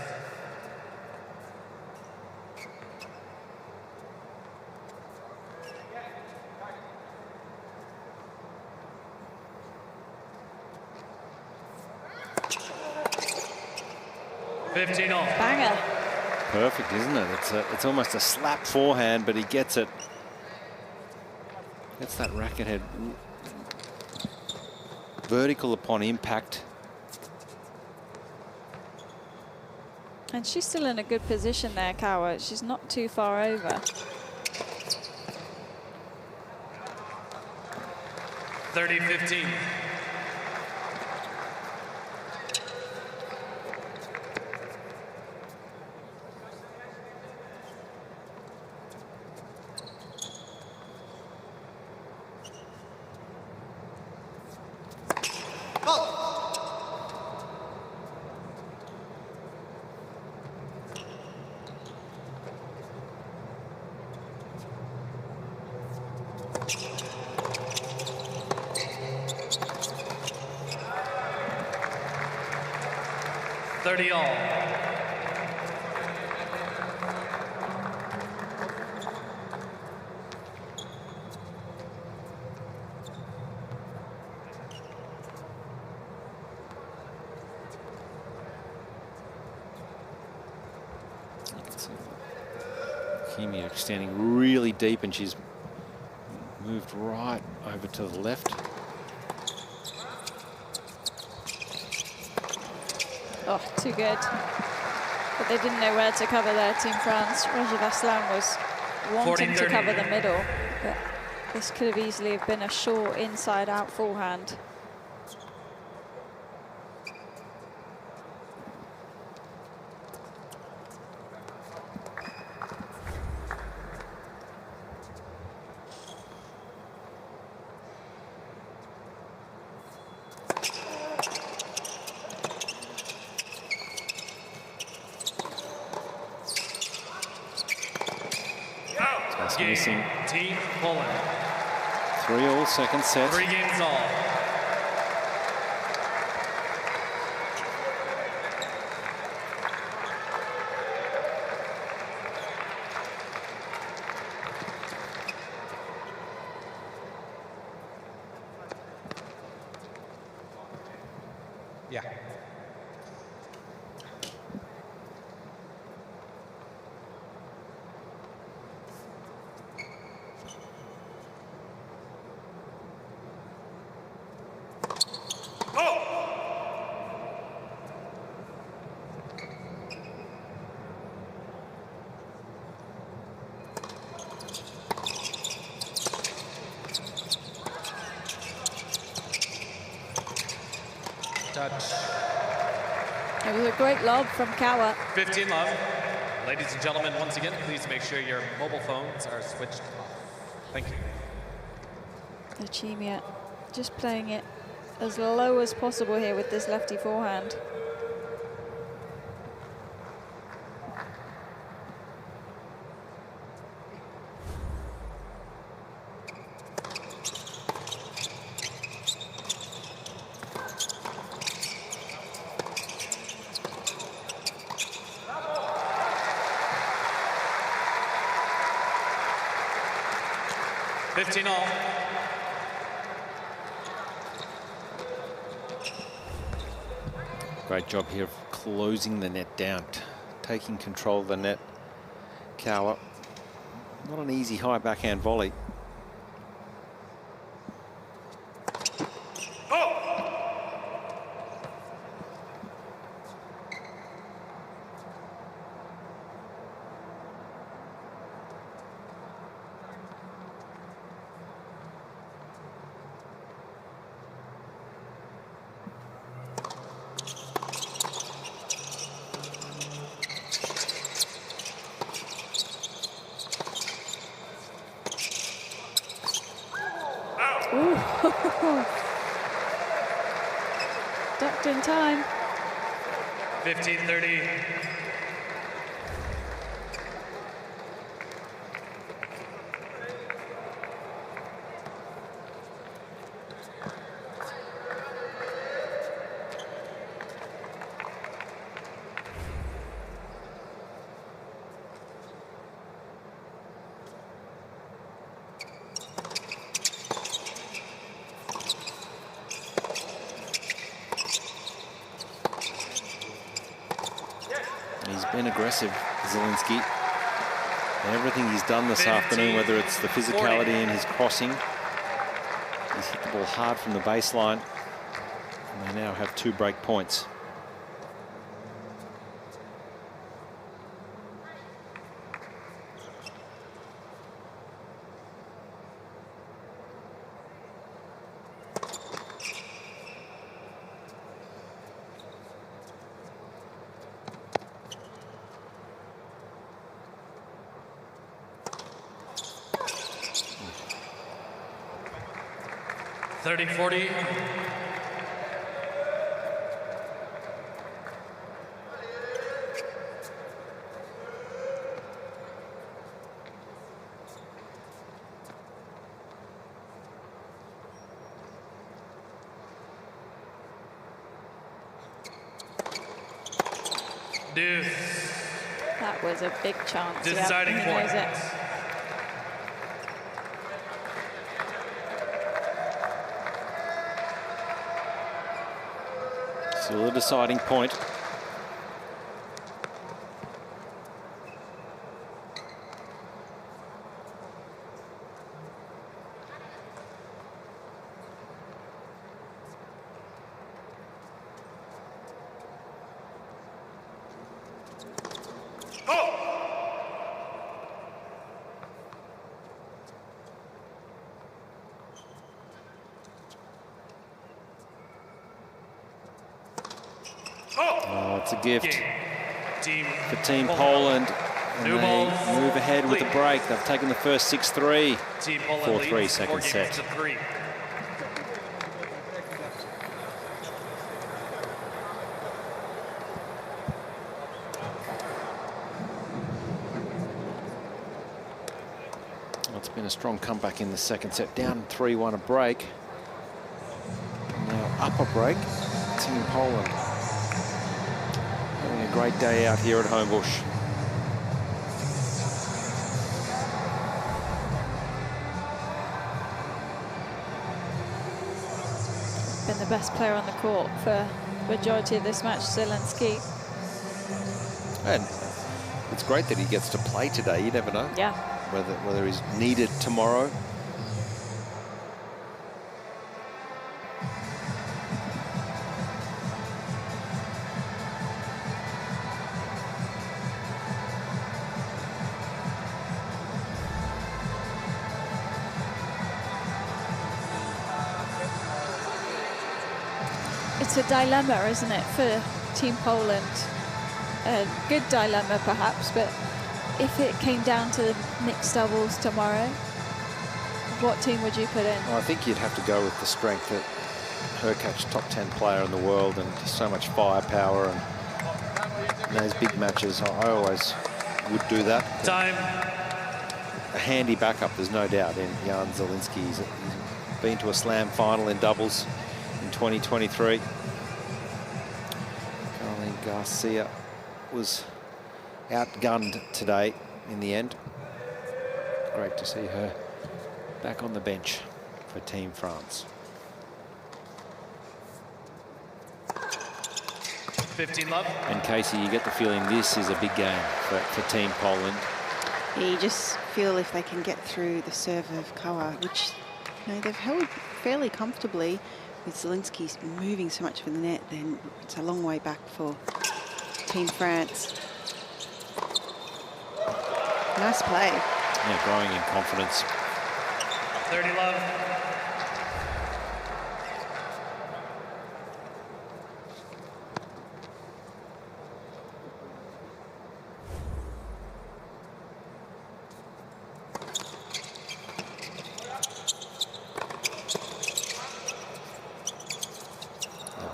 Banger. Perfect, isn't it? It's almost a slap forehand, but he gets it. Gets that racket head vertical upon impact. And she's still in a good position there, Kawa. She's not too far over. 30-15. 30 all. Kimia standing really deep, and she's moved right over to the left. Oh, too good. But they didn't know where to cover there, Team France. Roger Vasselin was wanting to cover the middle, but this could have easily have been a short inside-out forehand. Game, Team Poland. 3-all, second set. 3 games all. Yeah. Touch. It was a great lob from Kawa. 15 love. Ladies and gentlemen, once again, please make sure your mobile phones are switched off. Thank you. Chimia just playing it as low as possible here with this lefty forehand. All. Great job here of closing the net down, taking control of the net. Kawa, not an easy high backhand volley. Ducked in time. 15-30. Been aggressive, Zielinski. Everything he's done this afternoon, whether it's the physicality in his crossing, he's hit the ball hard from the baseline, and they now have 2 break points. .40. Deuce. That was a big chance. Deciding he point. knows it. Still a deciding point. Oh, it's a gift for Team Poland. And they move ahead with the break. They've taken the first 6-3. 4-3 second set. Well, it's been a strong comeback in the second set. Down 3-1 a break. Now up a break. Team Poland having a great day out here at Homebush. Been the best player on the court for the majority of this match, Zelensky. And it's great that he gets to play today. You never know. Yeah. Whether he's needed tomorrow. It's a dilemma, isn't it, for Team Poland? A good dilemma, perhaps, but if it came down to the mixed doubles tomorrow, what team would you put in? Well, I think you'd have to go with the strength that Herreratch, top 10 player in the world, and so much firepower, and in those big matches, I always would do that. Time. A handy backup, there's no doubt, in Jan Zelensky. He's been to a slam final in doubles in 2023. Garcia was outgunned today in the end. Great to see her back on the bench for Team France. 15 love. And Casey, you get the feeling this is a big game for Team Poland. Yeah, you just feel if they can get through the serve of Koa, which they've held fairly comfortably. With Zelensky moving so much for the net, then it's a long way back for Team France. Nice play. Yeah, growing in confidence. 30 love.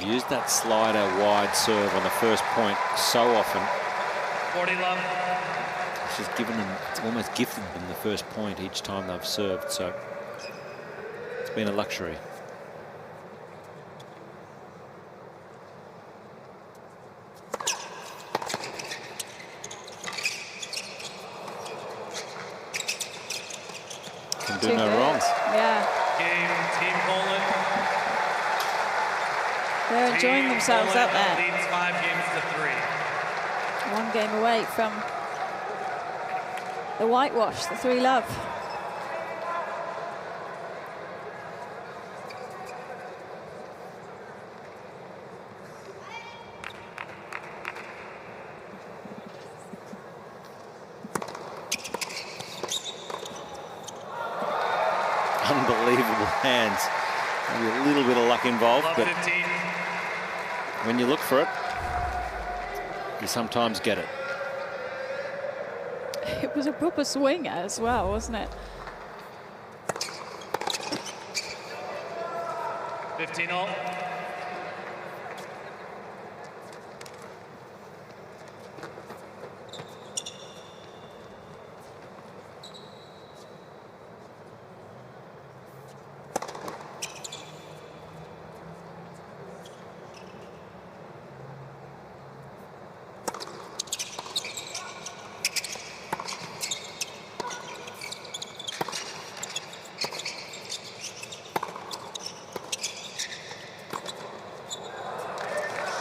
Used that slider wide serve on the first point so often. 40 love. It's just given them, it's almost gifted them the first point each time they've served, so it's been a luxury. Can do no wrong. Yeah. Game, Team Poland. They're enjoying themselves out there. Leads 5 games to 3. One game away from the whitewash, the 3-love. Unbelievable hands. Maybe a little bit of luck involved, but when you look for it, you sometimes get it. It was a proper swing as well, wasn't it? 15 all.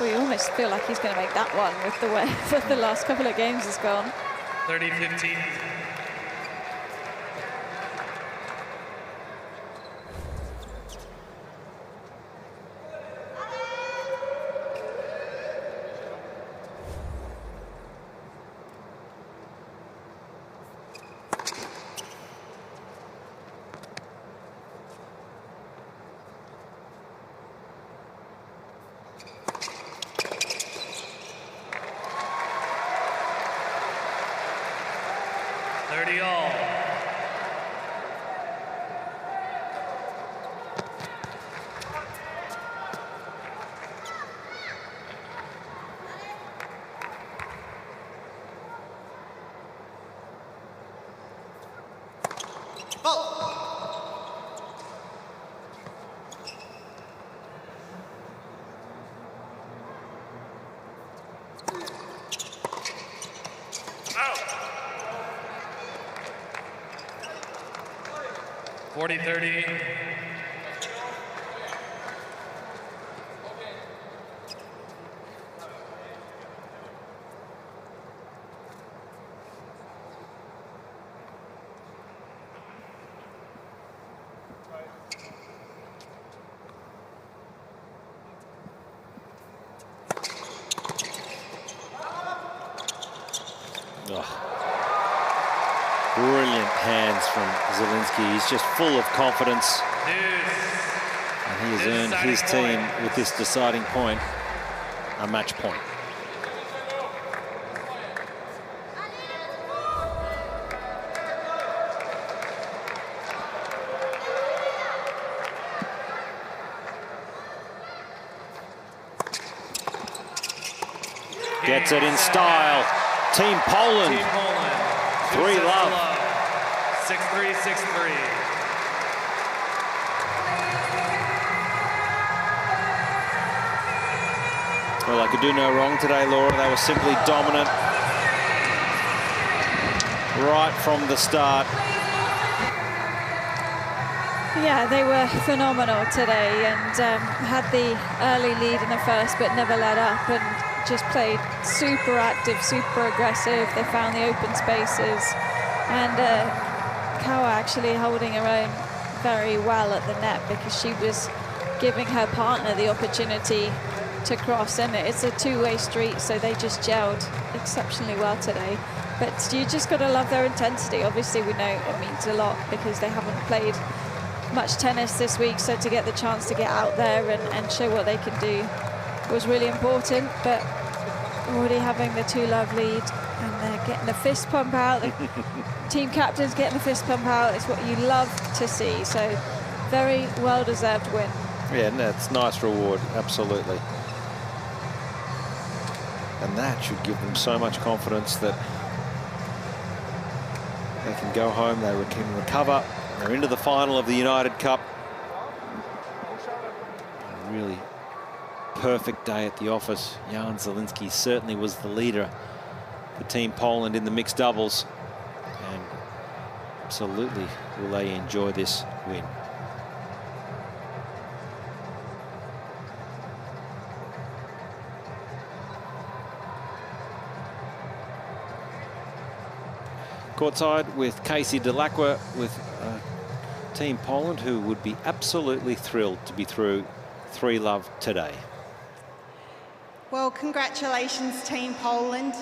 Well, you almost feel like he's going to make that one with the way that the last couple of games has gone. 30-15. All. Out. 40-30. Brilliant hands from Zielinski. He's just full of confidence. And he has earned his team with this deciding point a match point. Gets it in style. Team Poland. Team Poland. 3-love. 6-3, 6-3. Well, I could do no wrong today, Laura. They were simply dominant right from the start. Yeah, they were phenomenal today and had the early lead in the first, but never let up and just played super active, super aggressive. They found the open spaces, and Kawa actually holding her own very well at the net because she was giving her partner the opportunity to cross, and it's a two-way street, so they just gelled exceptionally well today. But you just got to love their intensity. Obviously, we know it means a lot because they haven't played much tennis this week, so to get the chance to get out there and show what they can do was really important. But already having the 2-love lead, and they're getting the fist pump out. The team captain's getting the fist pump out. It's what you love to see. So very well-deserved win. Yeah, and that's nice reward, absolutely. And that should give them so much confidence that they can go home, they can recover. They're into the final of the United Cup. A really perfect day at the office. Jan Zielinski certainly was the leader for Team Poland in the mixed doubles. And absolutely will they enjoy this win. Courtside with Casey Delacqua with Team Poland, who would be absolutely thrilled to be through 3-love today. Well, congratulations, Team Poland.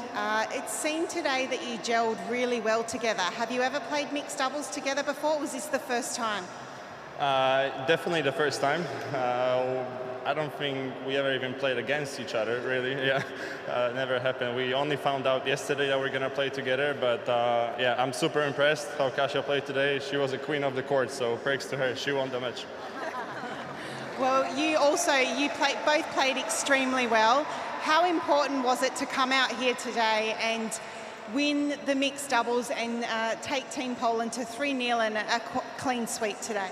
It seemed today that you gelled really well together. Have you ever played mixed doubles together before? Was this the first time? Definitely the first time. I don't think we ever even played against each other, really. Yeah, never happened. We only found out yesterday that we're going to play together, but yeah, I'm super impressed how Kasia played today. She was a queen of the court, so praise to her. She won the match. Well, both played extremely well. How important was it to come out here today and win the mixed doubles and take Team Poland to 3-0 and a clean sweep today?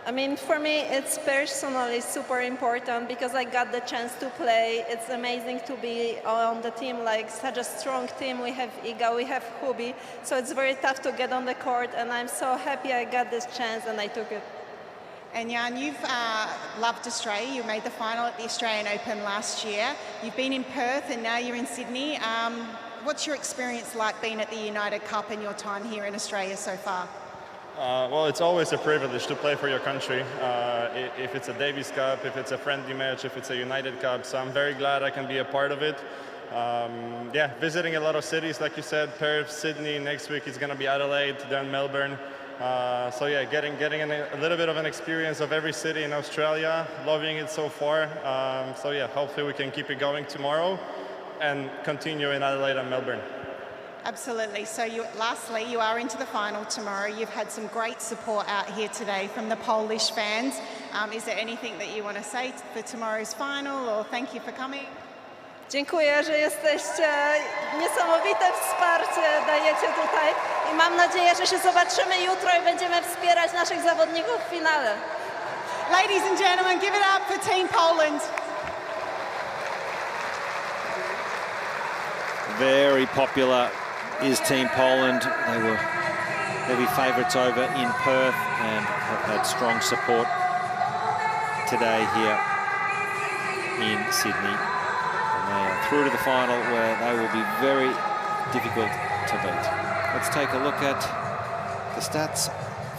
I mean, for me, it's personally super important because I got the chance to play. It's amazing to be on the team, like such a strong team. We have Iga, we have Hubi, so it's very tough to get on the court, and I'm so happy I got this chance and I took it. And Jan, you've loved Australia. You made the final at the Australian Open last year. You've been in Perth and now you're in Sydney. What's your experience like being at the United Cup and your time here in Australia so far? Well, it's always a privilege to play for your country. If it's a Davis Cup, if it's a friendly match, if it's a United Cup. So I'm very glad I can be a part of it. Yeah, visiting a lot of cities, like you said, Perth, Sydney. Next week it's going to be Adelaide, then Melbourne. So yeah, getting a little bit of an experience of every city in Australia, loving it so far. So yeah, hopefully we can keep it going tomorrow and continue in Adelaide and Melbourne. Absolutely. So lastly, you are into the final tomorrow. You've had some great support out here today from the Polish fans. Is there anything that you want to say for tomorrow's final, or thank you for coming? Dziękuję, że jesteście. Niesamowite wsparcie dajecie tutaj i mam nadzieję, że się zobaczymy jutro i będziemy wspierać naszych zawodników w finale. Ladies and gentlemen, give it up for Team Poland. Very popular is Team Poland. They were heavy favourites over in Perth and have had strong support today here in Sydney. They are through to the final where they will be very difficult to beat. Let's take a look at the stats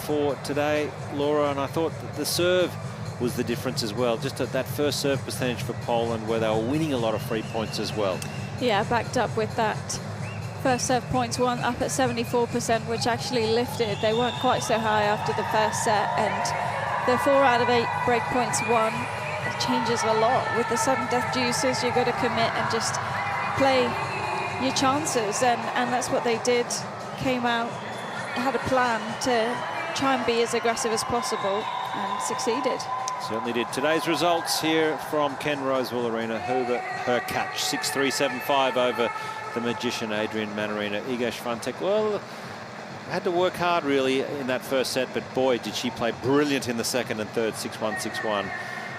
for today, Laura, and I thought that the serve was the difference as well. Just at that first serve percentage for Poland where they were winning a lot of free points as well. Yeah, backed up with that first serve points one up at 74%, which actually lifted. They weren't quite so high after the first set, and the 4 out of 8 break points won. It changes a lot with the sudden death juices. You've got to commit and just play your chances, and that's what they did. Came out, had a plan to try and be as aggressive as possible, and succeeded. Certainly did. Today's results here from Ken Rosewall Arena. Herreratch 6-3, 7-5 over the magician Adrian Mannarino. Iga Schwantech, well, had to work hard really in that first set, but boy, did she play brilliant in the second and third, 6-1, 6-1.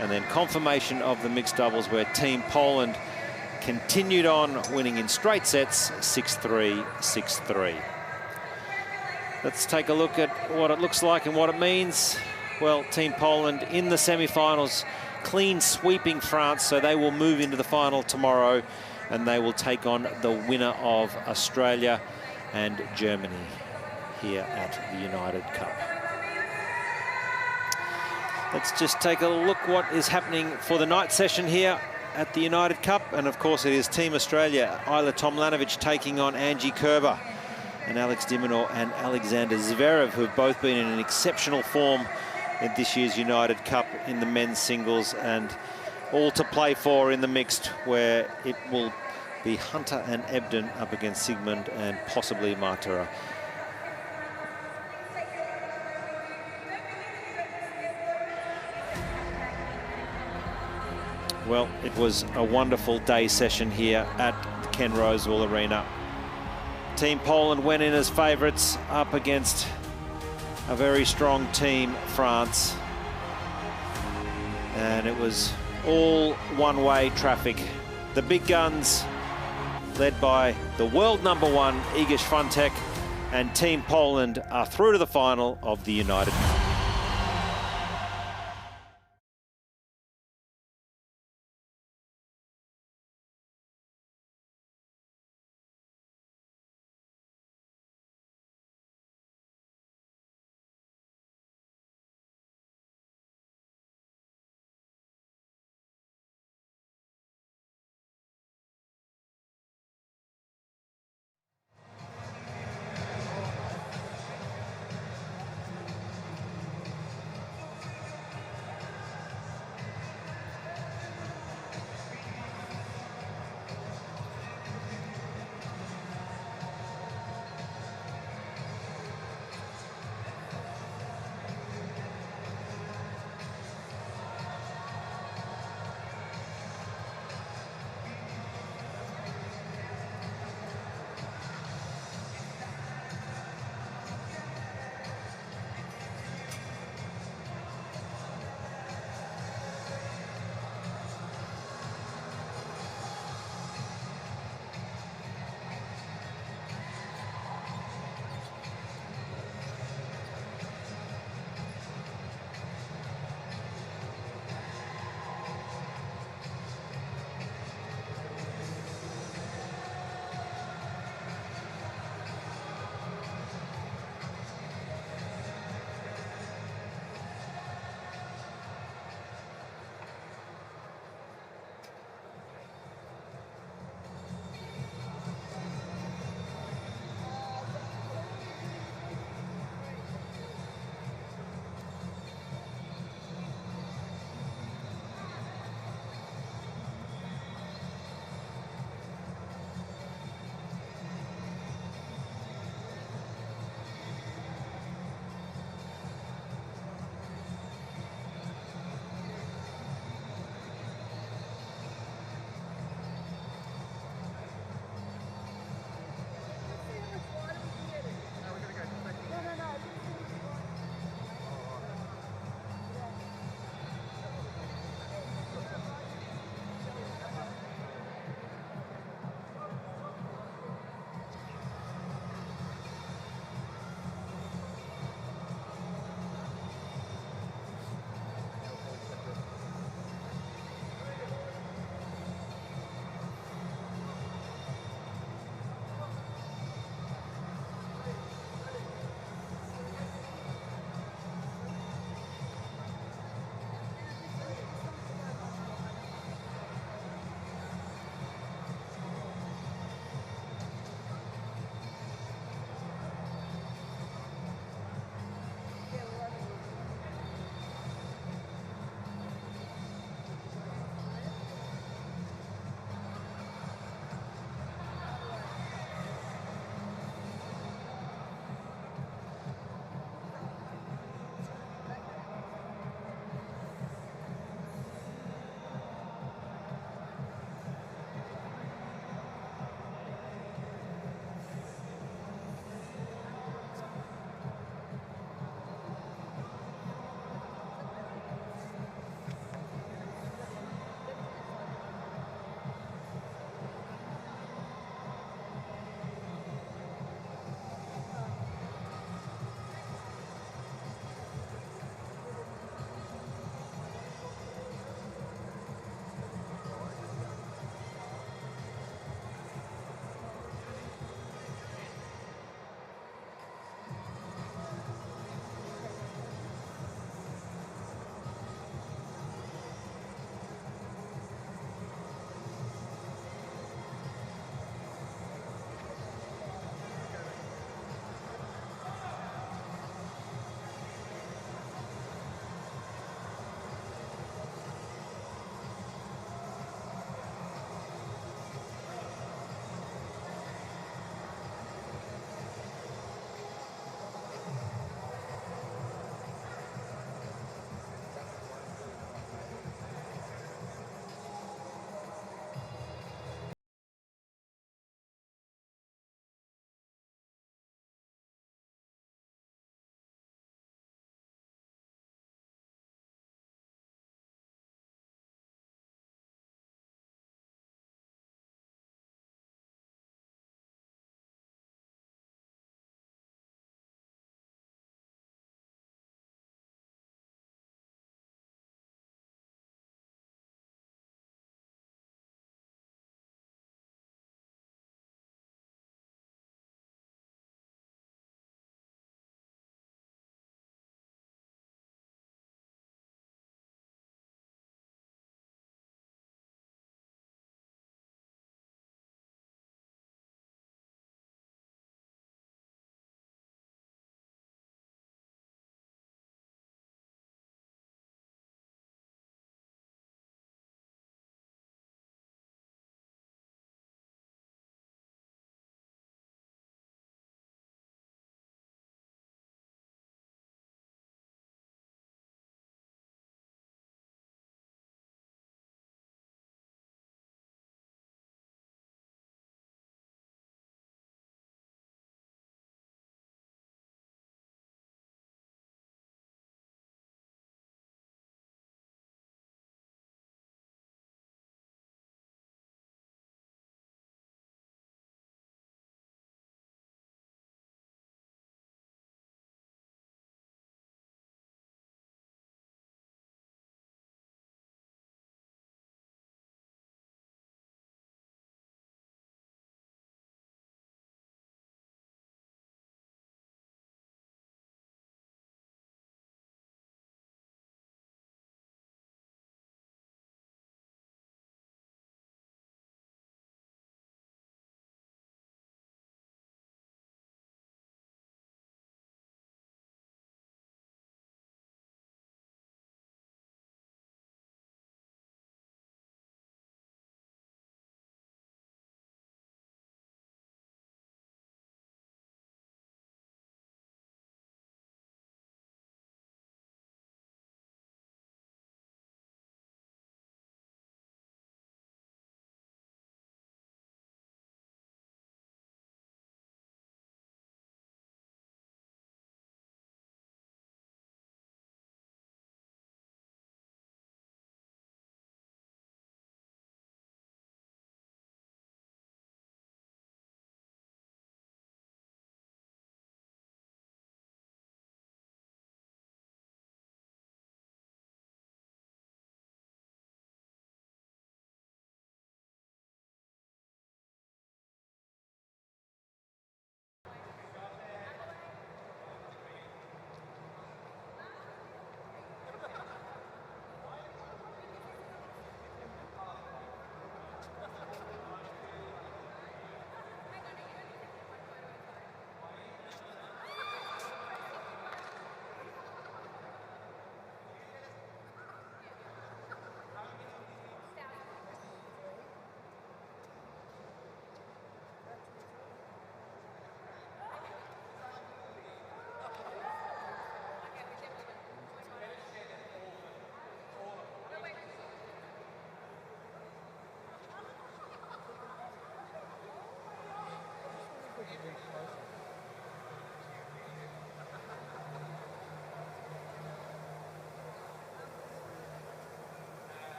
And then confirmation of the mixed doubles where Team Poland continued on winning in straight sets, 6-3, 6-3. Let's take a look at what it looks like and what it means. Well, Team Poland in the semi-finals, clean sweeping France, so they will move into the final tomorrow and they will take on the winner of Australia and Germany here at the United Cup. Let's just take a look what is happening for the night session here at the United Cup. And of course it is Team Australia, Ayla Tomljanovic taking on Angie Kerber, and Alex de Minaur and Alexander Zverev, who've both been in an exceptional form in this year's United Cup in the men's singles, and all to play for in the mixed, where it will be Hunter and Ebden up against Sigmund and possibly Martira. Well, it was a wonderful day session here at the Ken Rosewall Arena. Team Poland went in as favourites up against a very strong team, France. And it was all one-way traffic. The big guns, led by the world #1, Iga Schwantech, and Team Poland are through to the final of the United Cup.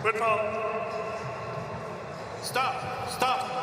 Red foul. Stop. Stop.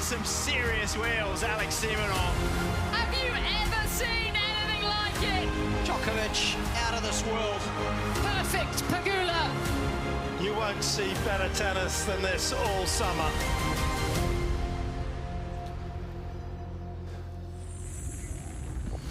some serious wheels, Alex de Minaur. Have you ever seen anything like it? Djokovic out of this world. Perfect Pagula. You won't see better tennis than this all summer.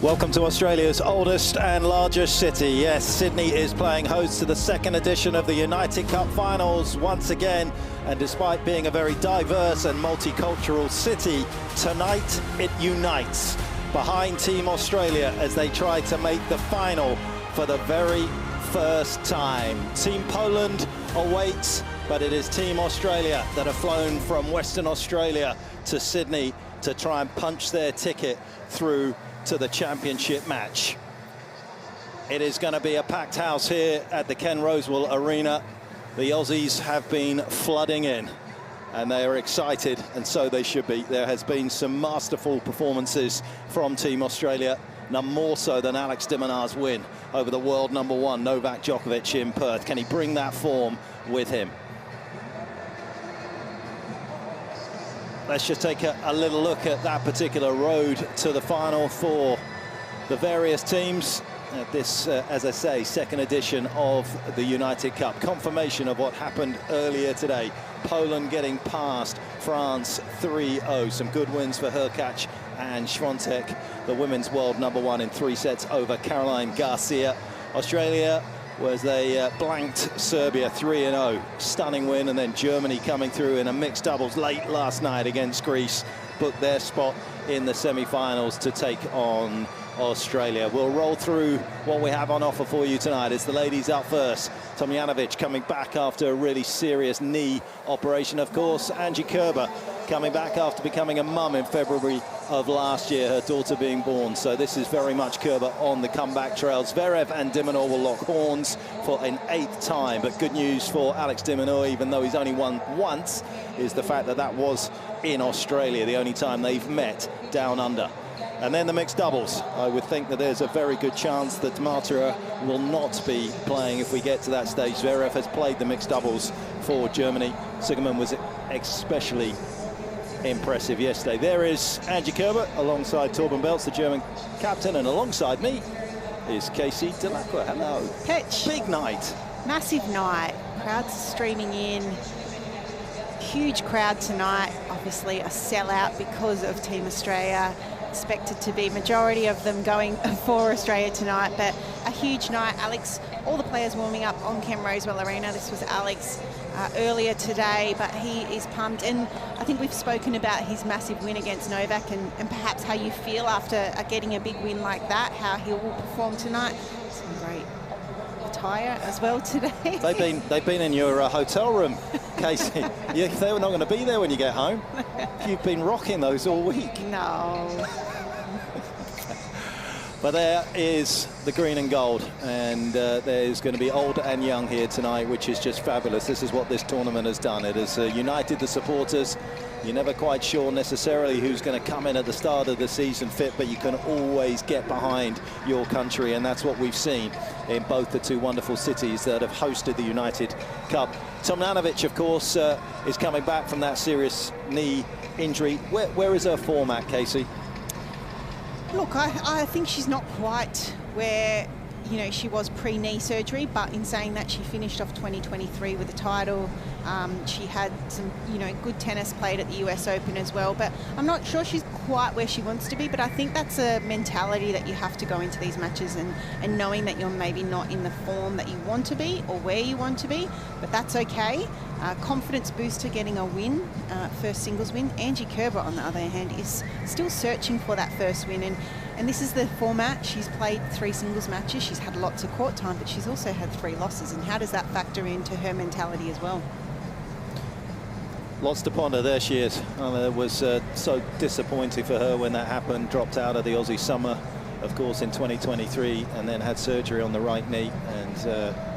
Welcome to Australia's oldest and largest city. Yes, Sydney is playing host to the second edition of the United Cup Finals once again. And despite being a very diverse and multicultural city, tonight it unites behind Team Australia as they try to make the final for the very first time. Team Poland awaits, but it is Team Australia that have flown from Western Australia to Sydney to try and punch their ticket through to the championship match. It is going to be a packed house here at the Ken Rosewall Arena. The Aussies have been flooding in and they are excited, and so they should be. There has been some masterful performances from Team Australia, none more so than Alex de Minaur's win over the world #1 Novak Djokovic in Perth. Can he bring that form with him? Let's just take a little look at that particular road to the final for the various teams at this, as I say, second edition of the United Cup. Confirmation of what happened earlier today. Poland getting past France 3-0. Some good wins for Herreratch and Schwantech, the women's world #1 in 3 sets over Caroline Garcia. Australia was they blanked Serbia 3-0, stunning win, and then Germany coming through in a mixed doubles late last night against Greece, booked their spot in the semi-finals to take on Australia. We'll roll through what we have on offer for you tonight. It's the ladies up first. Tomljanovic coming back after a really serious knee operation, of course. Angie Kerber coming back after becoming a mum in February of last year, her daughter being born. So this is very much Kerber on the comeback trail. Zverev and de Minaur will lock horns for an 8th time. But good news for Alex de Minaur, even though he's only won once, is the fact that that was in Australia, the only time they've met down under. And then the mixed doubles. I would think that there's a very good chance that Marta will not be playing if we get to that stage. Zverev has played the mixed doubles for Germany. Sugerman was especially impressive yesterday. There is Angie Kerber alongside Torben Belts, the German captain, and alongside me is Casey Delacroix. Hello. Pitch. Big night. Massive night. Crowds streaming in. Huge crowd tonight. Obviously a sellout because of Team Australia. Expected to be majority of them going for Australia tonight, but a huge night. Alex, all the players warming up on Ken Rosewall Arena. This was Alex earlier today, but he is pumped, and I think we've spoken about his massive win against Novak and perhaps how you feel after getting a big win like that, how he will perform tonight. Some great attire as well today. They've been in your hotel room, Casey. Yeah, they were not going to be there when you get home. You've been rocking those all week. No. But there is the green and gold, and there's going to be old and young here tonight, which is just fabulous. This is what this tournament has done. It has united the supporters. You're never quite sure necessarily who's going to come in at the start of the season fit, but you can always get behind your country, and that's what we've seen in both the two wonderful cities that have hosted the United Cup. Tomljanovic, of course, is coming back from that serious knee injury. Where is her form at, Casey? Look, I think she's not quite where, you know, she was pre-knee surgery, but in saying that, she finished off 2023 with a title. She had some, you know, good tennis played at the US Open as well, but I'm not sure she's quite where she wants to be, but I think that's a mentality that you have to go into these matches and knowing that you're maybe not in the form that you want to be or where you want to be, but that's okay. Confidence booster getting a win, first singles win. Angie Kerber, on the other hand, is still searching for that first win, and this is the format. She's played 3 singles matches, she's had lots of court time, but she's also had 3 losses, and how does that factor into her mentality as well? Lots to ponder. There she is. It was so disappointing for her when that happened. Dropped out of the Aussie Summer of course, in 2023, and then had surgery on the right knee and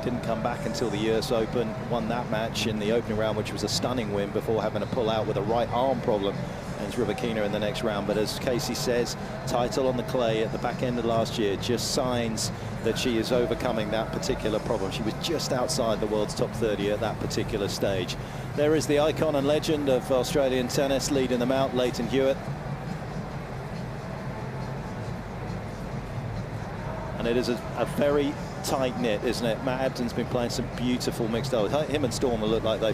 didn't come back until the US Open. Won that match in the opening round, which was a stunning win, before having to pull out with a right arm problem against Rybakina in the next round. But as Casey says, title on the clay at the back end of last year, just signs that she is overcoming that particular problem. She was just outside the world's top 30 at that particular stage. There is the icon and legend of Australian tennis leading them out, Leighton Hewitt. And it is a very tight-knit, isn't it? Matt Ebden's been playing some beautiful mixed doubles. Him and Stormer look like they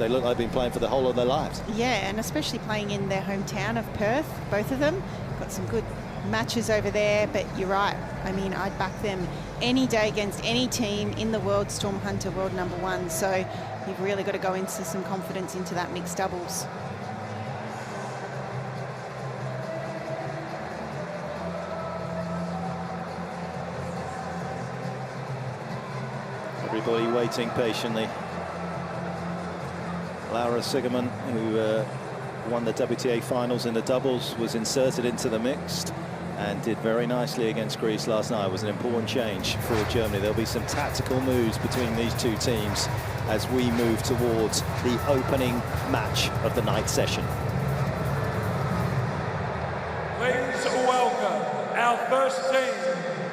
look like they've been playing for the whole of their lives. Yeah, and especially playing in their hometown of Perth, both of them. Got some good matches over there, but you're right. I mean, I'd back them any day against any team in the world, Storm Hunter, world #1. So you've really got to go into some confidence into that mixed doubles. Everybody waiting patiently. Laura Sigerman, who won the WTA finals in the doubles, was inserted into the mixed and did very nicely against Greece last night. It was an important change for Germany. There'll be some tactical moves between these two teams as we move towards the opening match of the night session. Please welcome our first team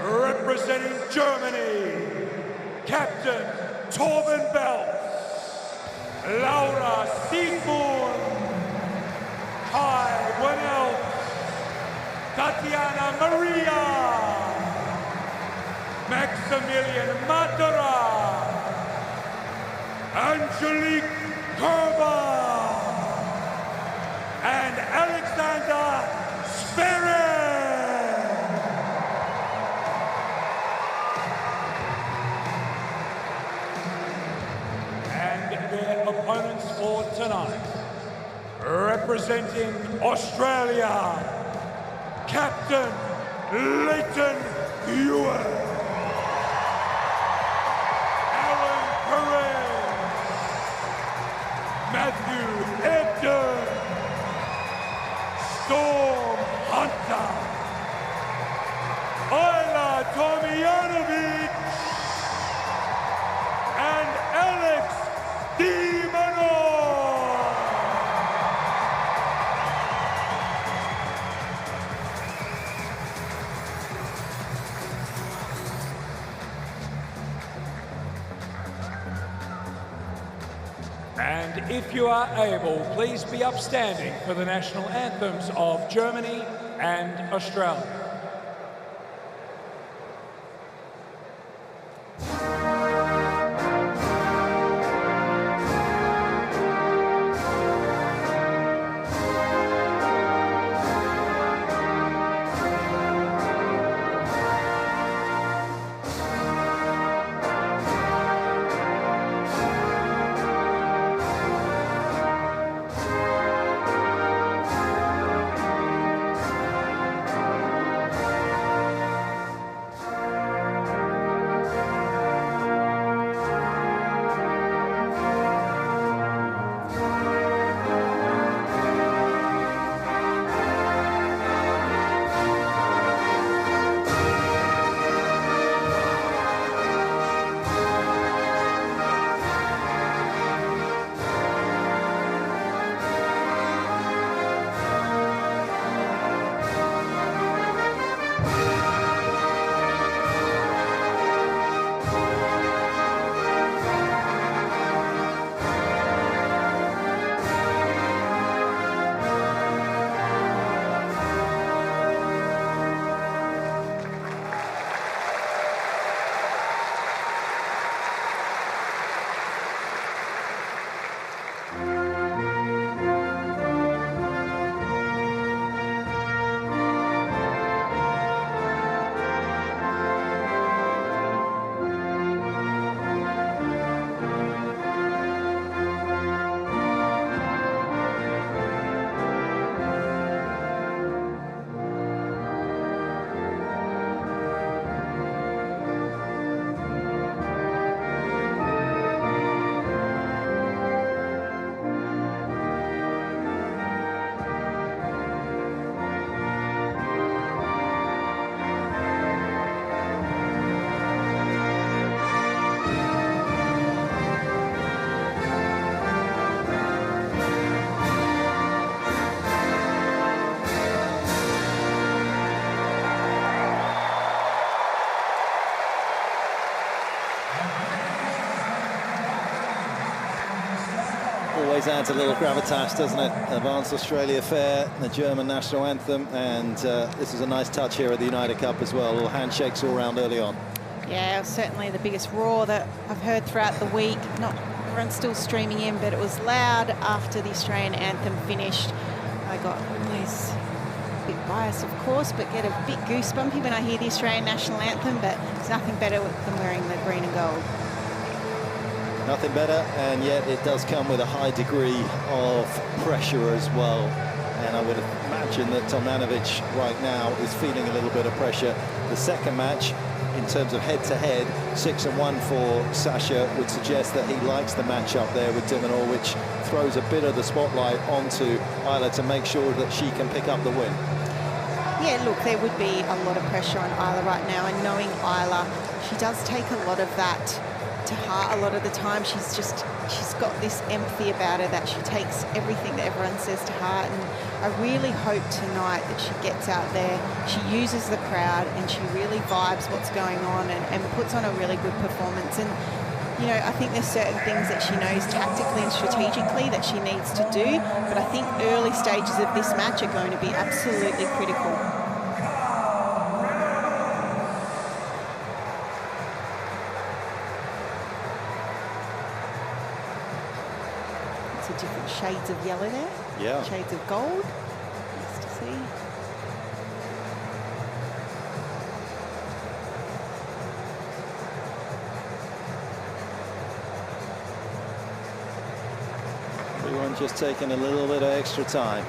representing Germany. Captain Torben Belz, Laura Siegmund, Kai Winnell, Tatiana Maria, Maximilian Matera, Angelique Kerber, and Alexander Zverev. Opponents for tonight, representing Australia, Captain Leighton Hewitt, Alan Perez, Matthew Ebden, Storm Hunter, Ayla Tomljanovic, and Alex Minaur. And if you are able, please be upstanding for the national anthems of Germany and Australia. always adds a little gravitas, doesn't it? Advanced Australia Fair, the German national anthem, and this is a nice touch here at the United Cup as well. Little handshakes all round early on. Yeah, it was certainly the biggest roar that I've heard throughout the week. Not everyone's still streaming in, but it was loud after the Australian anthem finished. I got always a bit biased, of course, but get a bit goosebumpy when I hear the Australian national anthem, but there's nothing better than wearing the green and gold. Nothing better, and yet it does come with a high degree of pressure as well. And I would imagine that Tomljanovic right now is feeling a little bit of pressure. The second match, in terms of head-to-head, 6-1 for Sasha would suggest that he likes the match up there with Minaur, which throws a bit of the spotlight onto Isla to make sure that she can pick up the win. Yeah, look, there would be a lot of pressure on Isla right now, and knowing Isla, she does take a lot of that to heart a lot of the time. She's got this empathy about her that she takes everything that everyone says to heart, and I really hope tonight that she gets out there, she uses the crowd, and she really vibes what's going on and puts on a really good performance. And you know, I think there's certain things that she knows tactically and strategically that she needs to do, but I think early stages of this match are going to be absolutely critical. Different shades of yellow there. Yeah. Shades of gold. Nice to see. Everyone just taking a little bit of extra time.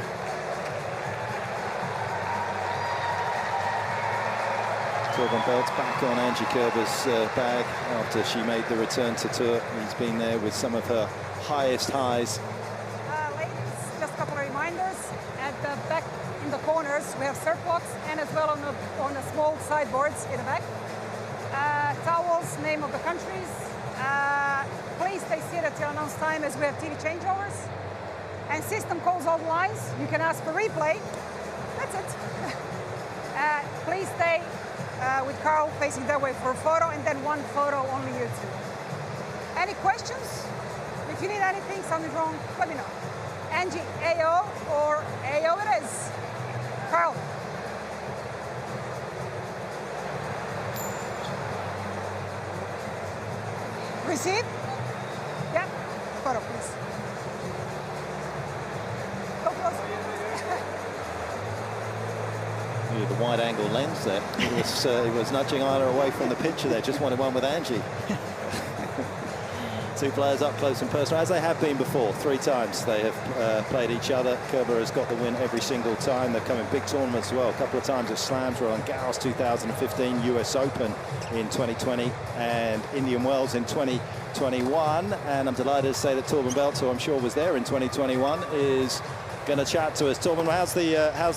Torben Belt's back on Angie Kerber's bag after she made the return to tour. He's been there with some of her highest highs. Ladies, just a couple of reminders. At the back in the corners, we have surf blocks, and as well on the small sideboards in the back. Towels, name of the countries. Please stay seated till announced time as we have TV changeovers. And system calls all lines. You can ask for replay. That's it. Please stay with Carl facing that way for a photo, and then one photo only you two. Any questions? If you need anything, something wrong, let me know. Angie, AO or AO it is. Carl. Receive? Yeah. Photo, please. Go close. The wide-angle lens there. He was nudging Isla away from the picture there. Just wanted one with Angie. Two players up close and personal, as they have been before. 3 times they have played each other. Kerber has got the win every single time. They've come in big tournaments as well. A couple of times at Slams, Roland Garros 2015, US Open in 2020, and Indian Wells in 2021. And I'm delighted to say that Torben Belt, who I'm sure was there in 2021, is going to chat to us. Torben, how's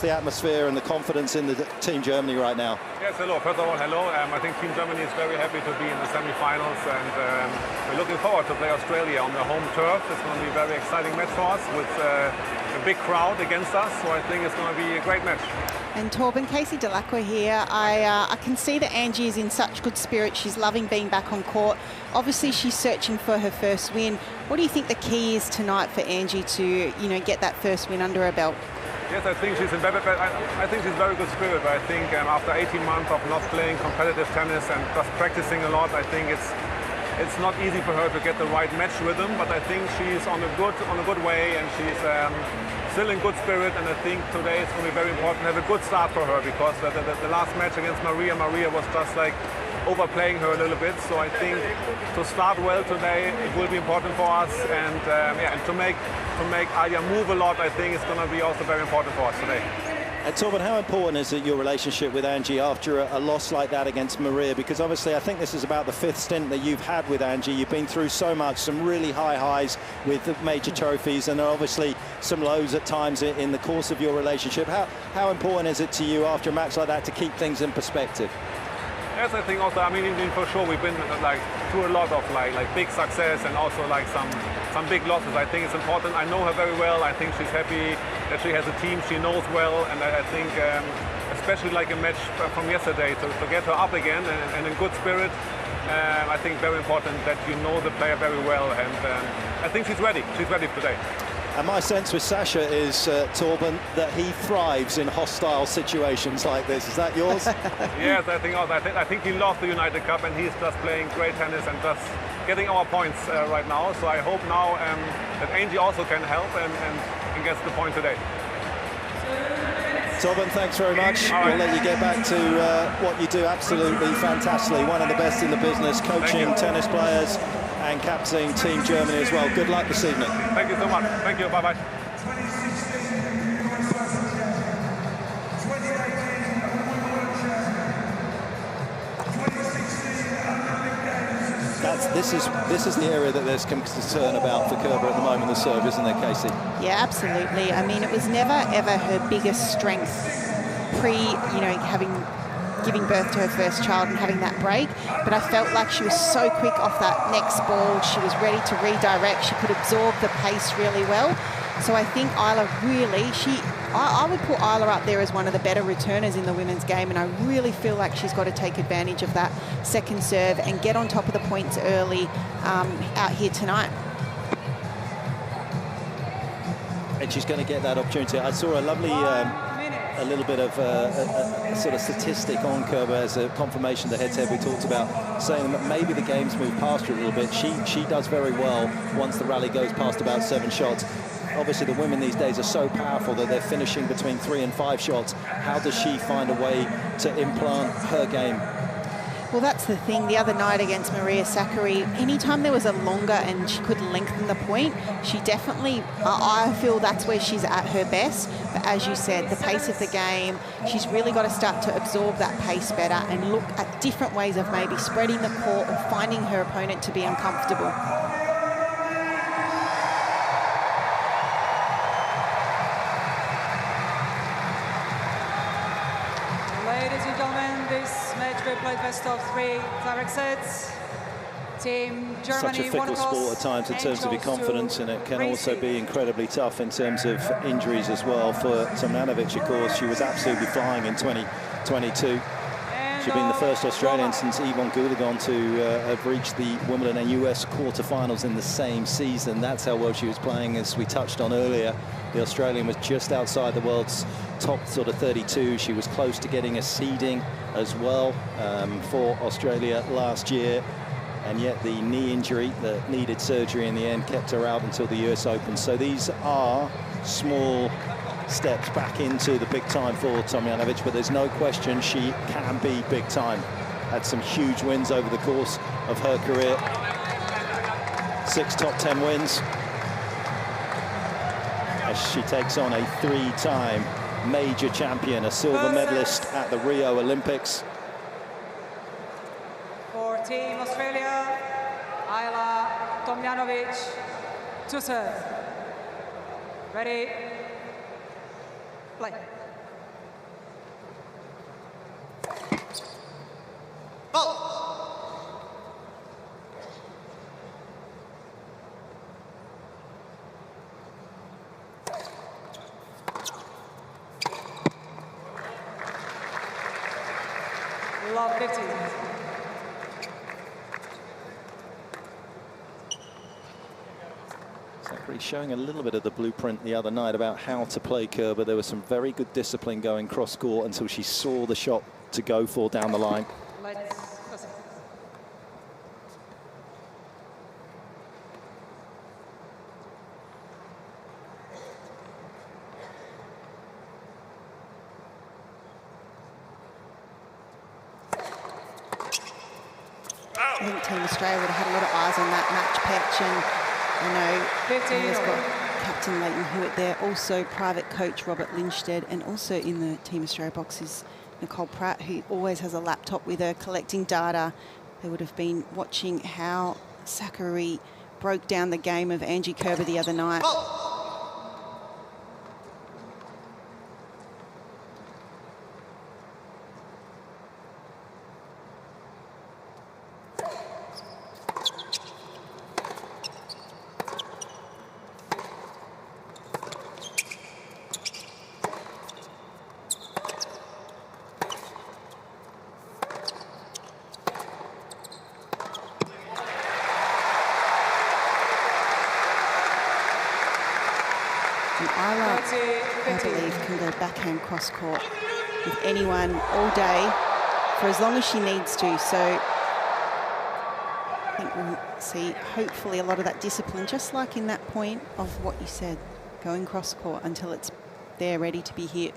the atmosphere and the confidence in the Team Germany right now? Yes, hello. First of all, hello. I think Team Germany is very happy to be in the semi-finals, and we're looking forward to play Australia on their home turf. It's going to be a very exciting match for us with a big crowd against us, so I think it's going to be a great match. And Torben, Casey Delacqua here. I can see that Angie is in such good spirit. She's loving being back on court. Obviously, she's searching for her first win. What do you think the key is tonight for Angie to, you know, get that first win under her belt? Yes, I think she's in better. I think she's very good spirit. But I think after 18 months of not playing competitive tennis and just practicing a lot, I think it's not easy for her to get the right match rhythm. But I think she's on a good way, and she's still in good spirit. And I think today it's going to be very important to have a good start for her, because the last match against Maria was just like overplaying her a little bit. So I think to start well today, it will be important for us, and and to make Alia move a lot, I think it's going to be also very important for us today. And Torben, how important is it, your relationship with Angie after a loss like that against Maria? Because obviously I think this is about the 5th stint that you've had with Angie. You've been through so much, some really high highs with the major trophies, and obviously some lows at times in the course of your relationship. How important is it to you after a match like that to keep things in perspective? Yes, I think also, I mean, for sure we've been like through a lot of like big success and also like some big losses. I think it's important. I know her very well. I think she's happy that she has a team she knows well, and I think especially like a match from yesterday to get her up again and in good spirit. I think very important that you know the player very well, and I think she's ready. She's ready today. And my sense with Sasha is, Torben, that he thrives in hostile situations like this. Is that yours? Yes, I think he loves the United Cup, and he's just playing great tennis and just getting our points right now. So I hope now that Angie also can help and gets the point today. Torben, thanks very much. We'll let you get back to what you do absolutely fantastically. One of the best in the business, coaching tennis players and captaining Team Germany as well. Good luck this evening. Thank you so much. Thank you. Bye-bye. This is the area that there's concern about for Kerber at the moment, the serve, isn't there, Casey? Yeah, absolutely. I mean, it was never ever her biggest strength giving birth to her first child and having that break, but I felt like she was so quick off that next ball. She was ready to redirect. She could absorb the pace really well. So I think Isla really, I would put Isla up there as one of the better returners in the women's game, and I really feel like she's got to take advantage of that second serve and get on top of the points early out here tonight. And she's going to get that opportunity. I saw a lovely, a little bit of a sort of statistic on Kerber as a confirmation that head-to-head we talked about, saying that maybe the game's moved past her a little bit. She does very well once the rally goes past about 7 shots. Obviously, the women these days are so powerful that they're finishing between 3 and 5 shots. How does she find a way to implant her game? Well, that's the thing. The other night against Maria Sakkari, anytime there was a longer and she could lengthen the point, she definitely, I feel that's where she's at her best. But as you said, the pace of the game, she's really got to start to absorb that pace better and look at different ways of maybe spreading the court or finding her opponent to be uncomfortable. Played best of 3 direct sets. Team Germany. Such a fickle sport at times in terms of your confidence, and it can also be incredibly tough in terms of injuries as well. For Tomljanovic, of course, she was absolutely flying in 2022. She'd been the first Australian since Yvonne Goolagong to have reached the Wimbledon and US quarterfinals in the same season. That's how well she was playing. As we touched on earlier, the Australian was just outside the world's top sort of 32. She was close to getting a seeding as well for Australia last year, and yet the knee injury that needed surgery in the end kept her out until the US Open. So these are small steps back into the big time for Tomljanovic, but there's no question she can be big time. Had some huge wins over the course of her career. 6 top 10 wins as she takes on a 3-time major champion, a silver medalist at the Rio Olympics. For Team Australia, Isla Tomljanovic to serve. Ready? Play. Love 50. Sakkari showing a little bit of the blueprint the other night about how to play Kerber. There was some very good discipline going cross-court until she saw the shot to go for down the line. I think Team Australia would have had a lot of eyes on that match pitch, and I know he's got Captain Leighton Hewitt there, also private coach Robert Lindstedt, and also in the Team Australia box is Nicole Pratt, who always has a laptop with her collecting data. They would have been watching how Sakkari broke down the game of Angie Kerber the other night. And Isla, I believe, can go backhand cross court with anyone all day for as long as she needs to. So I think we'll see hopefully a lot of that discipline, just like in that point of what you said, going cross court until it's there ready to be hit.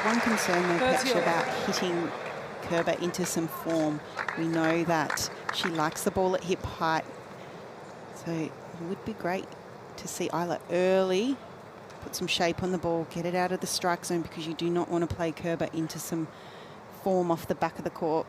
One concern though, Petra, about hitting Kerber into some form. We know that she likes the ball at hip height, so it would be great to see Isla early put some shape on the ball, get it out of the strike zone, because you do not want to play Kerber into some form off the back of the court.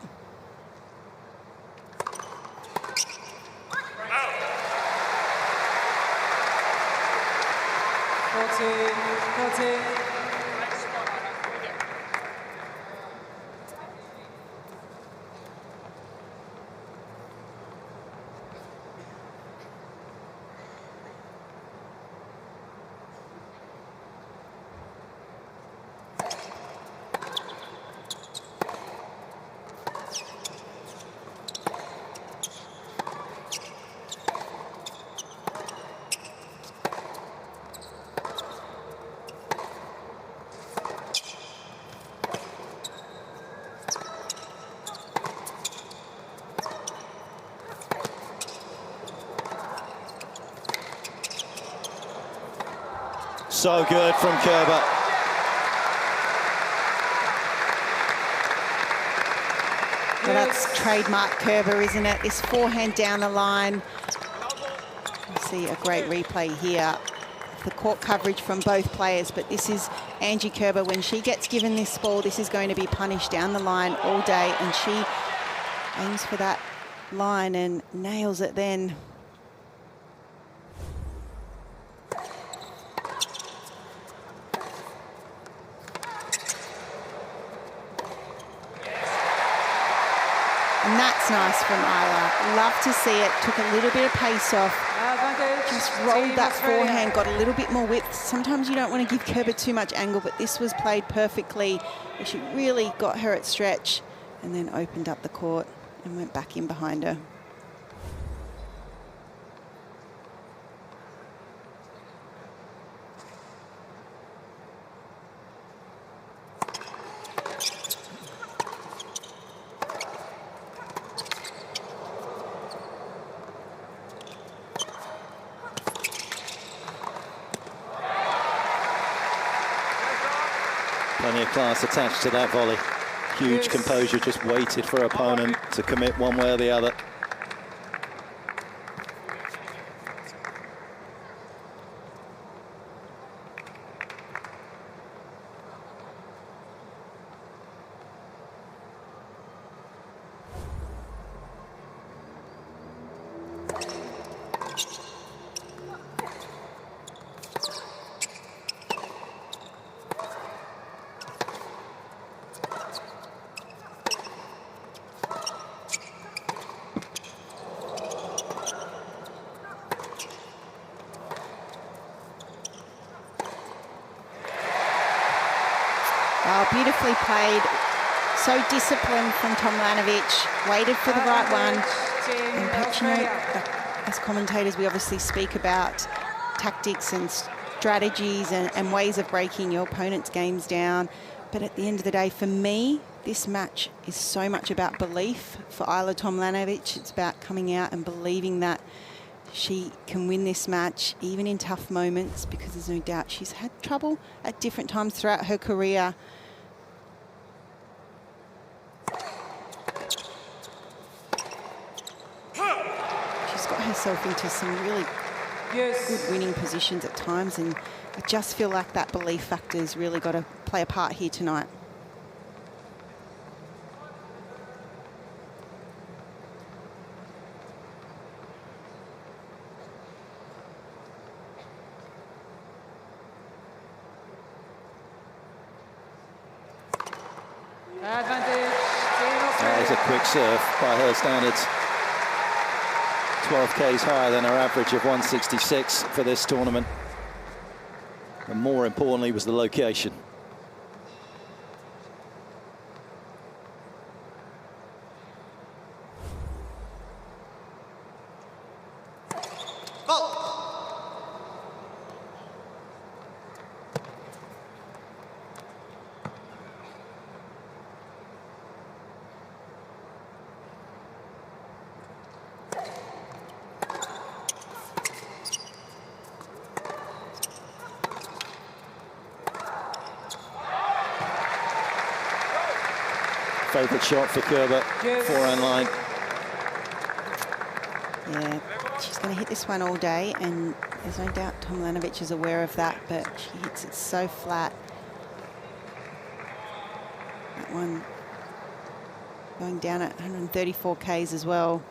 So good from Kerber. Well, that's trademark Kerber, isn't it? This forehand down the line. You see a great replay here. The court coverage from both players, but this is Angie Kerber. When she gets given this ball, this is going to be punished down the line all day, and she aims for that line and nails it then. And that's nice from Isla. Love to see it. Took a little bit of pace off. Just rolled that forehand, got a little bit more width. Sometimes you don't want to give Kerber too much angle, but this was played perfectly. She really got her at stretch and then opened up the court and went back in behind her. Plenty of class attached to that volley. Huge composure, just waited for her opponent to commit one way or the other. Oh, beautifully played. So disciplined from Tomljanovic. Waited for the right one. And Petra, you know, as commentators, we obviously speak about tactics and strategies and ways of breaking your opponent's games down. But at the end of the day, for me, this match is so much about belief. For Isla Tomljanovic, it's about coming out and believing that she can win this match, even in tough moments, because there's no doubt she's had trouble at different times throughout her career. She's got herself into some really good winning positions at times, and I just feel like that belief factor has really got to play a part here tonight. That is a quick serve by her standards. 12 Ks higher than her average of 166 for this tournament. And more importantly was the location. Favourite shot for Kerber, forehand line. Yeah, she's going to hit this one all day, and there's no doubt Tomljanovic is aware of that, but she hits it so flat. That one going down at 134 Ks as well.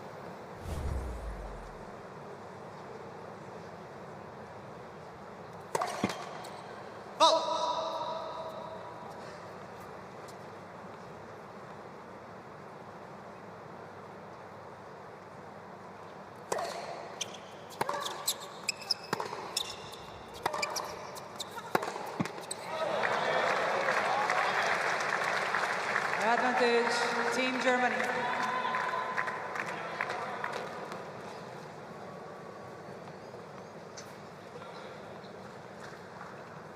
Advantage, Team Germany.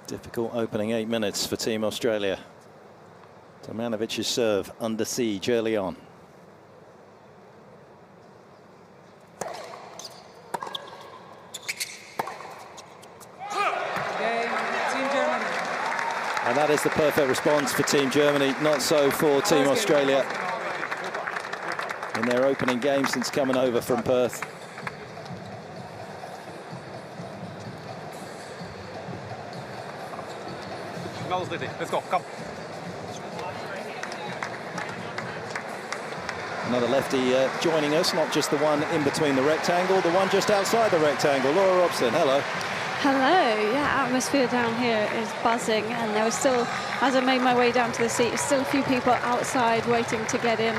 Difficult opening 8 minutes for Team Australia. Tomljanovic's serve under siege early on. And that is the perfect response for Team Germany, not so for Team Australia in their opening game since coming over from Perth. Let's go, come. Another lefty joining us, not just the one in between the rectangle, the one just outside the rectangle. Laura Robson, hello. Hello, yeah, atmosphere down here is buzzing, and there was still, as I made my way down to the seat, still a few people outside waiting to get in.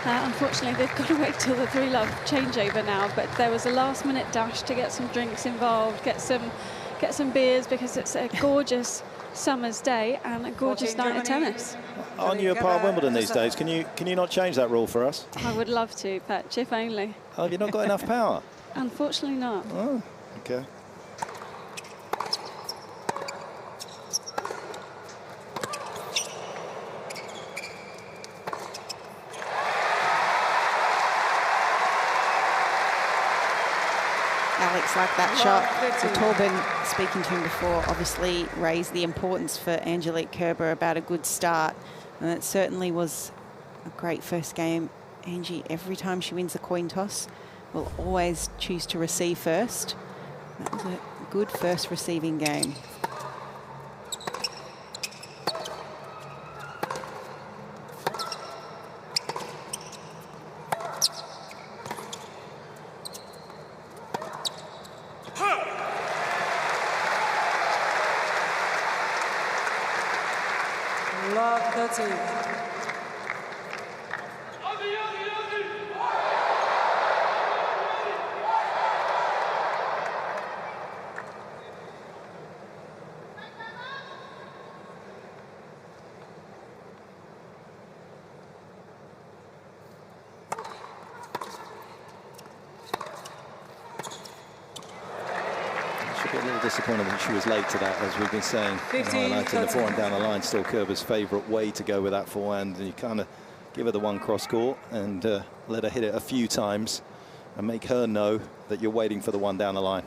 Unfortunately, they've got to wait till the 3-love changeover now, but there was a last-minute dash to get some drinks involved, get some beers, because it's a gorgeous summer's day and a gorgeous night of tennis. Aren't you a part of Wimbledon these days? Can you not change that rule for us? I would love to, Patch, if only. Oh, have you not got enough power? Unfortunately not. Oh, okay. Alex liked that shot. So Torben, speaking to him before, obviously raised the importance for Angelique Kerber about a good start. And it certainly was a great first game. Angie, every time she wins the coin toss, will always choose to receive first. That was a good first receiving game. Disappointed that she was late to that, as we've been saying. Highlighting the forehand down the line, still Kerber's favourite way to go with that forehand. And you kind of give her the one cross court and let her hit it a few times and make her know that you're waiting for the one down the line.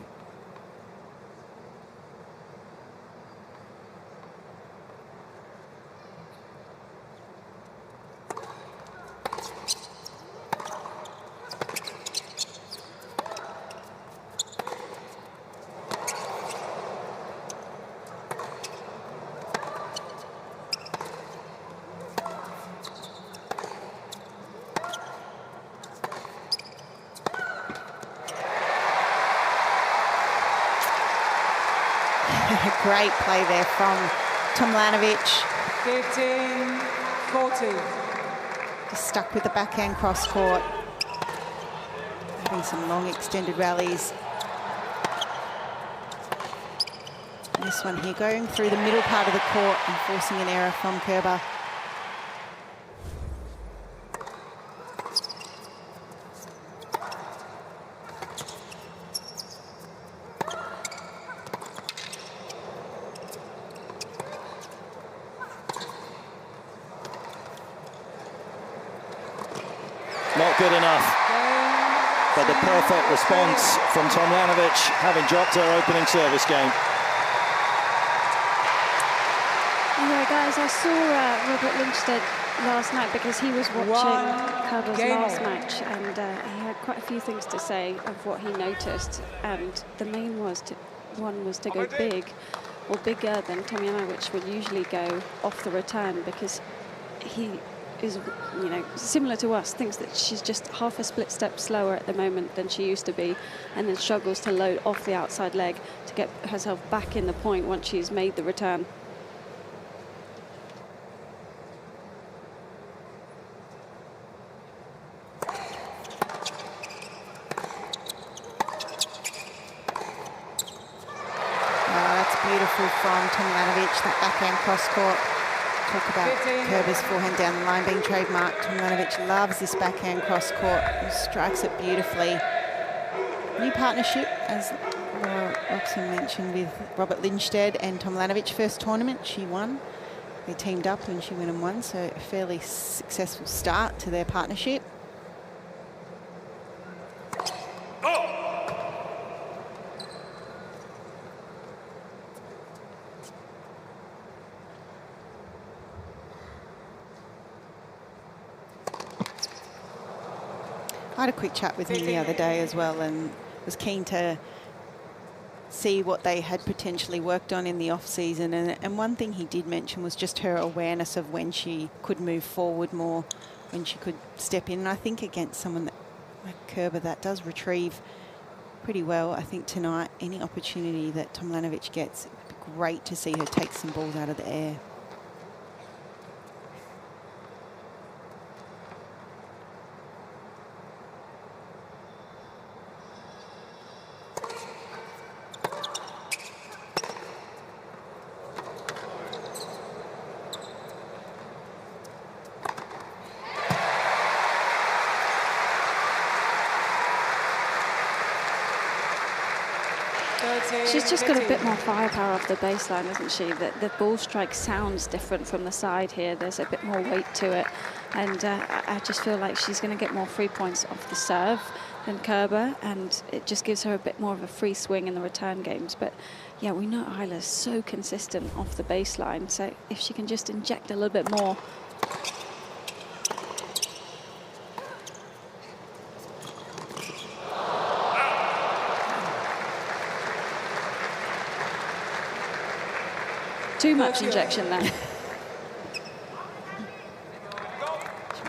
Great play there from Tomljanovic. 15-14. 14. Just stuck with the backhand cross court. Having some long extended rallies. And this one here going through the middle part of the court and forcing an error from Kerber. Not good enough. But the perfect response from Tomljanovic, having dropped her opening service game. Yeah, guys, I saw Robert Lindstedt last night because he was watching Kerber's last match, and he had quite a few things to say of what he noticed. And the main one was to go big, or bigger than Tomljanovic would usually go off the return, because he is, you know, similar to us, thinks that she's just half a split step slower at the moment than she used to be, and then struggles to load off the outside leg to get herself back in the point once she's made the return. Beautiful from Tomljanovic, that backhand cross court. Talk about Kerber's forehand down the line being trademarked. Tomljanovic loves this backhand cross court and strikes it beautifully. New partnership, as Roxanne mentioned, with Robert Lindstedt and Tomljanovic. First tournament she won. They teamed up and she went and won, so a fairly successful start to their partnership. I had a quick chat with him the other day as well, and was keen to see what they had potentially worked on in the off-season. And one thing he did mention was just her awareness of when she could move forward more, when she could step in. And I think against someone like Kerber, that does retrieve pretty well. I think tonight, any opportunity that Tomljanovic gets, it would be great to see her take some balls out of the air. She's just got a bit more firepower off the baseline, hasn't she? The ball strike sounds different from the side here. There's a bit more weight to it. And I just feel like she's going to get more free points off the serve than Kerber. And it just gives her a bit more of a free swing in the return games. But yeah, we know Isla's so consistent off the baseline. So if she can just inject a little bit more. Too much injection there. She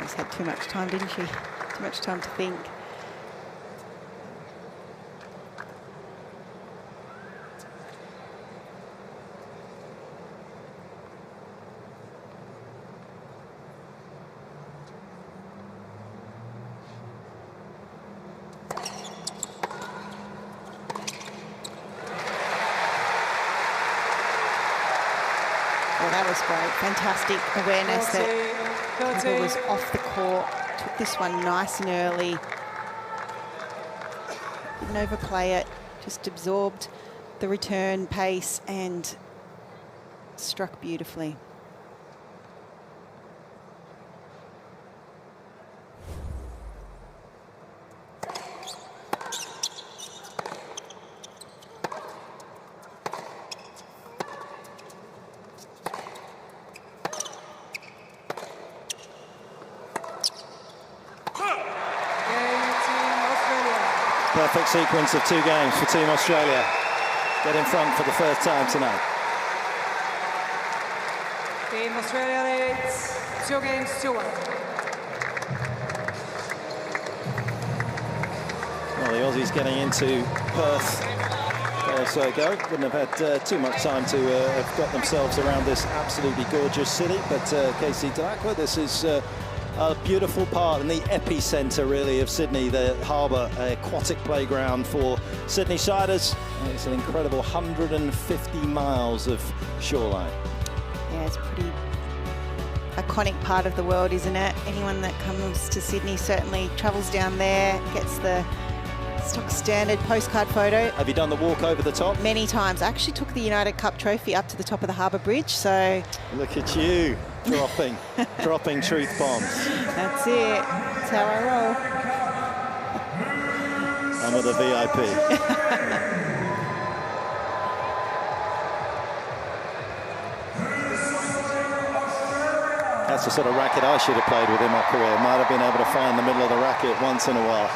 just had too much time, didn't she? Too much time to think. Well, that was great. Fantastic awareness that Kerber was off the court. Took this one nice and early. Didn't overplay it. Just absorbed the return pace and struck beautifully. Perfect sequence of 2 games for Team Australia. Get in front for the first time tonight. Team Australia leads 2 games to 1. Well, the Aussies getting into Perth. or so ago. Wouldn't have had too much time to have got themselves around this absolutely gorgeous city. But KC Telakwa, this is a beautiful part in the epicenter, really, of Sydney, the harbour, aquatic playground for Sydney siders. It's an incredible 150 miles of shoreline. Yeah, it's pretty iconic part of the world, isn't it? Anyone that comes to Sydney certainly travels down there, gets the stock standard postcard photo. Have you done the walk over the top? Many times. I actually took the United Cup trophy up to the top of the harbour bridge, so... Look at you, dropping truth bombs. That's it. That's how I roll. I'm with a VIP. That's the sort of racket I should have played with in my career. Might have been able to find the middle of the racket once in a while.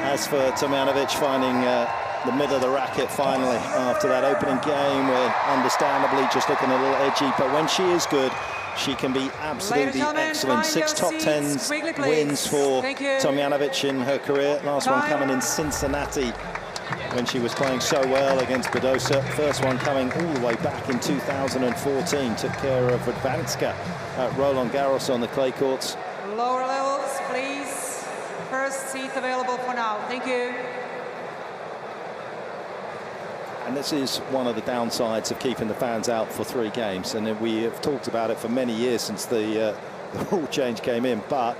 As for Tomljanovic finding the middle of the racket finally after that opening game, where understandably just looking a little edgy, but when she is good, she can be absolutely excellent. 6 top 10s wins for Tomljanovic in her career. Last one coming in Cincinnati when she was playing so well against Badosa. First one coming all the way back in 2014. Took care of Radvanska at Roland Garros on the clay courts. Lower levels, please. First seat available for now. Thank you. And this is one of the downsides of keeping the fans out for 3 games. And we have talked about it for many years since the rule change came in. But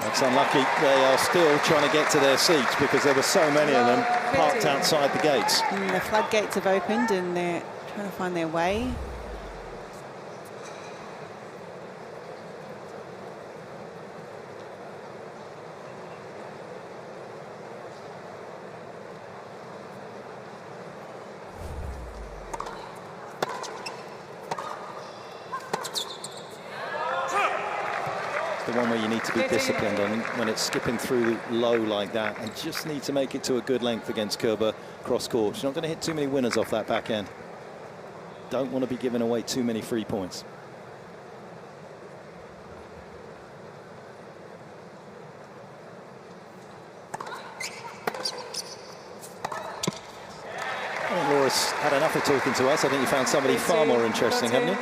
it's unlucky. They are still trying to get to their seats because there were so many of them parked outside the gates. And the floodgates have opened and they're trying to find their way. The one where you need to be disciplined on when it's skipping through low like that, and just need to make it to a good length against Kerber cross court. She's not going to hit too many winners off that backhand. Don't want to be giving away too many free points. Well, Laura's had enough of talking to us. I think you found somebody far more interesting, haven't you?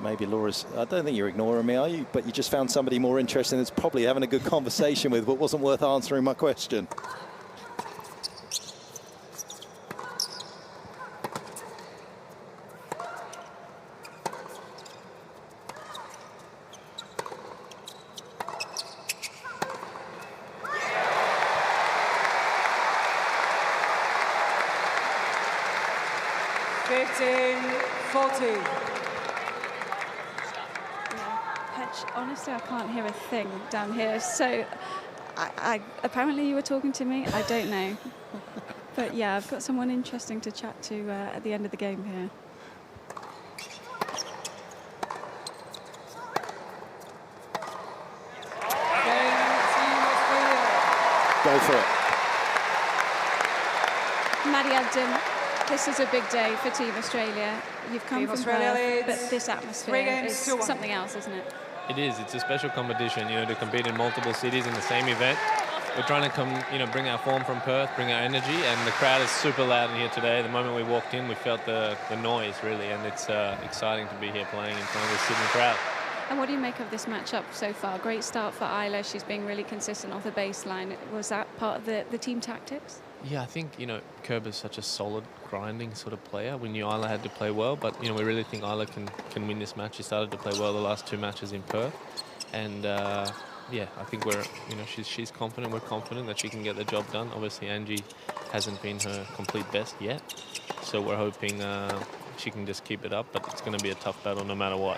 Maybe Laura's, I don't think you're ignoring me, are you? But you just found somebody more interesting that's probably having a good conversation with, but wasn't worth answering my question. Honestly, I can't hear a thing down here. So, apparently you were talking to me. I don't know. But yeah, I've got someone interesting to chat to at the end of the game here. Go for it. Maddie Abden, this is a big day for Team Australia. You've come from Perth, but this atmosphere is something else, isn't it? It is. It's a special competition, you know, to compete in multiple cities in the same event. We're trying to come, you know, bring our form from Perth, bring our energy, and the crowd is super loud in here today. The moment we walked in, we felt the noise, really, and it's exciting to be here playing in front of the Sydney crowd. And what do you make of this matchup so far? Great start for Isla. She's being really consistent off the baseline. Was that part of the team tactics? Yeah, I think, you know, Kerber's such a solid, grinding sort of player. We knew Isla had to play well, but, you know, we really think Isla can win this match. She started to play well the last 2 matches in Perth. And, yeah, I think we're, you know, she's confident. We're confident that she can get the job done. Obviously, Angie hasn't been her complete best yet. So we're hoping she can just keep it up, but it's going to be a tough battle no matter what.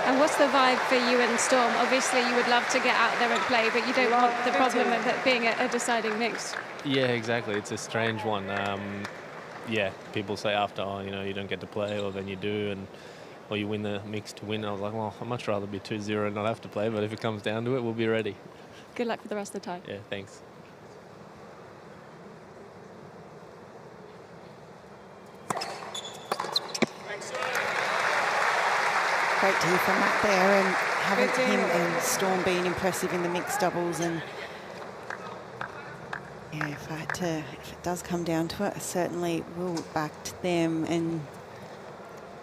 And what's the vibe for you and Storm? Obviously, you would love to get out there and play, but you don't want the problem of it being a deciding mix. Yeah, exactly. It's a strange one. yeah, people say after, oh, you know, you don't get to play, or then you do, or you win the mix to win. I was like, well, I'd much rather be 2-0 and not have to play, but if it comes down to it, we'll be ready. Good luck for the rest of the time. Yeah, thanks. Great to hear from Matt there, and having him and Storm being impressive in the mixed doubles. And yeah, if it does come down to it, I certainly will back them. And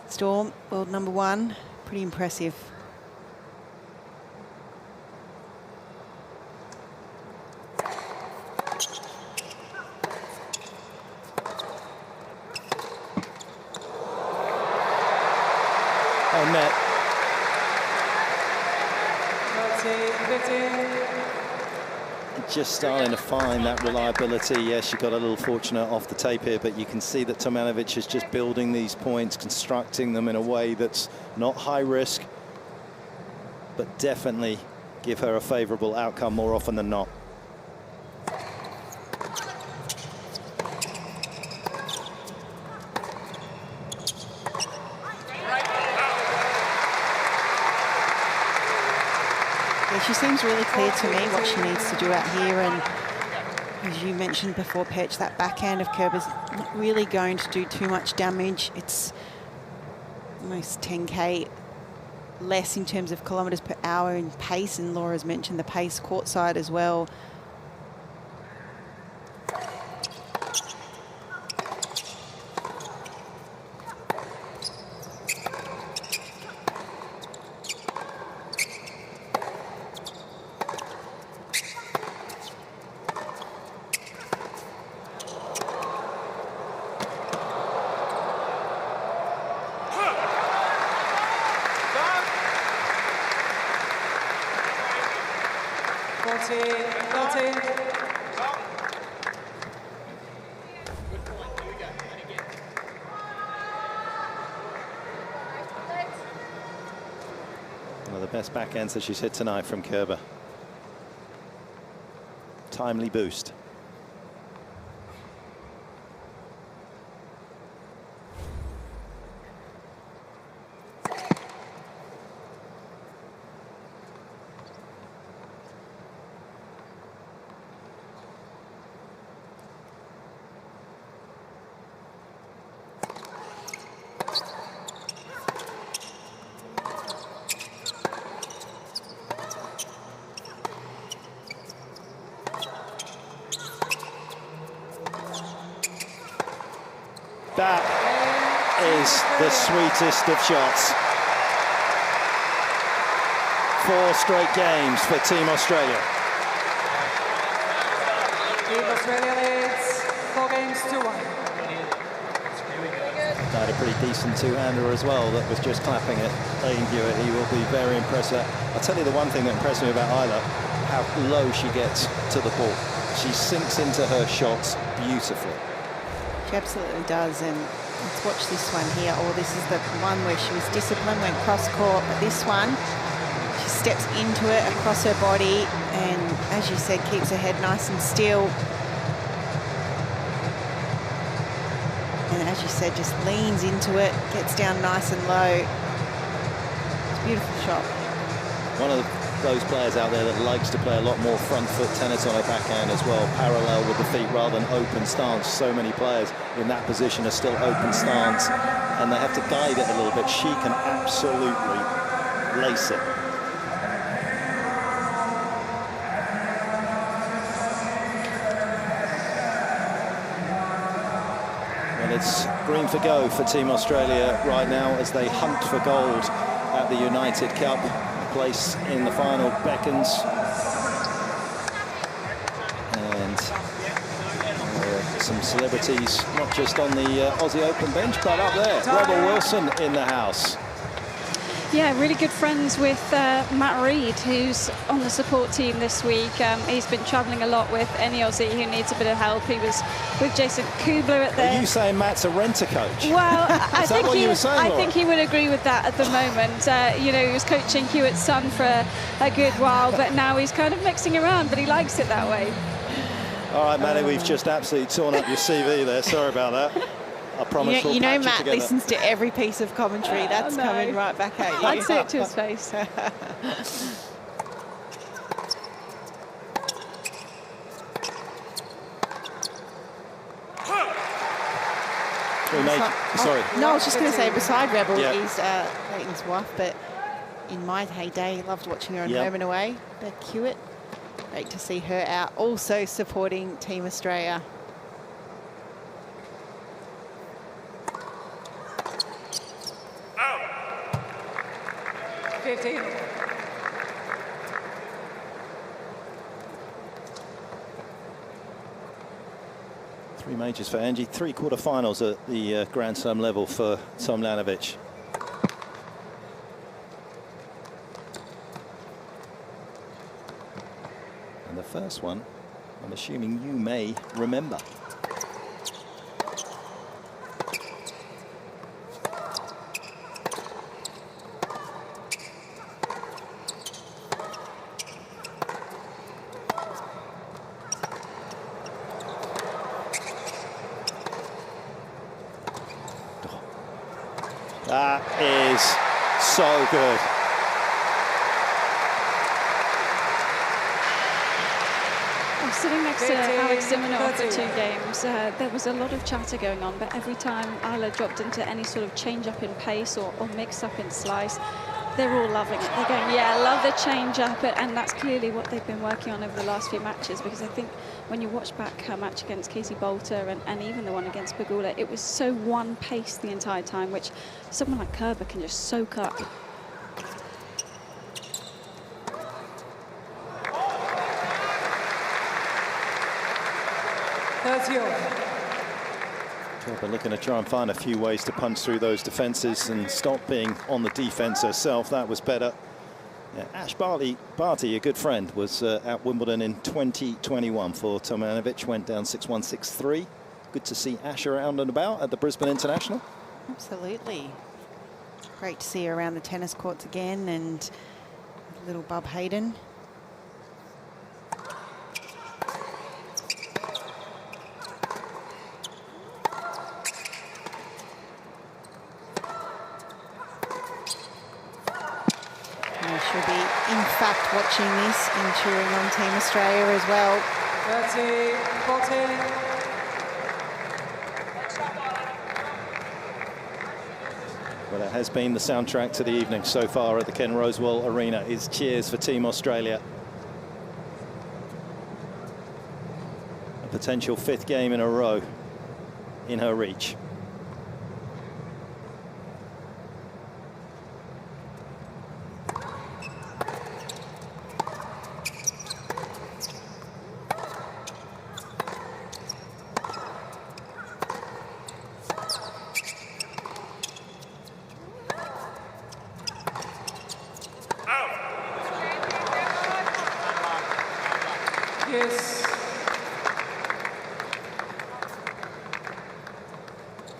Storm, world #1, pretty impressive. Oh, net. Just starting to find that reliability. Yes, she got a little fortunate off the tape here, but you can see that Tomljanovic is just building these points, constructing them in a way that's not high risk, but definitely give her a favourable outcome more often than not. She seems really clear to me what she needs to do out here, and as you mentioned before, Perch, that backhand of Kerber's not really going to do too much damage. It's almost 10k less in terms of kilometres per hour in pace, and Laura's mentioned the pace courtside as well. One of the best backhands that she's hit tonight from Kerber. Timely boost. That is the sweetest of shots. 4 straight games for Team Australia. Team Australia leads 4 games to 1. Had a pretty decent two-hander as well that was just clapping it. Aidan Hewitt, he will be very impressed. I'll tell you the one thing that impressed me about Isla, how low she gets to the ball. She sinks into her shots beautifully. She absolutely does, and let's watch this one here. Oh, this is the one where she was disciplined, went cross-court, but this one, she steps into it across her body, and as you said, keeps her head nice and still. And as you said, just leans into it, gets down nice and low. It's a beautiful shot. One of those players out there that likes to play a lot more front foot tennis on her backhand as well, parallel with the feet rather than open stance. So many players in that position are still open stance, and they have to guide it a little bit. She can absolutely lace it. Well, it's green for go for Team Australia right now as they hunt for gold at the United Cup. Place in the final beckons, and some celebrities not just on the Aussie Open bench but up there. Rebel Wilson in the house. Yeah, really good friends with Matt Reed, who's on the support team this week. He's been travelling a lot with any Aussie who needs a bit of help. He was with Jason Kubler at the... Are you saying Matt's a renter-coach? Well, I think he would agree with that at the moment. You know, he was coaching Hewitt's son for a good while, but now he's kind of mixing around, but he likes it that way. All right, Manny, we've just absolutely torn up your CV there. Sorry about that. I promise we'll you know patch it Matt together. listens to every piece of commentary. That's no. coming right back at you. I'd say it to his face. Sorry. No, I was just going to say, beside Rebel, Yeah. he's Leighton's wife, but in my heyday, loved watching her on Yep. Home and Away. Beth Hewitt, great to see her out, also supporting Team Australia. Out. 15. Three majors for Angie, 3 quarterfinals at the Grand Slam level for Tomljanovic. And the first one, I'm assuming you may remember. That is so good. I was sitting next to Alex Minaur for 2 games. There was a lot of chatter going on, but every time Isla dropped into any sort of change up in pace or mix up in slice, they're all loving it. They're going, yeah, I love the change up, and that's clearly what they've been working on over the last few matches, because I think when you watch back her match against Katie Bolter and even the one against Pegula, it was so one pace the entire time, which someone like Kerber can just soak up. Kerber looking to try and find a few ways to punch through those defences and stop being on the defence herself. That was better. Yeah, Ash Barty, a good friend, was at Wimbledon in 2021 for Tomljanovic. Went down 6-1, 6-3. Good to see Ash around and about at the Brisbane International. Absolutely. Great to see her around the tennis courts again, and little Bub Hayden. She'll be, in fact, watching this and cheering on Team Australia as well. 30-14. Well, it has been the soundtrack to the evening so far at the Ken Rosewall Arena is cheers for Team Australia. A potential 5th game in a row in her reach.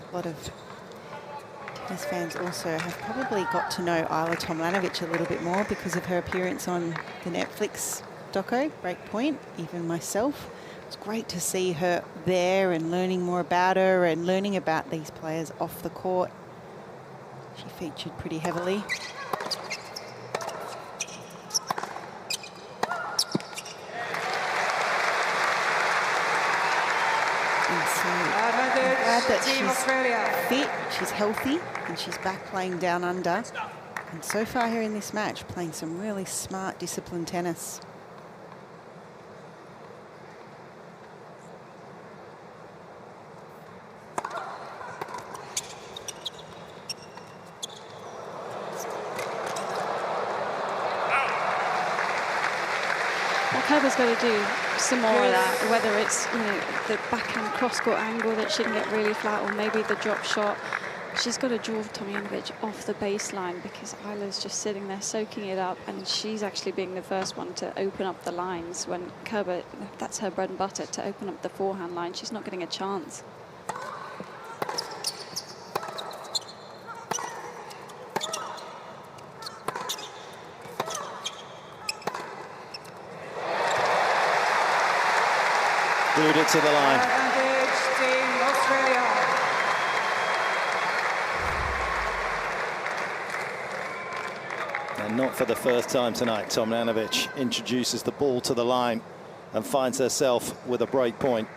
A lot of tennis fans also have probably got to know Isla Tomljanovic a little bit more because of her appearance on the Netflix doco, Breakpoint, even myself. It's great to see her there and learning more about her and learning about these players off the court. She featured pretty heavily. Glad that she's fit, she's healthy, and she's back playing down under. And so far here in this match, playing some really smart, disciplined tennis. Kerber's got to do some more of that, whether it's the backhand cross-court angle that she can get really flat, or maybe the drop shot. She's got to draw Tomljanovic off the baseline, because Isla's just sitting there soaking it up, and she's actually being the first one to open up the lines when Kerber, that's her bread and butter, to open up the forehand line. She's not getting a chance. Glued it to the line. Advantage, Team Australia. And not for the first time tonight, Tomljanovic introduces the ball to the line and finds herself with a break point.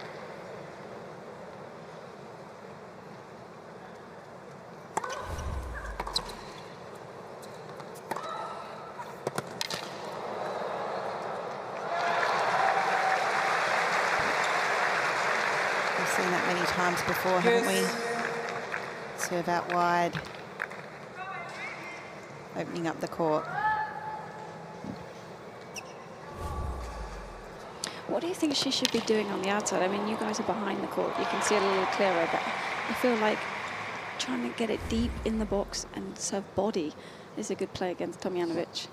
We've seen that many times before, haven't we? Serve out wide. Opening up the court. What do you think she should be doing on the outside? I mean, you guys are behind the court. You can see it a little clearer, but I feel like trying to get it deep in the box and serve body is a good play against Tomljanovic.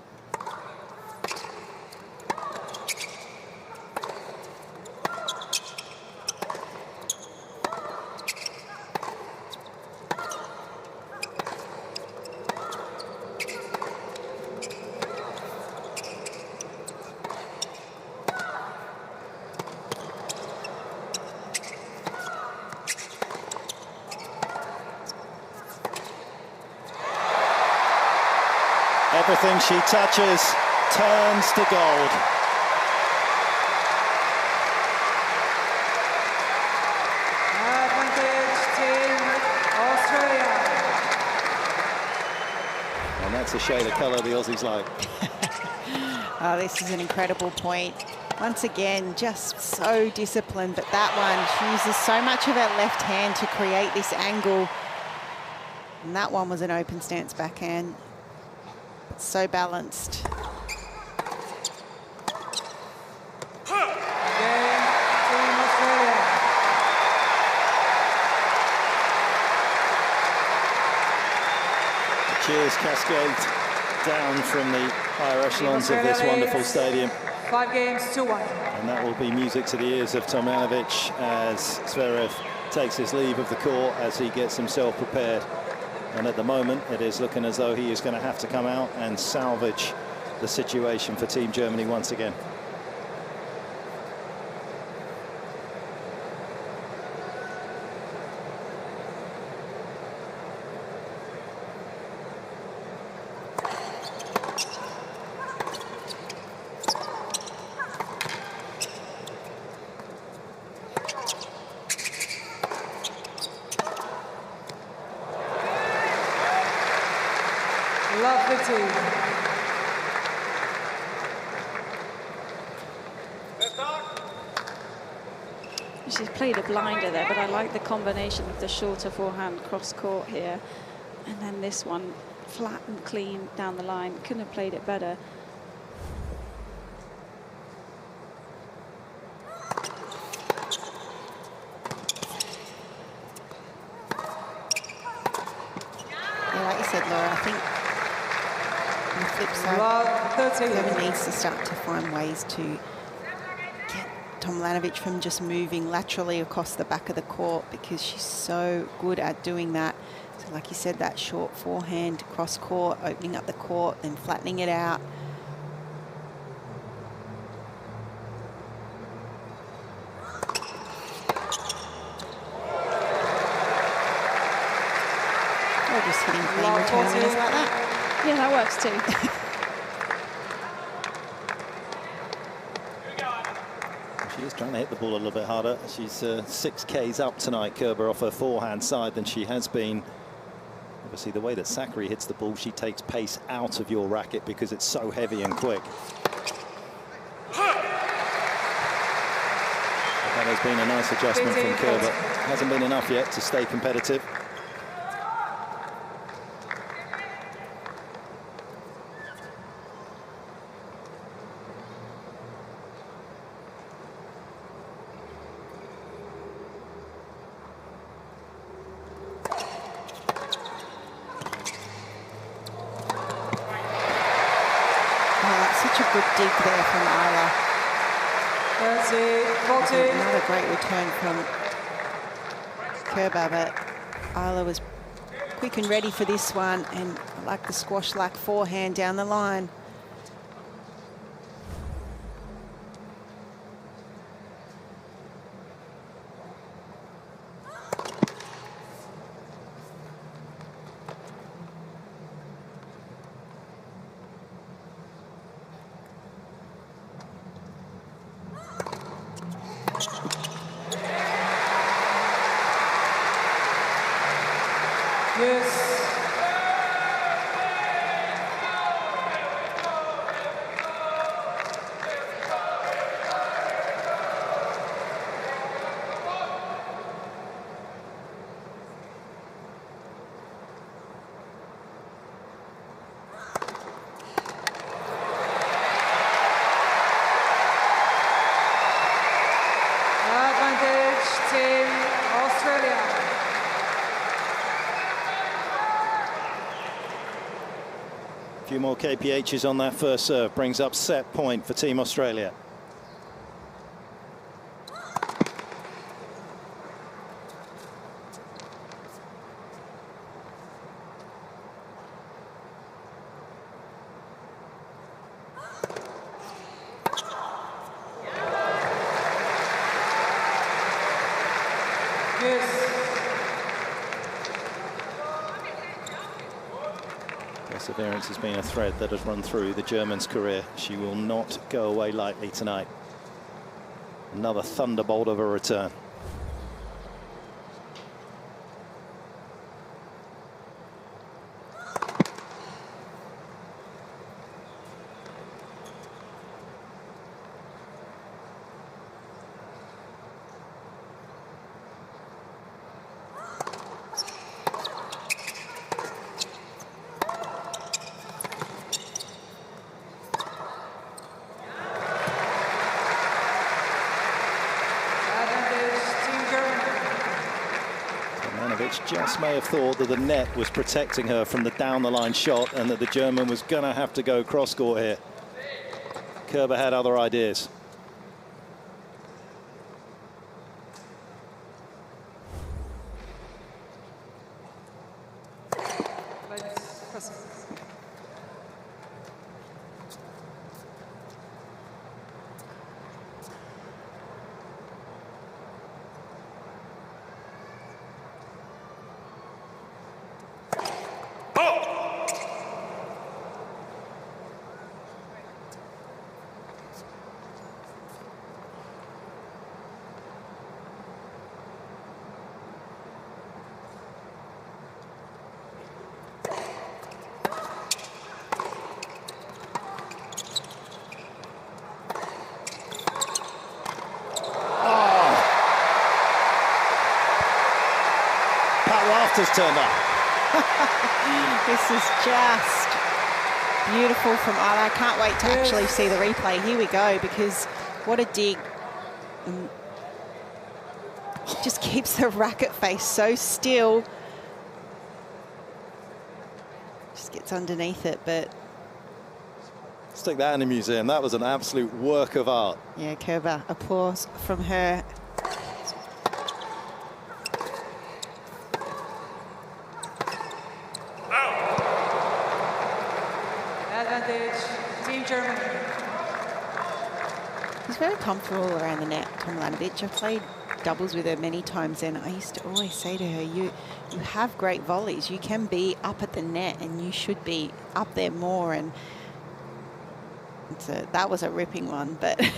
Everything she touches turns to gold. Advantage Team Australia. And that's a shade of colour the Aussies like. Oh, this is an incredible point. Once again, just so disciplined, but that one, she uses so much of her left hand to create this angle. And that one was an open stance backhand. So balanced. The cheers cascade down from the higher echelons of this wonderful stadium. 5 games to 1. And that will be music to the ears of Tomljanovic as Zverev takes his leave of the court as he gets himself prepared. And at the moment, it is looking as though he is going to have to come out and salvage the situation for Team Germany once again. Lovely team. She's played a blinder there, but I like the combination of the shorter forehand cross court here. And then this one, flat and clean down the line. Couldn't have played it better. Yeah, like you said, Laura, I think on the flip side, Kerber needs to start to find ways to get Tomljanovic from just moving laterally across the back of the court, because she's so good at doing that. So like you said, that short forehand cross court, opening up the court, then flattening it out. Or just hitting clean return winners like that. Yeah, that works too. She is trying to hit the ball a little bit harder. She's 6 Ks up tonight, Kerber, off her forehand side than she has been. Obviously, the way that Sakkari hits the ball, she takes pace out of your racket because it's so heavy and quick. That has been a nice adjustment from Kerber. Hasn't been enough yet to stay competitive. Good dig there from Isla. 30-14. Another great return from Kerber, but Isla was quick and ready for this one, and I like the squash-like forehand down the line. more KPHs on that first serve. Brings up set point for Team Australia. Perseverance has been a thread that has run through the German's career. She will not go away lightly tonight. Another thunderbolt of a return. Just may have thought that the net was protecting her from the down-the-line shot and that the German was going to have to go cross-court here. Kerber had other ideas. Has turned up. This is just beautiful from Isla. I can't wait to actually see the replay. Here we go, because what a dig. Just keeps the racket face so still. Just gets underneath it, but... Stick that in the museum. That was an absolute work of art. Yeah, Kerber, applause from her. He's very comfortable around the net, Tomljanovic. I've played doubles with her many times, and I used to always say to her, you have great volleys. You can be up at the net, and you should be up there more. And that was a ripping one, but... and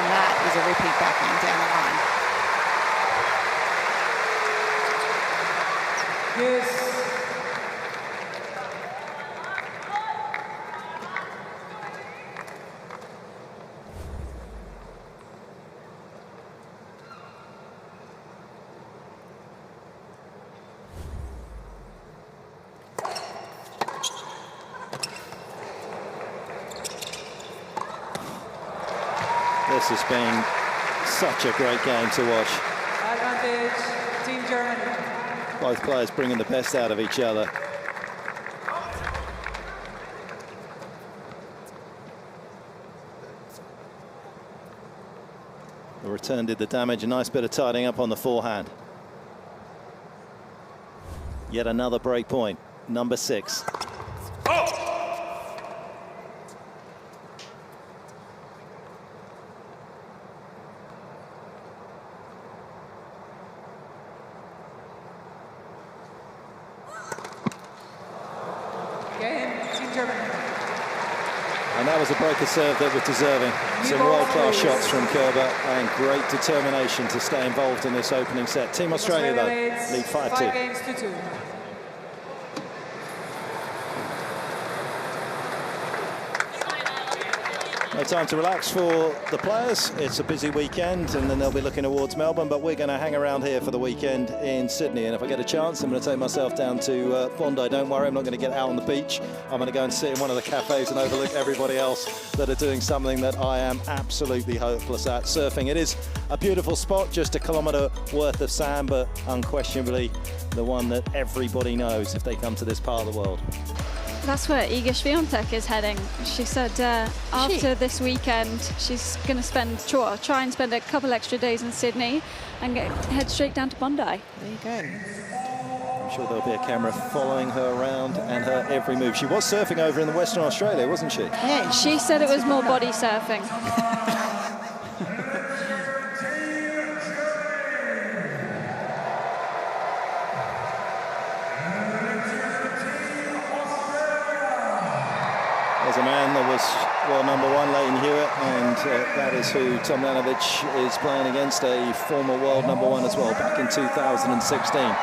that is a ripping backhand down the line. Yes. This has been such a great game to watch. Advantage, Team Germany. Both players bringing the best out of each other. The return did the damage. A nice bit of tidying up on the forehand. Yet another break point, number 6. And that was a breaker serve that was deserving. Some world-class shots from Kerber and great determination to stay involved in this opening set. Team Australia, though, lead 5-2. 5-2. No time to relax for the players. It's a busy weekend, and then they'll be looking towards Melbourne, but we're going to hang around here for the weekend in Sydney. And if I get a chance, I'm going to take myself down to Bondi. Don't worry, I'm not going to get out on the beach. I'm going to go and sit in one of the cafes and overlook everybody else that are doing something that I am absolutely hopeless at, surfing. It is a beautiful spot, just a kilometre worth of sand, but unquestionably the one that everybody knows if they come to this part of the world. That's where Iga Schwantech is heading. She said after this weekend, she's going to try and spend a couple extra days in Sydney and head straight down to Bondi. There you go. I'm sure there'll be a camera following her around and her every move. She was surfing over in the Western Australia, wasn't she? Yeah, she said it was more body surfing. There's a man that was world #1, Leighton Hewitt, and that is who Tomljanovic is playing against, a former world #1 as well, back in 2016.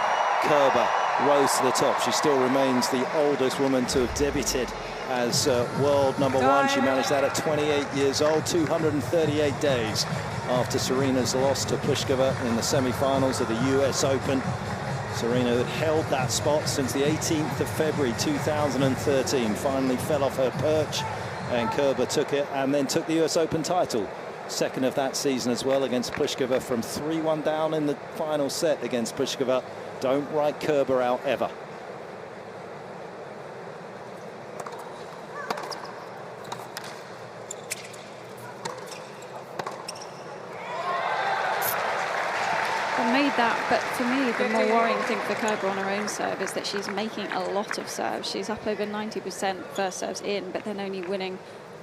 Kerber rose to the top. She still remains the oldest woman to have debuted as world #1. She managed that at 28 years old, 238 days after Serena's loss to Pliskova in the semi-finals of the US Open. Serena had held that spot since the 18th of February 2013, finally fell off her perch, and Kerber took it and then took the US Open title. Second of that season as well against Pliskova from 3-1 down in the final set against Pliskova. Don't write Kerber out ever. Made that, but for me the more worrying thing for Kerber on her own serve is that she's making a lot of serves. She's up over 90% first serves in, but then only winning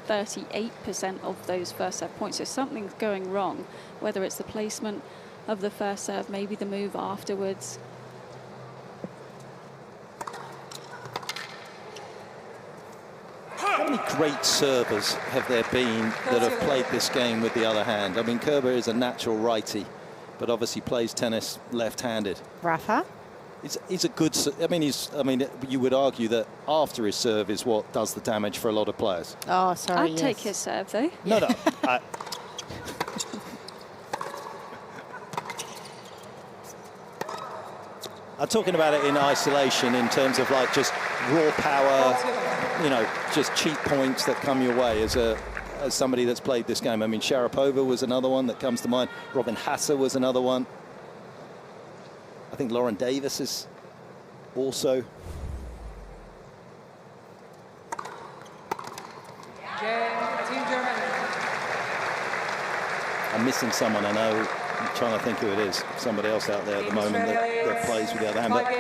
38% of those first serve points. So something's going wrong, whether it's the placement of the first serve, maybe the move afterwards. How many great servers have there been that have played this game with the other hand? I mean, Kerber is a natural righty, but obviously plays tennis left-handed. Rafa? He's a good. I mean, you would argue that after his serve is what does the damage for a lot of players. Oh, sorry. I'd take his serve though. No. I'm talking about it in isolation, in terms of like just raw power, you know, just cheap points that come your way as somebody that's played this game. I mean, Sharapova was another one that comes to mind. Robin Hasse was another one. I think Lauren Davis is also. Team Germany. I'm missing someone, I know. I'm trying to think who it is. Somebody else out there at the moment that plays with the other hand. But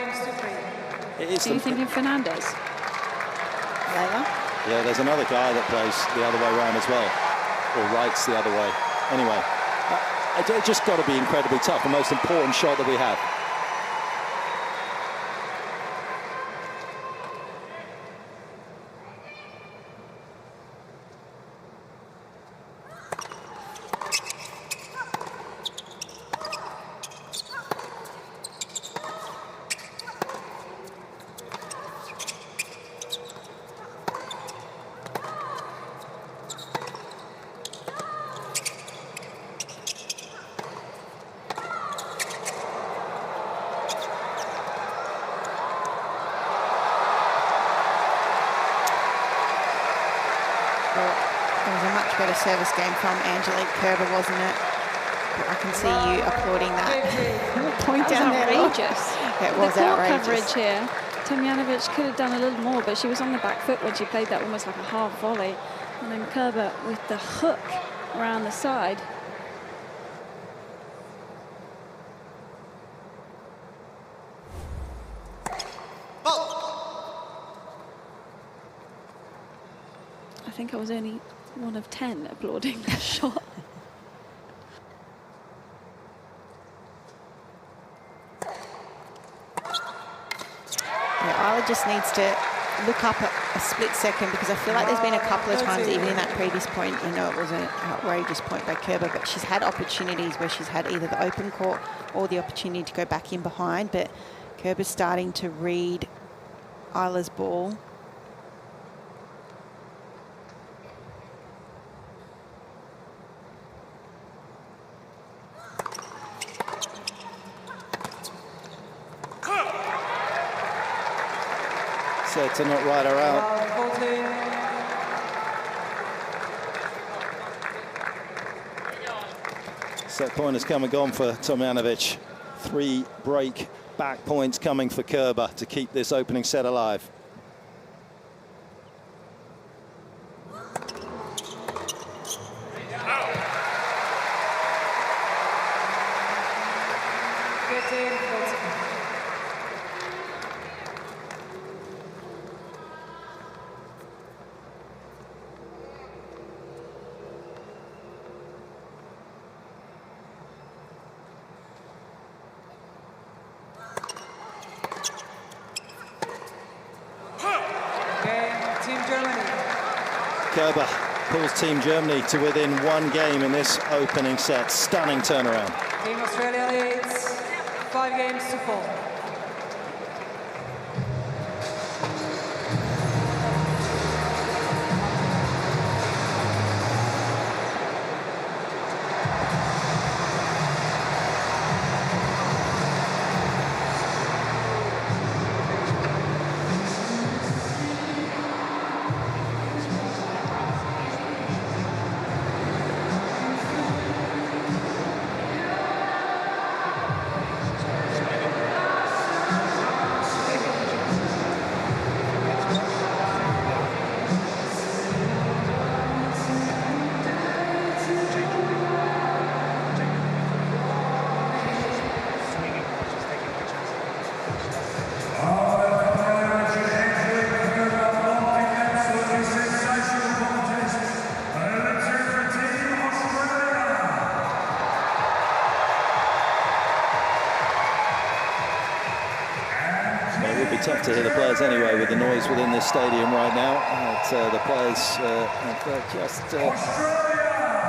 it is. Are you thinking Fernandez? Layla? Yeah, there's another guy that plays the other way around as well, or writes the other way. Anyway, it's just got to be incredibly tough. The most important shot that we have. Service game from Angelique Kerber, wasn't it? But I can see you applauding that. Point down there. Outrageous. It was the court outrageous. coverage here. Tomljanovic could have done a little more, but she was on the back foot when she played that almost like a half volley. And then Kerber with the hook around the side. I think I was only one of 10 applauding that shot. Yeah, Isla just needs to look up a split second, because I feel like there's been a couple of times, even in that previous point, you know, it was an outrageous point by Kerber, but she's had opportunities where she's had either the open court or the opportunity to go back in behind, but Kerber's starting to read Isla's ball. said to not ride her out. Set point has come and gone for Tomljanovic. 3 break back points coming for Kerber to keep this opening set alive. Kerber pulls Team Germany to within 1 game in this opening set. Stunning turnaround. Team Australia leads 5 games to 4. Tough to hear the players anyway with the noise within this stadium right now. The players have just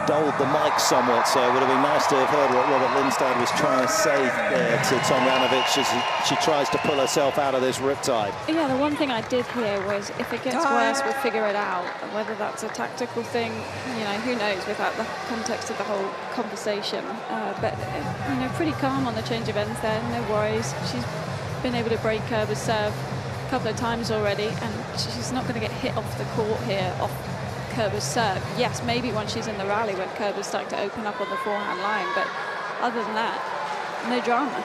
dulled the mic somewhat, so it would have been nice to have heard what Robert Lindstad was trying to say there to Tomljanovic as she tries to pull herself out of this riptide. Yeah, the one thing I did hear was if it gets worse, we'll figure it out. Whether that's a tactical thing, you know, who knows without the context of the whole conversation. But, you know, pretty calm on the change of ends there, no worries. She's been able to break Kerber's serve a couple of times already, and she's not going to get hit off the court here off Kerber's serve. Yes, maybe when she's in the rally when Kerber's starting to open up on the forehand line, but other than that, no drama.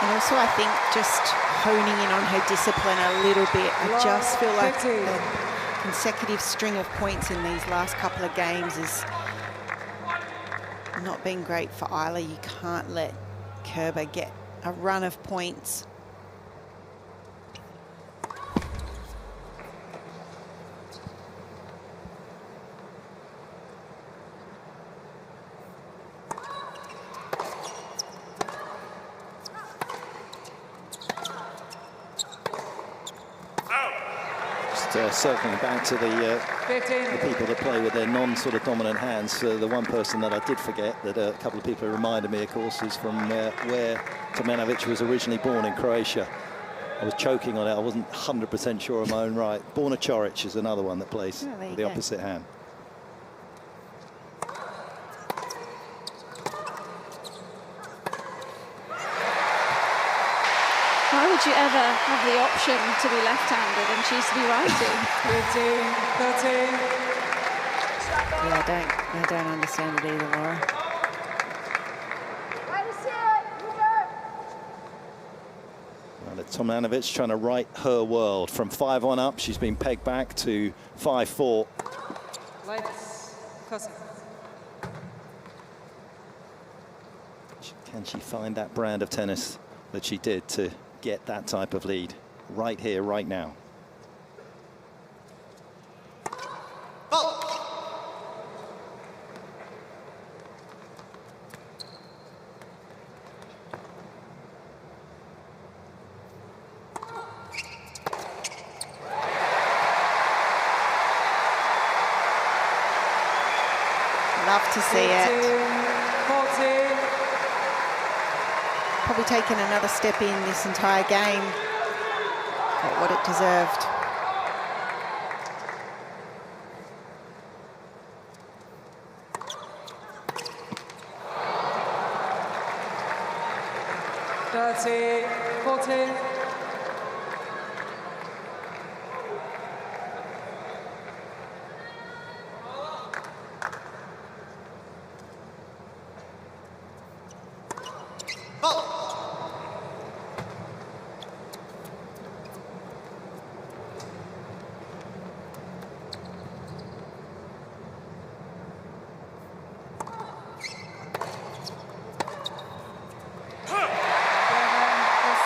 Also, I think just honing in on her discipline a little bit. I just feel like the consecutive string of points in these last couple of games is not been great for Isla. You can't let Kerber get a run of points. Circling back to the people that play with their non-sort of dominant hands. The one person that I did forget that a couple of people reminded me, of course, is from where Tomljanovic was originally born in Croatia. I was choking on it. I wasn't 100% sure of my own right. Borna Coric is another one that plays with the opposite hand. Why would you ever have the option to be left-handed and choose to be righty? 13. Yeah, I don't understand it either, Laura. Well, Tomljanovic trying to right her world. From 5-1 up, she's been pegged back to 5-4. Can she find that brand of tennis that she did to get that type of lead right here, right now? Love to see it. 14. probably taken another step in this entire game. Got what it deserved. That's it, 14.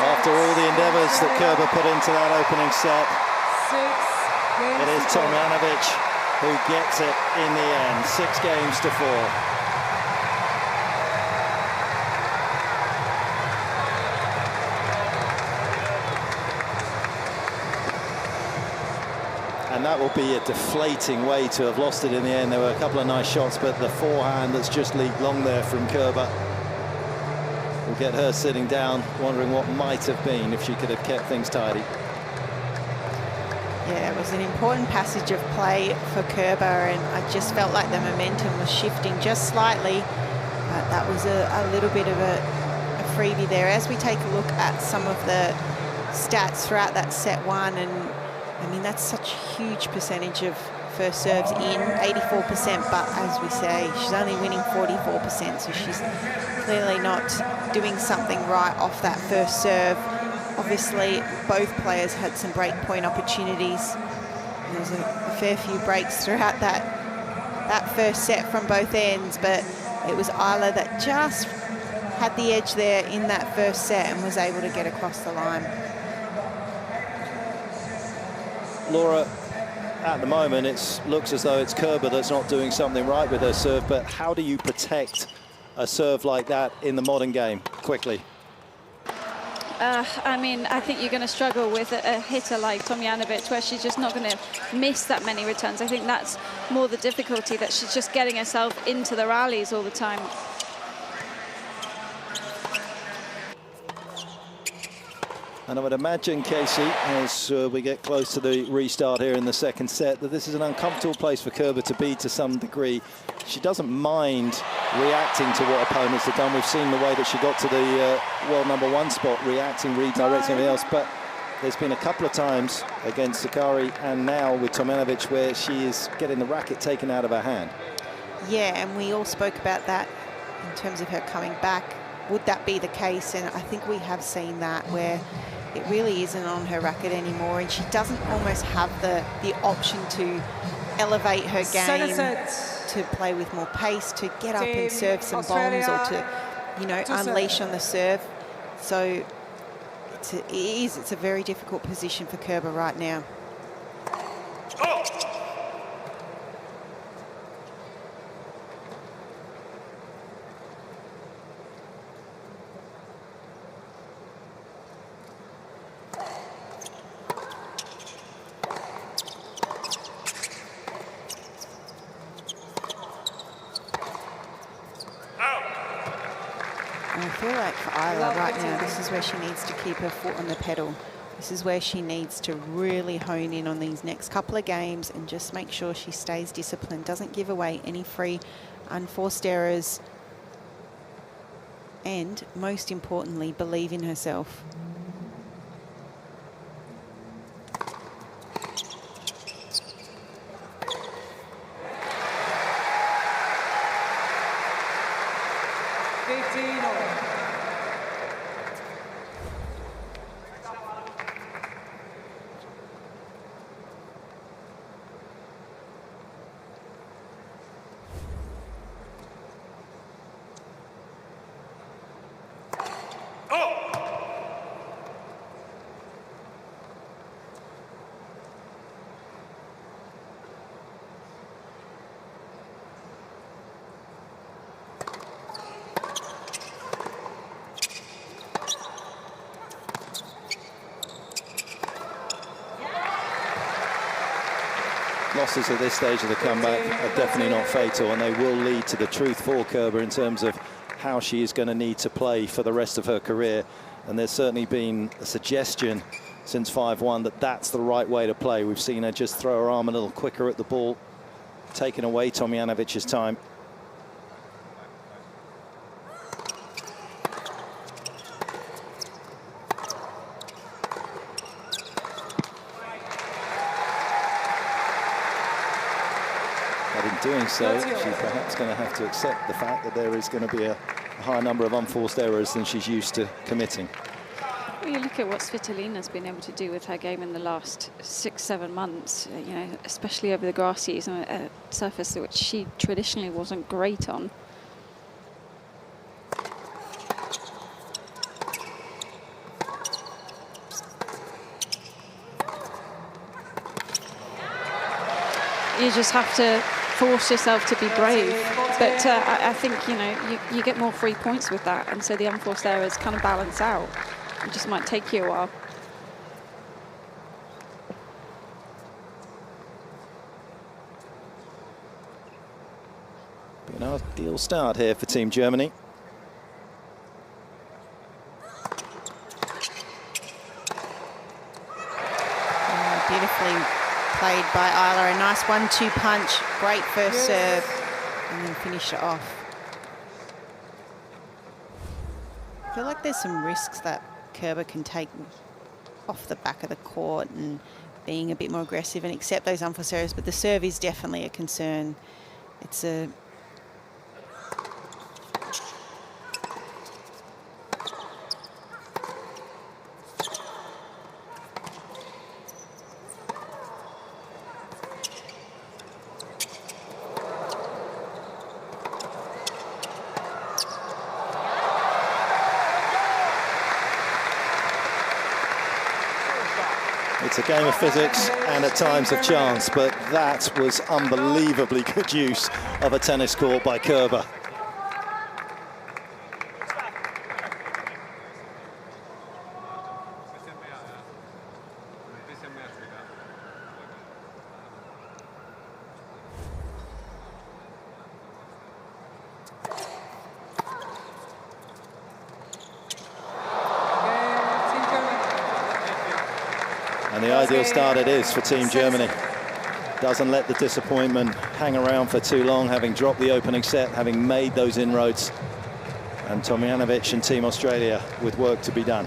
After all the endeavours that Kerber put into that opening set, it is Tomljanovic who gets it in the end, 6 games to 4. And that will be a deflating way to have lost it in the end. There were a couple of nice shots, but the forehand that's just leaked long there from Kerber will get her sitting down, wondering what might have been if she could have kept things tidy. Yeah, it was an important passage of play for Kerber, and I just felt like the momentum was shifting just slightly, but that was a little bit of a freebie there. As we take a look at some of the stats throughout that set 1, and I mean, that's such a huge percentage of first serves in, 84%, but as we say, she's only winning 44%, so she's clearly not doing something right off that first serve. Obviously, both players had some break point opportunities. There was a fair few breaks throughout that first set from both ends, but it was Isla that just had the edge there in that first set and was able to get across the line. Laura, at the moment, it looks as though it's Kerber that's not doing something right with her serve, but how do you protect a serve like that in the modern game quickly? I mean, I think you're going to struggle with a hitter like Tomljanovic, where she's just not going to miss that many returns. I think that's more the difficulty, that she's just getting herself into the rallies all the time. And I would imagine, Casey, as we get close to the restart here in the second set, that this is an uncomfortable place for Kerber to be to some degree. She doesn't mind reacting to what opponents have done. We've seen the way that she got to the world #1 spot, reacting, redirecting everything else. But there's been a couple of times against Sakkari and now with Tomljanovic where she is getting the racket taken out of her hand. Yeah, and we all spoke about that in terms of her coming back. Would that be the case? And I think we have seen that, where it really isn't on her racket anymore, and she doesn't almost have the option to elevate her game, to play with more pace, to get up and serve some bombs, or to, you know, unleash on the serve. So it's a very difficult position for Kerber right now. I feel like for Isla right now, this is where she needs to keep her foot on the pedal. This is where she needs to really hone in on these next couple of games and just make sure she stays disciplined, doesn't give away any free unforced errors, and most importantly, believe in herself. Losses at this stage of the comeback are definitely not fatal, and they will lead to the truth for Kerber in terms of how she is going to need to play for the rest of her career. And there's certainly been a suggestion since 5-1 that that's the right way to play. We've seen her just throw her arm a little quicker at the ball, taking away Tomljanovic's time. But in doing so, she's perhaps going to have to accept the fact that there is going to be a higher number of unforced errors than she's used to committing. Well, you look at what Svitolina's been able to do with her game in the last 6-7 months, you know, especially over the Garcias, a surface which she traditionally wasn't great on. You just have to force yourself to be brave, but I think, you know, you get more free points with that, and so the unforced errors kind of balance out. It just might take you a while. Be an ideal start here for Team Germany. Beautifully played by Isla. A nice 1-2 punch, great first serve, and then finish it off. I feel like there's some risks that Kerber can take off the back of the court and being a bit more aggressive and accept those unforced errors, but the serve is definitely a concern. It's a It's a game of physics and at times of chance, but that was unbelievably good use of a tennis court by Kerber. And the ideal start it is for Team Germany. Doesn't let the disappointment hang around for too long, having dropped the opening set, having made those inroads. And Tomljanovic and Team Australia with work to be done.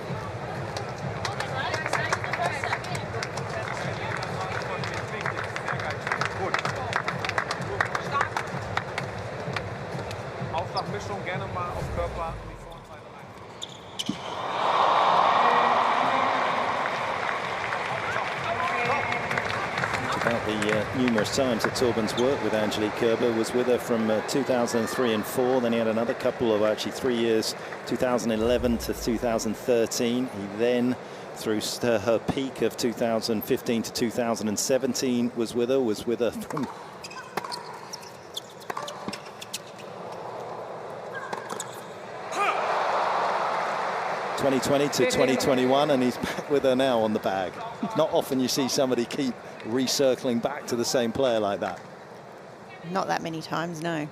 Numerous times that Torben's worked with Angelique Kerber, was with her from 2003 and 4. Then he had another couple of actually 3 years, 2011 to 2013. He then, through her peak of 2015 to 2017, was with her from 2020 to 2021, and he's back with her now on the bag. Not often you see somebody keep recircling back to the same player like that. Not that many times, no.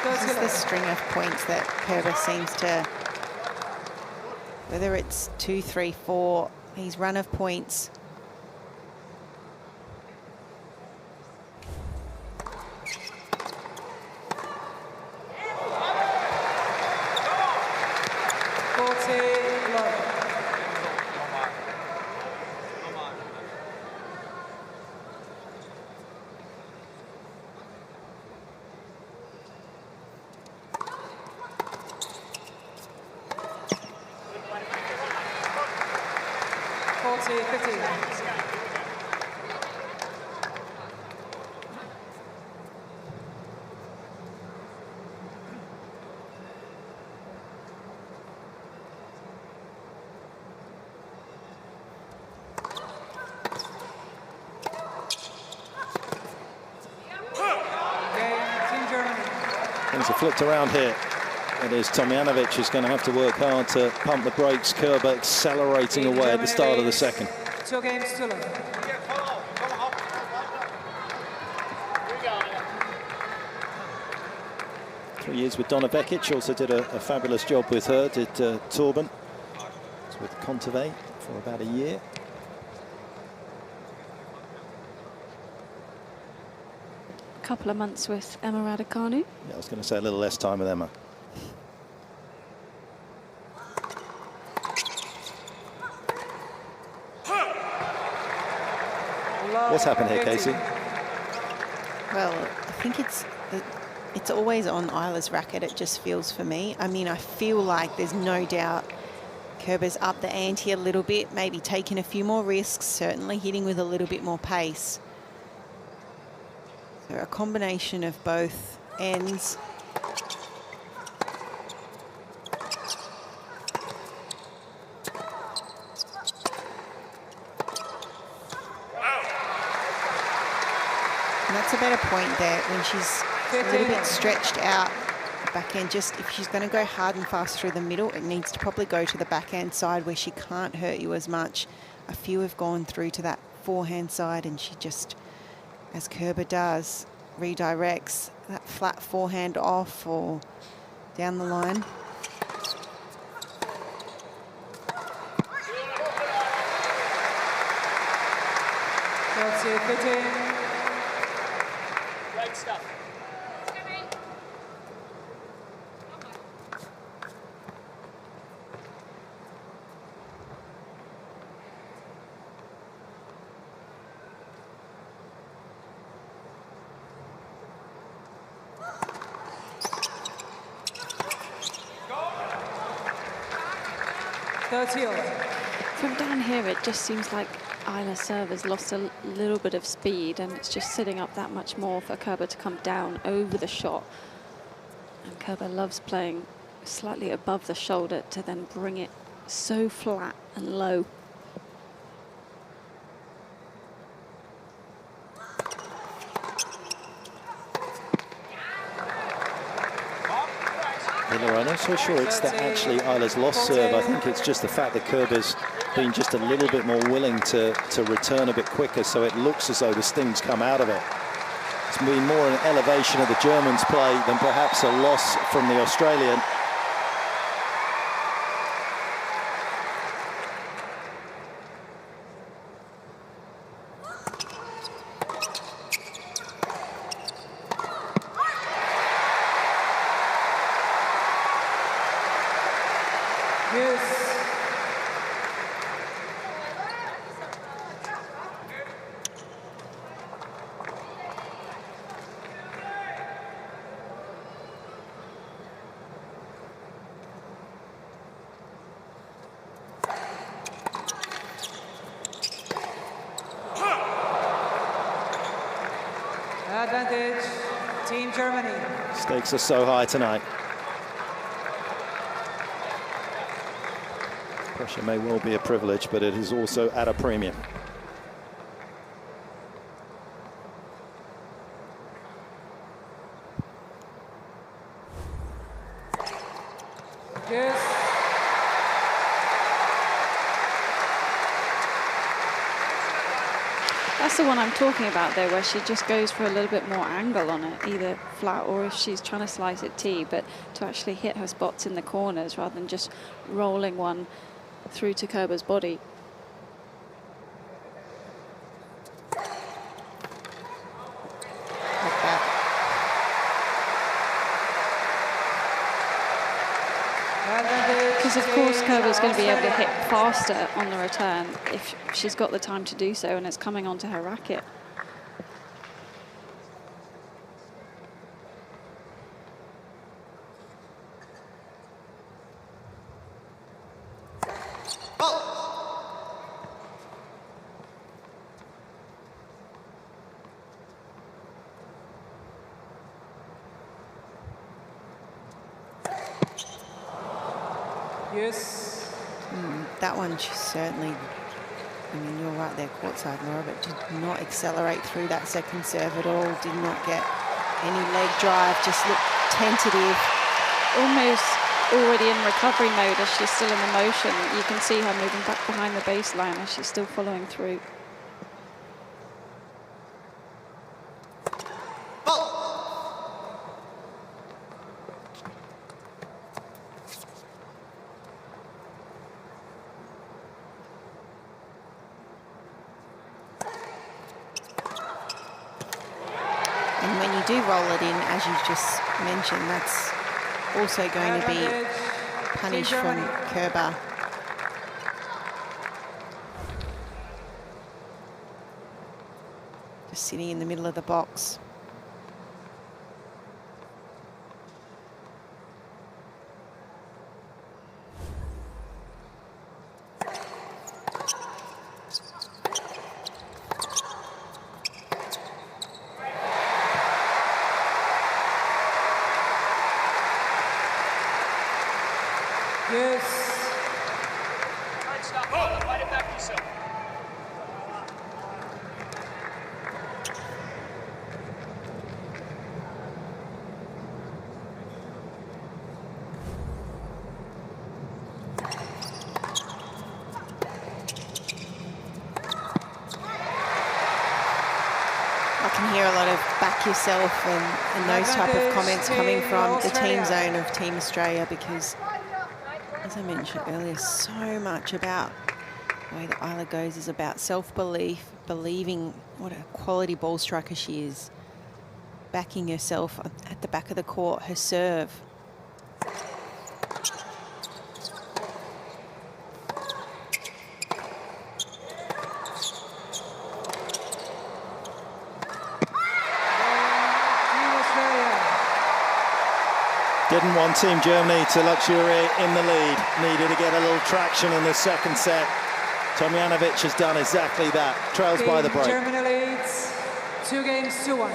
This is the string of points that Kerber seems to, whether it's 2, 3, 4, his run of points. Things are flipped around here. It is Tomljanovic who's going to have to work hard to pump the brakes. Kerber accelerating away at the start of the second. 2 games to love. Three years with Donna Vekic, also did a fabulous job with her, did Torben. Was with Kontaveit for about a year. A couple of months with Emma Raducanu. Yeah, I was going to say a little less time with Emma. What's happened here, Casey? Well, I think it's always on Isla's racket, it just feels for me. I mean, I feel like there's no doubt Kerber's up the ante a little bit, maybe taking a few more risks, certainly hitting with a little bit more pace. So a combination of both ends. And that's a better point there when she's a little bit stretched out back end. Just if she's going to go hard and fast through the middle, it needs to probably go to the backhand side where she can't hurt you as much. A few have gone through to that forehand side, and she just, as Kerber does, redirects that flat forehand off or down the line. That's it, 15. Great stuff. From down here, it just seems like Isla's serve has lost a little bit of speed, and it's just sitting up that much more for Kerber to come down over the shot. And Kerber loves playing slightly above the shoulder to then bring it so flat and low. I'm not so sure it's that actually Isla's lost serve. I think it's just the fact that Kerber's been just a little bit more willing to return a bit quicker, so it looks as though the sting's come out of it. It's been more an elevation of the Germans' play than perhaps a loss from the Australian. Advantage, Team Germany. Stakes are so high tonight. Pressure may well be a privilege, but it is also at a premium. Yes. That's the one I'm talking about there, where she just goes for a little bit more angle on it, either flat or if she's trying to slice it tee, but to actually hit her spots in the corners rather than just rolling one through to Kerber's body. Because of course Kerber's going to be able to hit faster on the return if she's got the time to do so, and it's coming onto her racket. Yes. That one, she certainly, I mean, you're right there, courtside, Laura, but did not accelerate through that second serve at all, did not get any leg drive, just looked tentative. almost already in recovery mode as she's still in the motion. You can see her moving back behind the baseline as she's still following through. And when you do roll it in, as you just mentioned, that's also going to be punished from Kerber. Just sitting in the middle of the box. Yes. Alright, stop. Oh, fight it back yourself. I can hear a lot of back yourself and those type of comments coming from the team zone of Team Australia, because, as I mentioned earlier, so much about the way that Isla goes is about self-belief, believing what a quality ball striker she is, backing herself at the back of the court, her serve. Didn't want Team Germany to luxuriate in the lead. Needed to get a little traction in the second set. Tomljanovic has done exactly that. Trails by the break. Germany leads 2-1.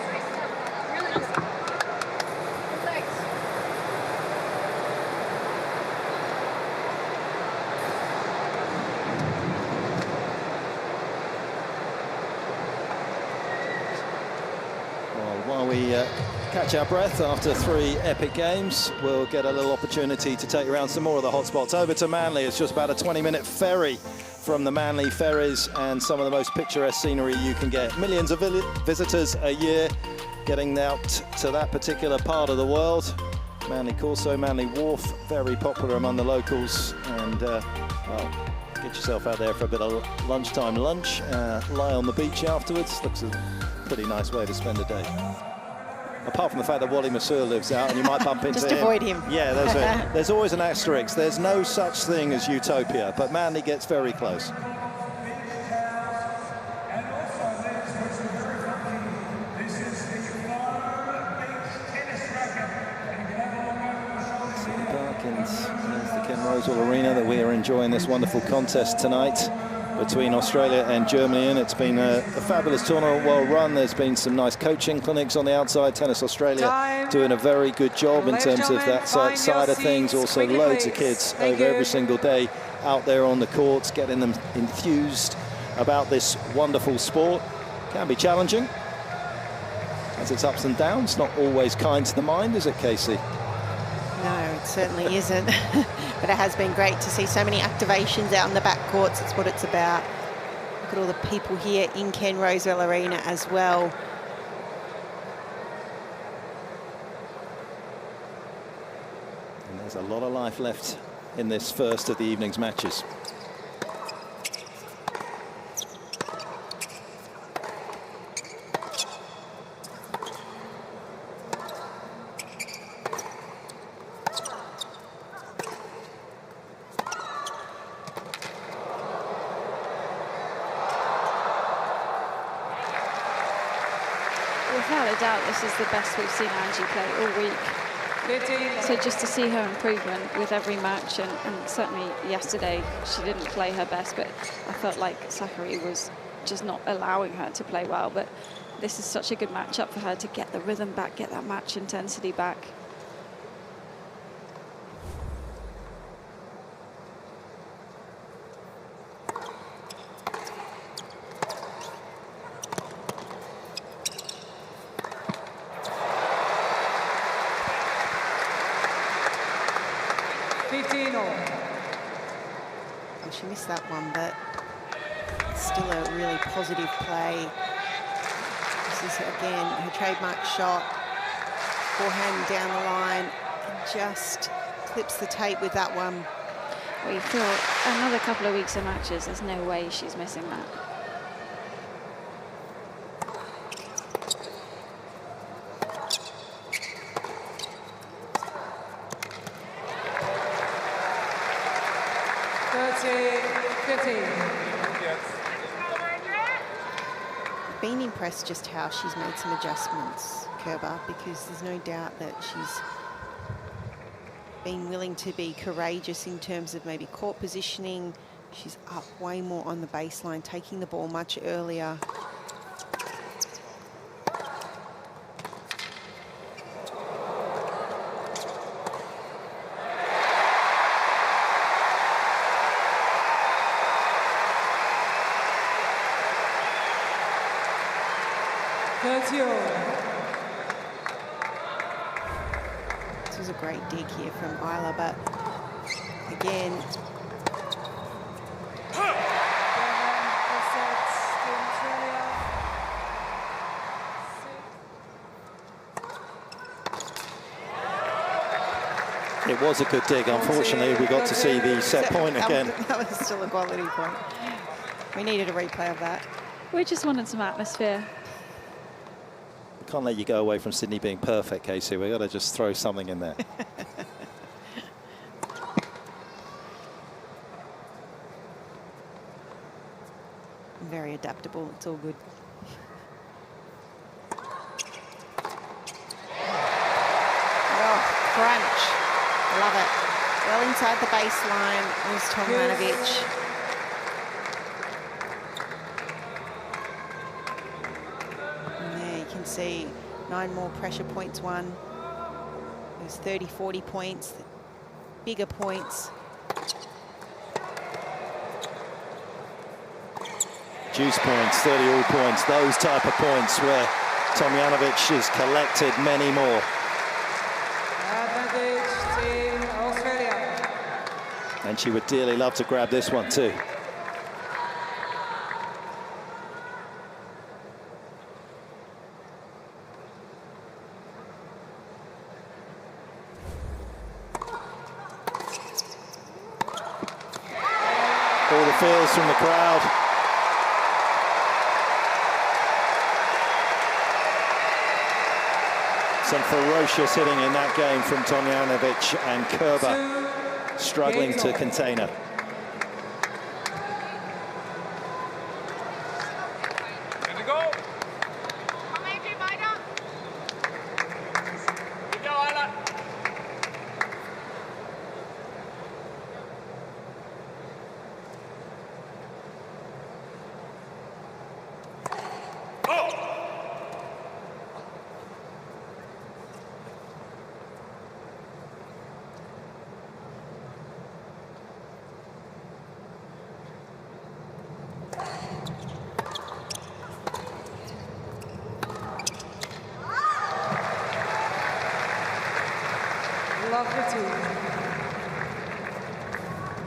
While we catch our breath after 3 epic games, we'll get a little opportunity to take around some more of the hotspots. Over to Manly. It's just about a 20-minute ferry from the Manly ferries, and some of the most picturesque scenery you can get. Millions of visitors a year getting out to that particular part of the world. Manly Corso, Manly Wharf, very popular among the locals. And well, get yourself out there for a bit of lunchtime lunch, lie on the beach afterwards. Looks a pretty nice way to spend a day. Apart from the fact that Wally Masur lives out and you might bump into Just him. avoid him. Yeah, there's always an asterisk. There's no such thing as utopia, but Manly gets very close. There's the Ken Rosewall Arena that we are enjoying this wonderful contest tonight between Australia and Germany, and it's been a fabulous tournament, well run. There's been some nice coaching clinics on the outside. Tennis Australia doing a very good job in terms of that side of things. Also loads of kids over every single day out there on the courts, getting them enthused about this wonderful sport. Can be challenging, has its ups and downs, not always kind to the mind, is it, Casey? No, it certainly isn't. But it has been great to see so many activations out on the back courts. It's what it's about. Look at all the people here in Ken Rosewall Arena as well. And there's a lot of life left in this first of the evening's matches. Without a doubt, this is the best we've seen Angie play all week. So just to see her improvement with every match, and certainly yesterday she didn't play her best, but I felt like Sakkari was just not allowing her to play well. But this is such a good matchup for her to get the rhythm back, get that match intensity back. missed that one, but still a really positive play. This is, again, her trademark shot. Forehand down the line, and just clips the tape with that one. Well, you thought another couple of weeks of matches, there's no way she's missing that. I've been impressed just how she's made some adjustments, Kerber, because there's no doubt that she's been willing to be courageous in terms of maybe court positioning. She's up way more on the baseline, taking the ball much earlier. This was a great dig here from Isla, but again, it was a good dig. Unfortunately, we got to see the set point again. That was still a quality point. We needed a replay of that. We just wanted some atmosphere. Can't let you go away from Sydney being perfect, Casey. We've got to just throw something in there. Very adaptable. It's all good. Oh, crunch. Love it. Well inside the baseline was Tomljanovic. See 9 more pressure points won. There's 30, 40 points, bigger points. Juice points, 30 all points, those type of points where Tomljanovic has collected many more. Advantage Team Australia. And she would dearly love to grab this one too. All the feels from the crowd. Some ferocious hitting in that game from Tomljanovic, and Kerber struggling to contain her.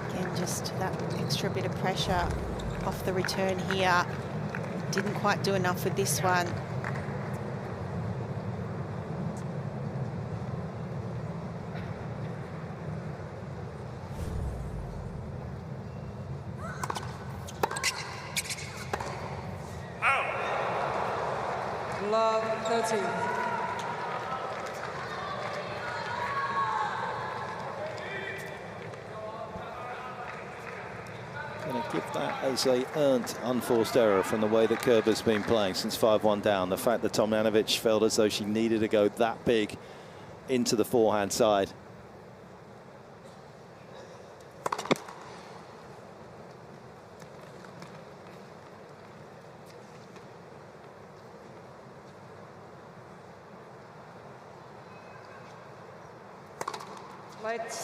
Again, just that extra bit of pressure off the return here. Didn't quite do enough with this one. Love 13. Going to give that as a earned unforced error from the way that Kerber's been playing since 5-1 down. The fact that Tomljanovic felt as though she needed to go that big into the forehand side. Lights,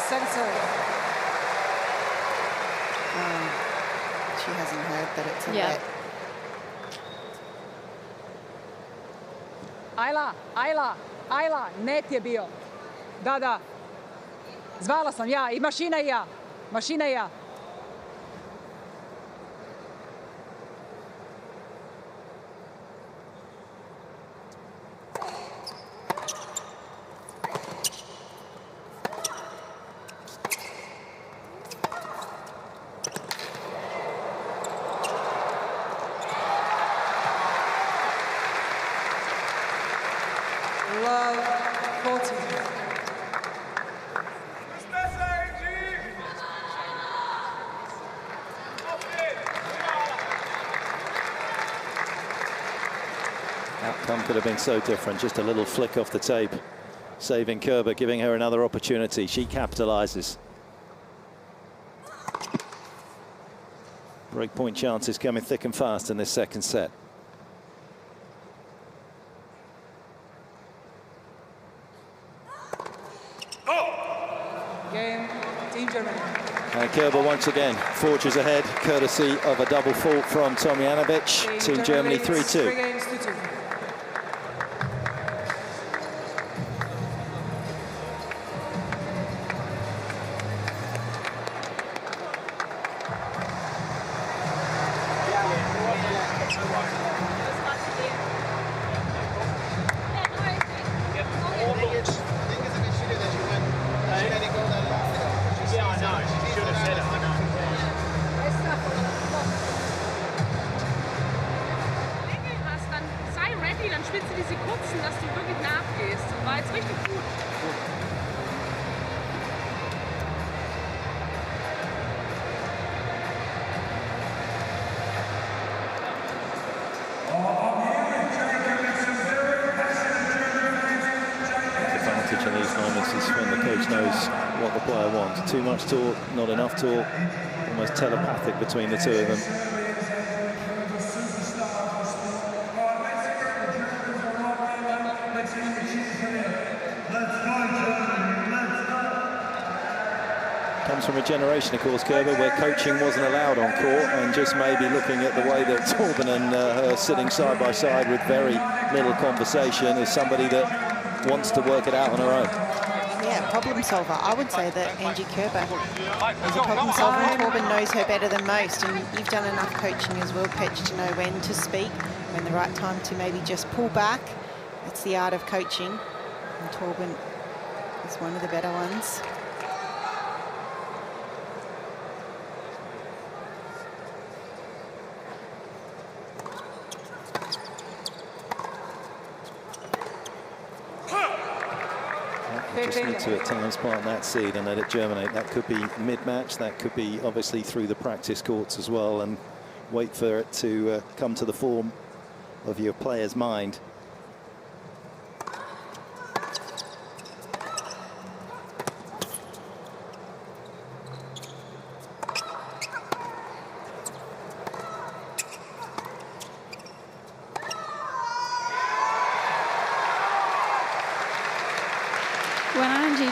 sensor. She hasn't heard that it's a Yeah. let. Ajla, net je bio. Da. Zvala sam ja, i mašina i ja. Outcome could have been so different. Just a little flick off the tape, saving Kerber, giving her another opportunity. She capitalizes. Breakpoint chances coming thick and fast in this second set. Game, Team Germany. And Kerber once again forges ahead, courtesy of a double fault from Tomljanovic. Team Germany 3-2. 3 games to 2. Too much talk, not enough talk, almost telepathic between the two of them. Comes from a generation, of course, Kerber, where coaching wasn't allowed on court, and just maybe looking at the way that Torben and her sitting side by side with very little conversation as somebody that wants to work it out on her own. Yeah, problem solver. I would say that Angie Kerber is a problem solver, and Torben knows her better than most. And you've done enough coaching as well, Petch, to know when to speak, when the right time to maybe just pull back. That's the art of coaching, and Torben is one of the better ones. Just need to at times plant that seed and let it germinate. That could be mid-match, that could be obviously through the practice courts as well, and wait for it to come to the form of your player's mind.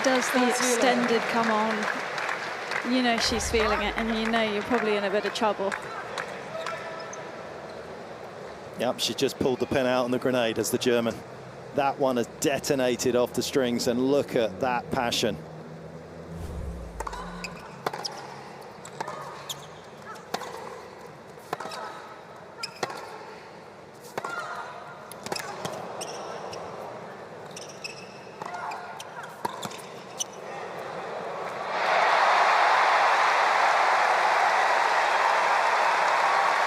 Does the extended come on, you know she's feeling it, and you know you're probably in a bit of trouble. Yep, she just pulled the pin out on the grenade as the German. That one has detonated off the strings, and look at that passion.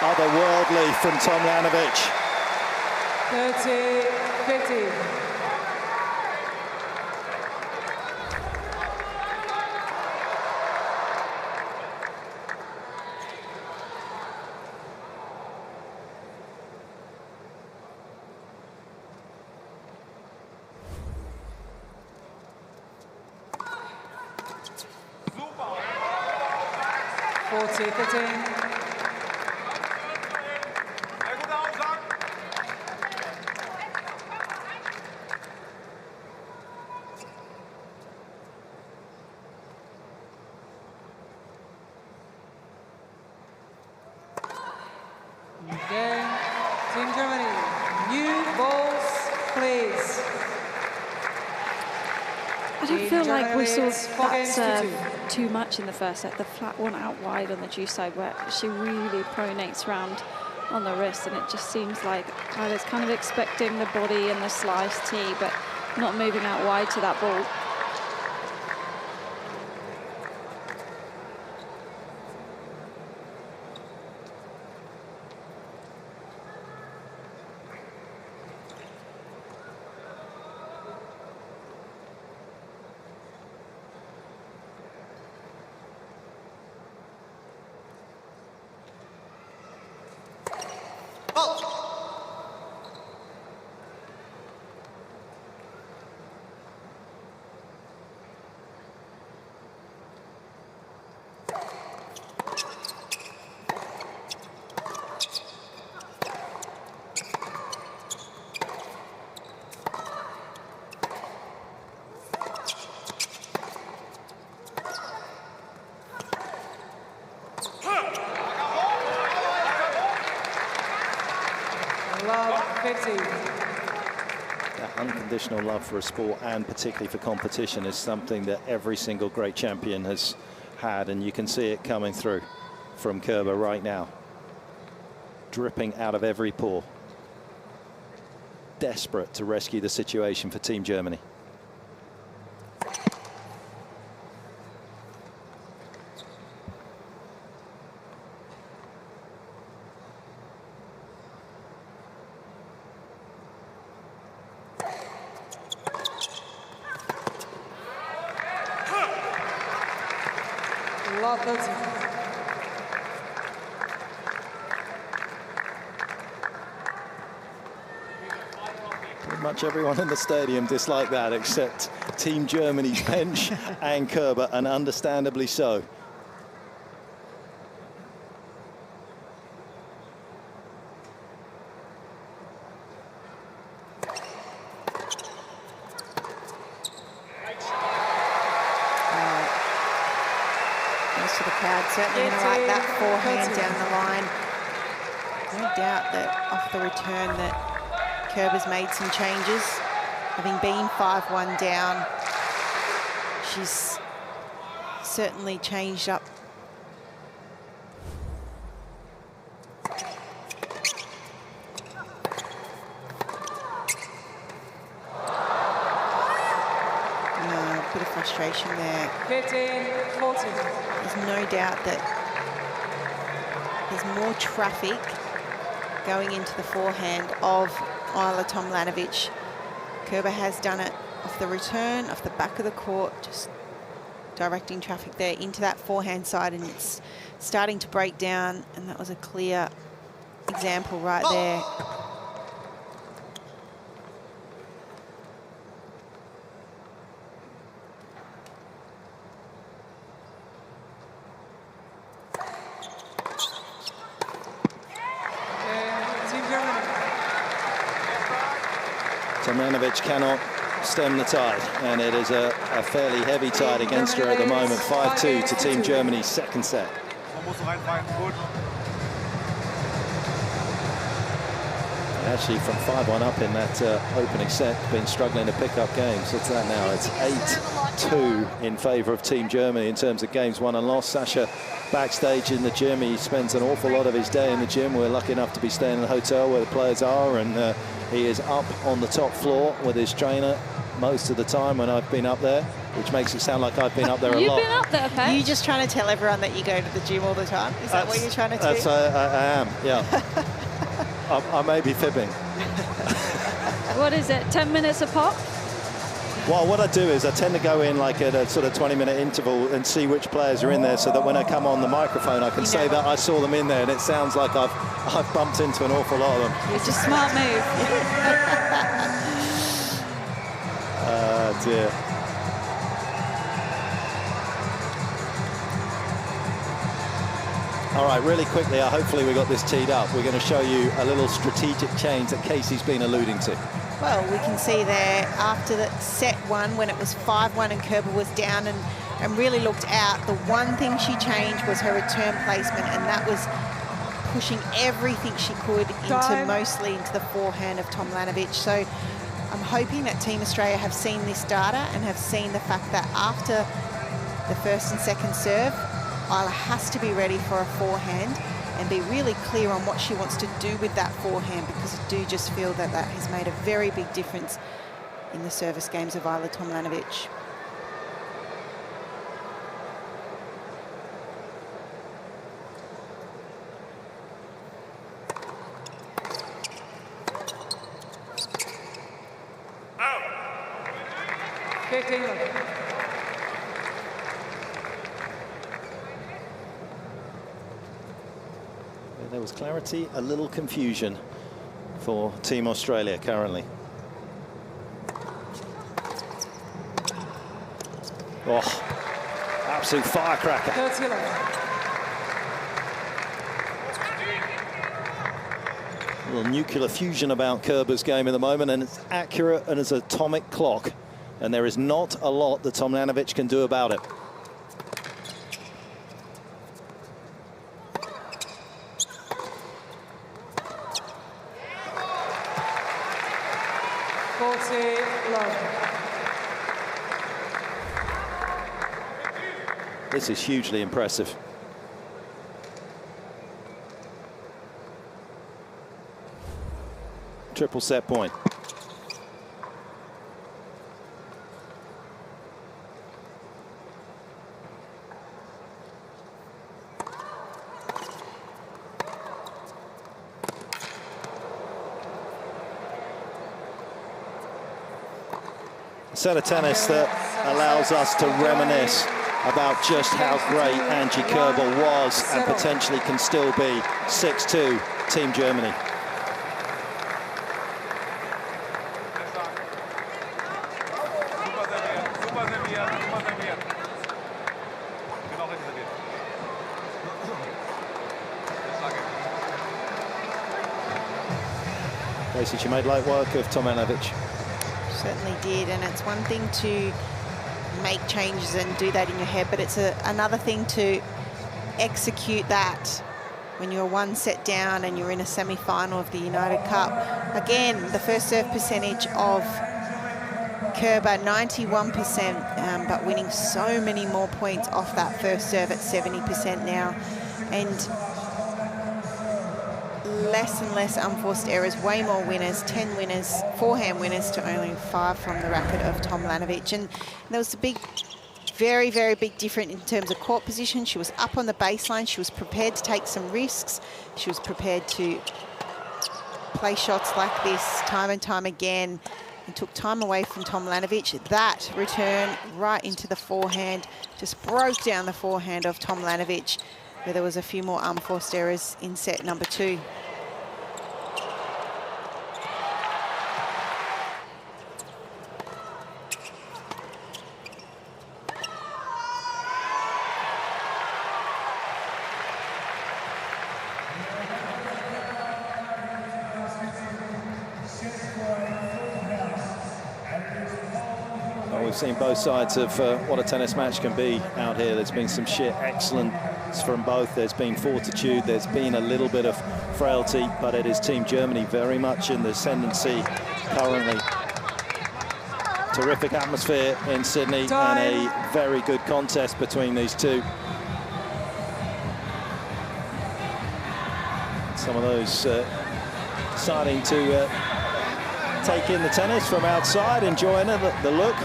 Otherworldly from Tomljanovic. 30-15. Team Germany, new balls, please. I don't feel like we saw that serve too much in the first set. The flat one out wide on the due side where she really pronates round on the wrist, and it just seems like I was kind of expecting the body and the slice tee, but not moving out wide to that ball. Love 15. That unconditional love for a sport, and particularly for competition, is something that every single great champion has had, and you can see it coming through from Kerber right now. Dripping out of every pore. Desperate to rescue the situation for Team Germany. Love 13. Pretty much everyone in the stadium disliked that, except Team Germany's bench and Kerber, and understandably so. Most of the crowd certainly going to like that forehand down the line. No doubt that off the return that Kerber's made some changes. Having been 5-1 down, she's certainly changed up. A bit of frustration there. 15, 14. There's no doubt that there's more traffic going into the forehand of Isla Tomljanovic. Kerber has done it off the return, off the back of the court, just directing traffic there into that forehand side, and it's starting to break down, and that was a clear example right there. Tomljanovic cannot stem the tide, and it is a fairly heavy tide against her at the moment. 5-2 to Team Germany's second set. Actually, from 5-1 up in that opening set, been struggling to pick up games. What's that now? It's 8-2 in favour of Team Germany in terms of games won and lost. Sasha backstage in the gym. He spends an awful lot of his day in the gym. We're lucky enough to be staying in the hotel where the players are, and he is up on the top floor with his trainer most of the time when I've been up there, which makes it sound like I've been up there a lot. You've been up there, okay? You just trying to tell everyone that you go to the gym all the time? Is that what you're trying to do? That's I am, yeah. I may be fibbing. What is it, 10 minutes a pop? Well, what I do is I tend to go in like at a sort of 20-minute interval and see which players are in there, so that when I come on the microphone I can say that I saw them in there, and it sounds like I've bumped into an awful lot of them. It's a smart move. Dear. All right, really quickly, hopefully we got this teed up. We're going to show you a little strategic change that Casey's been alluding to. Well, we can see there after the set one, when it was 5-1 and Kerber was down and really looked out, the one thing she changed was her return placement, and that was pushing everything she could mostly into the forehand of Tomljanovic. So I'm hoping that Team Australia have seen this data and have seen the fact that after the first and second serve, Isla has to be ready for a forehand and be really clear on what she wants to do with that forehand, because I do just feel that that has made a very big difference in the service games of Isla Tomljanovic. There was clarity, a little confusion for Team Australia currently. Oh, absolute firecracker. A little nuclear fusion about Kerber's game at the moment, and it's accurate and it's an atomic clock. And there is not a lot that Tomljanovic can do about it. 40 love. This is hugely impressive. Triple set point. A set of tennis that allows us to reminisce about just how great Angie Kerber was and potentially can still be. 6-2, Team Germany. Basically, she made light work of Tomljanovic. Certainly did, and it's one thing to make changes and do that in your head, but it's another thing to execute that when you're one set down and you're in a semi-final of the United Cup. Again, the first serve percentage of Kerber, 91%, but winning so many more points off that first serve at 70% now. And less and less unforced errors, way more winners, 10 winners, forehand winners to only 5 from the racket of Tomljanovic. And there was a big, very, very big difference in terms of court position. She was up on the baseline. She was prepared to take some risks. She was prepared to play shots like this time and time again, and took time away from Tomljanovic. That return right into the forehand just broke down the forehand of Tomljanovic, where there was a few more unforced errors in set number 2. We've seen both sides of what a tennis match can be out here. There's been some sheer excellence from both. There's been fortitude, there's been a little bit of frailty, but it is Team Germany very much in the ascendancy currently. Terrific atmosphere in Sydney and a very good contest between these two. Some of those deciding to take in the tennis from outside, enjoying the look.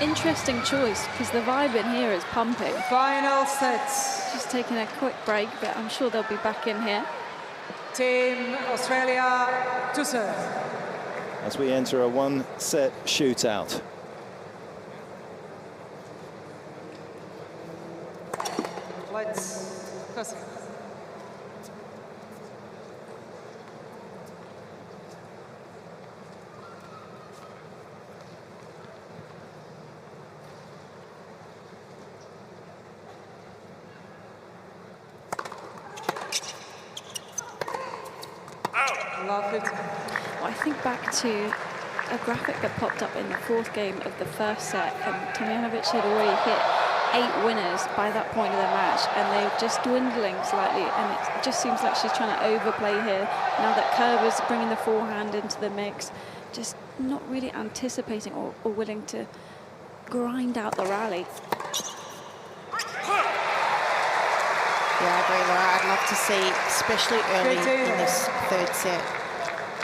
Interesting choice, because the vibe in here is pumping. Final sets. Just taking a quick break, but I'm sure they'll be back in here. Team Australia to serve. As we enter a one-set shootout. Let's proceed. Well, I think back to a graphic that popped up in the 4th game of the first set, and Tomljanovic had already hit 8 winners by that point of the match, and they're just dwindling slightly, and it just seems like she's trying to overplay here. Now that Kerber's bringing the forehand into the mix, just not really anticipating or willing to grind out the rally. Yeah, I agree, Laura. I'd love to see, especially early in this 3rd set,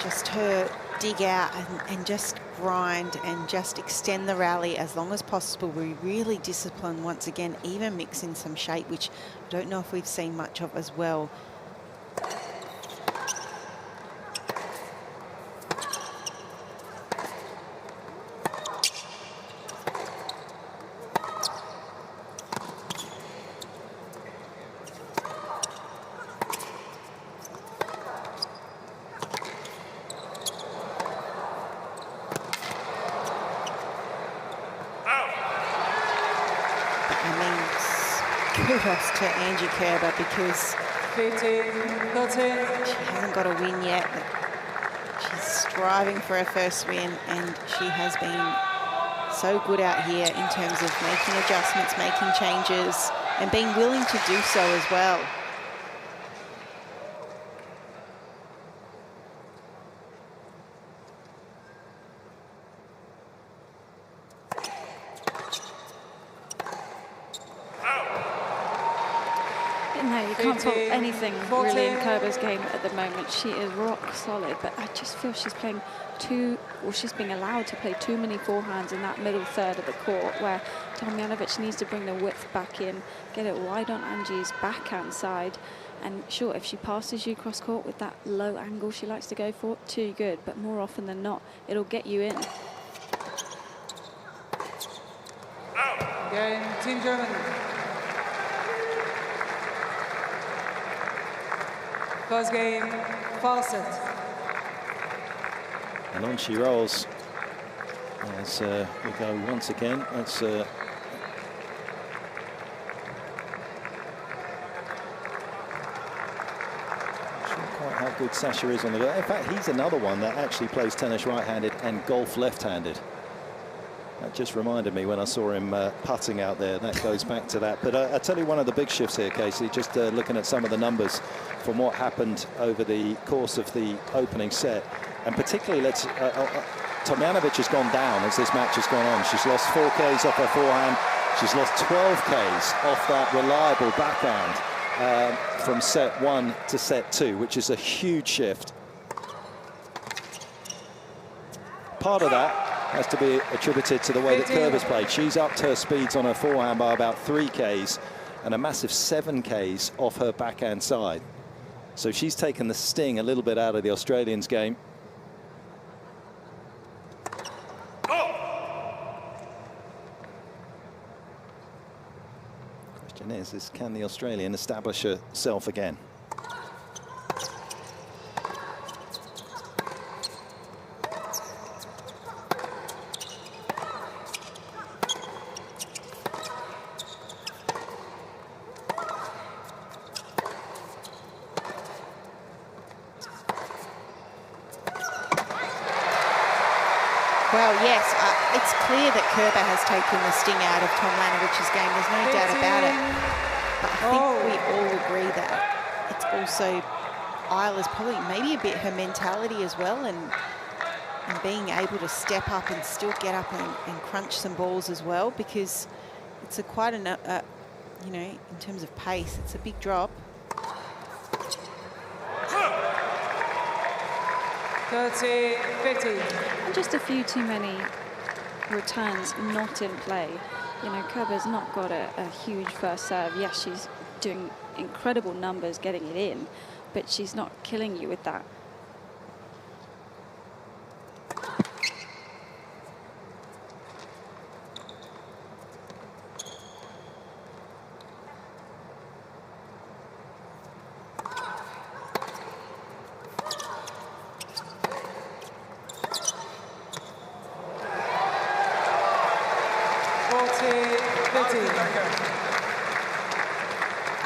just her dig out and just grind and just extend the rally as long as possible. We really discipline once again, even mix in some shape, which I don't know if we've seen much of as well. Kudos to Angie Kerber, because she hasn't got a win yet, but she's striving for her first win, and she has been so good out here in terms of making adjustments, making changes, and being willing to do so as well. can't fault anything really in Kerber's game at the moment. She is rock solid, but I just feel she's playing she's being allowed to play too many forehands in that middle third of the court, where Tomljanovic needs to bring the width back in, get it wide on Angie's backhand side. And sure, if she passes you cross court with that low angle she likes to go for, too good, but more often than not, it'll get you in. Game, Team Germany. First game, foul set. And on she rolls as we go once again. That's not quite how good Sasha is on the go. In fact, he's another one that actually plays tennis right-handed and golf left-handed. That just reminded me when I saw him putting out there. That goes back to that. But I tell you, one of the big shifts here, Casey, just looking at some of the numbers from what happened over the course of the opening set. And particularly, Tomljanovic has gone down as this match has gone on. She's lost 4 Ks off her forehand. She's lost 12 Ks off that reliable backhand from set 1 to set 2, which is a huge shift. Part of that has to be attributed to the way that Kerber's played. She's upped her speeds on her forehand by about 3 Ks and a massive 7 Ks off her backhand side. So she's taken the sting a little bit out of the Australians' game. Question is can the Australian establish herself again? Well, yes, it's clear that Kerber has taken the sting out of Tomljanovic's game. There's no doubt about it. But I think we all agree that it's also Isla's probably maybe a bit her mentality as well, and being able to step up and still get up and crunch some balls as well, because it's quite a you know, in terms of pace, it's a big drop. 30-50. And just a few too many returns not in play. You know, Kerber's not got a huge first serve. Yes, she's doing incredible numbers getting it in, but she's not killing you with that.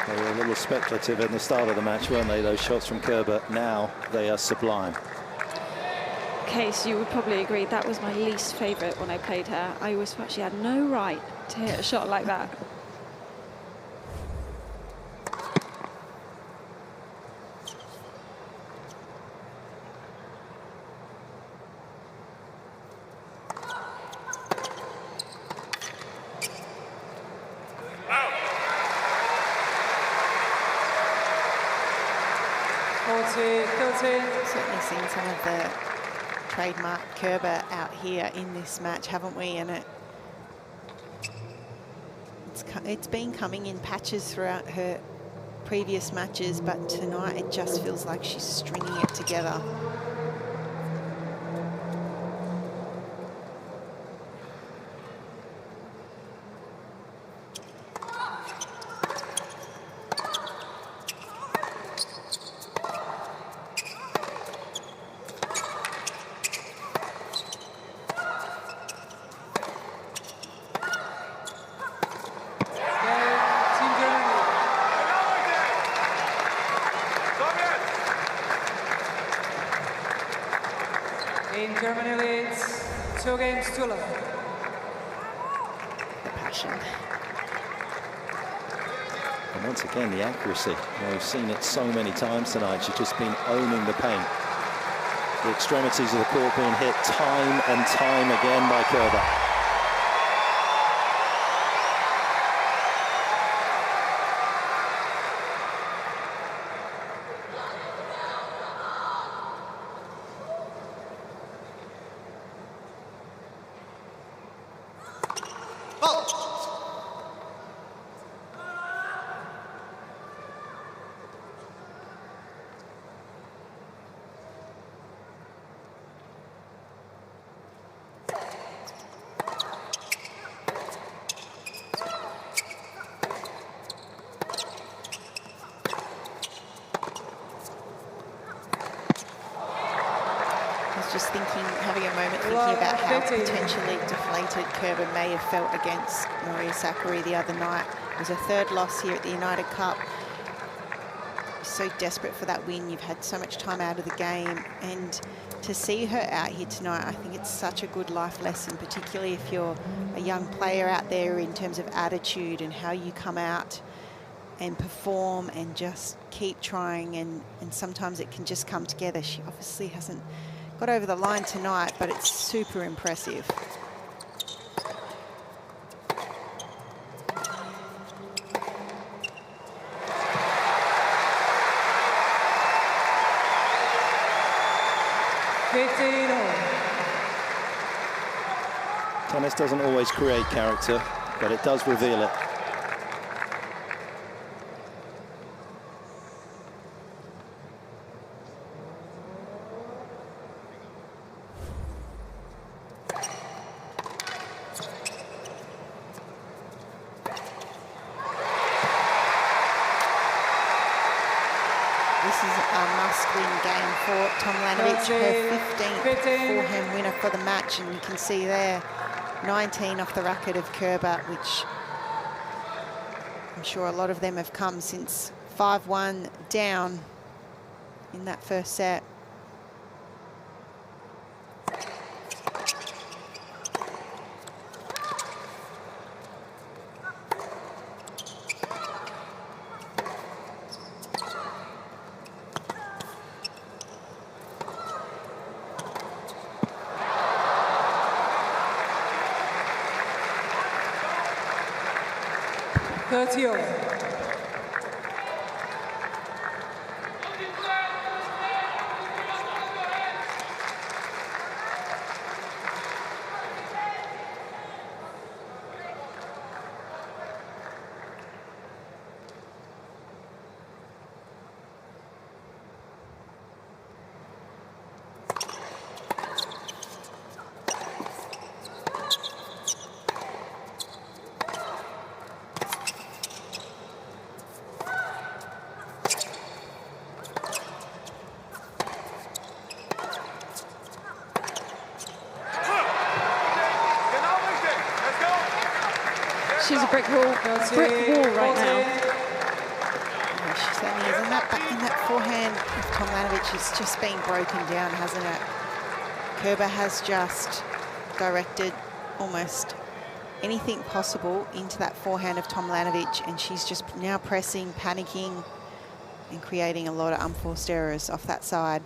They were a little speculative in the start of the match, weren't they, those shots from Kerber? Now they are sublime. Case, you would probably agree that was my least favourite when I played her. I always thought she had no right to hit a shot like that. Certainly seen some of the trademark Kerber out here in this match, haven't we? And it's been coming in patches throughout her previous matches, but tonight it just feels like she's stringing it together. Germany leads 2 games to love. The passion. And once again, the accuracy. You know, we've seen it so many times tonight. She's just been owning the paint. The extremities of the court being hit time and time again by Kerber. just thinking, having a moment thinking about how potentially deflated Kerber may have felt against Maria Sakkari the other night. It was a third loss here at the United Cup. So desperate for that win. You've had so much time out of the game, and to see her out here tonight, I think it's such a good life lesson, particularly if you're a young player out there, in terms of attitude and how you come out and perform and just keep trying, and sometimes it can just come together. She obviously hasn't got over the line tonight, but it's super impressive. Tennis doesn't always create character, but it does reveal it. This is a must-win game for Tomljanovic, her 15th forehand winner for the match, and you can see there 19 off the racket of Kerber, which I'm sure a lot of them have come since 5-1 down in that first set. She's a brick wall right now. Yeah, she certainly is. And that forehand of Tomljanovic has just been broken down, hasn't it? Kerber has just directed almost anything possible into that forehand of Tomljanovic, and she's just now pressing, panicking, and creating a lot of unforced errors off that side.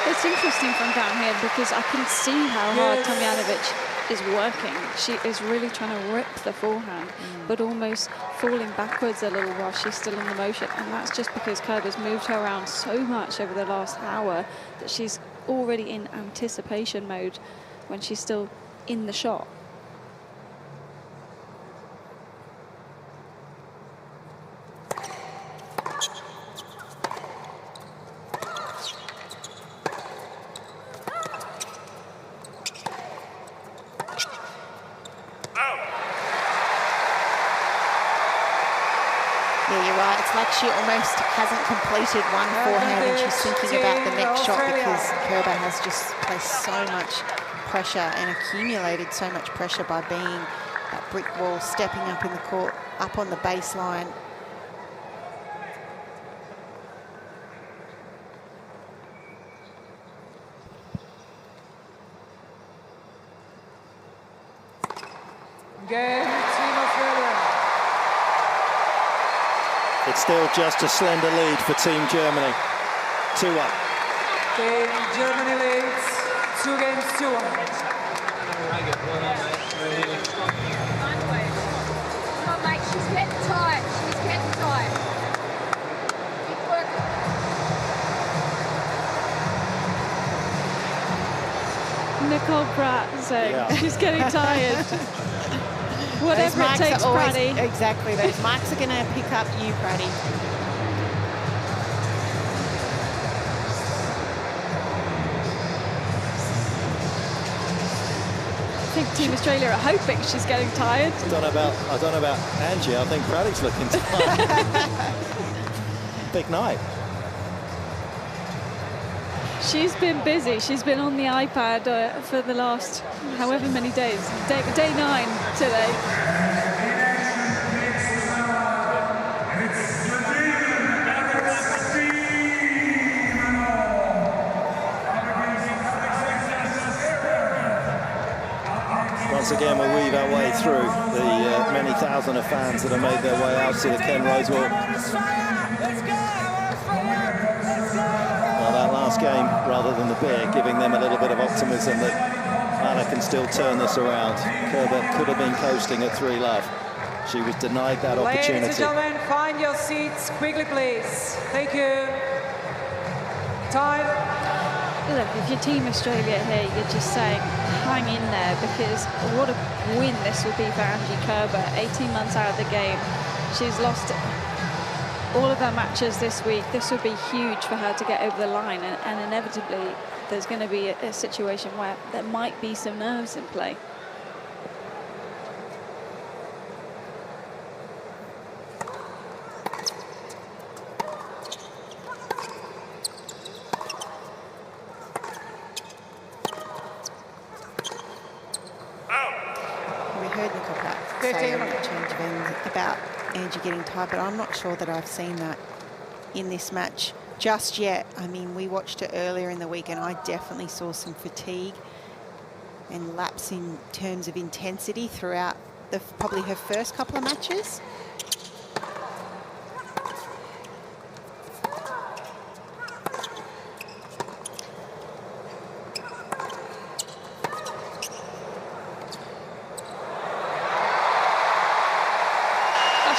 It's interesting from down here because I can see how hard Tomljanovic is working. She is really trying to rip the forehand, but almost falling backwards a little while she's still in the motion. And that's just because Kerber's moved her around so much over the last hour that she's already in anticipation mode when she's still in the shot. She almost hasn't completed one forehand and she's thinking about the next shot because Kerber has just placed so much pressure and accumulated so much pressure by being that brick wall, stepping up in the court, up on the baseline. It's still just a slender lead for Team Germany. 2-1. Team Germany leads 2 games to 1. Come on, mate, she's getting tired. She's getting tired. Keep working. Nicole Pratt saying she's getting tired. Whatever it takes, Pratty. Exactly, those marks are going to pick up you, Pratty. I think Team Australia are hoping she's getting tired. I don't know about Angie. I think Bradley's looking tired. Big night. She's been busy. She's been on the iPad for the last however many days. Day 9 today. Once again, we'll weave our way through the many thousand of fans that have made their way out to the Ken Rosewall. Well, that last game, rather than the beer, giving them a little bit of optimism that Anna can still turn this around. Kerber could have been coasting at 3-love. She was denied that opportunity. Ladies and gentlemen, find your seats quickly, please. Thank you. Time. Look, if you're Team Australia here, you're just saying, hang in there, because what a win this will be for Angie Kerber. 18 months out of the game. She's lost all of her matches this week. This would be huge for her to get over the line, and inevitably there's going to be a situation where there might be some nerves in play. About Angie getting tired, but I'm not sure that I've seen that in this match just yet. I mean, we watched it earlier in the week and I definitely saw some fatigue and lapse in terms of intensity throughout probably her first couple of matches.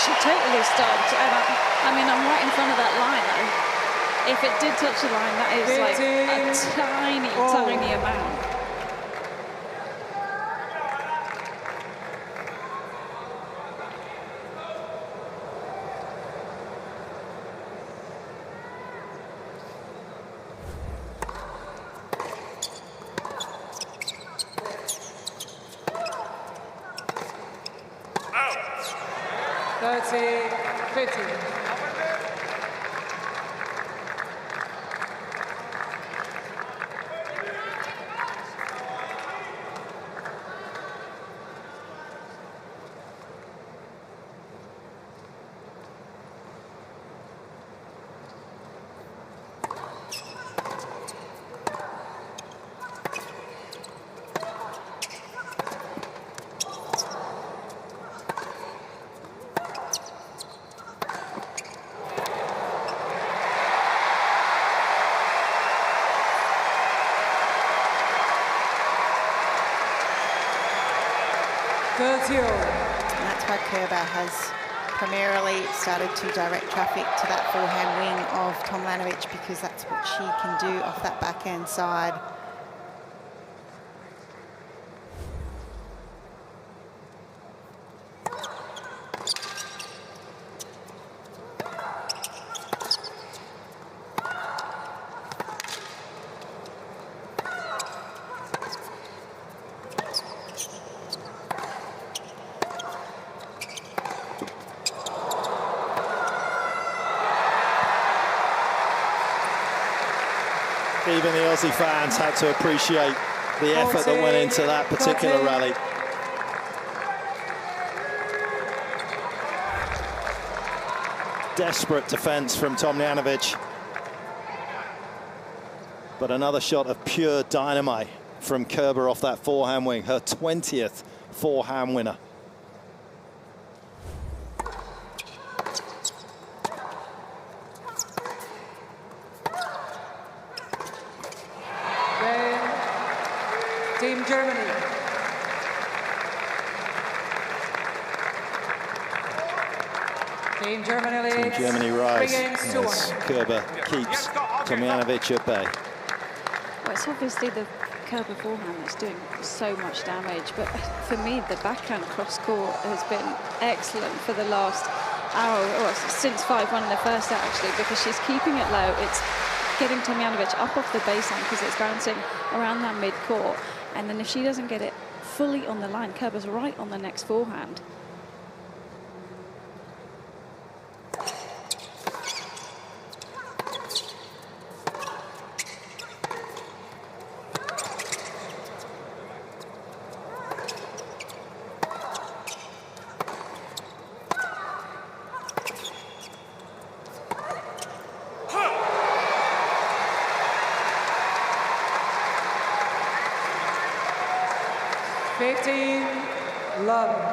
She totally stopped, and I mean, I'm right in front of that line. If it did touch the line, that is like a tiny, tiny amount. And that's why Kerber has primarily started to direct traffic to that forehand wing of Tomljanovic, because that's what she can do off that backhand side. Even the Aussie fans had to appreciate the effort that went into that particular rally. Desperate defense from Tomljanovic. But another shot of pure dynamite from Kerber off that forehand wing, her 20th forehand winner. Team Germany. Team Germany leads. Team Germany rise 3 games to 1. Kerber keeps Tomljanovic at bay. Well, it's obviously the Kerber forehand that's doing so much damage, but for me, the backhand cross-court has been excellent for the last hour, or since 5-1 in the first set, actually, because she's keeping it low. It's getting Tomljanovic up off the baseline because it's bouncing around that mid-court. And then if she doesn't get it fully on the line. Kerber's right on the next forehand. Love.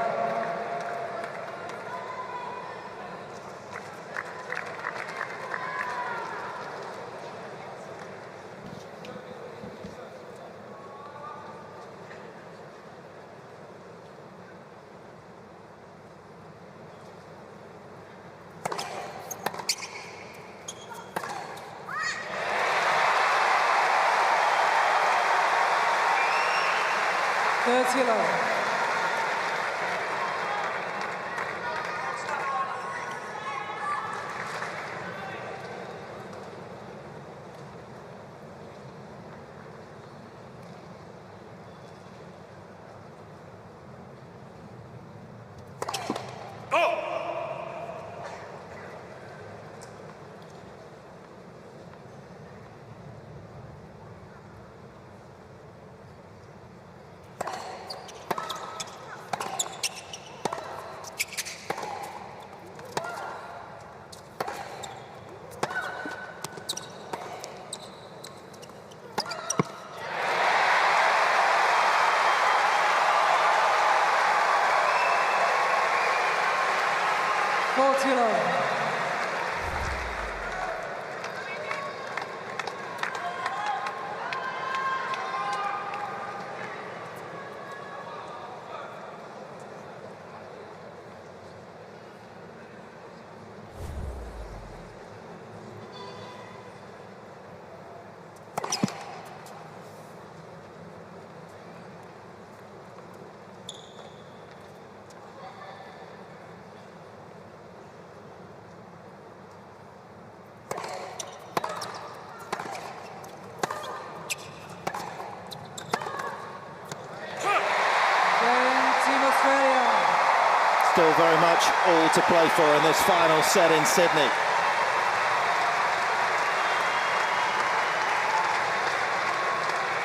Still very much all to play for in this final set in Sydney.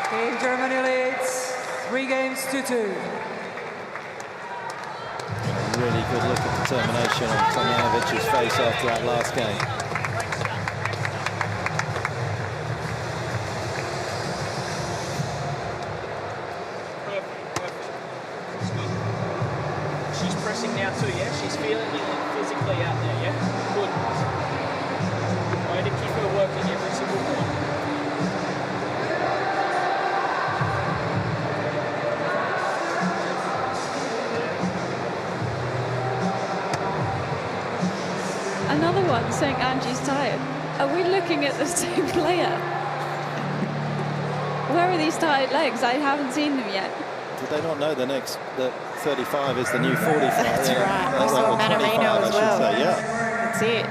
Team Germany leads 3 games to 2. Really good look at determination on Tomljanovic's face after that last game. Now too, yeah? She's feeling it physically out there, yeah? Good. Way to keep her working every single point. Another one saying Angie's tired. Are we looking at the same player? Where are these tired legs? I haven't seen them yet. Did they not know that 35 is the new 45? That's right. We saw Mannarino as well. Say, yeah. That's it.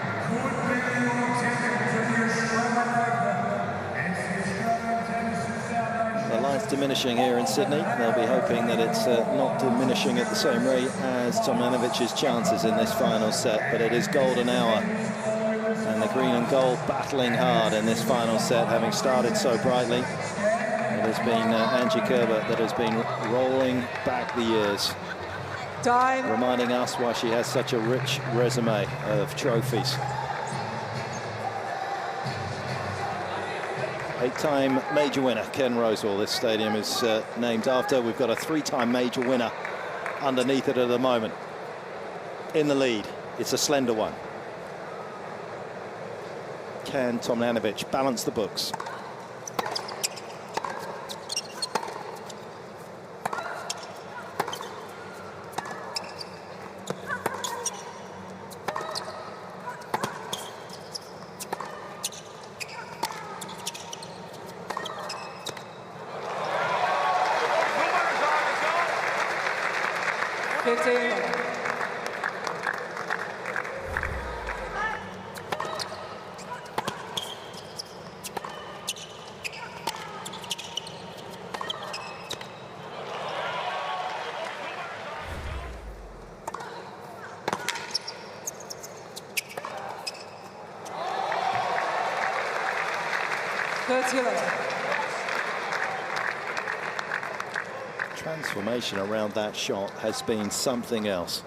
The light's diminishing here in Sydney. They'll be hoping that it's not diminishing at the same rate as Tomljanovic's chances in this final set, but it is golden hour. And the green and gold battling hard in this final set, having started so brightly. It has been Angie Kerber that has been rolling back the years. Time. Reminding us why she has such a rich resume of trophies. 8-time major winner, Ken Rosewall. This stadium is named after. We've got a 3-time major winner underneath it at the moment. In the lead, it's a slender one. Can Tomljanovic balance the books? Transformation around that shot has been something else.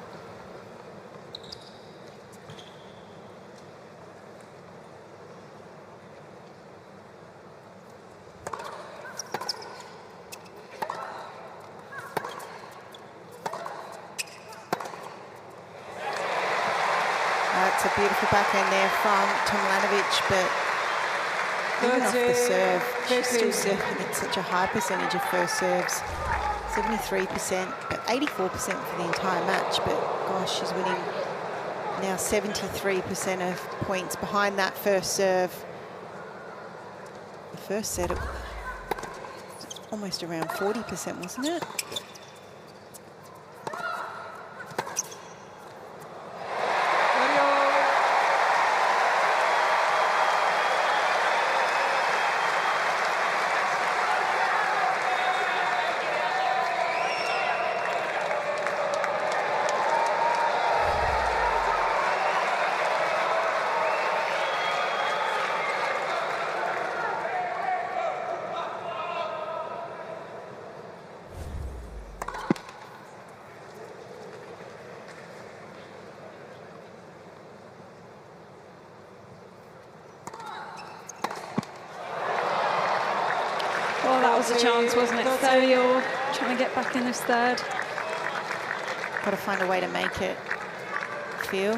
That's a beautiful backhand there from Tomljanovic, but even off the serve, she's still serving at such a high percentage of first serves. 73%, but 84% for the entire match. But gosh, she's winning now 73% of points behind that first serve. The first set, it was almost around 40%, wasn't it? Well, that was a chance, wasn't it? 30-all, trying to get back in this third. Got to find a way to make it feel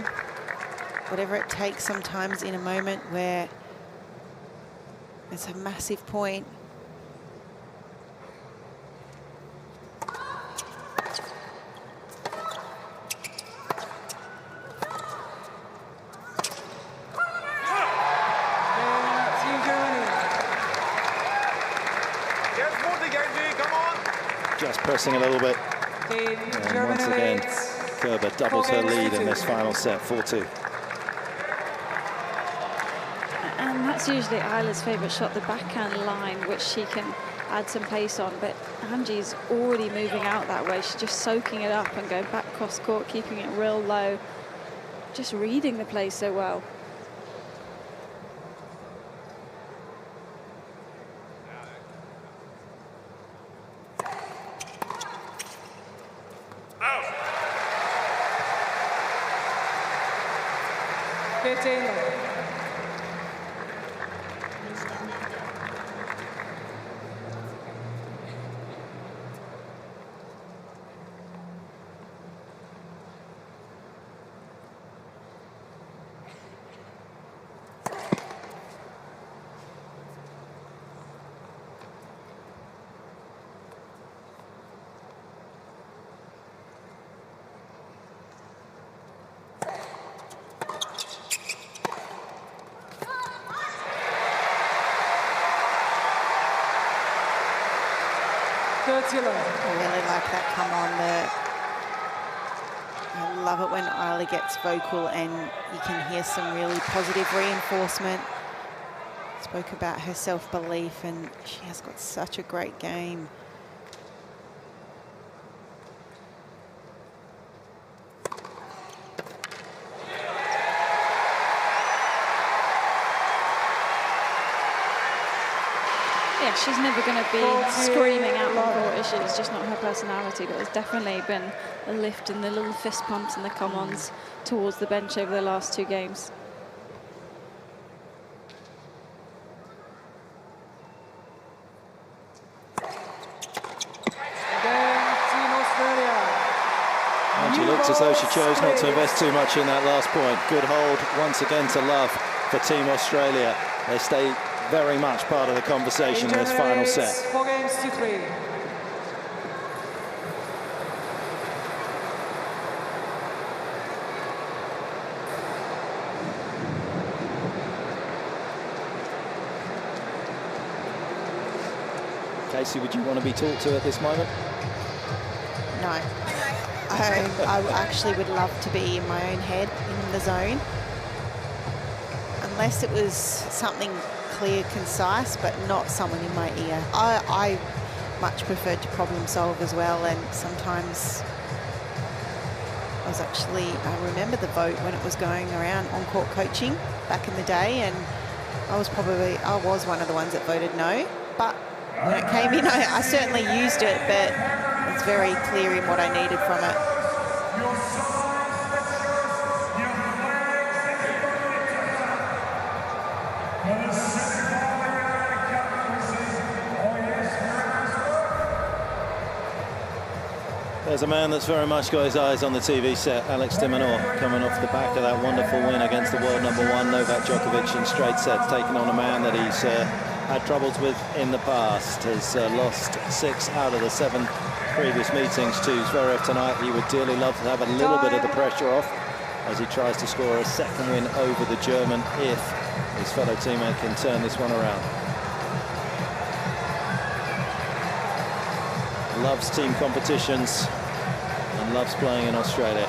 whatever it takes sometimes in a moment where it's a massive point. Just pressing a little bit. And once again, Kerber doubles her lead in this final set, 4-2. And that's usually Isla's favourite shot, the backhand line, which she can add some pace on. But Angie's already moving out that way. She's just soaking it up and going back cross court, keeping it real low. Just reading the play so well. I really like that come on there. I love it when Isla gets vocal and you can hear some really positive reinforcement. Spoke about her self-belief and she has got such a great game. Yeah, she's never going to be screaming out on court, is she? It's just not her personality, but there's definitely been a lift in the little fist pumps and the come-ons towards the bench over the last two games. And she looks as though she chose not to invest too much in that last point. Good hold once again to love for Team Australia. They stay very much part of the conversation in this final set. 4 games to 3. Casey, would you want to be talked to at this moment? No. I actually would love to be in my own head in the zone. Unless it was something clear, concise, but not someone in my ear. I much preferred to problem solve as well, and sometimes I remember the vote when it was going around on-court coaching back in the day, and I was one of the ones that voted no, but when it came in, I certainly used it, but it's very clear in what I needed from it. There's a man that's very much got his eyes on the TV set, Alex de Minaur, coming off the back of that wonderful win against the world #1 Novak Djokovic in straight sets, taking on a man that he's had troubles with in the past, has lost 6 out of the 7 previous meetings to Zverev tonight. He would dearly love to have a little bit of the pressure off as he tries to score a second win over the German if his fellow teammate can turn this one around. Loves team competitions and loves playing in Australia.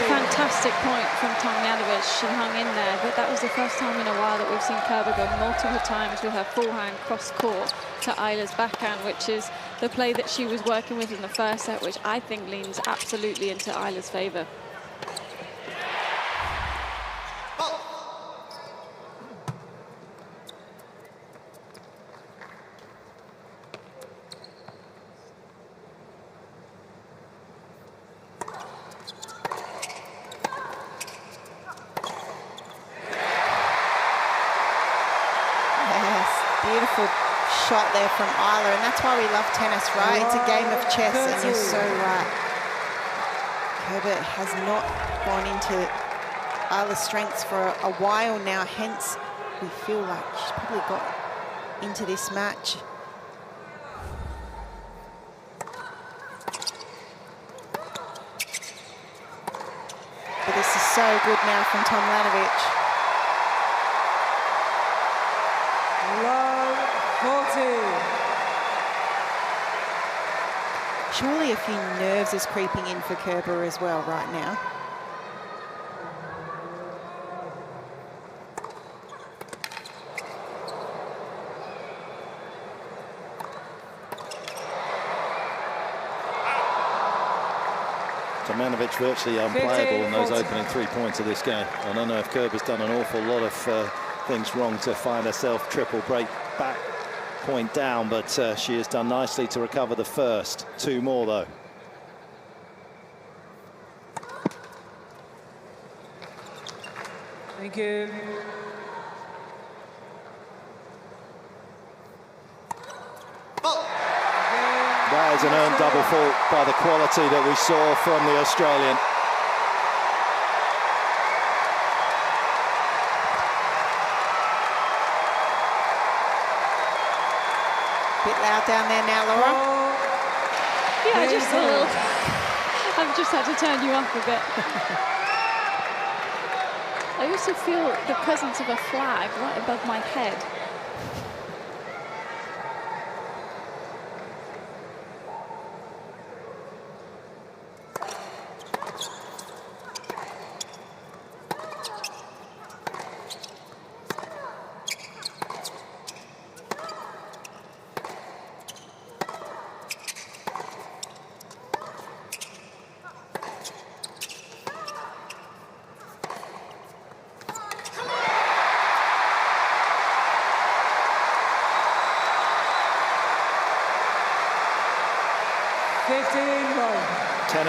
Fantastic point from Tomljanovic. She hung in there, but that was the first time in a while that we've seen Kerber go multiple times with her forehand cross-court to Isla's backhand, which is the play that she was working with in the first set, which I think leans absolutely into Isla's favour. Shot there from Isla, and that's why we love tennis, right? It's a game of chess, and you're so right. Kerber has not gone into Isla's strengths for a while now, hence we feel like she's probably got into this match. But this is so good now from Tomljanovic. Surely a few nerves is creeping in for Kerber as well right now. Tomljanovic virtually unplayable in those opening 3 points of this game. I don't know if Kerber's done an awful lot of things wrong to find herself triple break back point down, but she has done nicely to recover the first. 2 more though. Thank you. That is an earned double fault by the quality that we saw from the Australian. Bit loud down there now, Laura. Yeah, just a little. I've just had to turn you off a bit. I also feel the presence of a flag right above my head.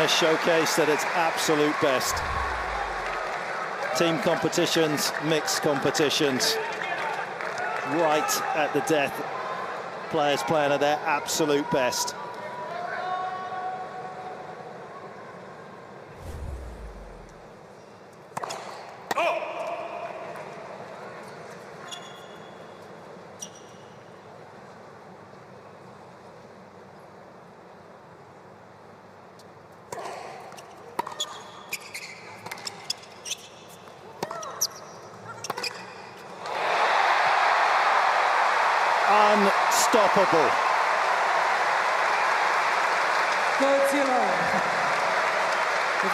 tennis showcased at its absolute best. Team competitions, mixed competitions, right at the death. Players playing at their absolute best. Unstoppable.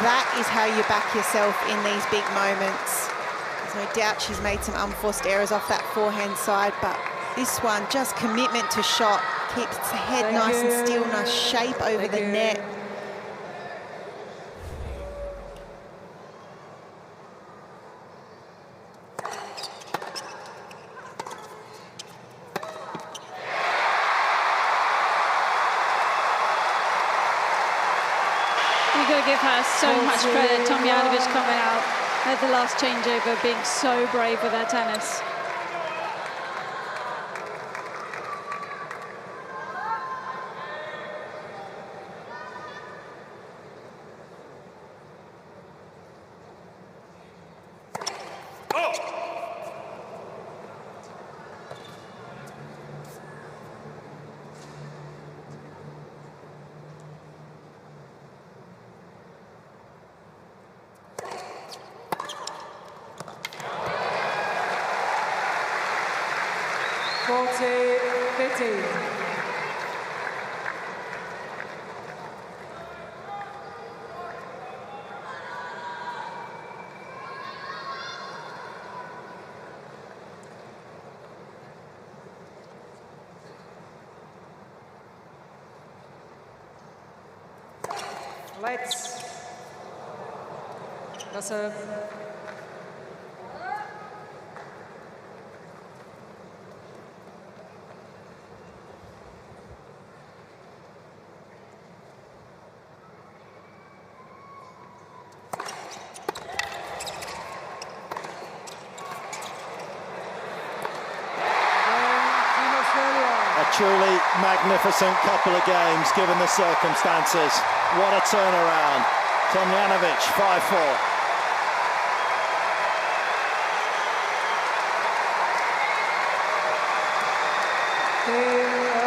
That is how you back yourself in these big moments. There's no doubt she's made some unforced errors off that forehand side, but this one, just commitment to shot, keeps the head nice and still, nice shape over the net. You've got to give her so much credit. Tomljanovic coming out at the last changeover, being so brave with her tennis. Lights. Decisive. Truly magnificent couple of games given the circumstances. What a turnaround. Tomljanovic 5-4.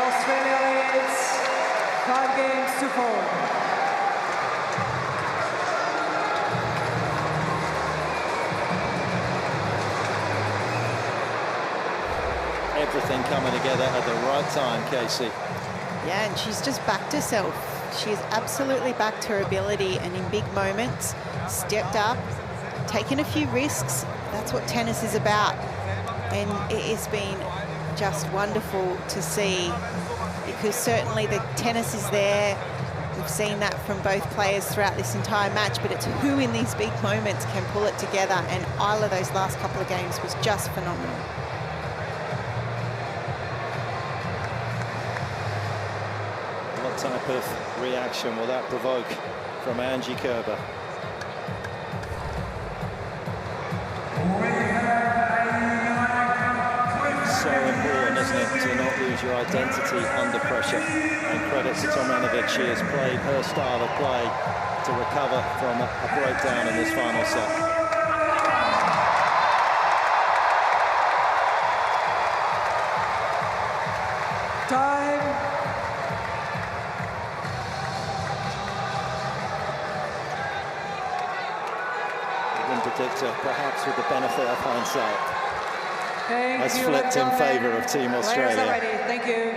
Australia leads 5-4. Everything coming together at the right time, Casey. Yeah, and she's just backed herself. She's absolutely backed her ability, and in big moments, stepped up, taken a few risks. That's what tennis is about. And it has been just wonderful to see, because certainly the tennis is there. We've seen that from both players throughout this entire match, but it's who in these big moments can pull it together. And Isla, those last couple of games, was just phenomenal. Type of reaction will that provoke from Angie Kerber? So important, isn't it, to not lose your identity under pressure. And credit to Tomljanovic, she has played her style of play to recover from a breakdown in this final set. Perhaps with the benefit of hindsight, has flipped in favour of Team Australia. Thank you.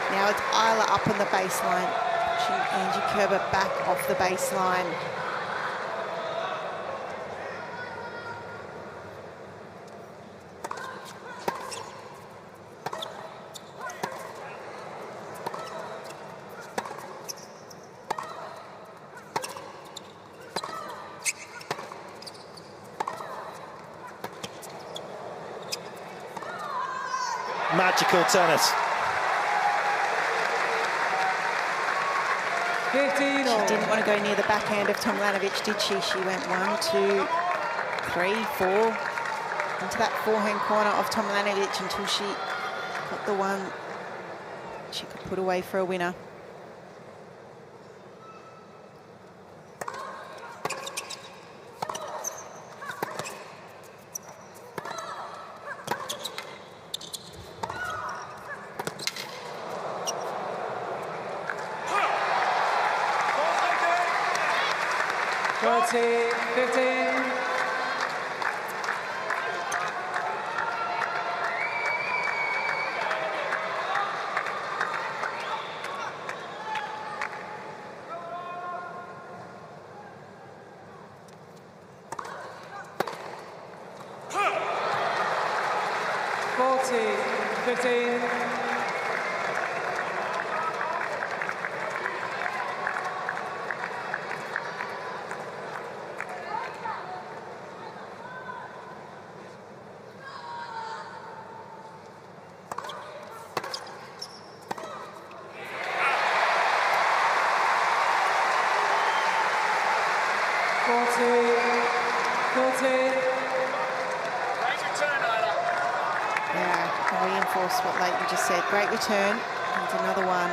Now it's Isla up on the baseline, pushing Angie Kerber back off the baseline. vertical tennis. 15 all. She didn't want to go near the backhand of Tomljanovic, did she? She went 1, 2, 3, 4 into that forehand corner of Tomljanovic until she got the one she could put away for a winner. What Leighton just said. Great return. And another one.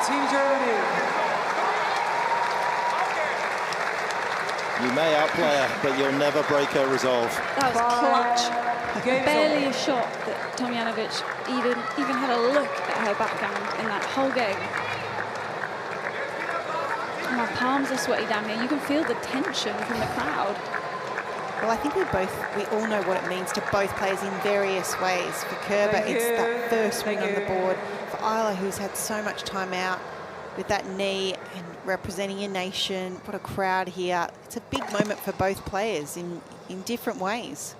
Team Germany. You may outplay her, but you'll never break her resolve. That was clutch. Barely a shot that Tomljanovic even had a look at her backhand in that whole game. My palms are sweaty down here. You can feel the tension from the crowd. Well, I think we all know what it means to both players in various ways. For Kerber, it's that first win on the board. For Isla, who's had so much time out with that knee and representing your nation, what a crowd here. It's a big moment for both players in different ways.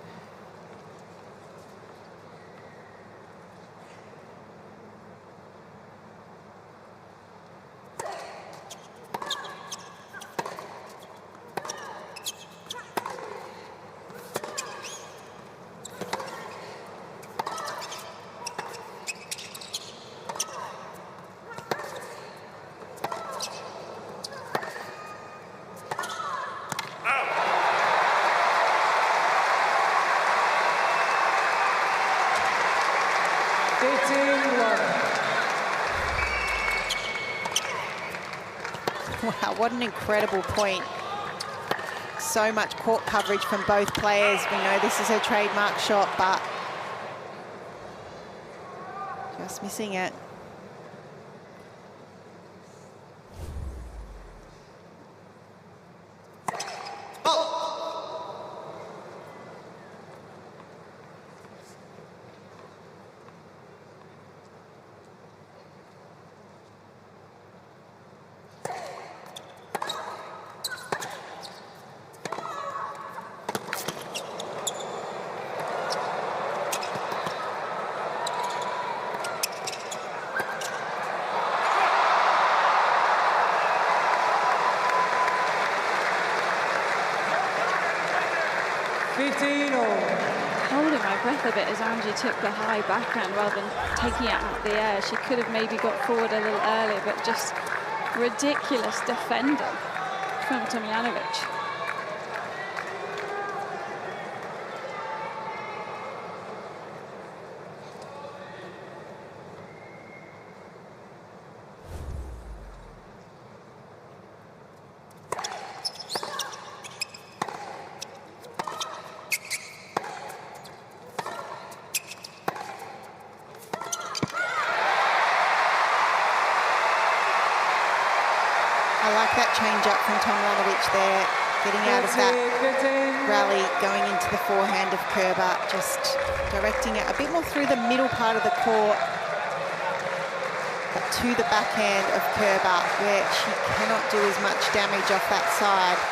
Wow, what an incredible point. So much court coverage from both players. We know this is her trademark shot, but just missing it. Holding my breath a bit as Angie took the high backhand rather than taking it out of the air. She could have maybe got forward a little earlier, but just ridiculous defending from Tomljanovic. Change-up from Tomljanovic there, getting out of that rally, going into the forehand of Kerber, just directing it a bit more through the middle part of the court, but to the backhand of Kerber, where she cannot do as much damage off that side.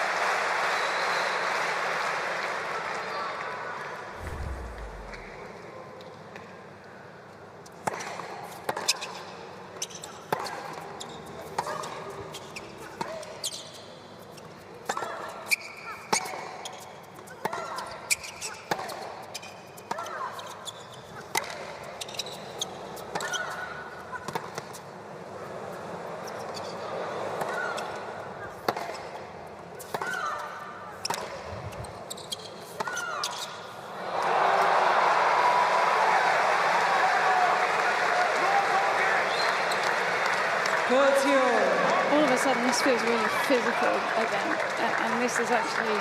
All of a sudden, this feels really physical again, and this is actually,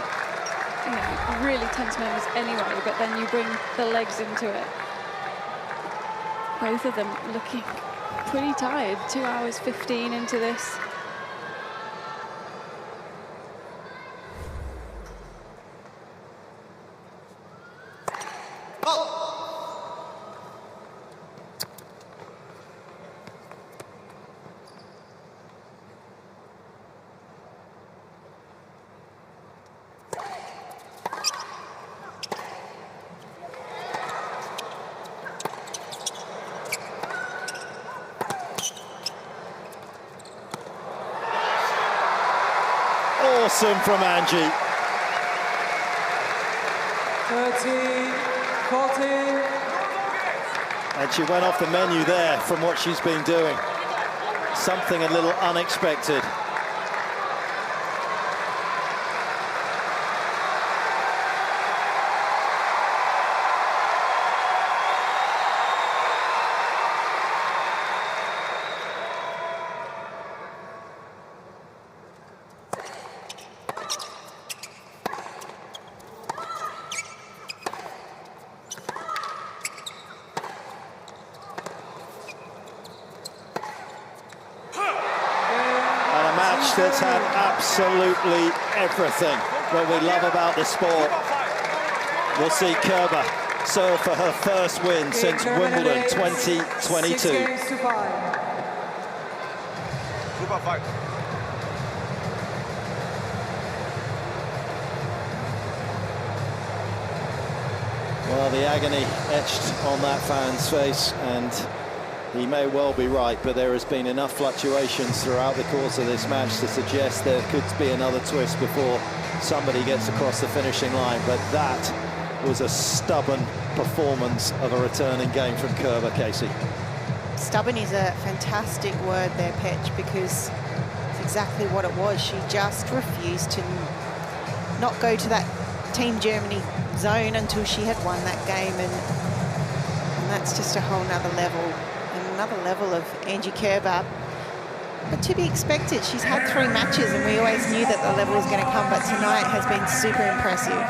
you know, really tense moments anyway. But then you bring the legs into it. Both of them looking pretty tired. 2 hours 15 into this. Awesome from Angie. 13, 14. And she went off the menu there from what she's been doing. Something a little unexpected. That's had absolutely everything that we love about the sport. We'll see Kerber serve for her first win since Wimbledon 2022. 6 games to 5. Super fight. Well, the agony etched on that fan's face, and he may well be right, but there has been enough fluctuations throughout the course of this match to suggest there could be another twist before somebody gets across the finishing line. But that was a stubborn performance of a returning game from Kerber, Casey. Stubborn is a fantastic word there, Petch, because it's exactly what it was. She just refused to not go to that Team Germany zone until she had won that game, and that's just a whole nother level. Another level of Angie Kerber, but to be expected. She's had 3 matches and we always knew that the level was going to come, but tonight has been super impressive.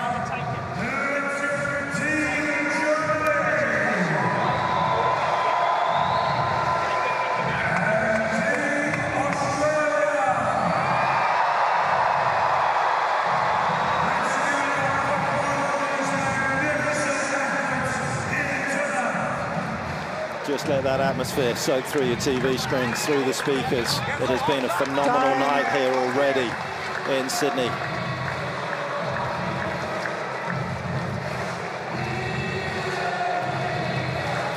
Just let that atmosphere soak through your TV screens, through the speakers. It has been a phenomenal night here already in Sydney.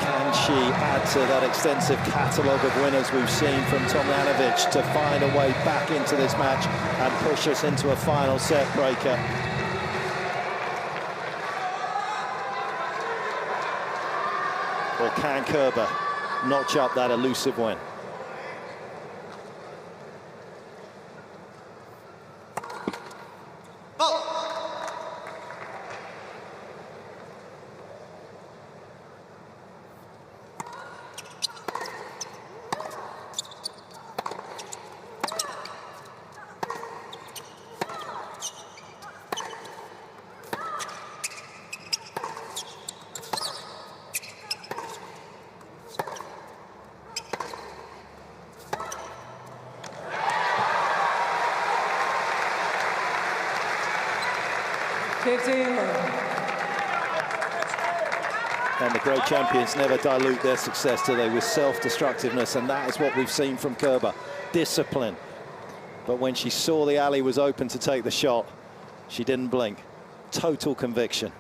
Can she add to that extensive catalogue of winners we've seen from Tomljanovic to find a way back into this match and push us into a final set breaker? Or can Kerber notch up that elusive win? And the great champions never dilute their success, do they, with self-destructiveness, and that is what we've seen from Kerber. Discipline. But when she saw the alley was open to take the shot, she didn't blink. Total conviction.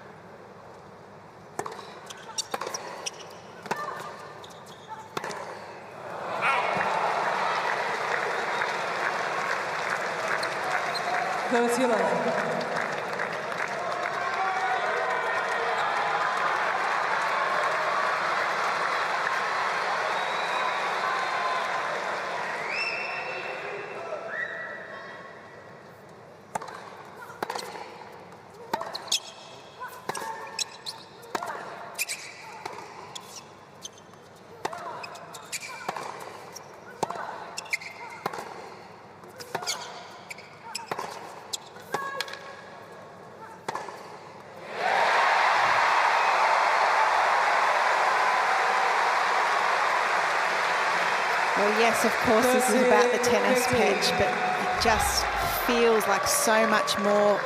Well, yes, of course, this is about the tennis pitch, but it just feels like so much more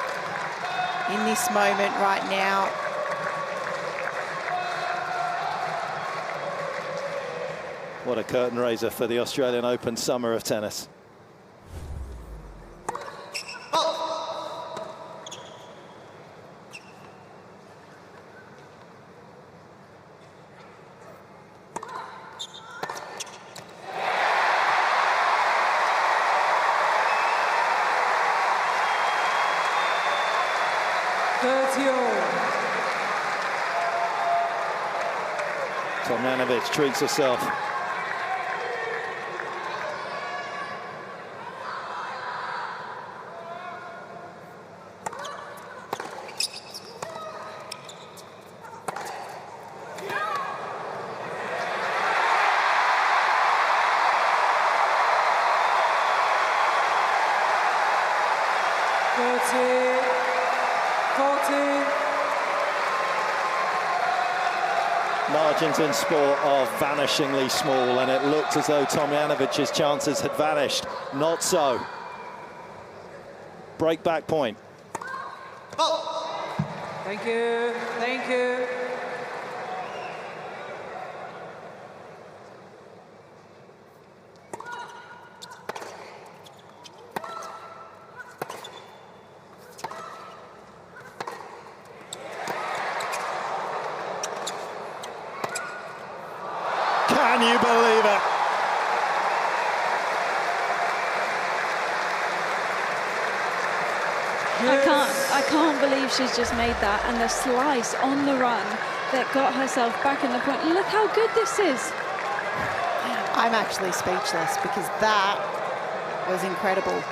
in this moment right now. What a curtain raiser for the Australian Open summer of tennis. Tomljanovic treats herself. Margins in sport are vanishingly small, and it looked as though Tomljanovic's chances had vanished. Not so. Break back point. Thank you. Thank you. Can you believe it? I can't believe she's just made that, and the slice on the run that got herself back in the point. Look how good this is. I'm actually speechless because that was incredible.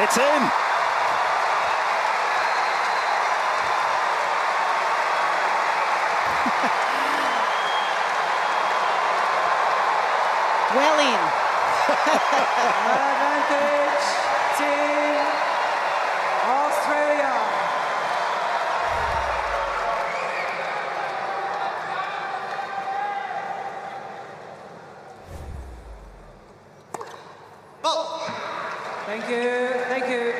It's in. Well in. Advantage, Team Australia. Thank you, thank you.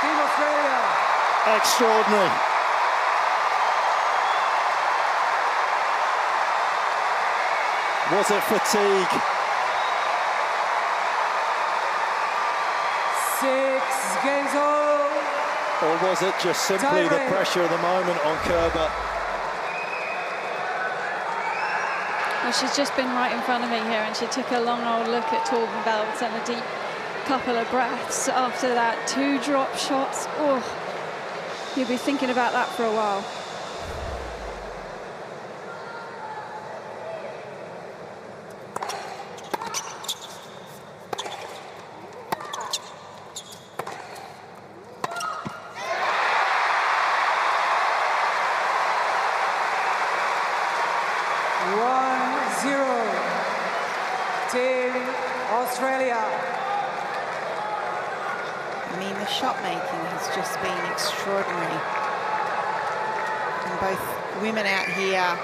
Team Australia. Extraordinary. Was it fatigue? 6 games all. Or was it just simply the pressure of the moment on Kerber? Well, she's just been right in front of me here, and she took a long old look at Torben Belts and a deep couple of breaths after that. 2 drop shots. Oh, you'll be thinking about that for a while. Australia. I mean, the shot making has just been extraordinary. And both women out here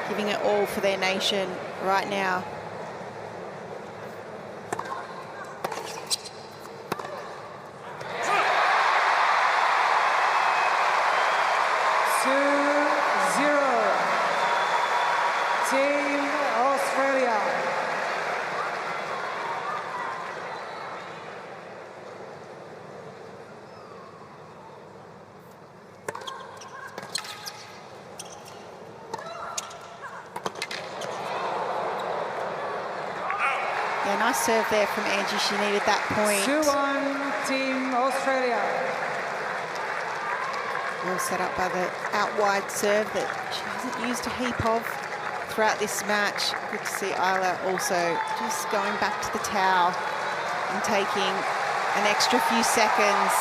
giving it all for their nation right now. Team Australia. Yeah, nice serve there from Angie. She needed that point. 2-1, Team Australia. Well set up by the out-wide serve that she hasn't used a heap of throughout this match. Good to see Isla also just going back to the towel and taking an extra few seconds.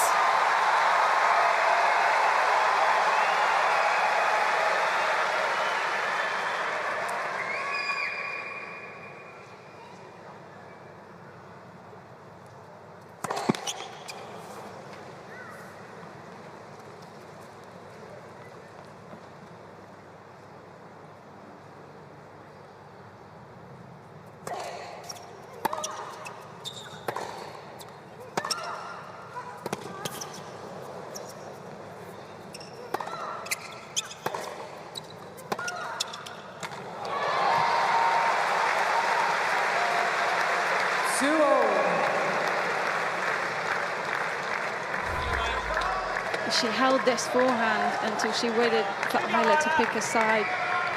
She held this forehand until she waited for Isla to pick a side,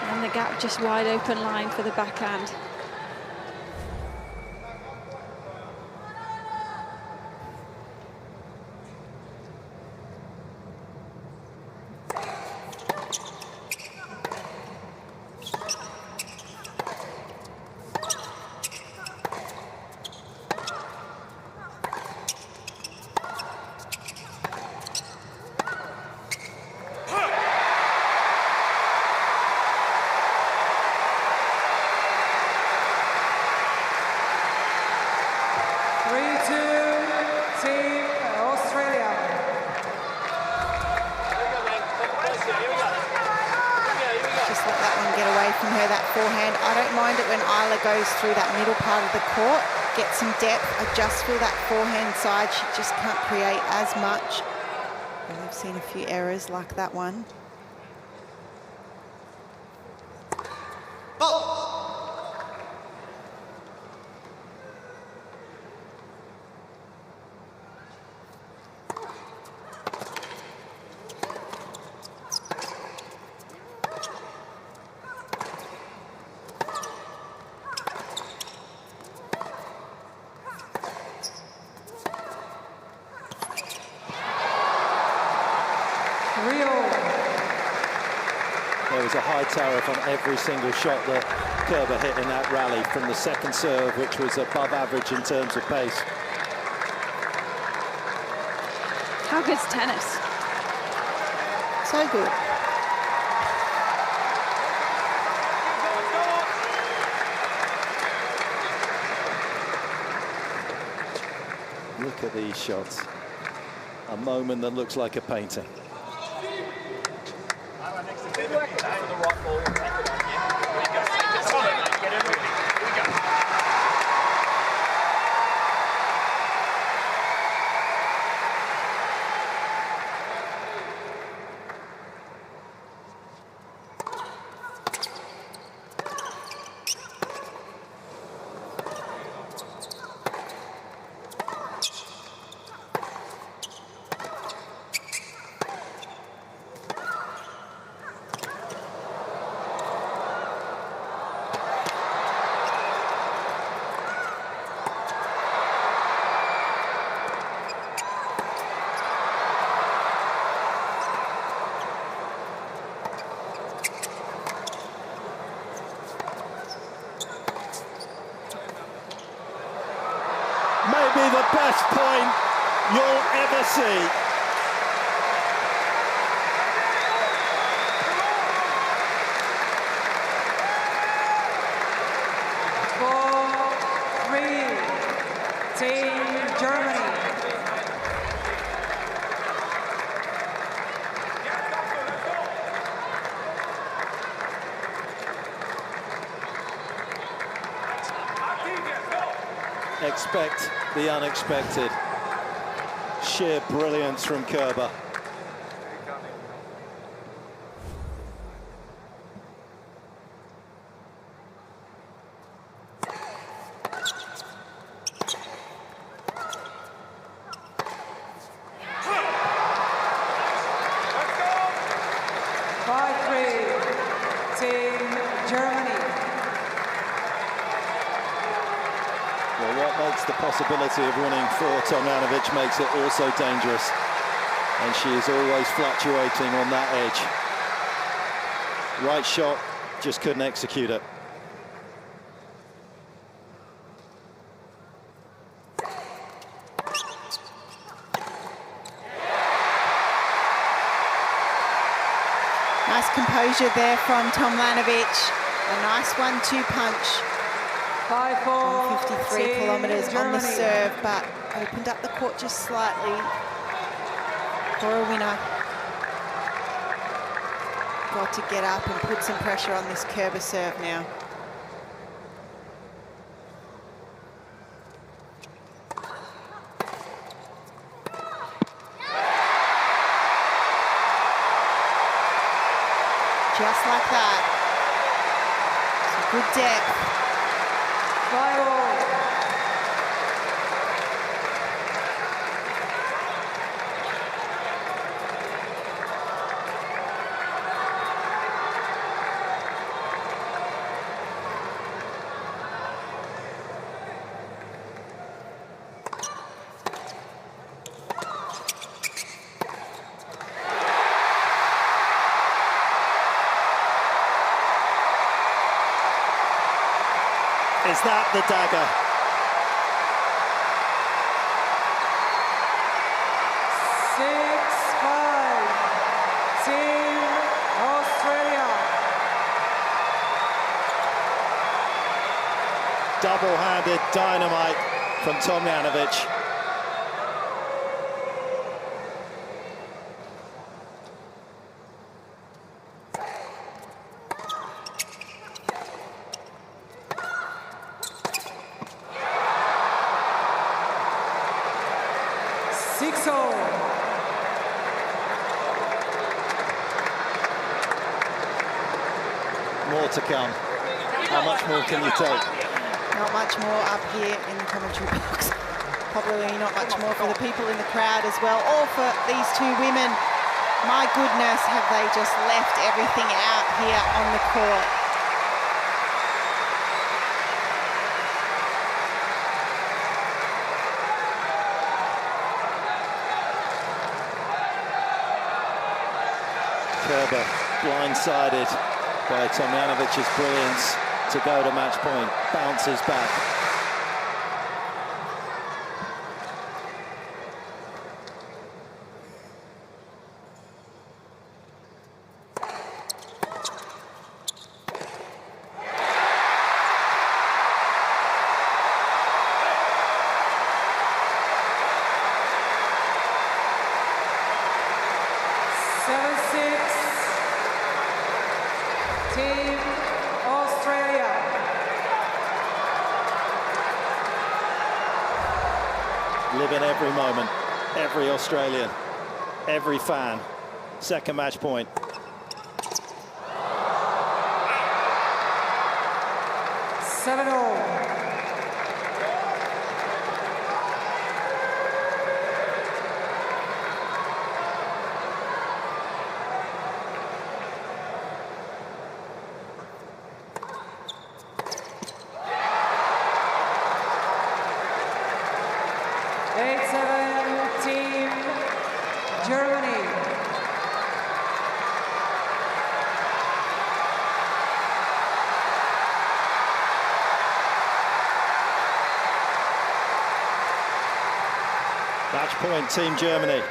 and the gap just wide open line for the backhand. Goes through that middle part of the court, get some depth. I just feel that forehand side, she just can't create as much. And we've seen a few errors like that one. There was a high tariff on every single shot that Kerber hit in that rally, from the second serve, which was above average in terms of pace. How good's tennis? So good. Look at these shots. A moment that looks like a painting. Maybe the best point you'll ever see. Team Germany. Expect the unexpected. Sheer brilliance from Kerber. The possibility of winning for Tomljanovic makes it also dangerous. and she is always fluctuating on that edge. Right shot, just couldn't execute it. Nice composure there from Tomljanovic. A nice 1-2 punch. 53 kilometres on the serve, but opened up the court just slightly for a winner. Got to get up and put some pressure on this Kerber serve now. Just like that. Some good depth. Is that the dagger? Team Australia. Double-handed dynamite from Tomljanovic. More to come. How much more can you take? Not much more up here in the commentary box. Probably not much more for the people in the crowd as well, or for these two women. My goodness, have they just left everything out here on the court. Kerber blindsided by Tomljanovic's brilliance to go to match point, bounces back. Team Australia. Living every moment, every Australian, every fan. Second match point. Team Germany. Match point, Team Germany.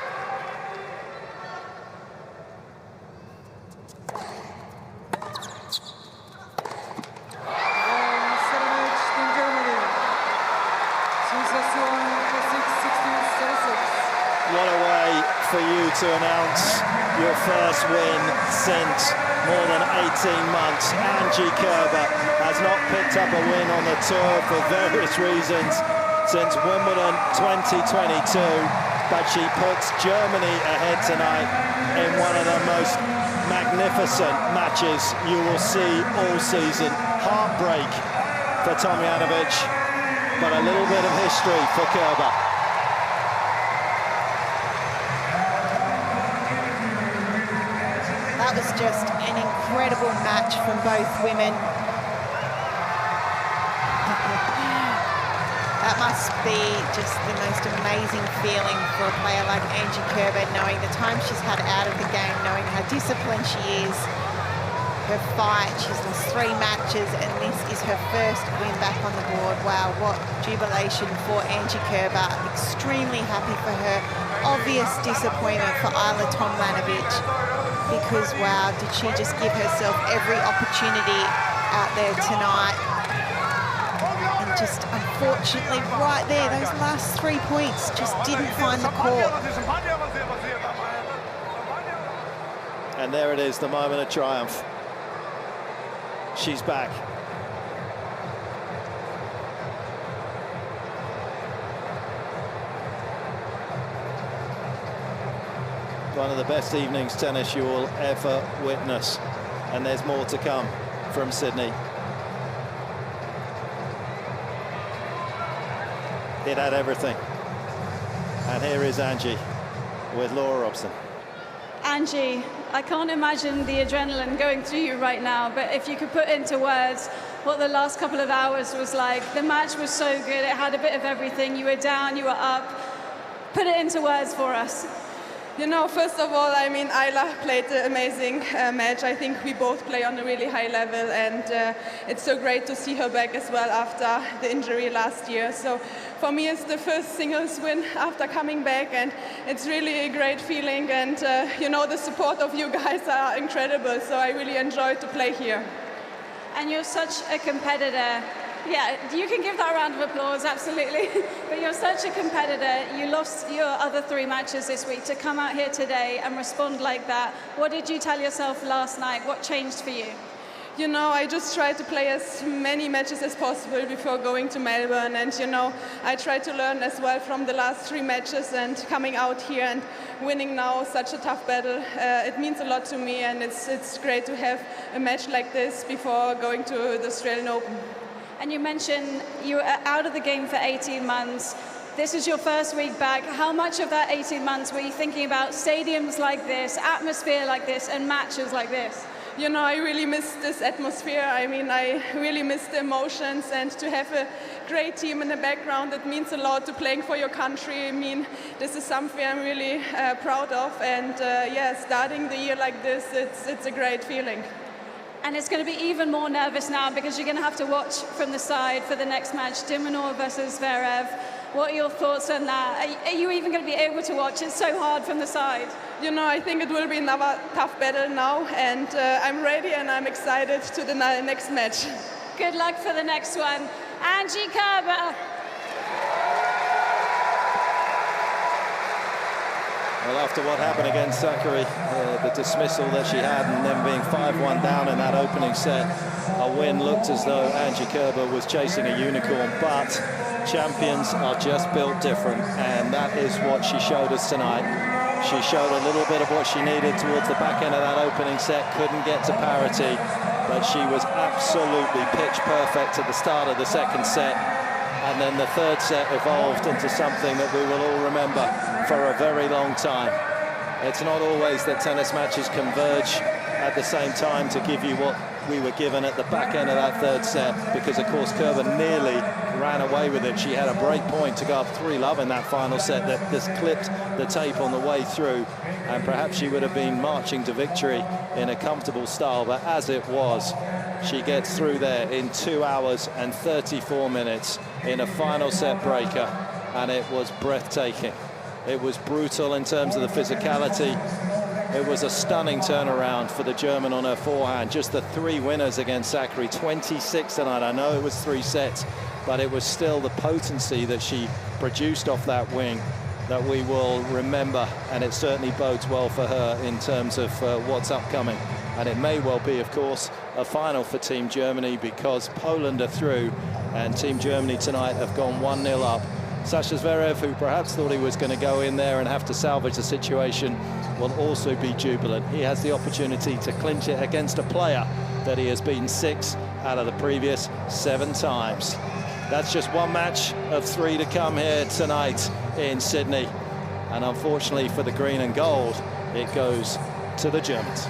What a way for you to announce your first win since more than 18 months. Angie Kerber has not picked up a win on the tour for various reasons since Wimbledon 2022, but she puts Germany ahead tonight in one of the most magnificent matches you will see all season. Heartbreak for Tomljanovic, but a little bit of history for Kerber. That was just an incredible match from both women. That must be just the most amazing feeling for a player like Angie Kerber, knowing the time she's had out of the game, knowing how disciplined she is. Her fight, she's lost 3 matches, and this is her first win back on the board. Wow, what jubilation for Angie Kerber. Extremely happy for her. Obvious disappointment for Isla Tomljanovic, because wow, did she just give herself every opportunity out there tonight. And just unfortunately right there, those last 3 points just didn't find the court. And there it is, the moment of triumph. She's back. One of the best evenings tennis you will ever witness. And there's more to come from Sydney. It had everything. And here is Angie with Laura Robson. Angie, I can't imagine the adrenaline going through you right now, but if you could put into words what the last couple of hours was like. The match was so good, it had a bit of everything. You were down, you were up. Put it into words for us. You know, first of all, I mean, Isla played an amazing match. I think we both play on a really high level, and it's so great to see her back as well after the injury last year. So for me, it's the first singles win after coming back, and it's really a great feeling. And you know, the support of you guys are incredible, so I really enjoyed to play here. And you're such a competitor. Yeah, you can give that a round of applause, absolutely. But you're such a competitor. You lost your other 3 matches this week. To come out here today and respond like that, what did you tell yourself last night? What changed for you? You know, I just tried to play as many matches as possible before going to Melbourne. And, you know, I tried to learn as well from the last 3 matches, and coming out here and winning now such a tough battle. It means a lot to me, and it's great to have a match like this before going to the Australian Open. And you mentioned you were out of the game for 18 months. This is your first week back. How much of that 18 months were you thinking about stadiums like this, atmosphere like this, and matches like this? You know, I really miss this atmosphere. I mean, I really miss the emotions, and to have a great team in the background, it means a lot to playing for your country. I mean, this is something I'm really proud of, and yeah, starting the year like this, it's a great feeling. And it's going to be even more nervous now because you're going to have to watch from the side for the next match, Minaur versus Zverev. What are your thoughts on that? Are you even going to be able to watch? It's so hard from the side. You know, I think it will be another tough battle now, and I'm ready and I'm excited to the next match. Good luck for the next one. Angie Kerber. Well, after what happened against Sakkari, the dismissal that she had, and then being 5-1 down in that opening set, a win looked as though Angie Kerber was chasing a unicorn, but champions are just built different, and that is what she showed us tonight. She showed a little bit of what she needed towards the back end of that opening set, couldn't get to parity, but she was absolutely pitch perfect at the start of the second set, and then the third set evolved into something that we will all remember for a very long time. It's not always that tennis matches converge at the same time to give you what we were given at the back end of that third set, because of course Kerber nearly ran away with it. She had a break point to go up 3-love in that final set that just clipped the tape on the way through, and perhaps she would have been marching to victory in a comfortable style, but as it was, she gets through there in 2 hours and 34 minutes in a final set breaker, and it was breathtaking. It was brutal in terms of the physicality. It was a stunning turnaround for the German on her forehand. Just the 3 winners against Sakkari, 26 tonight. I know it was 3 sets, but it was still the potency that she produced off that wing that we will remember, and it certainly bodes well for her in terms of what's upcoming. And it may well be, of course, a final for Team Germany, because Poland are through, and Team Germany tonight have gone 1-0 up. Sasha Zverev, who perhaps thought he was going to go in there and have to salvage the situation, will also be jubilant. He has the opportunity to clinch it against a player that he has beaten 6 out of the previous 7 times. That's just one match of 3 to come here tonight in Sydney. And unfortunately for the green and gold, it goes to the Germans.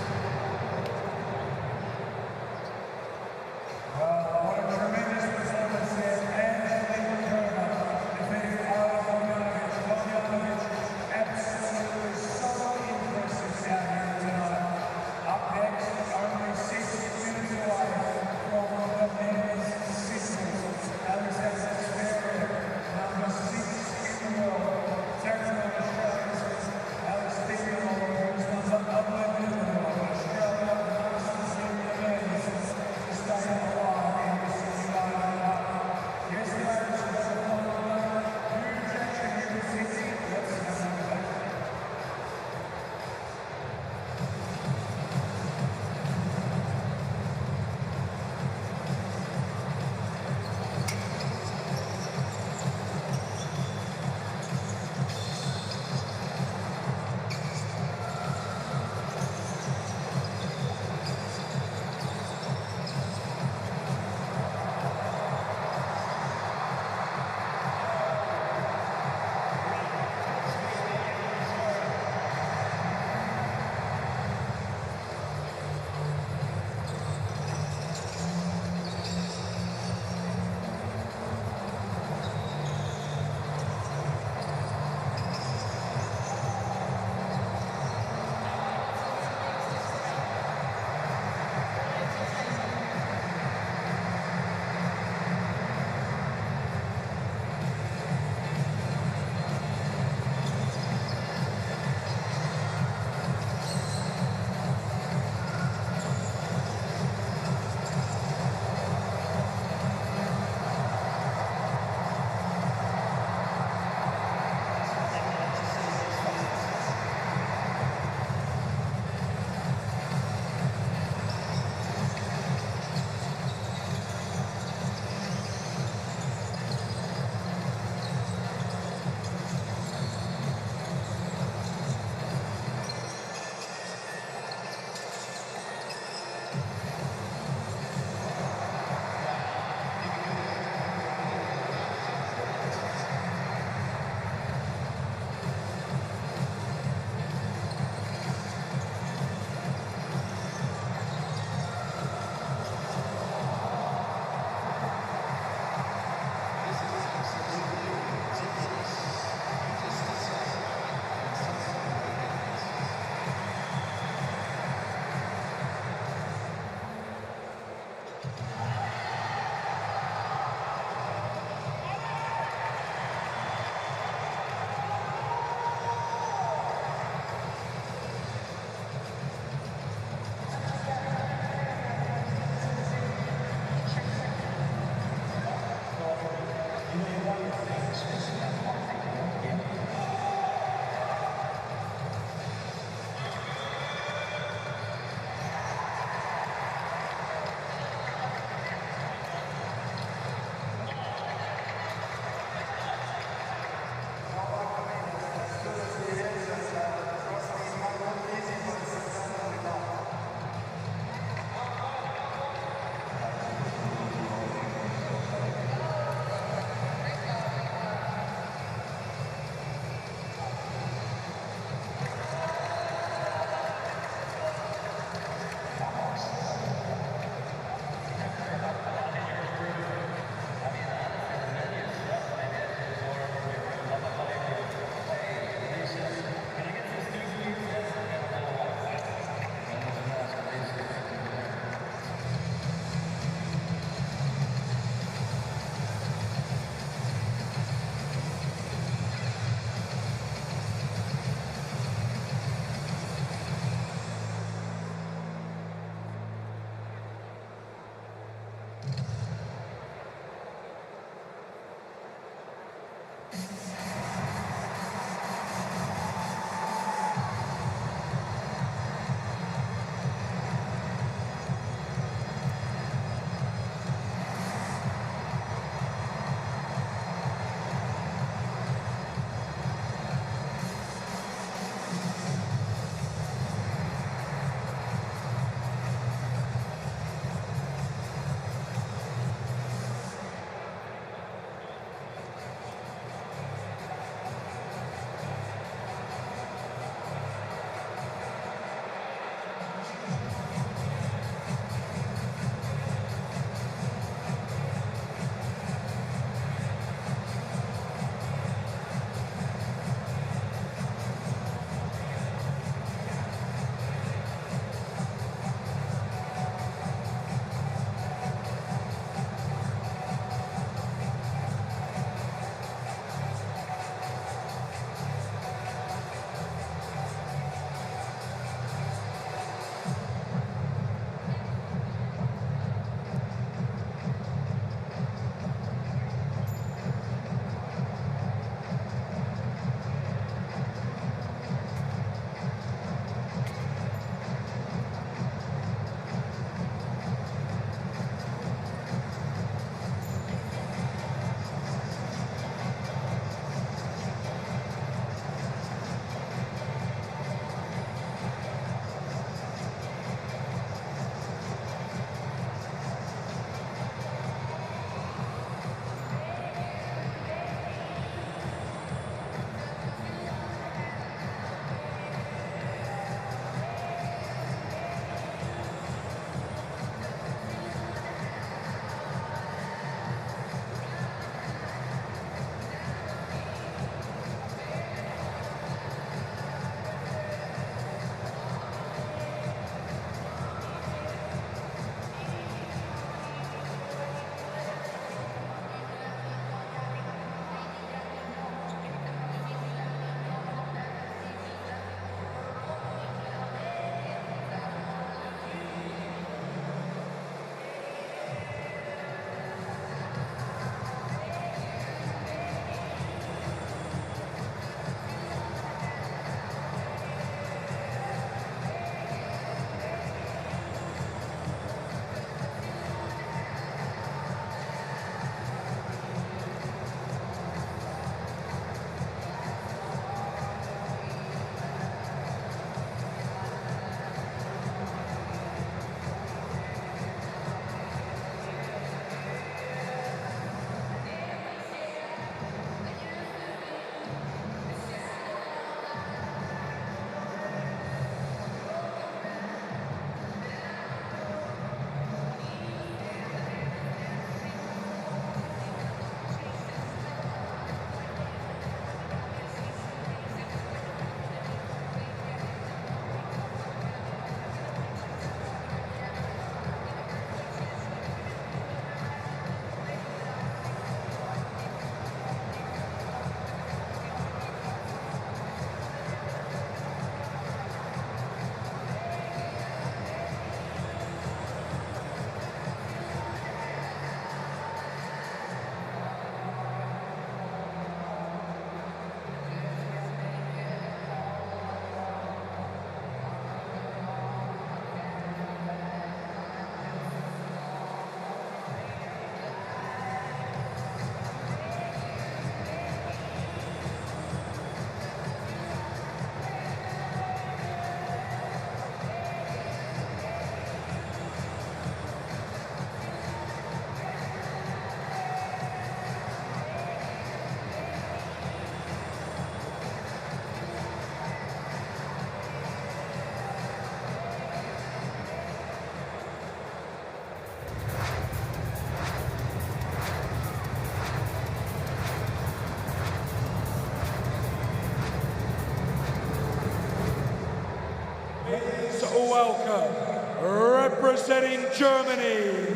welcome, representing Germany,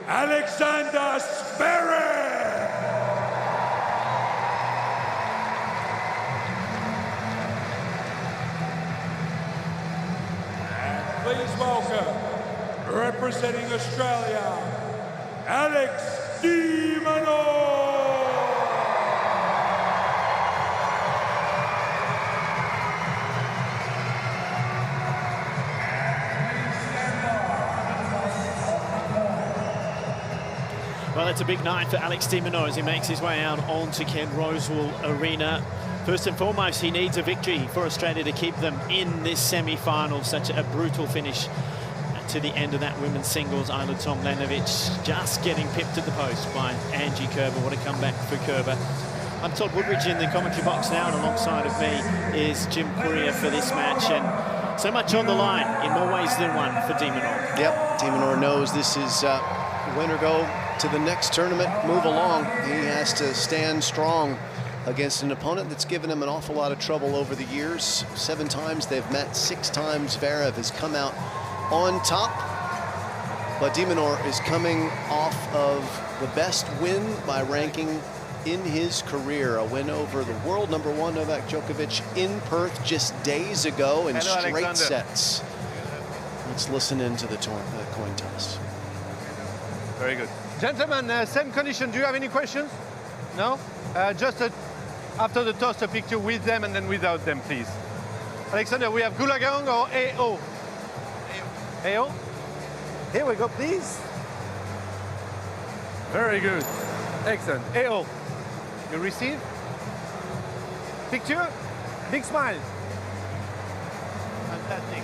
Alexander Zverev. And please welcome, representing Australia, Alex de Minaur. Well, it's a big night for Alex de Minaur as he makes his way out onto Ken Rosewall Arena. First and foremost, he needs a victory for Australia to keep them in this semi-final. Such a brutal finish to the end of that women's singles. Ajla Tomljanovic just getting pipped at the post by Angie Kerber. What a comeback for Kerber. I'm Todd Woodbridge in the commentary box now, and alongside of me is Jim Courier for this match. And so much on the line in more ways than one for de Minaur. Yep, de Minaur knows this is win or go to the next tournament, move along. He has to stand strong against an opponent that's given him an awful lot of trouble over the years. 7 times they've met, 6 times Zverev has come out on top. But de Minaur is coming off of the best win by ranking in his career, a win over the world #1 Novak Djokovic in Perth just days ago in straight sets. Let's listen into the coin toss. Very good. Gentlemen, same condition. Do you have any questions? No? Just after the toss, a picture with them and then without them, please. Alexander, we have Gulagang or AO? AO? Here we go, please. Very good. Excellent. AO. You receive? Picture? Big smile. Fantastic.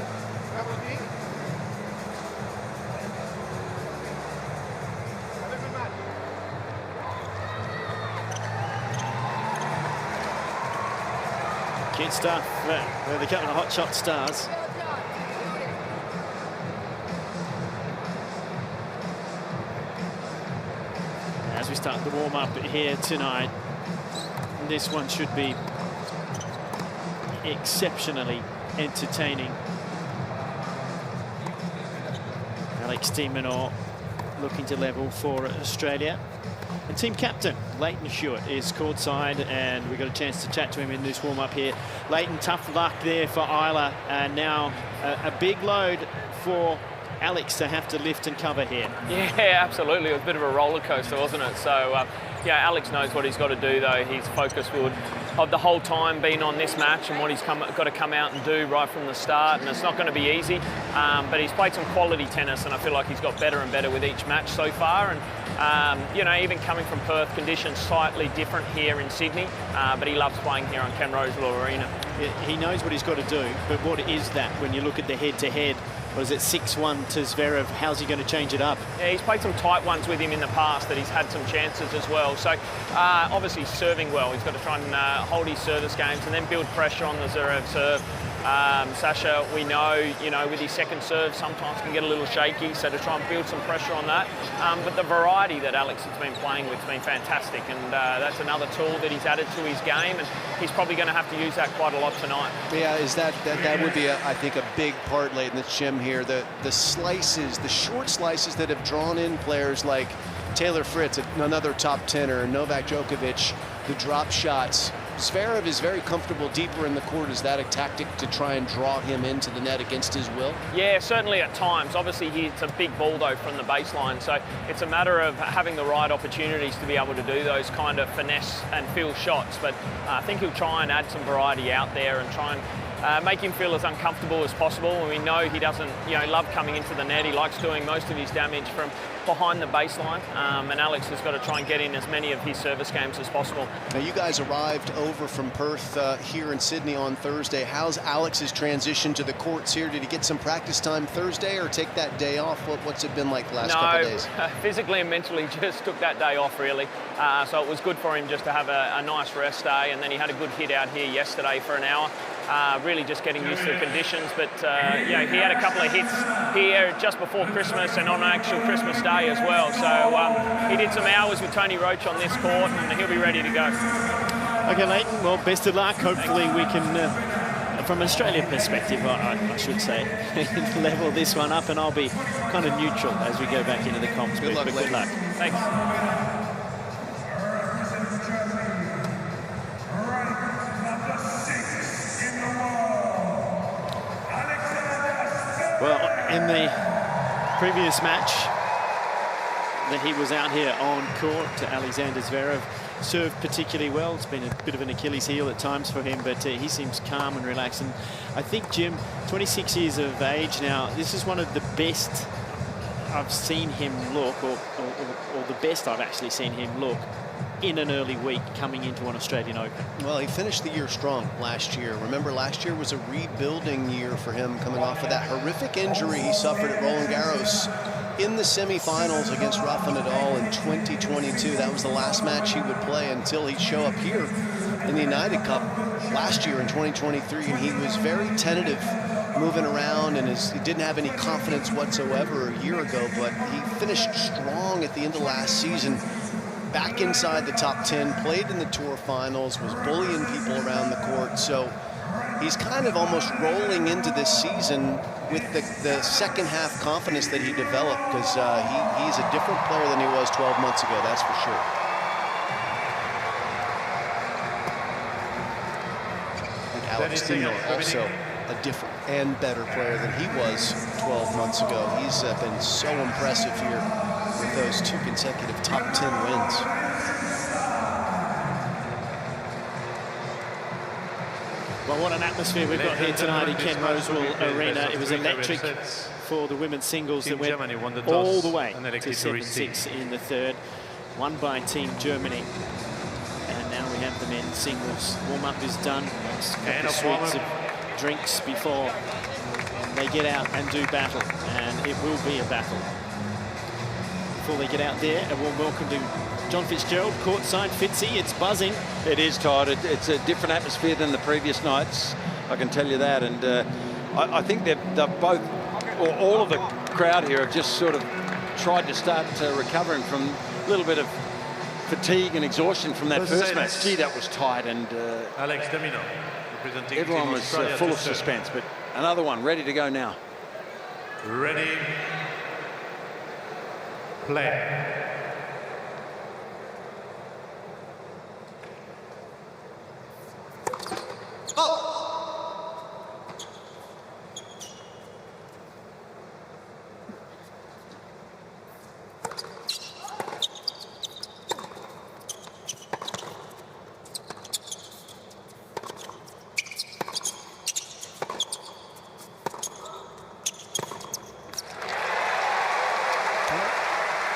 Kid stuff with a couple of hot shot stars. As we start the warm-up here tonight, this one should be exceptionally entertaining. Alex de Minaur looking to level for Australia. And team captain Leighton Hewitt is courtside, and we got a chance to chat to him in this warm-up here. Leighton, tough luck there for Ajla, and now a big load for Alex to have to lift and cover here. Yeah, absolutely. It was a bit of a roller coaster, wasn't it? So, yeah, Alex knows what he's got to do, though. His focus would have the whole time been on this match and what he's got to come out and do right from the start. And it's not going to be easy, but he's played some quality tennis, and I feel like he's got better and better with each match so far. And, you know, even coming from Perth, conditions slightly different here in Sydney, but he loves playing here on Ken Rosewall Arena. He knows what he's got to do, but what is that when you look at the head-to-head? Or is it 6-1 to Zverev? How's he going to change it up? Yeah, he's played some tight ones with him in the past that he's had some chances as well. So obviously serving well. He's got to try and hold his service games and then build pressure on the Zverev serve. Sasha, we know, you know, with his second serve sometimes can get a little shaky, so to try and build some pressure on that. But the variety that Alex has been playing with has been fantastic, and that's another tool that he's added to his game, and he's probably going to have to use that quite a lot tonight. Yeah, is that would be, I think, a big part, Leighton, that's Jim here. The slices, the short slices that have drawn in players like Taylor Fritz, another top 10er, Novak Djokovic, the drop shots. Zverev is very comfortable deeper in the court. Is that a tactic to try and draw him into the net against his will? Yeah, certainly at times. Obviously, it's a big ball, though, from the baseline. So it's a matter of having the right opportunities to be able to do those kind of finesse and feel shots. But I think he'll try and add some variety out there and try and make him feel as uncomfortable as possible. And we know he doesn't, you know, love coming into the net. He likes doing most of his damage from behind the baseline, and Alex has got to try and get in as many of his service games as possible. Now, you guys arrived over from Perth here in Sydney on Thursday. How's Alex's transition to the courts here? Did he get some practice time Thursday or take that day off? What's it been like the last couple of days? Physically and mentally just took that day off, really. So it was good for him just to have a nice rest day, and then he had a good hit out here yesterday for an hour. Really just getting used to the conditions, but yeah, he had a couple of hits here just before Christmas and on actual Christmas Day as well. So he did some hours with Tony Roach on this court, and he'll be ready to go. Okay, Leighton, well, best of luck. Hopefully we can from an Australian perspective, I should say, level this one up, and I'll be kind of neutral as we go back into the comps. Good luck, but good luck. Thanks. Well, in the previous match that he was out here on court, Alexander Zverev served particularly well. It's been a bit of an Achilles heel at times for him, but he seems calm and relaxed. And I think, Jim, 26 years of age now, this is one of the best I've seen him look, or the best I've actually seen him look in an early week coming into an Australian Open. Well, he finished the year strong last year. Remember, last year was a rebuilding year for him, coming off of that horrific injury he suffered at Roland Garros in the semifinals against Rafa Nadal in 2022. That was the last match he would play until he'd show up here in the United Cup last year in 2023, and he was very tentative moving around, and he didn't have any confidence whatsoever a year ago, but he finished strong at the end of last season, back inside the top 10, played in the Tour finals, was bullying people around the court. So he's kind of almost rolling into this season with the second half confidence that he developed, because he's a different player than he was 12 months ago, that's for sure. And Alex Minaur also a different and better player than he was 12 months ago. He's been so impressive here with those 2 consecutive top 10 wins. Well, what an atmosphere we've got here tonight in Ken Rosewall Arena. It was electric for the women's singles that went all the way to 7-6 in the third, won by Team Germany. And now we have the men's singles. Warm-up is done. A couple of sweets of drinks before they get out and do battle, and it will be a battle. Before they get out there, a warm welcome to John Fitzgerald, courtside. Fitzy, it's buzzing. It is, Todd. It's a different atmosphere than the previous nights, I can tell you that. And I think they've both, or all of the crowd here, have just sort of tried to start recovering from a little bit of fatigue and exhaustion from that first match. Gee, that was tight, and everyone was full of suspense. But another one ready to go now. Ready, play.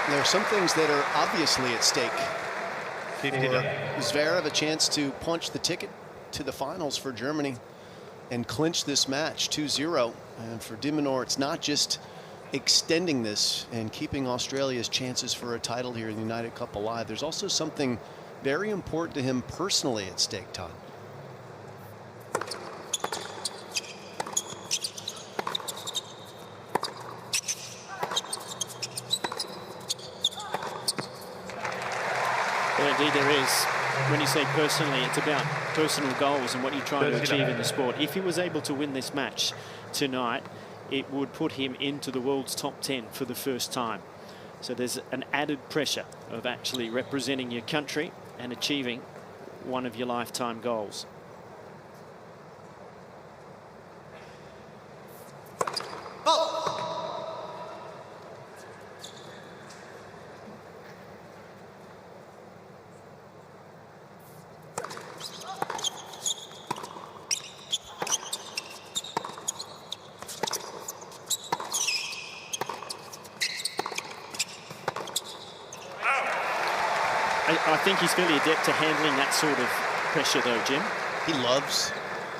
There are some things that are obviously at stake. For Zverev, a chance to punch the ticket to the finals for Germany and clinch this match 2-0. And for de Minaur, it's not just extending this and keeping Australia's chances for a title here in the United Cup alive. There's also something very important to him personally at stake, Todd. Indeed there is. When you say personally, it's about personal goals and what you're trying to achieve in the sport. If he was able to win this match tonight, it would put him into the world's top 10 for the first time. So there's an added pressure of actually representing your country and achieving one of your lifetime goals. I think he's fairly adept to handling that sort of pressure, though, Jim. He loves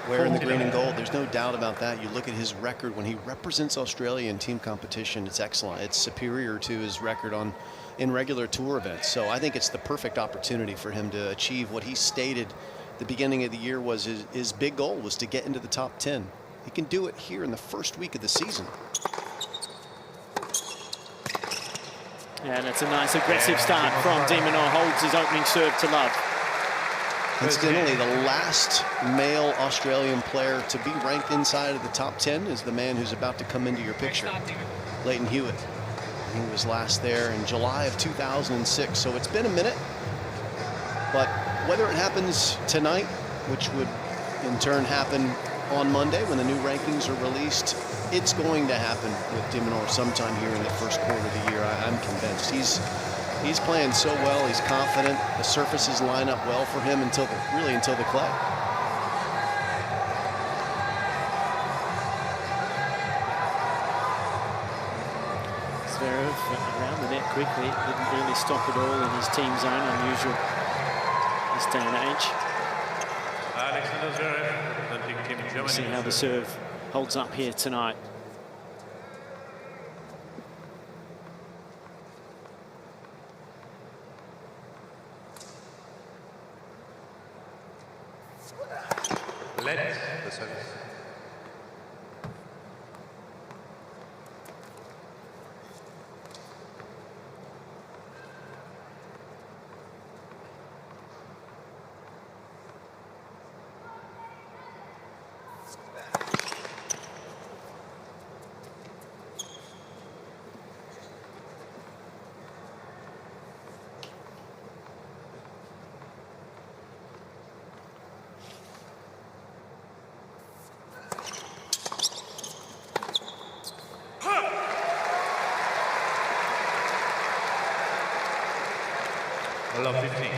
wearing the green and gold. There's no doubt about that. You look at his record when he represents Australia in team competition, it's excellent. It's superior to his record in regular tour events. So I think it's the perfect opportunity for him to achieve what he stated at the beginning of the year was his big goal was to get into the top 10. He can do it here in the first week of the season. And it's a nice aggressive start from de Minaur. Holds his opening serve to love. Incidentally, the last male Australian player to be ranked inside of the top 10 is the man who's about to come into your picture, Leighton Hewitt. He was last there in July of 2006, so it's been a minute. But whether it happens tonight, which would in turn happen on Monday when the new rankings are released, it's going to happen with Minaur sometime here in the first quarter of the year. I'm convinced. He's playing so well. He's confident. The surfaces line up well for him until the clay. Zverev around the net quickly. Didn't really stop at all in his team zone. Unusual this day and age. We'll see how the serve holds up here tonight. Let the service. Love 15.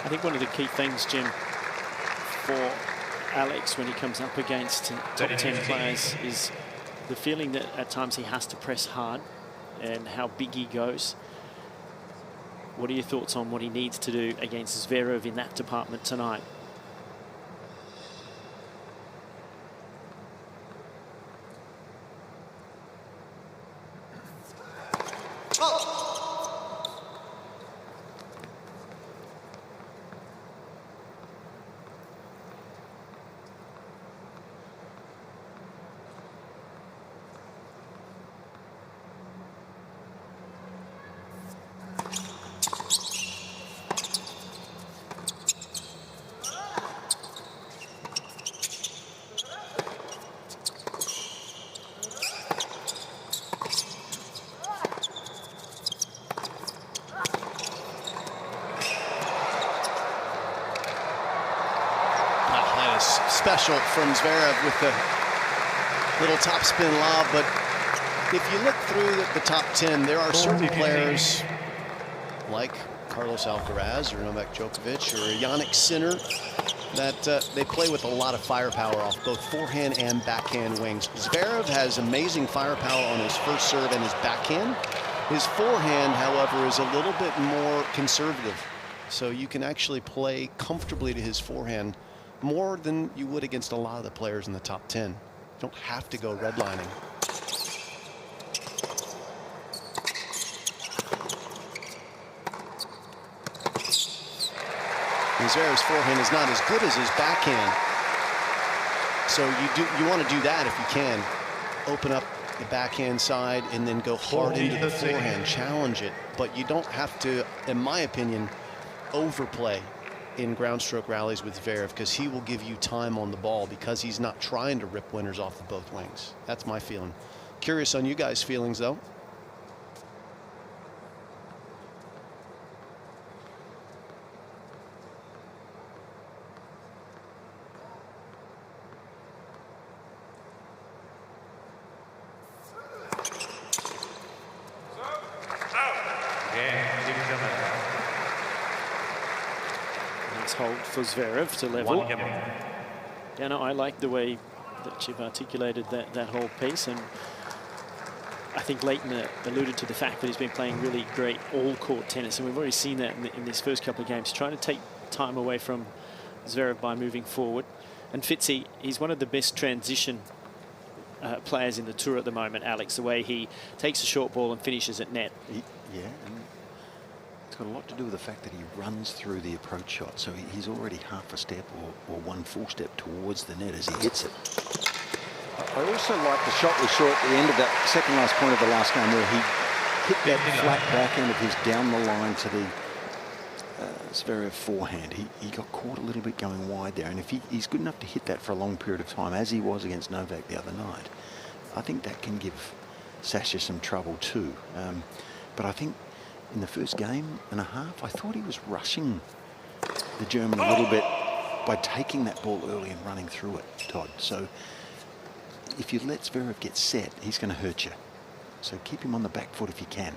I think one of the key things, Jim, for Alex when he comes up against top 10 players is the feeling that at times he has to press hard and how big he goes. What are your thoughts on what he needs to do against Zverev in that department tonight? Special from Zverev with the little topspin lob, but if you look through the top 10, there are certain players like Carlos Alcaraz or Novak Djokovic or Jannik Sinner that they play with a lot of firepower off both forehand and backhand wings. Zverev has amazing firepower on his first serve and his backhand. His forehand, however, is a little bit more conservative, so you can actually play comfortably to his forehand more than you would against a lot of the players in the top 10. You don't have to go redlining. Zverev's forehand is not as good as his backhand, so you want to do that if you can. Open up the backhand side and then go hard into the forehand, challenge it, but you don't have to, in my opinion, overplay in ground stroke rallies with Zverev, because he will give you time on the ball because he's not trying to rip winners off of both wings. That's my feeling. Curious on you guys' feelings, though. Nice hold for Zverev to level. Yeah, no, I like the way that you've articulated that whole piece, and I think Leighton alluded to the fact that he's been playing really great all-court tennis, and we've already seen that in this first couple of games, trying to take time away from Zverev by moving forward. And Fitzy, he's one of the best transition players in the tour at the moment, Alex, the way he takes a short ball and finishes at net. Yeah, and it's got a lot to do with the fact that he runs through the approach shot, so he's already half a step or one full step towards the net as he hits it. I also like the shot we saw at the end of that second last point of the last game, where he hit that flat backhand of his down the line to the Zverev forehand. He got caught a little bit going wide there, and if he's good enough to hit that for a long period of time, as he was against Novak the other night, I think that can give Sasha some trouble too. But I think in the first game and a half, I thought he was rushing the German a little bit by taking that ball early and running through it, Todd. So if you let Zverev get set, he's going to hurt you. So keep him on the back foot if you can.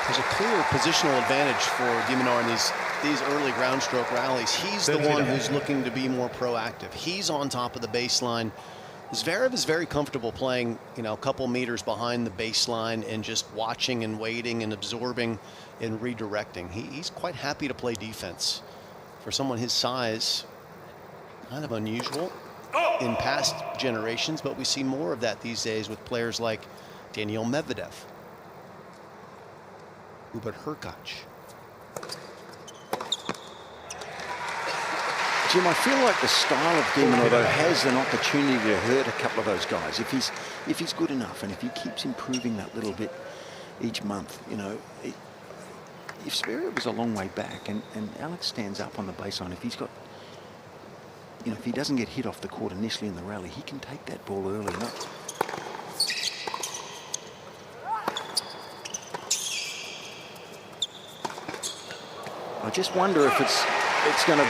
There's a clear positional advantage for Minaur in these early ground stroke rallies. He's the one who's looking to be more proactive. He's on top of the baseline. Zverev is very comfortable playing, a couple meters behind the baseline and just watching and waiting and absorbing and redirecting. He's quite happy to play defense. For someone his size, kind of unusual in past generations, but we see more of that these days with players like Daniil Medvedev, Herreratch. Jim, I feel like the style of Minaur, though, has an opportunity to hurt a couple of those guys if he's good enough, and if he keeps improving that little bit each month. If Zverev was a long way back and Alex stands up on the baseline, if he's got, if he doesn't get hit off the court initially in the rally, he can take that ball early. I just wonder if it's going to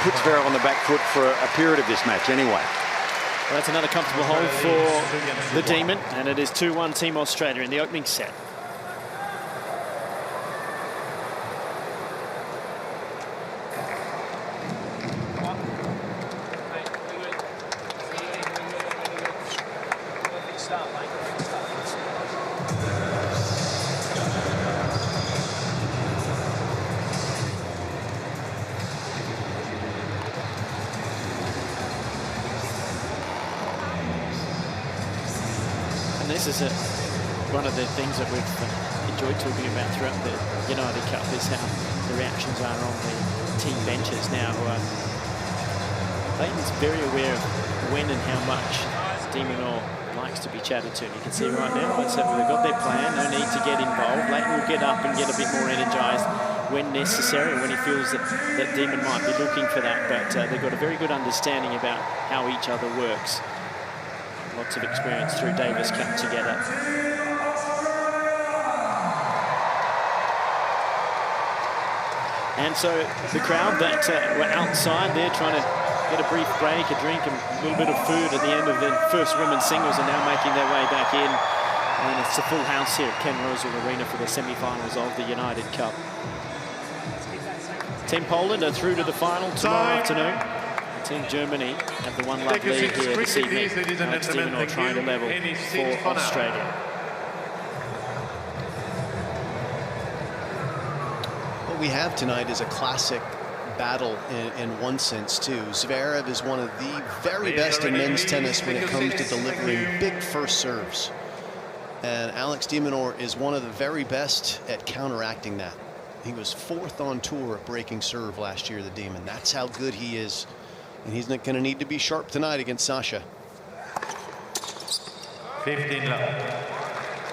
put Zverev on the back foot for a period of this match anyway. Well, that's another comfortable hold for the Demon, and it is 2-1 Team Australia in the opening set. This is one of the things that we've enjoyed talking about throughout the United Cup, is how the reactions are on the team benches now. Leighton's very aware of when and how much Minaur likes to be chatted to. And you can see right now, they've got their plan, no need to get involved. Leighton will get up and get a bit more energised when necessary, when he feels that Demon might be looking for that. But they've got a very good understanding about how each other works. Lots of experience through Davis Cup together. And so the crowd that were outside there trying to get a brief break, a drink, and a little bit of food at the end of the first women's singles are now making their way back in. And it's a full house here at Ken Rosewall Arena for the semi-finals of the United Cup. Team Poland are through to the final tomorrow afternoon. Team Germany have the one love lead here this evening. Alex Minaur trying to level for Australia. What we have tonight is a classic battle in one sense too. Zverev is one of the very best in men's tennis when it comes to delivering big first serves. And Alex Minaur is one of the very best at counteracting that. He was 4th on tour at breaking serve last year, the Demon. That's how good he is And he's not going to need to be sharp tonight against Sasha. 15 love.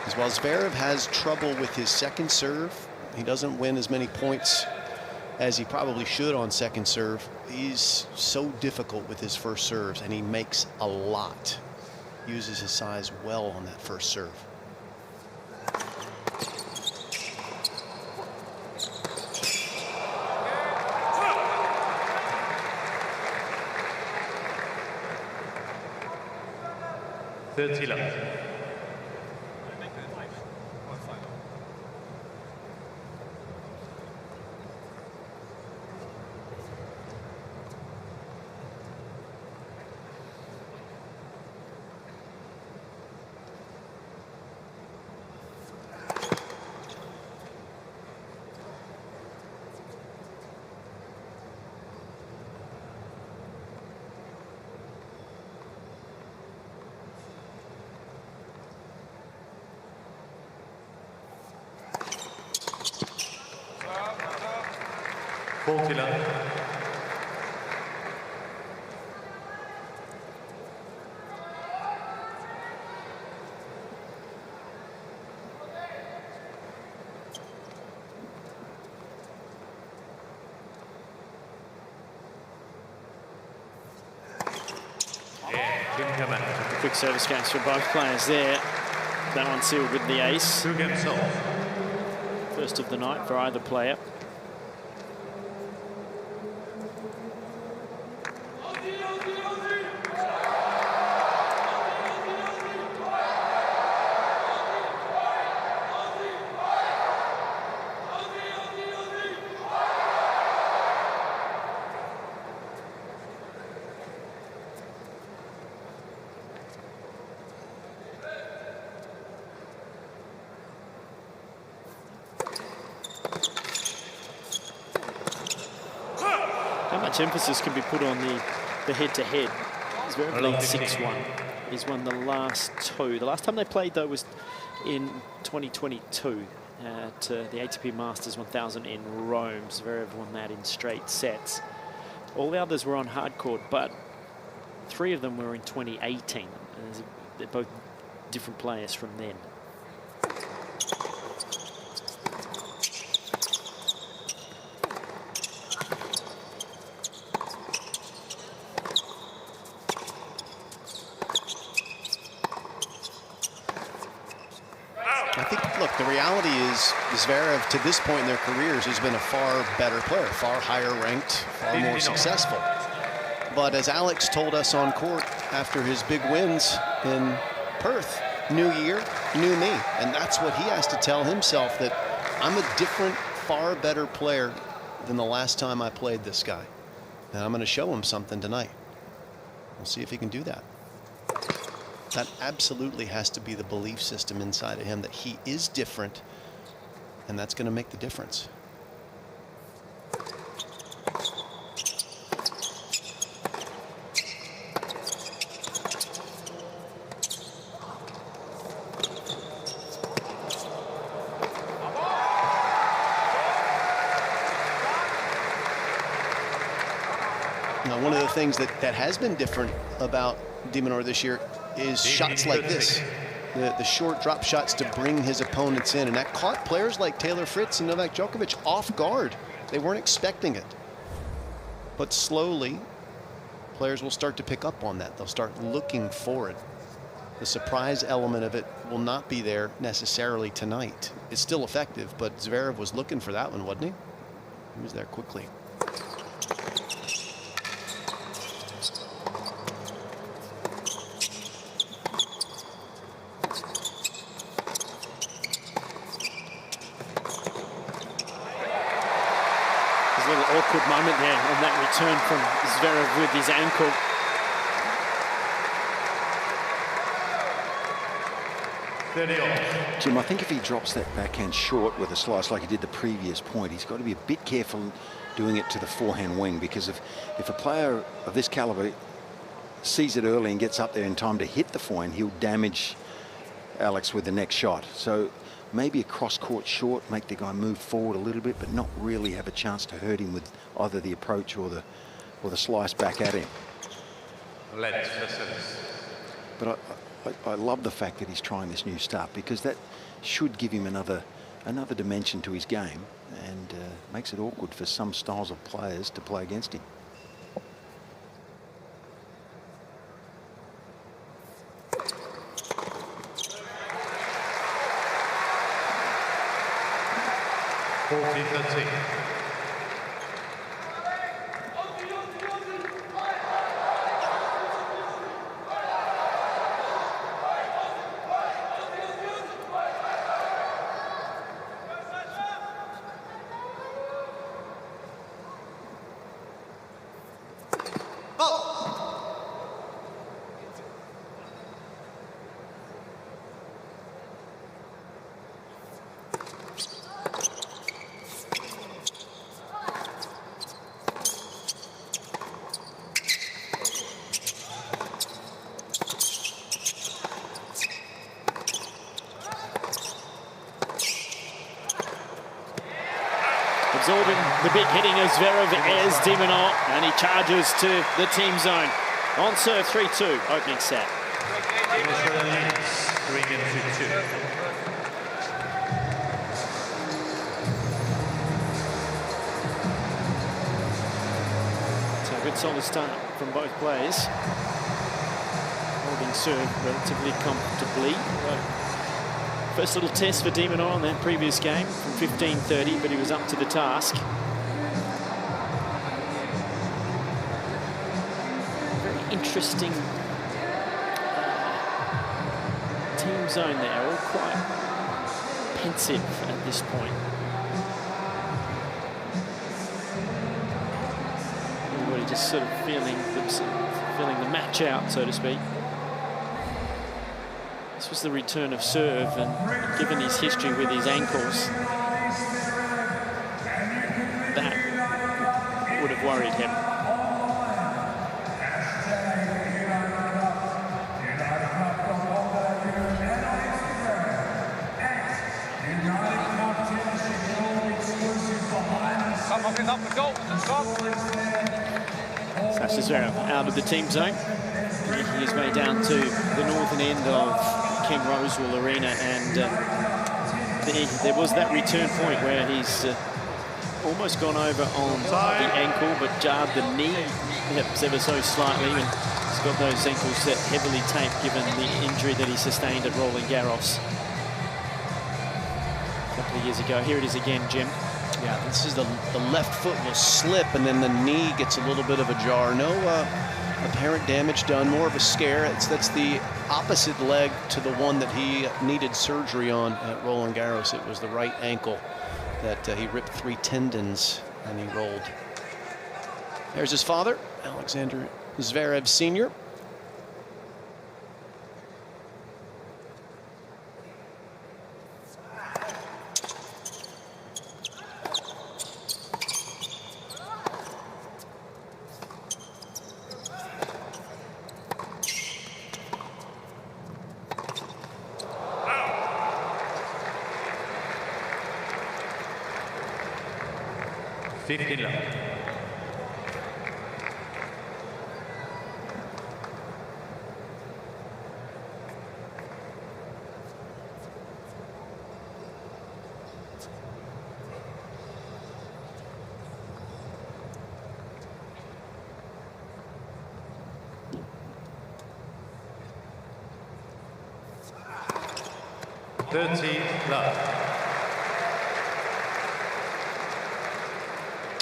As well, Zverev has trouble with his second serve. He doesn't win as many points as he probably should on second serve. He's so difficult with his first serves, and he makes a lot. Uses his size well on that first serve. Quick service games for both players there. That one sealed with the ace. First of the night for either player. Emphasis can be put on the head-to-head. Zverev leads 6-1. He's won the last two. The last time they played, though, was in 2022 at the ATP Masters 1000 in Rome. Zverev won that in straight sets. All the others were on hard court, but 3 of them were in 2018. They're both different players from then. The reality is Zverev, to this point in their careers, has been a far better player, far higher ranked, far more successful. But as Alex told us on court after his big wins in Perth, new year, new me. And that's what he has to tell himself, that I'm a different, far better player than the last time I played this guy. And I'm going to show him something tonight. We'll see if he can do that. That absolutely has to be the belief system inside of him, that he is different, and that's going to make the difference. Now, one of the things that has been different about Minaur this year is shots like this, the short drop shots to bring his opponents in, and that caught players like Taylor Fritz and Novak Djokovic off guard. They weren't expecting it. But slowly, players will start to pick up on that. They'll start looking for it. The surprise element of it will not be there necessarily tonight. It's still effective, but Zverev was looking for that one, wasn't he? He was there quickly. Awkward moment there on that return from Zverev with his ankle. Jim, I think if he drops that backhand short with a slice like he did the previous point, he's got to be a bit careful doing it to the forehand wing, because if a player of this caliber sees it early and gets up there in time to hit the forehand, he'll damage Alex with the next shot. So maybe a cross-court short, make the guy move forward a little bit, but not really have a chance to hurt him with either the approach or the or the slice back at him. Let's the service. But I love the fact that he's trying this new start, because that should give him another dimension to his game, and makes it awkward for some styles of players to play against him. Absorbing the big hitting of Zverev is Minaur, and he charges to the team zone. On serve, 3-2, opening set. 3 games to 2. So a good solid start from both players. Holding serve relatively comfortably. First little test for Minaur on that previous game from 15-30, but he was up to the task. Very interesting team zone there, all quite pensive at this point. Everybody just sort of feeling the match out, so to speak. This was the return of serve, and given his history with his ankles, that would have worried him. Sasha Zverev out of the team zone, making his way down to the northern end of King Rosewall Arena, and there was that return point where he's almost gone over on the ankle, but jarred the knee ever so slightly, and he's got those ankles heavily taped given the injury that he sustained at Roland Garros a couple of years ago. Here it is again, Jim. Yeah, this is the left foot will slip, and then the knee gets a little bit of a jar. No apparent damage done, more of a scare. That's the opposite leg to the one that he needed surgery on at Roland Garros. It was the right ankle that he ripped 3 tendons and he rolled. There's his father, Alexander Zverev Sr.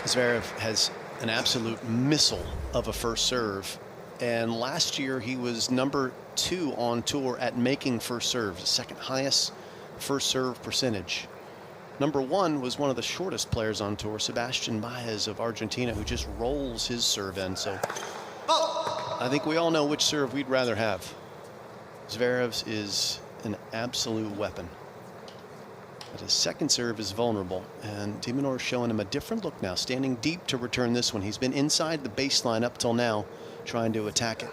Zverev has an absolute missile of a first serve, and last year he was #2 on tour at making first serves, the second highest first serve percentage. #1 was one of the shortest players on tour, Sebastian Baez of Argentina, who just rolls his serve in. So I think we all know which serve we'd rather have. Zverev's is an absolute weapon. But his second serve is vulnerable, and Minaur is showing him a different look now, standing deep to return this one. He's been inside the baseline up till now, trying to attack it.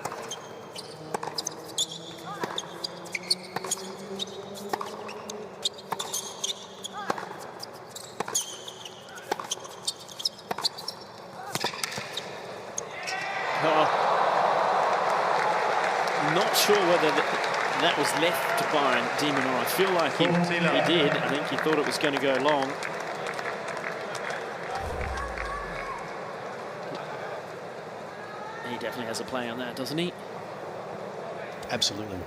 not sure whether that was left by de Minaur. I feel like he did. I think he thought it was going to go long. He definitely has a play on that, doesn't he? Absolutely.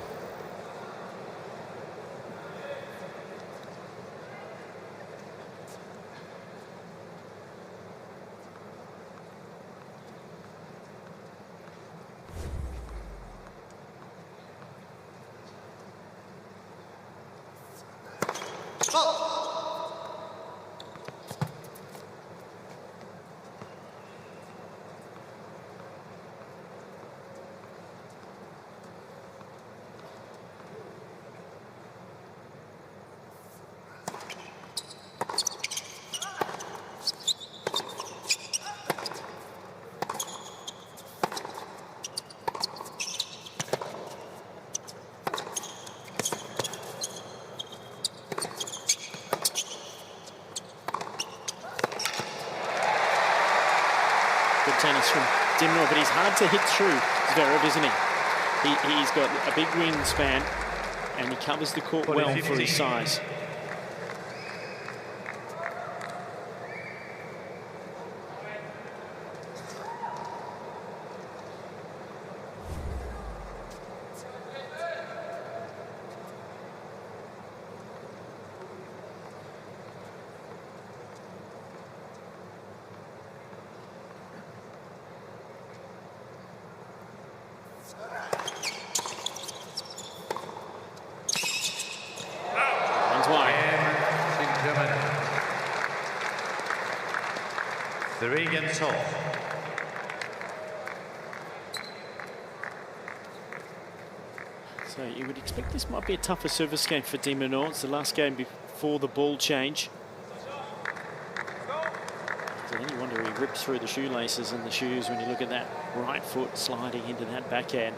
Tennis from de Minaur, but he's hard to hit through Zverev, isn't he? He's got a big wingspan and he covers the court well for his size. So you would expect this might be a tougher service game for de Minaur. It's the last game before the ball change. So then you wonder he rips through the shoelaces and the shoes when you look at that right foot sliding into that backhand.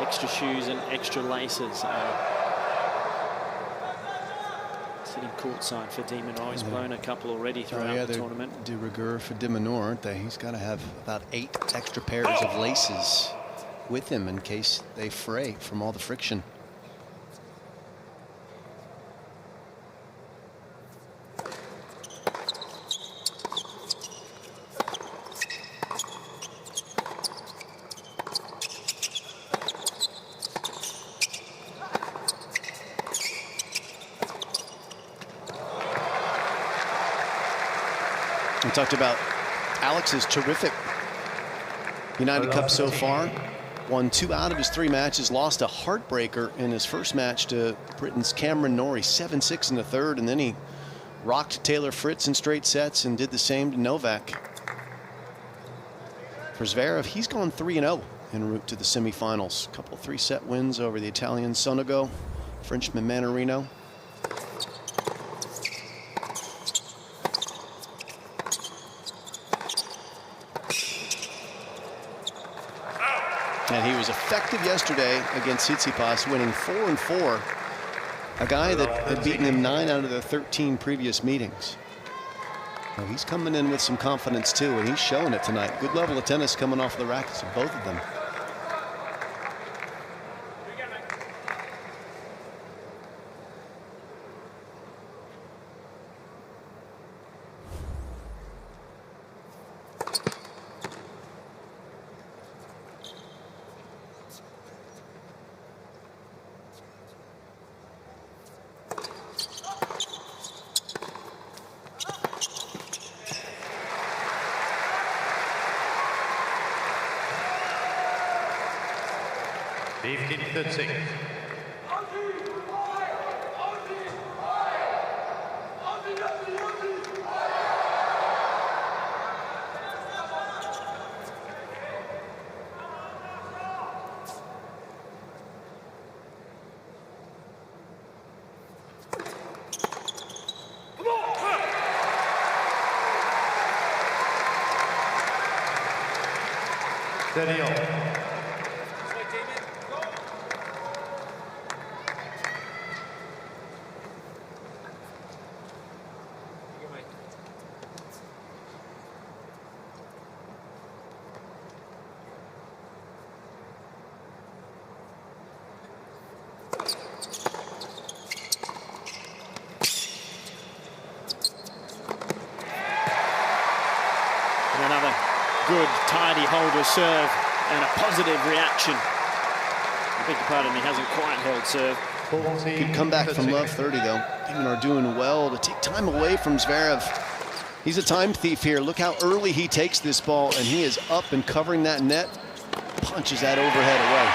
Extra shoes and extra laces. Sitting courtside for de Minaur. He's blown a couple already throughout the tournament. De rigueur for de Minaur, aren't they? He's got to have about 8 extra pairs of laces with him in case they fray from all the friction. We talked about Alex's terrific United Cup so far. Won 2 out of his 3 matches, lost a heartbreaker in his first match to Britain's Cameron Norrie, 7-6 in the third, and then he rocked Taylor Fritz in straight sets and did the same to Novak. For Zverev, he's gone 3-0 en route to the semifinals. A couple 3-set wins over the Italian Sonego, Frenchman Mannarino. And he was effective yesterday against Tsitsipas, winning 4-4. A guy that had beaten him 9 out of the 13 previous meetings. Well, he's coming in with some confidence too, and he's showing it tonight. Good level of tennis coming off the rackets of both of them. holder serve and a positive reaction. I beg your pardon, he hasn't quite held serve. Good comeback from Love 30, though. Minaur doing well to take time away from Zverev. He's a time thief here. Look how early he takes this ball, and he is up and covering that net. Punches that overhead away.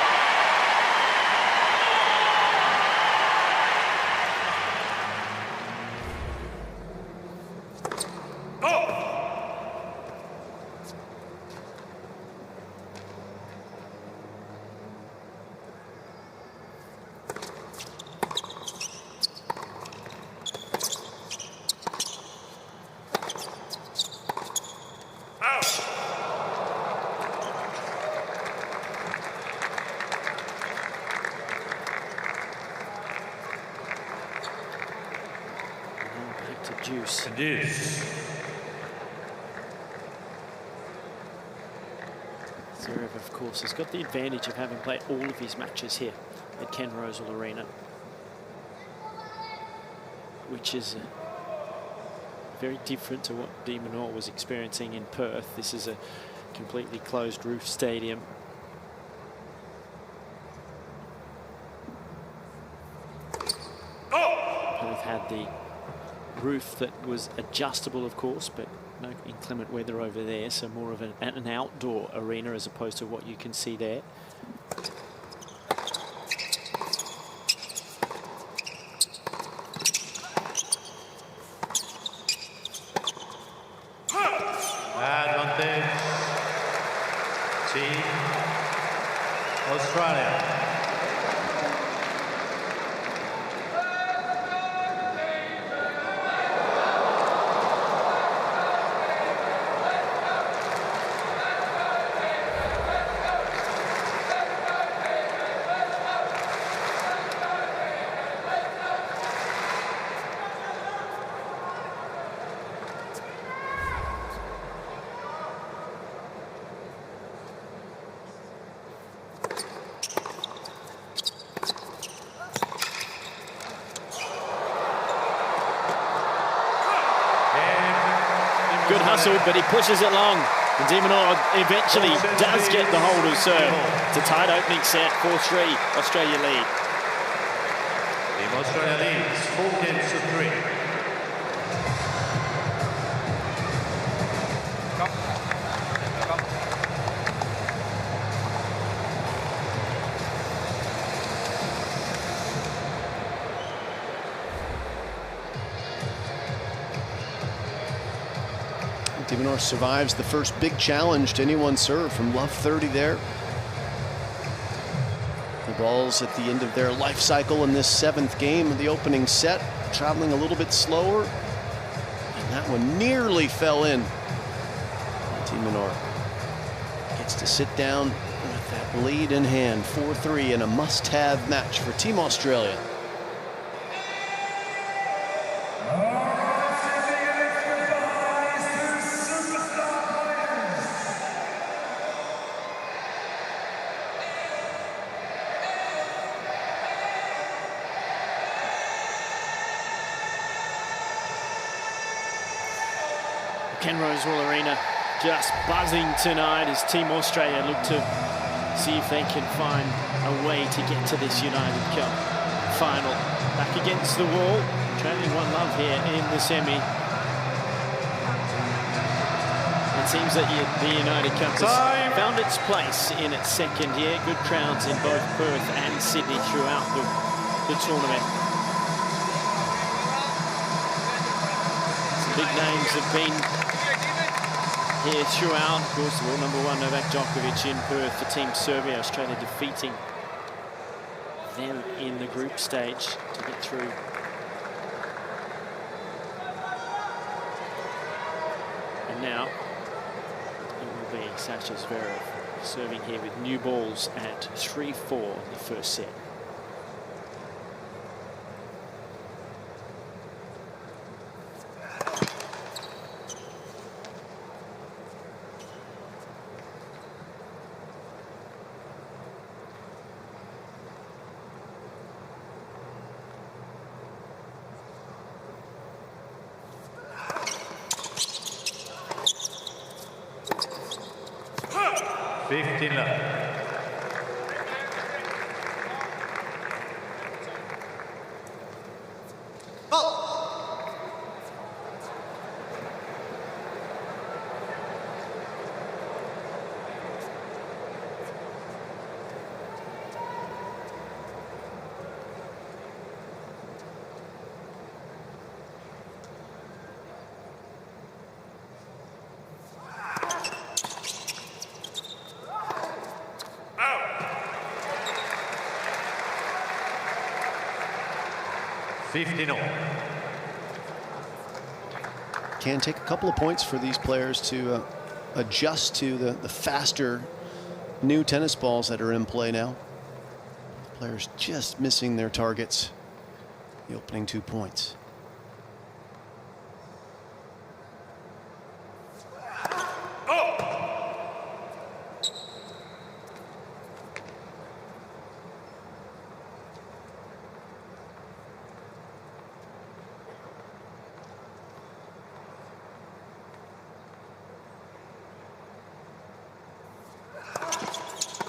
Juice. Zverev, of course, has got the advantage of having played all of his matches here at Ken Rosal Arena, which is very different to what Minaur was experiencing in Perth. This is a completely closed roof stadium. Perth had the roof that was adjustable, of course, but no inclement weather over there, so more of an outdoor arena as opposed to what you can see there. Advantage, Team Australia. Good hustle, but he pushes it long. And Minaur eventually does get the hold of serve. It's a tight opening set, 4-3, Australia lead. Team Australia leads 4 games to 3. Minaur survives the first big challenge to anyone's serve from Love 30 there. The ball's at the end of their life cycle in this 7th game of the opening set, traveling a little bit slower. And that one nearly fell in. Minaur gets to sit down with that lead in hand, 4-3, in a must-have match for Team Australia. Ken Rosal Arena just buzzing tonight as Team Australia look to see if they can find a way to get to this United Cup final. Back against the wall, trailing 1-love here in the semi. It seems that the United Cup has found its place in its 2nd year. Good crowds in both Perth and Sydney throughout the tournament. Some big names have been here throughout. Of course, world #1 Novak Djokovic in Perth for Team Serbia. Australia defeating them in the group stage to get through. And now it will be Sasha Zverev serving here with new balls at 3-4 in the first set. 15 love. Can take a couple of points for these players to adjust to the faster new tennis balls that are in play now. Players just missing their targets. The opening 2 points.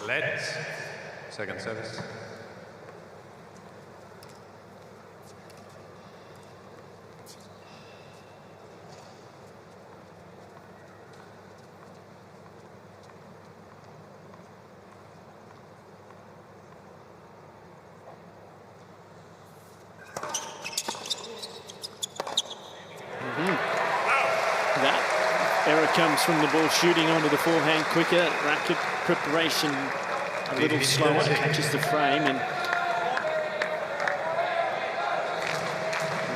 Let's. Second service. That error comes from the ball shooting onto the forehand quicker. Racket preparation a little slower, catches the frame, and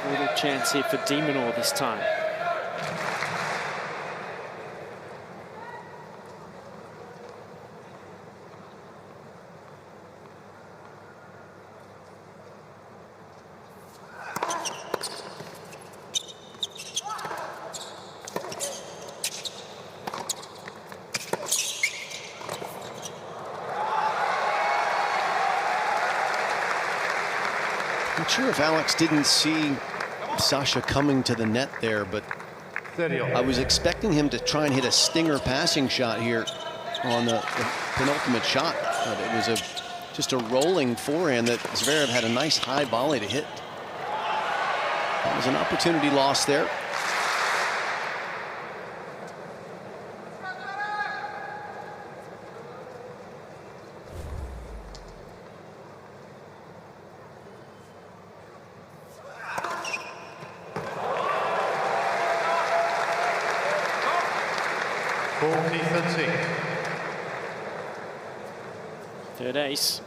a little chance here for Minaur this time. Not sure if Alex didn't see Sasha coming to the net there, but I was expecting him to try and hit a stinger passing shot here on the penultimate shot, but it was just a rolling forehand that Zverev had a nice high volley to hit. That was an opportunity lost there. Third ace.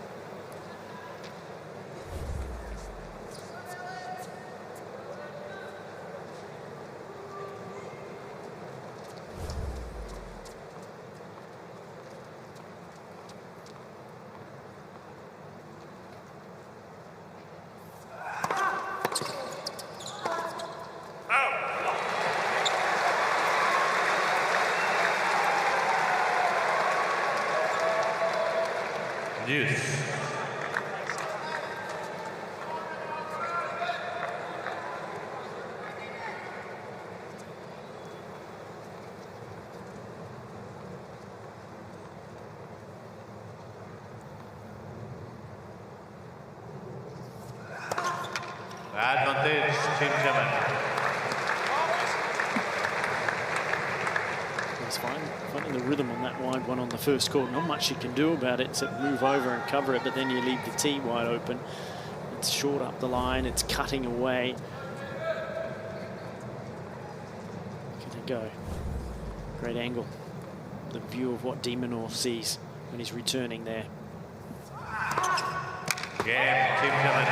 Deuce. Advantage, Team Germany. He's finding the rhythm on that wide one on the first court. Not much you can do about it except move over and cover it, but then you leave the tee wide open. It's short up the line, it's cutting away. Can it go? Great angle. The view of what Minaur sees when he's returning there. Game, Team Germany.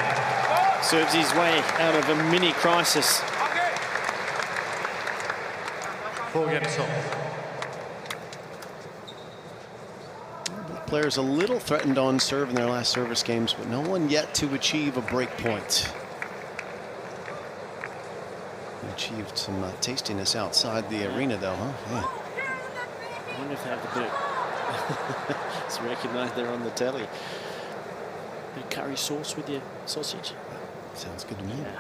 Serves his way out of a mini crisis. 4 games off. Players a little threatened on serve in their last service games, but no one yet to achieve a break point. Achieved some tastiness outside the arena, though, huh? Yeah. I wonder if they have the bit. It's recognised they're on the telly. Bit of curry sauce with your sausage. Sounds good to me. Yeah.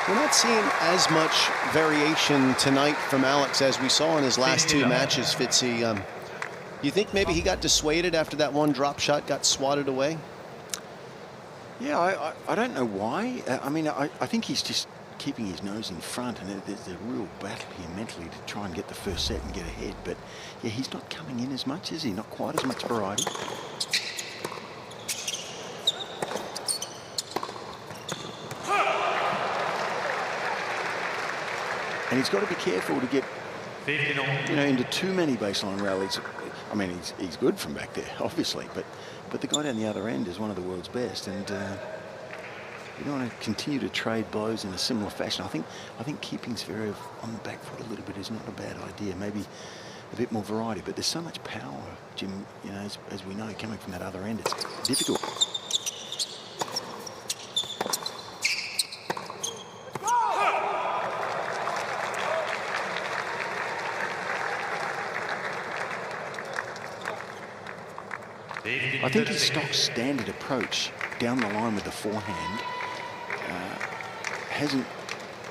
We're not seeing as much variation tonight from Alex as we saw in his last two matches, Fitzy. You think maybe he got dissuaded after that one drop shot got swatted away? Yeah, I don't know why. I mean, I think he's just keeping his nose in front, and there's a real battle here mentally to try and get the first set and get ahead. But yeah, he's not coming in as much, is he? Not quite as much variety. And he's got to be careful to get, into too many baseline rallies. I mean, he's good from back there, obviously, but the guy down the other end is one of the world's best, and you don't want to continue to trade blows in a similar fashion. I think keeping Zverev on the back foot a little bit is not a bad idea. Maybe a bit more variety, but there's so much power, Jim. As we know, coming from that other end, it's difficult. I think his stock standard approach down the line with the forehand hasn't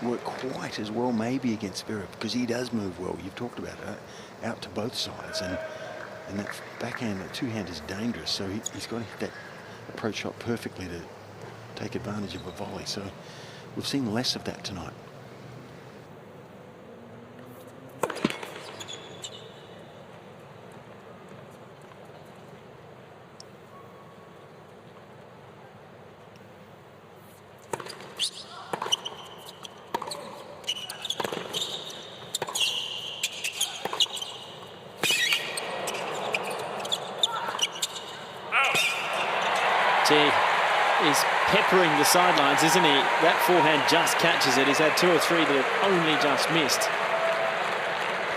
worked quite as well maybe against Zverev, because he does move well. You've talked about it, out to both sides, and that backhand, that two-hand is dangerous, so he's got to hit that approach shot perfectly to take advantage of a volley. So we've seen less of that tonight. He's peppering the sidelines, isn't he? That forehand just catches it. He's had 2 or 3 that have only just missed.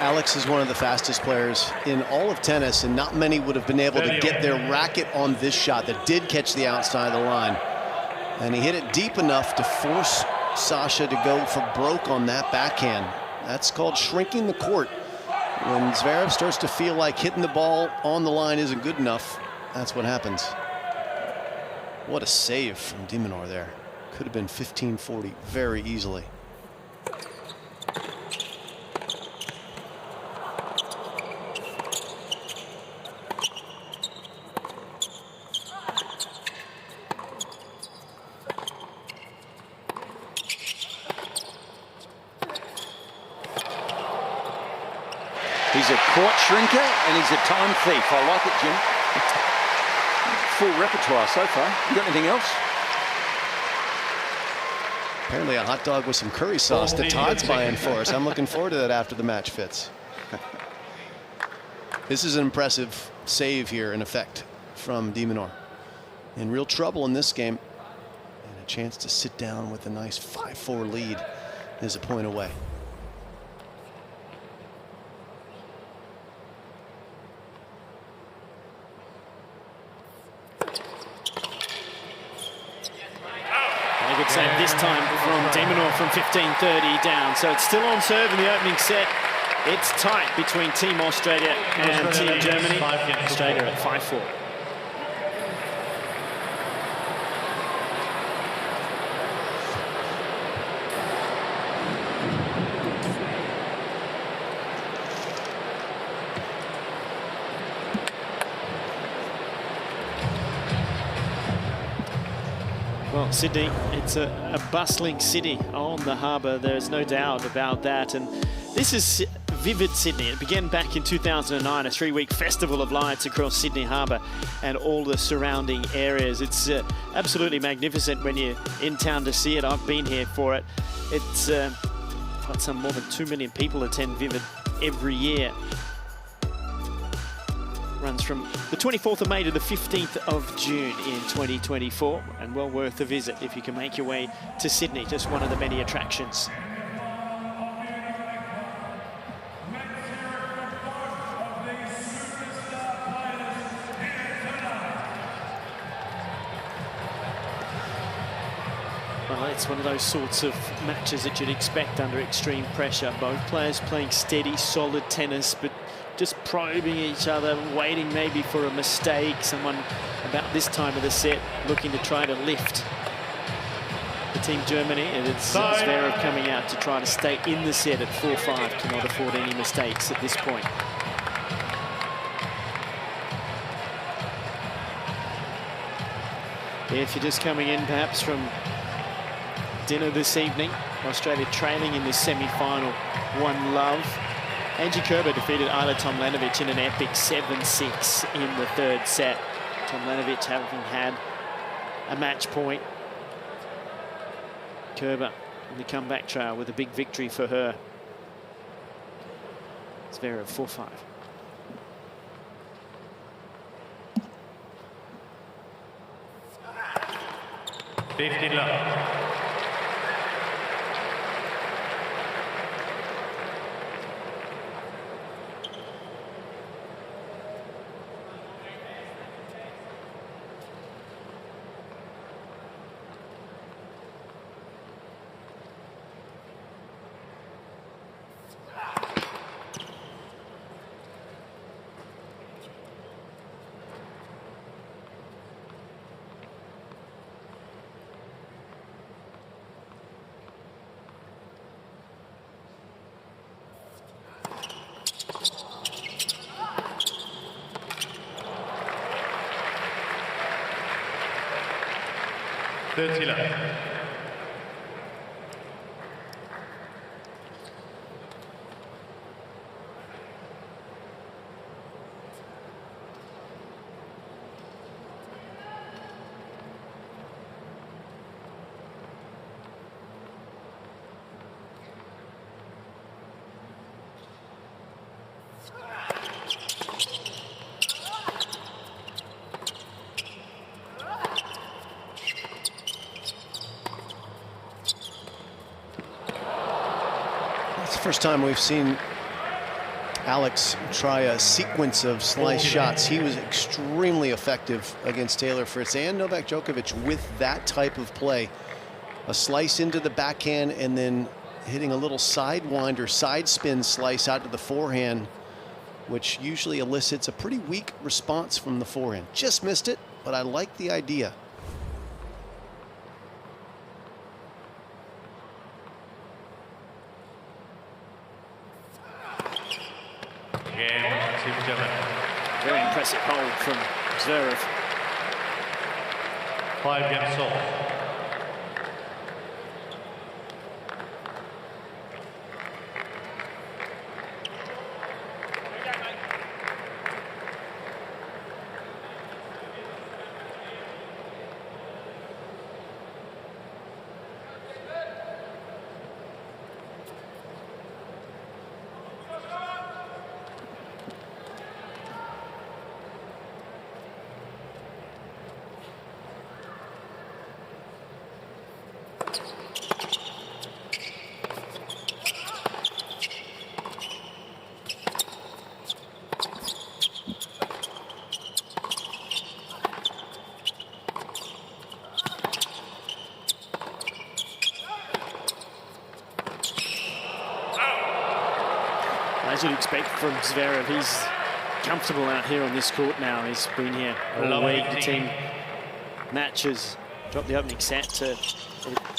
Alex is one of the fastest players in all of tennis, and not many would have been able to get their racket on this shot that did catch the outside of the line. And he hit it deep enough to force Sasha to go for broke on that backhand. That's called shrinking the court. When Zverev starts to feel like hitting the ball on the line isn't good enough, that's what happens. What a save from Minaur there. Could have been 15-40 very easily. He's a court shrinker and he's a time thief. I like it, Jim. Full repertoire so far. You got anything else? Apparently a hot dog with some curry sauce that Todd's buying for us. I'm looking forward to that after the match, Fitz. This is an impressive save here, in effect, from Minaur. In real trouble in this game. And a chance to sit down with a nice 5-4 lead is a point away. Good save this time from Minaur from 15-30 down. So it's still on serve in the opening set. It's tight between Team Australia and Team Germany. Australia at 5-4. Well, Sydney, it's a bustling city on the harbour. There's no doubt about that. And this is Vivid Sydney. It began back in 2009, a 3-week festival of lights across Sydney Harbour and all the surrounding areas. It's absolutely magnificent when you're in town to see it. I've been here for it. It's got some more than 2 million people attend Vivid every year. Runs from the 24th of May to the 15th of June in 2024, and well worth a visit if you can make your way to Sydney, just one of the many attractions. Well, it's one of those sorts of matches that you'd expect under extreme pressure. Both players playing steady, solid tennis, but just probing each other, waiting maybe for a mistake. Someone about this time of the set looking to try to lift the Team Germany, and it's Zverev coming out to try to stay in the set at 4-5, cannot afford any mistakes at this point. If you're just coming in perhaps from dinner this evening, Australia trailing in the semi-final, 1-love. Angie Kerber defeated Ayla Tomljanovic in an epic 7-6 in the third set. Tomljanovic having had a match point. Kerber in the comeback trail with a big victory for her. Zverev 4-5. Love. First time we've seen Alex try a sequence of slice shots. He was extremely effective against Taylor Fritz and Novak Djokovic with that type of play. A slice into the backhand and then hitting a little sidewind or side spin slice out to the forehand, which usually elicits a pretty weak response from the forehand. Just missed it, but I like the idea. Very impressive hold from Zverev. 5-game salt. As you'd expect from Zverev, he's comfortable out here on this court now. He's been here all week. The team matches. Dropped the opening set to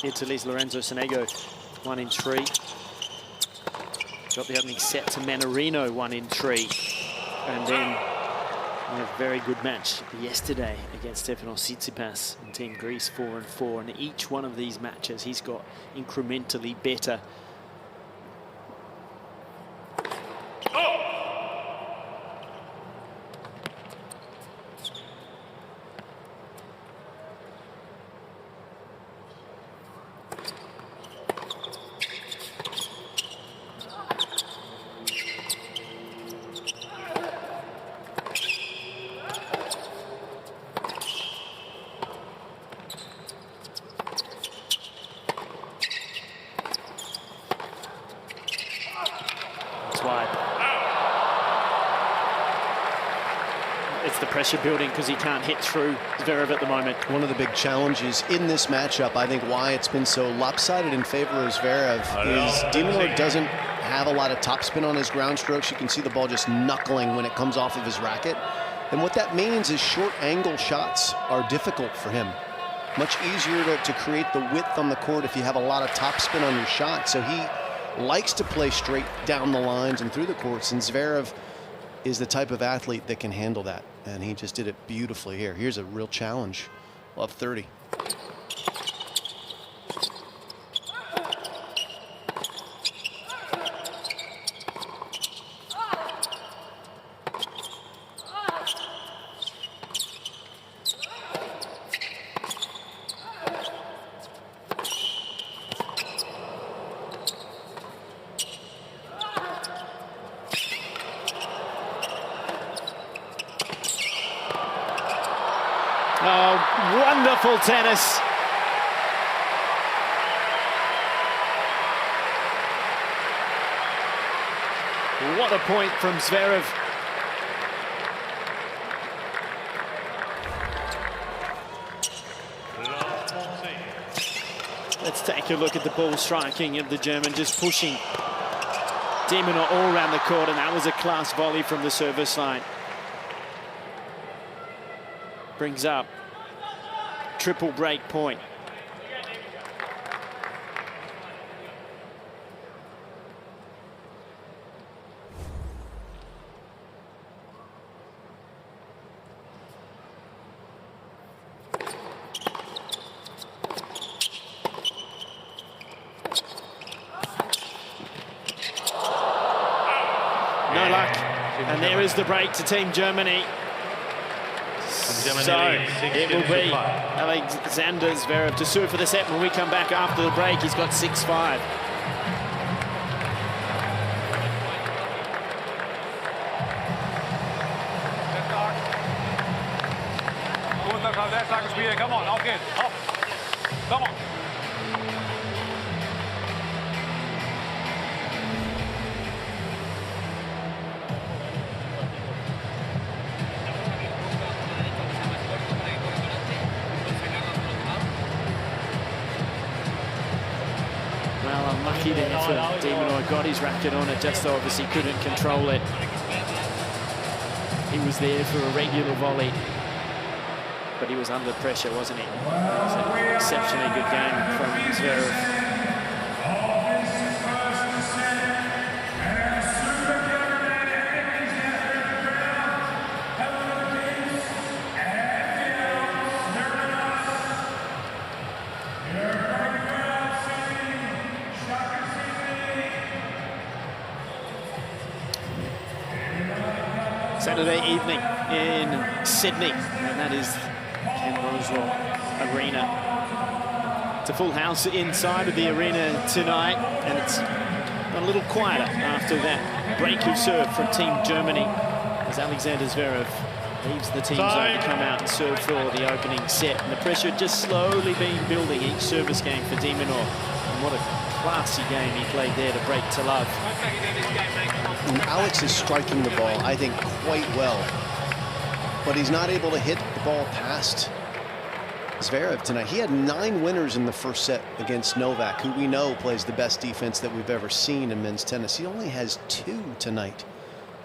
Italy's Lorenzo Sonego, 1-3. Dropped the opening set to Mannarino, 1-3. And then a very good match yesterday against Stefanos Tsitsipas and Team Greece, 4-4. And each one of these matches, he's got incrementally better. Pressure building because he can't hit through Zverev at the moment. One of the big challenges in this matchup, I think why it's been so lopsided in favor of Zverev, is Minaur doesn't have a lot of topspin on his ground strokes. You can see the ball just knuckling when it comes off of his racket. And what that means is short angle shots are difficult for him. Much easier to create the width on the court if you have a lot of topspin on your shot. So he likes to play straight down the lines and through the courts, and Zverev is the type of athlete that can handle that, and he just did it beautifully here. Here's a real challenge. Love 30. Oh, wonderful tennis. What a point from Zverev. Let's take a look at the ball striking of the German, just pushing de Minaur all around the court, and that was a class volley from the service line. Brings up triple break point. No luck. And there is the break to Team Germany. So it will be Alexander Zverev to serve for the set. When we come back after the break, he's got 6-5. Come on, auf geht's. Auf. Come on. Well, unlucky there for de Minaur. Got his racket on it, just obviously couldn't control it. He was there for a regular volley, but he was under pressure, wasn't he? It was an exceptionally good game from Zverev. Saturday evening in Sydney, and that is Ken Rosewell Arena. It's a full house inside of the arena tonight, and it's got a little quieter after that break of serve from Team Germany as Alexander Zverev leaves the team zone to come out and serve for the opening set. And the pressure just slowly been building each service game for de Minaur. And what a classy game he played there to break to love. And Alex is striking the ball, I think, quite well. But he's not able to hit the ball past Zverev tonight. He had 9 winners in the first set against Novak, who we know plays the best defense that we've ever seen in men's tennis. He only has 2 tonight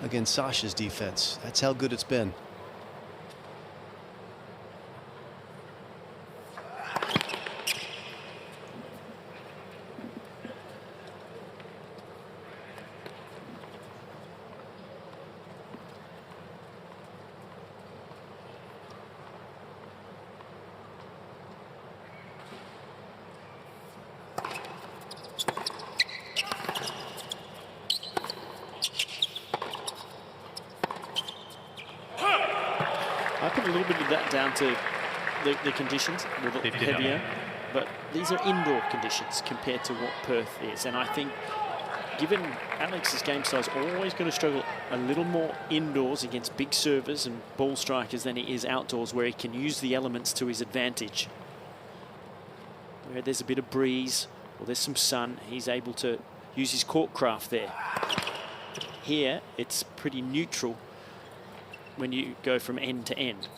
against Sasha's defense. That's how good it's been. I put a little bit of that down to the conditions, a little heavier, but these are indoor conditions compared to what Perth is. And I think, given Alex's game style is always going to struggle a little more indoors against big servers and ball strikers than he is outdoors, where he can use the elements to his advantage. Where there's a bit of breeze or there's some sun, he's able to use his court craft there. Here, it's pretty neutral when you go from end to end.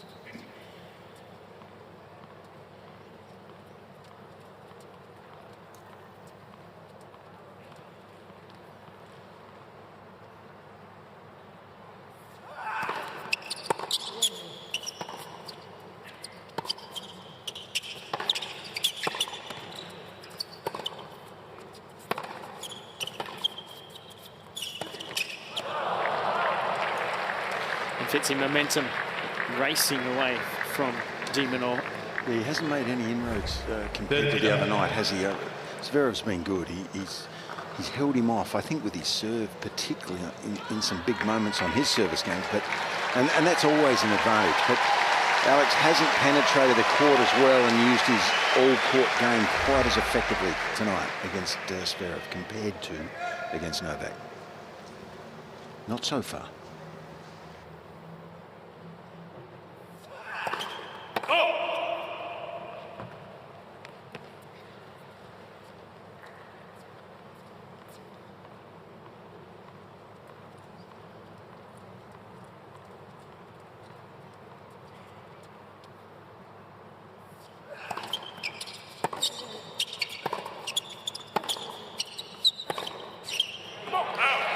Fits in momentum, racing away from Minaur. Yeah, he hasn't made any inroads compared to the other night, has he? Zverev's been good. He's held him off, I think, with his serve, particularly in some big moments on his service games. But and that's always an advantage. But Alex hasn't penetrated the court as well and used his all-court game quite as effectively tonight against Zverev compared to against Novak. Not so far.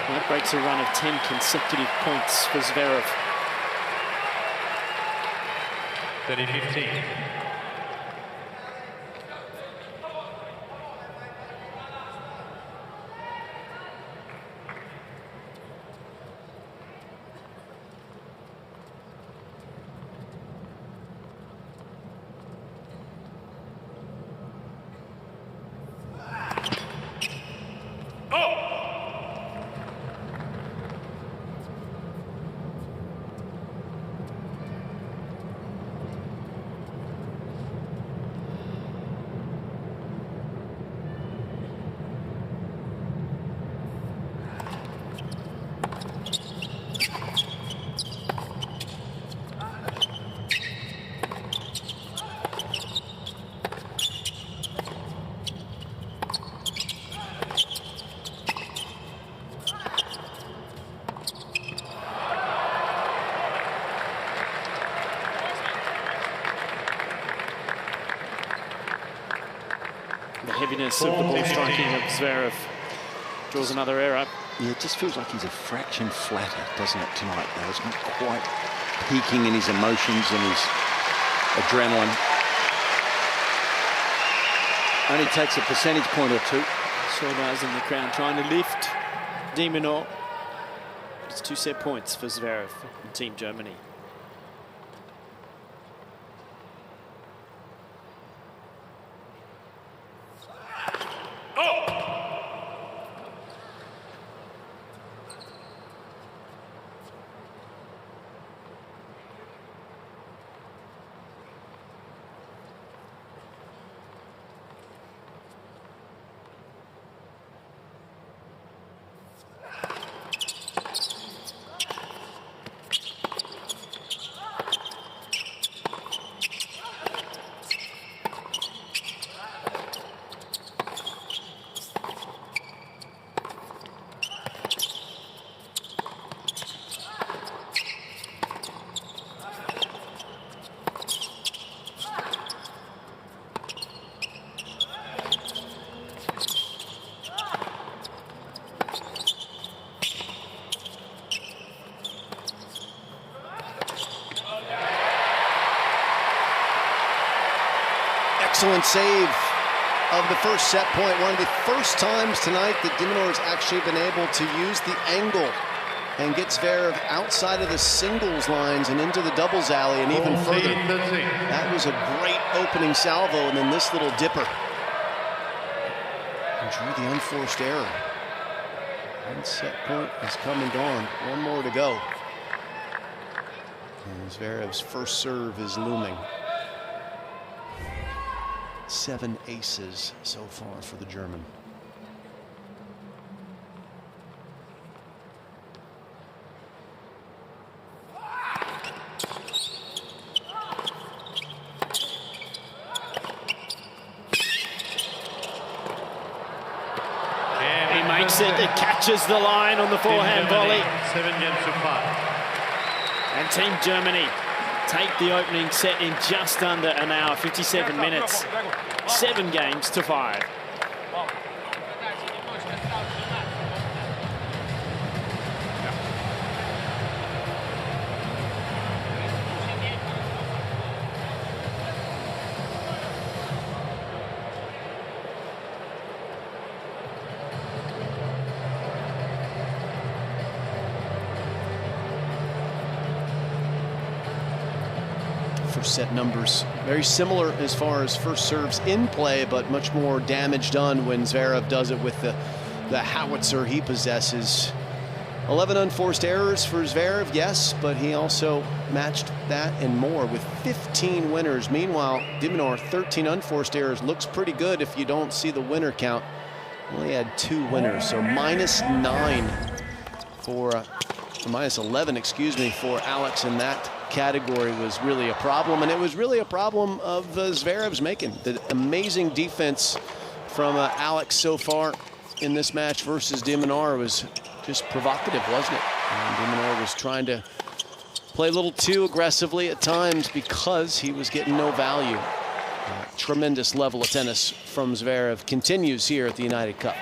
That breaks a run of 10 consecutive points for Zverev. 30-15. Heaviness of the ball striking of Zverev draws another error. Yeah, it just feels like he's a fraction flatter, doesn't it, tonight? Though it's not quite peaking in his emotions and his adrenaline. Only takes a percentage point or two. Sure does in the crowd, trying to lift Minaur. It's 2 set points for Zverev and Team Germany. Excellent save of the first set point. One of the first times tonight that Minaur has actually been able to use the angle and get Zverev outside of the singles lines and into the doubles alley and even further. That was a great opening salvo, and then this little dipper. And drew the unforced error. One set point has come and gone. One more to go. And Zverev's first serve is looming. 7 aces so far for the German. He makes it, it catches the line on the forehand volley. 7 games to 5. And Team Germany take the opening set in just under an hour, 57 minutes. 7 games to 5. first set numbers. Very similar as far as first serves in play, but much more damage done when Zverev does it with the howitzer he possesses. 11 unforced errors for Zverev, yes, but he also matched that and more with 15 winners. Meanwhile, Minaur, 13 unforced errors. Looks pretty good if you don't see the winner count. Only had 2 winners, so -9 for, -11, excuse me, for Alex in that category was really a problem, and it was really a problem of Zverev's making. The amazing defense from Alex so far in this match versus de Minaur was just provocative, wasn't it? And de Minaur was trying to play a little too aggressively at times because he was getting no value. Tremendous level of tennis from Zverev continues here at the United Cup.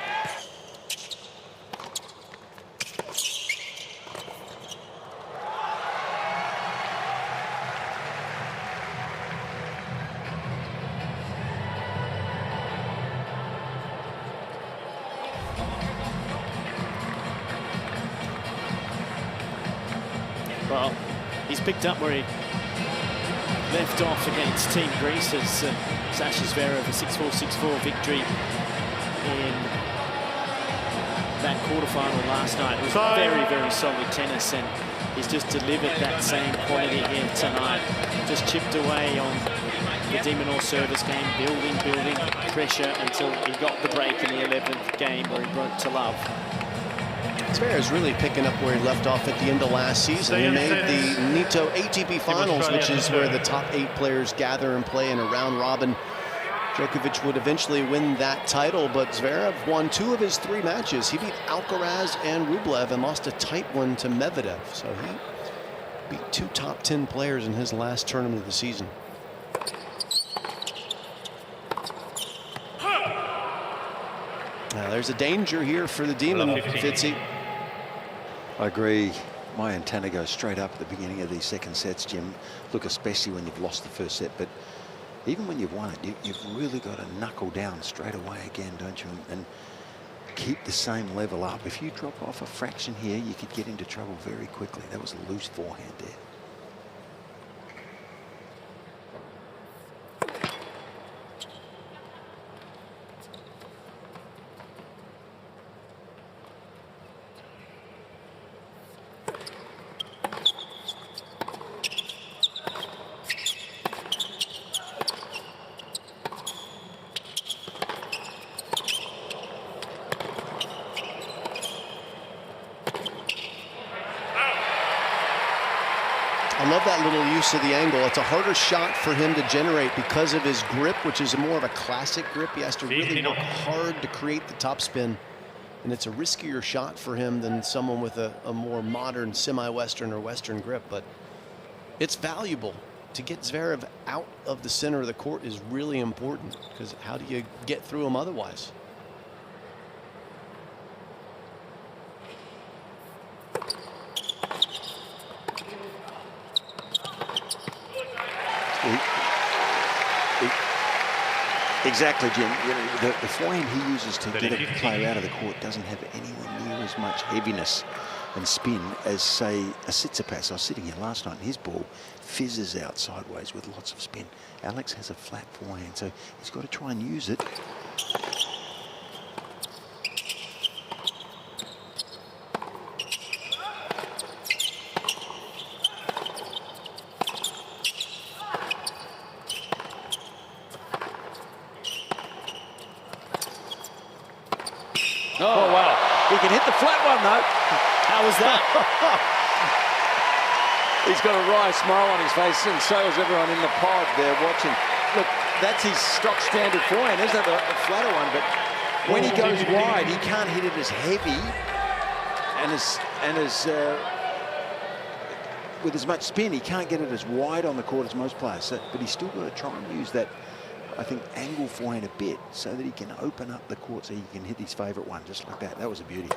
Well, he's picked up where he left off against Team Greece as Sasha Zverev a 6-4, 6-4 victory in that quarterfinal last night. It was very, very solid tennis, and he's just delivered that same quality here tonight. Just chipped away on the de Minaur service game, building pressure until he got the break in the 11th game where he broke to love. Zverev's really picking up where he left off at the end of last season. He made the Nitto ATP Finals, which is where the top 8 players gather and play in a round robin. Djokovic would eventually win that title, but Zverev won 2 of his 3 matches. He beat Alcaraz and Rublev and lost a tight one to Medvedev. So he beat 2 top 10 players in his last tournament of the season. Now there's a danger here for the Demon, Fitzy. I agree. My antenna goes straight up at the beginning of these second sets, Jim. Look, especially when you've lost the first set, but even when you've won it, you've really got to knuckle down straight away again, don't you? And keep the same level up. If you drop off a fraction here, you could get into trouble very quickly. That was a loose forehand there. I love that little use of the angle. It's a harder shot for him to generate because of his grip, which is more of a classic grip. He has to really work hard to create the topspin, and it's a riskier shot for him than someone with a more modern semi-Western or Western grip, but it's valuable. To get Zverev out of the center of the court is really important, because how do you get through him otherwise? Exactly, Jim. The forehand he uses to get a player out of the court doesn't have anywhere near as much heaviness and spin as, say, a Tsitsipas. I was sitting here last night and his ball fizzes out sideways with lots of spin. Alex has a flat forehand, so he's got to try and use it. Oh, wow. He can hit the flat one, though. How was that? He's got a wry smile on his face, and so is everyone in the pod there watching. Look, that's his stock standard forehand. There's the flatter one, but when he goes wide, he can't hit it as heavy and with as much spin. He can't get it as wide on the court as most players. So, but he's still got to try and use that, I think, angle forehand a bit so that he can open up the court so he can hit his favourite one just like that. That was a beauty.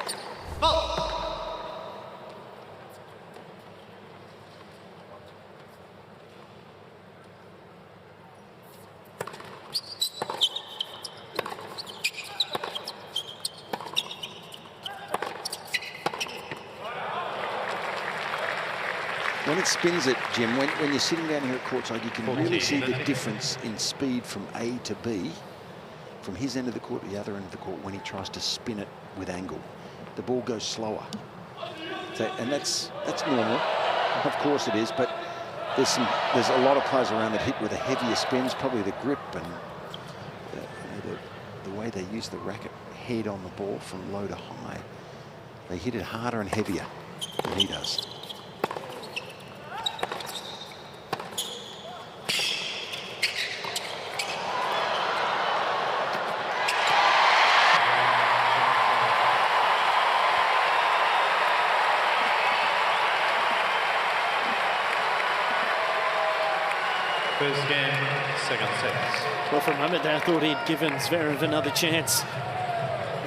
When it spins it, Jim, when you're sitting down here at courtside, you can really see the difference in speed from A to B, from his end of the court to the other end of the court when he tries to spin it with angle. The ball goes slower. So, and that's normal. Of course it is, but there's a lot of players around that hit with a heavier spins, probably the grip and the way they use the racket head on the ball from low to high. They hit it harder and heavier than he does. First game, second set. Well, for a moment there, I thought he'd given Zverev another chance.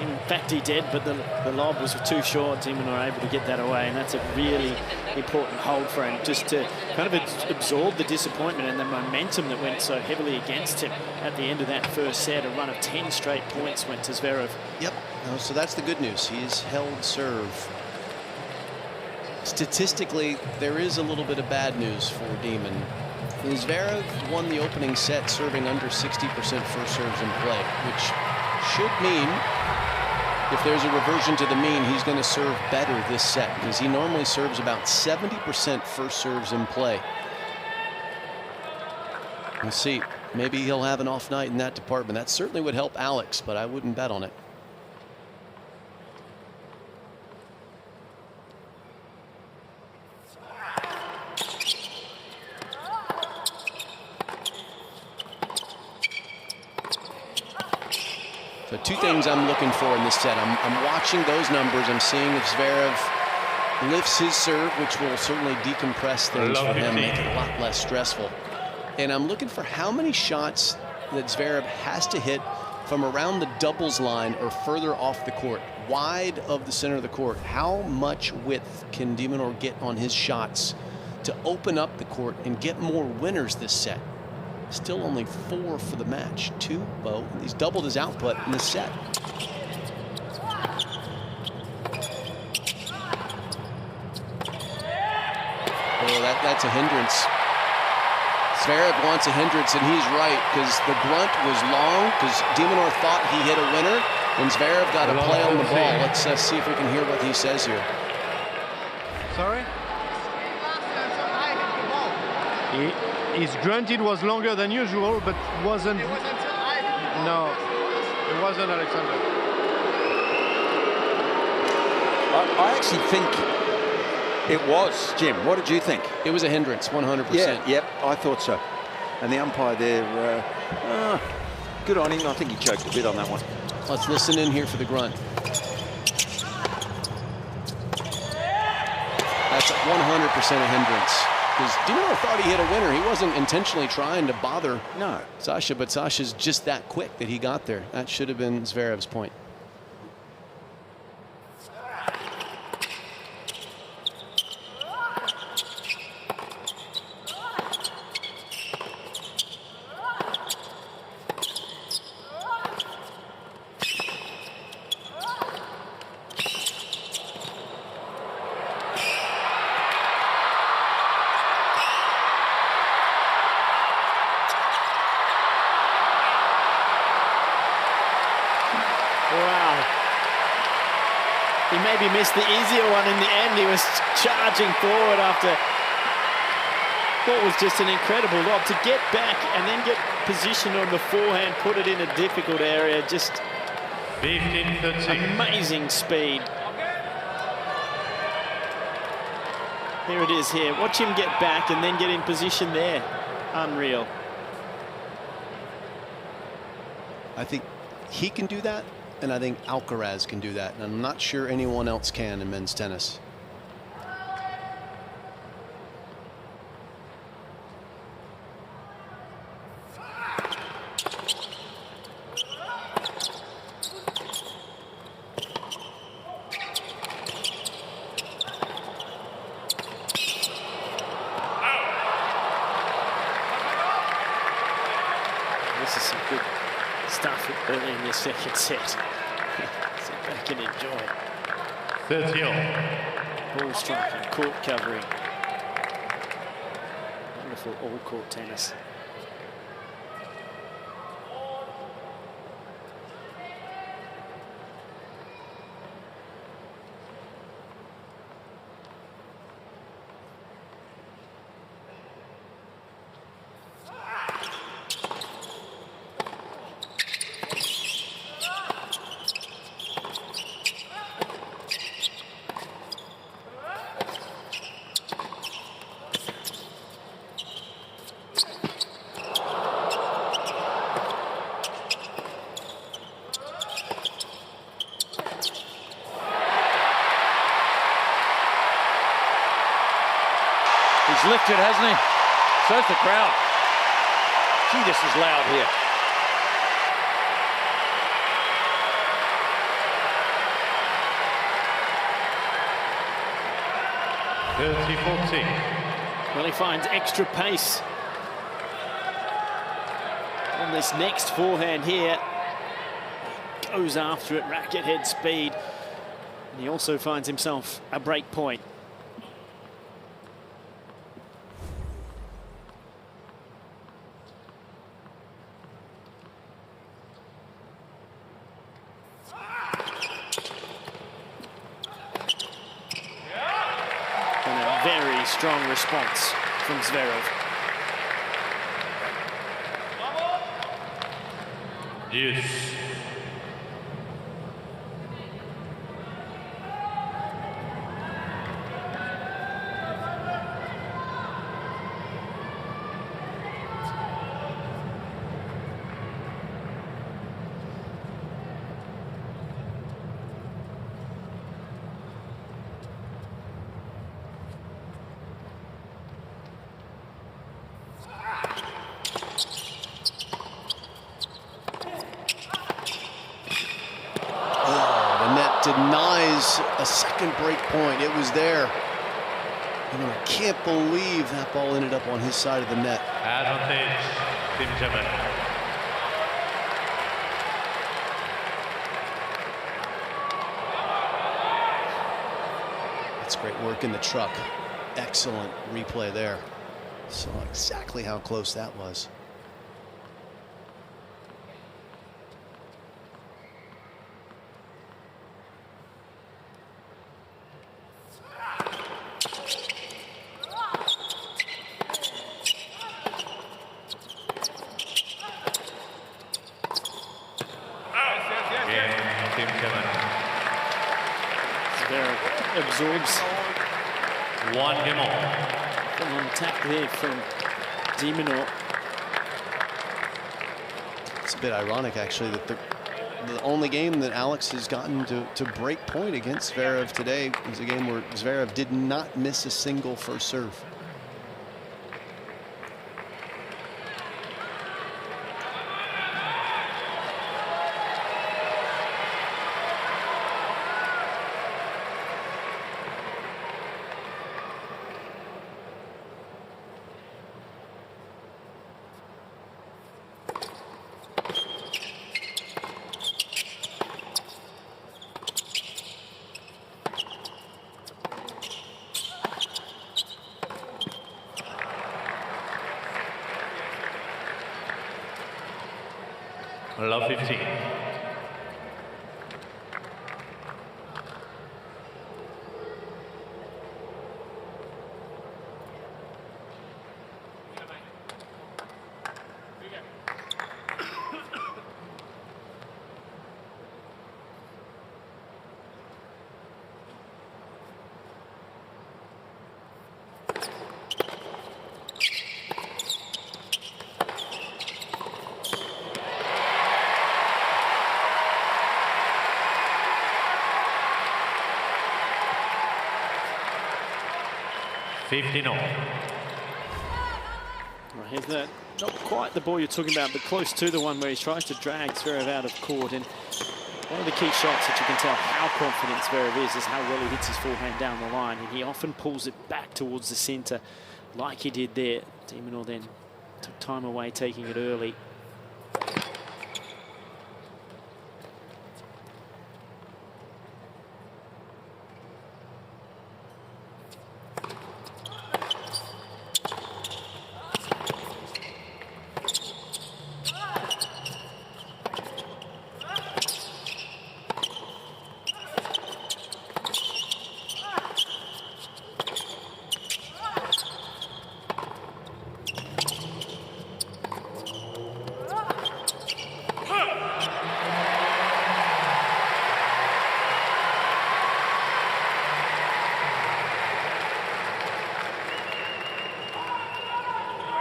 In fact, he did, but the lob was too short. Demon were able to get that away, and that's a really important hold for him, just to kind of absorb the disappointment and the momentum that went so heavily against him at the end of that first set. A run of 10 straight points went to Zverev. Yep, so that's the good news. He's held serve. Statistically, there is a little bit of bad news for Demon. Zverev won the opening set serving under 60% first serves in play, which should mean if there's a reversion to the mean, he's going to serve better this set because he normally serves about 70% first serves in play. We'll see. Maybe he'll have an off night in that department. That certainly would help Alex, but I wouldn't bet on it. So two things I'm looking for in this set. I'm watching those numbers. I'm seeing if Zverev lifts his serve, which will certainly decompress things for him, make it a lot less stressful. And I'm looking for how many shots that Zverev has to hit from around the doubles line or further off the court, wide of the center of the court. How much width can de Minaur get on his shots to open up the court and get more winners this set? Still only 4 for the match. 2, Bo. He's doubled his output in this set. Oh, that's a hindrance. Zverev wants a hindrance, and he's right, because the grunt was long, because de Minaur thought he hit a winner, and Zverev got a play on the ball. Let's see if we can hear what he says here. Sorry? His grunted was longer than usual, but wasn't. No, it wasn't, Alexander. I actually think it was, Jim. What did you think? It was a hindrance, 100%. Yeah, yep, I thought so. And the umpire there, good on him. I think he choked a bit on that one. Let's listen in here for the grunt. That's 100% a hindrance. Because de Minaur thought he hit a winner. He wasn't intentionally trying to bother Sasha, but Sasha's just that quick that he got there. That should have been Zverev's point. He missed the easier one in the end. He was charging forward after what was just an incredible lob to get back and then get positioned on the forehand, put it in a difficult area. Just 15-13. Amazing speed. Here it is here. Watch him get back and then get in position there. Unreal. I think he can do that. And I think Alcaraz can do that. And I'm not sure anyone else can in men's tennis. This is some good stuff early in the second set. Sit back and enjoy. 30. Ball striking, court covering. beautiful all-court tennis. He's lifted, hasn't he? So's the crowd. Gee, this is loud here. Well, he finds extra pace on this next forehand here. Goes after it, racket head speed. And he also finds himself a break point. Very strong response from Zverev. Yes. Denies a second break point. It was there. And I can't believe that ball ended up on his side of the net. Advantage, Team Germany. That's great work in the truck. Excellent replay there. Saw exactly how close that was. Absorbs one game on. An attack there from Minaur. It's a bit ironic, actually, that the only game that Alex has gotten to break point against Zverev today was a game where Zverev did not miss a single first serve. Love 15. Here's that, not quite the ball you're talking about, but close to the one where he tries to drag Zverev out of court. And one of the key shots that you can tell how confident Zverev is how well he hits his forehand down the line. And he often pulls it back towards the center like he did there. Minaur then took time away, taking it early.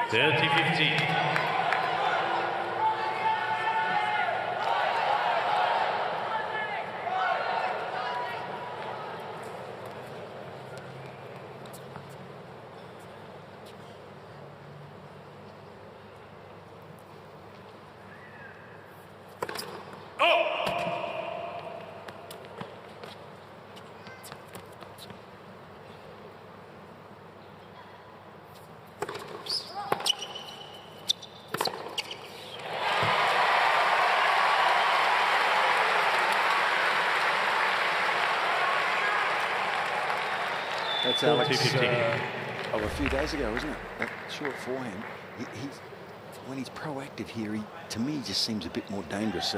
30-15. That's Alex of a few days ago, isn't it? That short forehand. When he's proactive here, to me, just seems a bit more dangerous.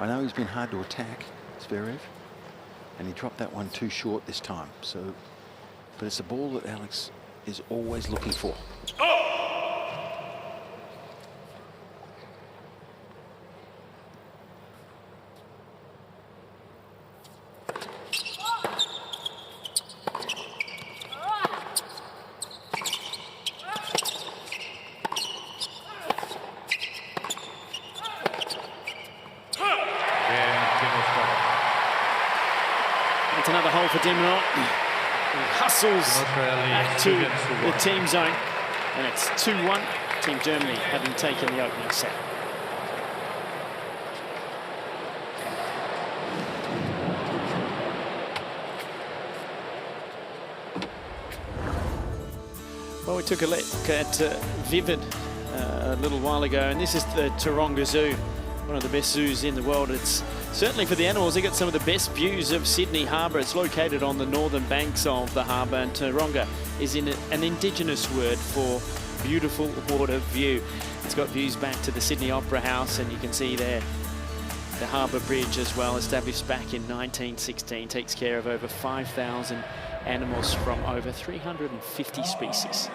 I know he's been hard to attack, Zverev, and he dropped that one too short this time. So, but it's a ball that Alex is always looking for. It's another hole for Minaur. He hustles back to the team zone, and it's 2-1. Team Germany having taken the opening set. Well, we took a look at Vivid a little while ago, and this is the Taronga Zoo, one of the best zoos in the world. It's certainly for the animals. They got some of the best views of Sydney Harbour. It's located on the northern banks of the harbour, and Taronga is in an indigenous word for beautiful water view. It's got views back to the Sydney Opera House, and you can see there the harbour bridge as well, established back in 1916, takes care of over 5,000 animals from over 350 species.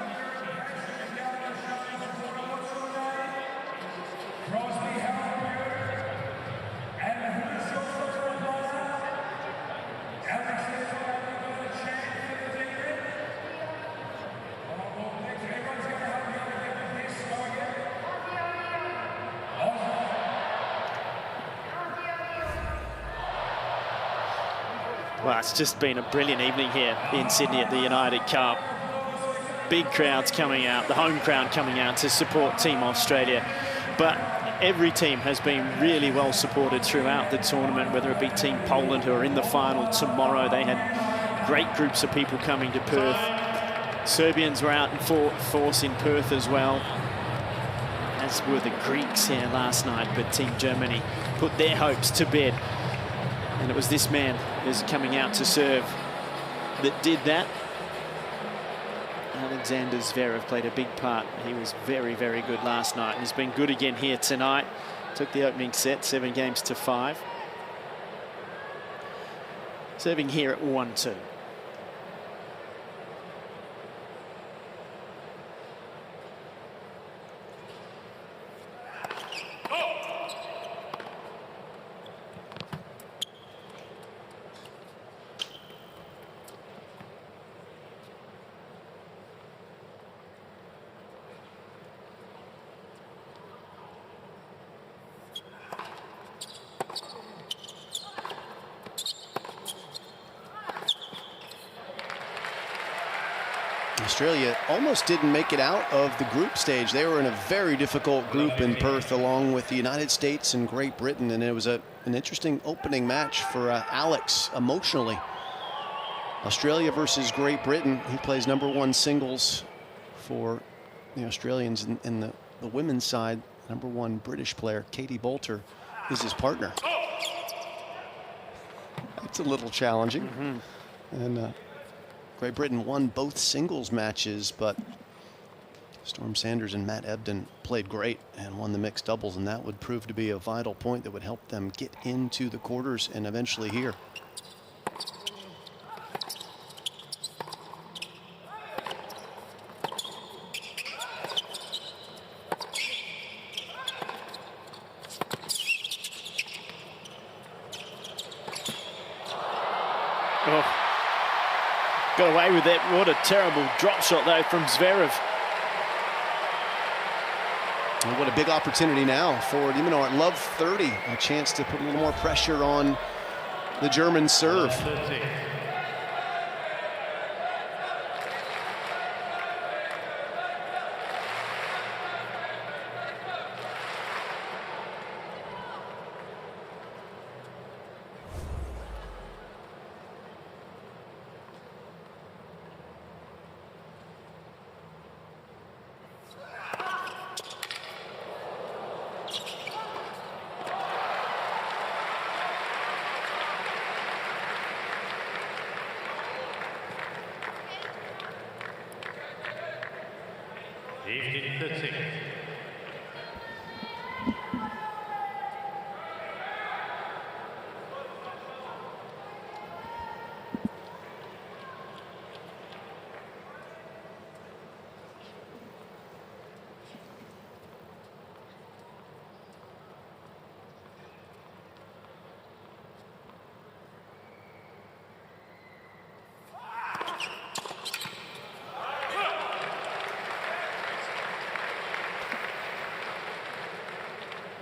Well, it's just been a brilliant evening here in Sydney at the United Cup. Big crowds coming out, the home crowd coming out to support Team Australia. But every team has been really well supported throughout the tournament, whether it be Team Poland, who are in the final tomorrow. They had great groups of people coming to Perth. Serbians were out in force in Perth as well, as were the Greeks here last night. But Team Germany put their hopes to bed. And it was this man who's coming out to serve that did that. Alexander Zverev played a big part. He was very, very good last night, and he's been good again here tonight. Took the opening set, 7-5. Serving here at 1-2. Australia almost didn't make it out of the group stage. They were in a very difficult group in Perth, along with the United States and Great Britain, and it was an interesting opening match for Alex emotionally. Australia versus Great Britain. He plays #1 singles for the Australians in the women's side. #1 British player, Katie Boulter, is his partner. That's a little challenging. And Great Britain won both singles matches, but Storm Sanders and Matt Ebden played great and won the mixed doubles, and that would prove to be a vital point that would help them get into the quarters and eventually here. Got away with that. What a terrible drop shot, though, from Zverev. And what a big opportunity now for Minaur at love 30. A chance to put a little more pressure on the German serve.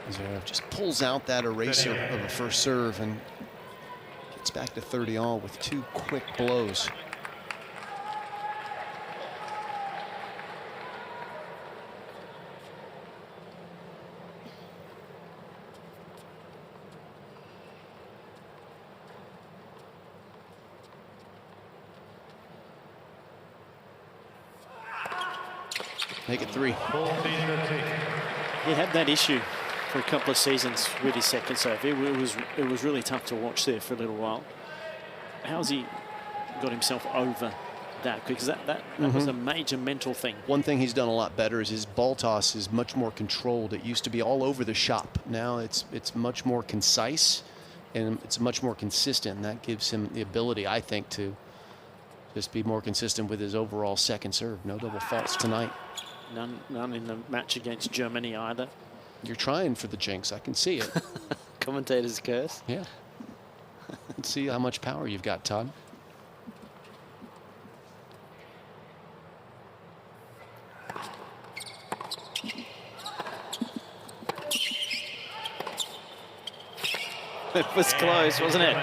Zverev just pulls out that eraser of a first serve and gets back to 30 all with 2 quick blows. Make it 3. He had that issue for a couple of seasons with his second serve. It was really tough to watch there for a little while. How's he got himself over that? Because that was a major mental thing. One thing he's done a lot better is his ball toss is much more controlled. It used to be all over the shop. Now it's much more concise and it's much more consistent. And that gives him the ability, I think, to just be more consistent with his overall second serve. No double faults tonight. None in the match against Germany either. You're trying for the jinx. I can see it. Commentator's curse. Yeah. Let's see how much power you've got, Todd. It was close, wasn't it?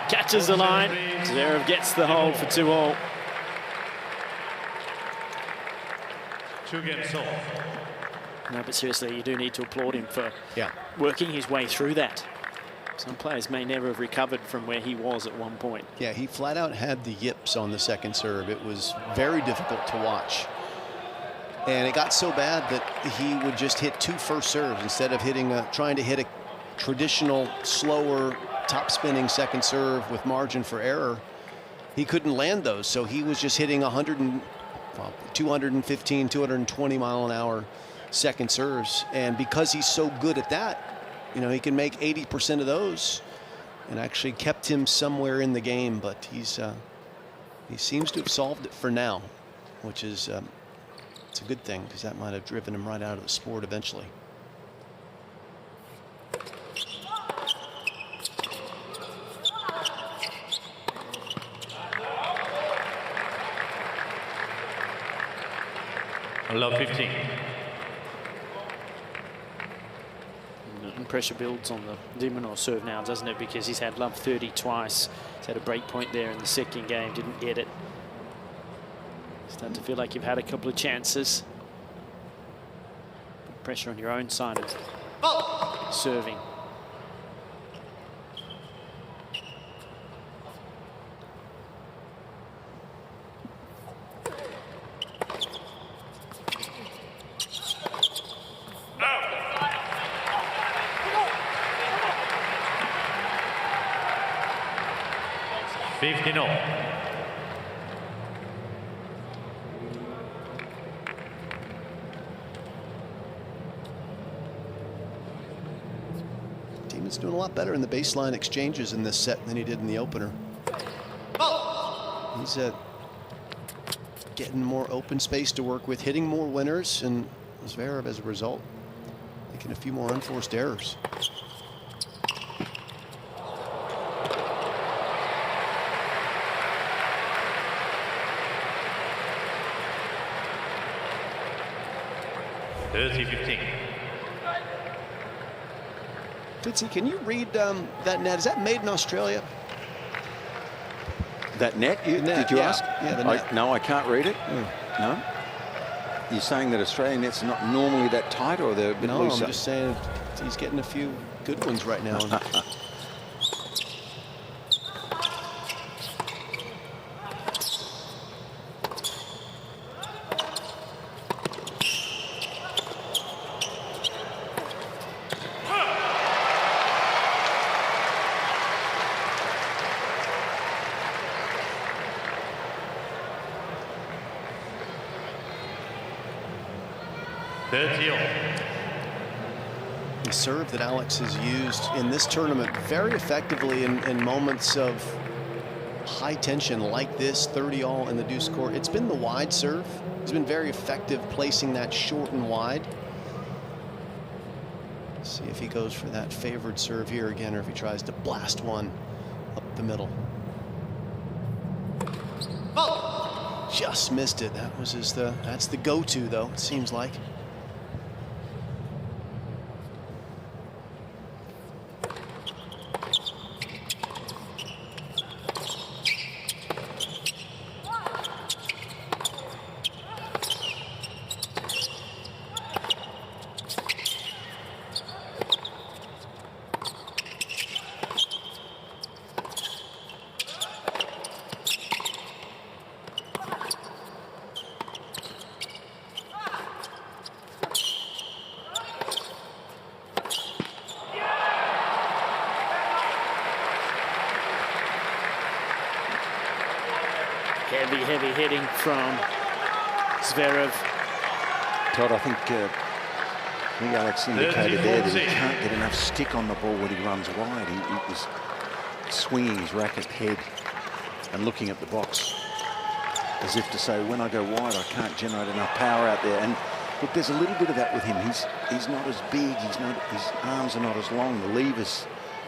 Catches the line. Zverev gets the hold for 2 all. 2 games off. No, but seriously, you do need to applaud him for working his way through that. Some players may never have recovered from where he was at one point. Yeah, he flat out had the yips on the second serve. It was very difficult to watch. And it got so bad that he would just hit 2 first serves instead of trying to hit a traditional, slower, top-spinning second serve with margin for error. He couldn't land those, so he was just hitting 215, 220 mile an hour second serves. And because he's so good at that, you know, he can make 80% of those, and actually kept him somewhere in the game. But he seems to have solved it for now, which is it's a good thing, because that might have driven him right out of the sport eventually. Love 15. And pressure builds on the Minaur serve now, doesn't it? Because he's had love 30 twice. He's had a break point there in the second game, didn't get it. Starting to feel like you've had a couple of chances. Put pressure on your own side of serving. He's doing a lot better in the baseline exchanges in this set than he did in the opener. He's getting more open space to work with, hitting more winners, and Zverev, as a result, making a few more unforced errors. $30-15. Fitzy, can you read that net? Is that made in Australia? That net? Did you ask? Yeah, the net. No, I can't read it. No. You're saying that Australian nets are not normally that tight, or they're a bit looser? No, I'm just saying he's getting a few good ones right now. The serve that Alex has used in this tournament very effectively in moments of high tension like this, 30-all in the deuce court. It's been the wide serve. He's been very effective placing that short and wide. See if he goes for that favored serve here again, or if he tries to blast one up the middle. Just missed it. That was that's the go-to though, it seems like. Heavy hitting from Zverev. Todd, I think Alex indicated there that he can't get enough stick on the ball when he runs wide. He was swinging his racket head and looking at the box as if to say, when I go wide, I can't generate enough power out there. And look, there's a little bit of that with him. He's not as big. His arms are not as long. The levers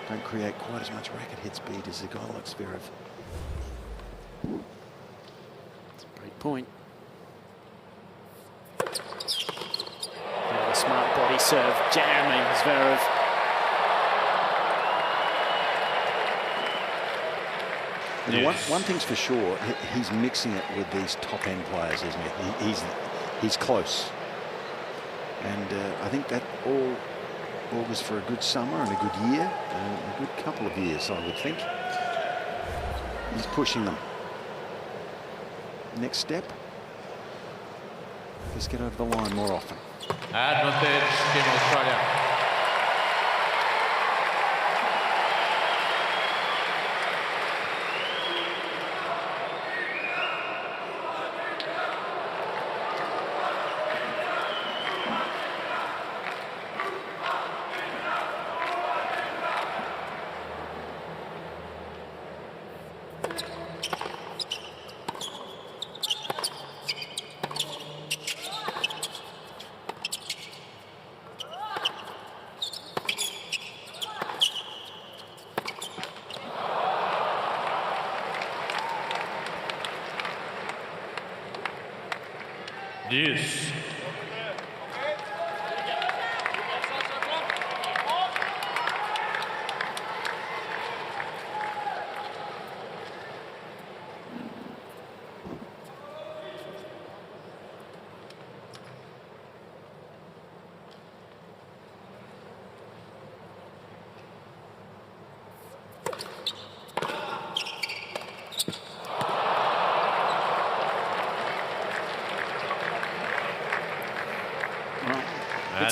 don't create quite as much racket head speed as a guy like Zverev. Great point. A smart body serve, jamming Zverev. You know, one thing's for sure, he's mixing it with these top-end players, isn't he? He's close. And I think that all augurs for a good summer and a good year, a good couple of years, I would think. He's pushing them. Next step, let's get over the line more often. Advantage Team Australia. Deuce.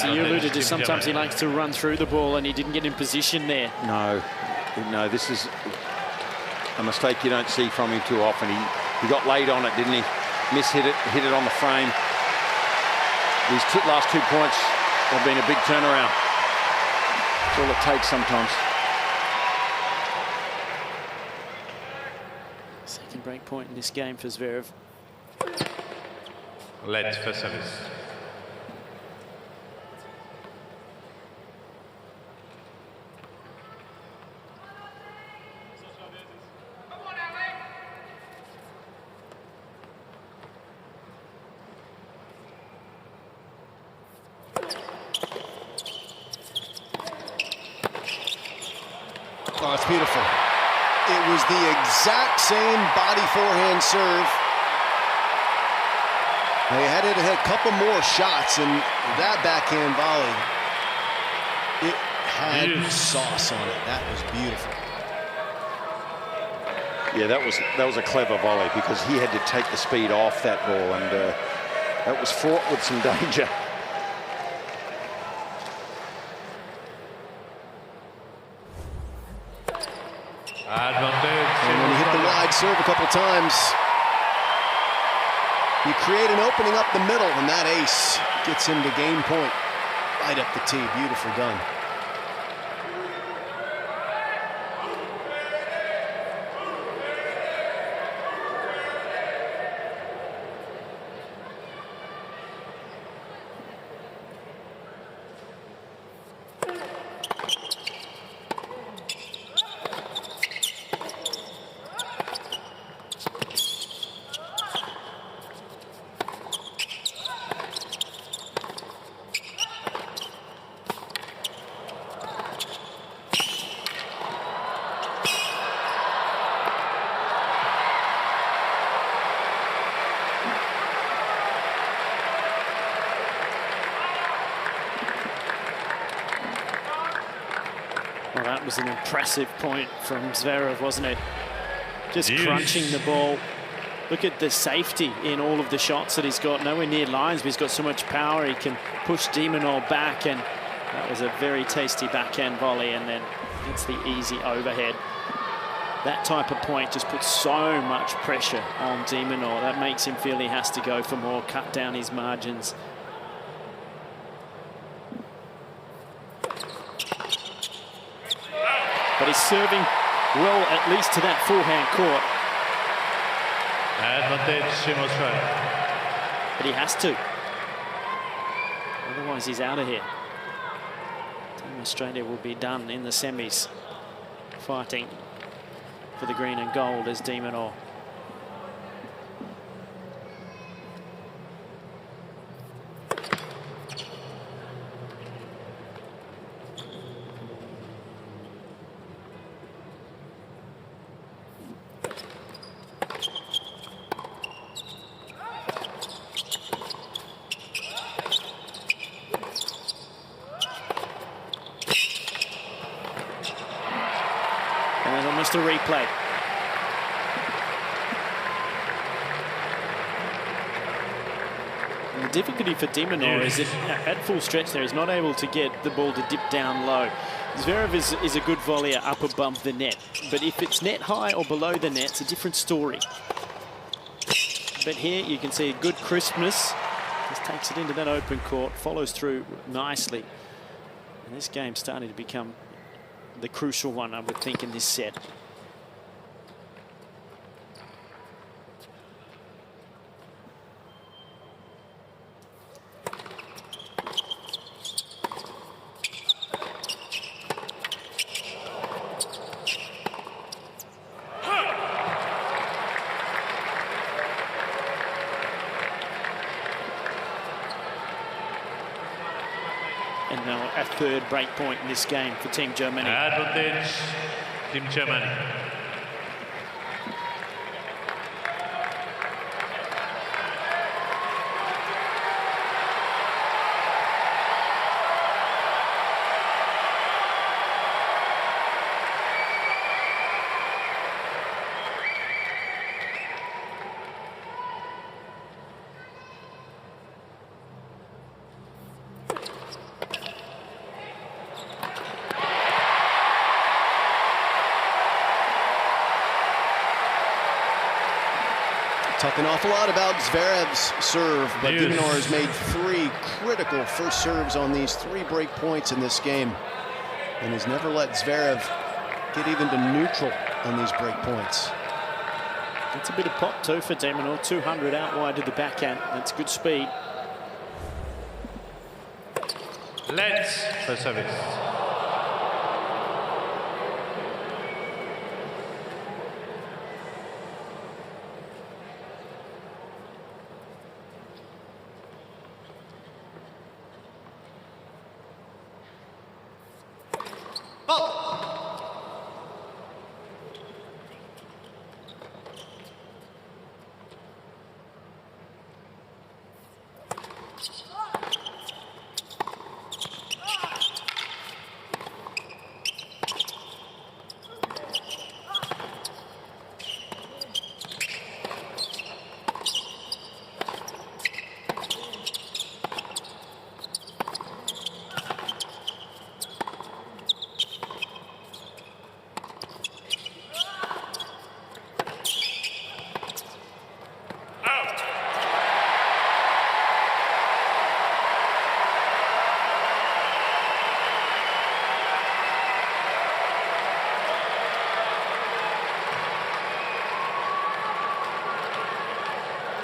You alluded to sometimes he likes to run through the ball, and he didn't get in position there. No, this is a mistake you don't see from him too often. He got laid on it, didn't he? Hit it on the frame. These last 2 points have been a big turnaround. That's all it takes sometimes. Second break point in this game for Zverev. Let's for service. that's beautiful. It was the exact same body forehand serve. They had to hit a couple more shots, and that backhand volley, it had sauce on it. That was beautiful. Yeah, that was a clever volley because he had to take the speed off that ball, and that was fraught with some danger. Advantage. And when you hit the wide serve a couple times, you create an opening up the middle, and that ace gets him to game point. Right up the tee, beautifully done. Well, that was an impressive point from Zverev, wasn't it? Just crunching the ball. Look at the safety in all of the shots that he's got. Nowhere near lines, but he's got so much power. He can push de Minaur back, and that was a very tasty backhand volley, and then it's the easy overhead. That type of point just puts so much pressure on de Minaur. That makes him feel he has to go for more, cut down his margins. But he's serving well, at least to that forehand court. Advantage, Team Australia. But he has to. Otherwise, he's out of here. Team Australia will be done in the semis, fighting for the green and gold as de Minaur. And almost a replay. And the difficulty for de Minaur is that at full stretch there, he's not able to get the ball to dip down low. Zverev is a good volleyer up above the net, but if it's net high or below the net, it's a different story. But here you can see a good crispness. Just takes it into that open court, follows through nicely. And this game's starting to become the crucial one, I would think, in this set. And now a third break point in this game for Team Germany. Advantage, Team Germany. Talk an awful lot about Zverev's serve, but de Minaur has made 3 critical first serves on these 3 break points in this game, and has never let Zverev get even to neutral on these break points. It's a bit of pop too for de Minaur, 200 out wide to the backhand. That's good speed. Let's for service.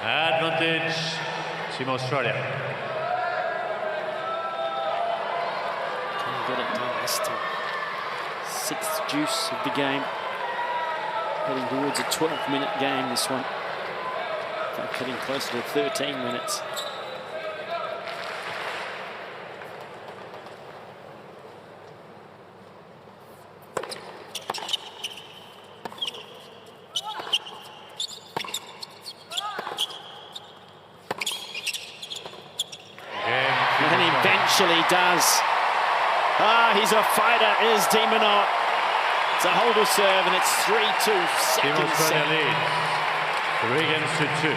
Advantage, Team Australia. Can't get it done this time. 6th juice of the game. Heading towards a 12-minute game, this one. In fact, getting closer to 13 minutes. And eventually does. He's a fighter, is Minaur. It's a holder serve, and it's 3-2, second set. Lead. 3 against 2.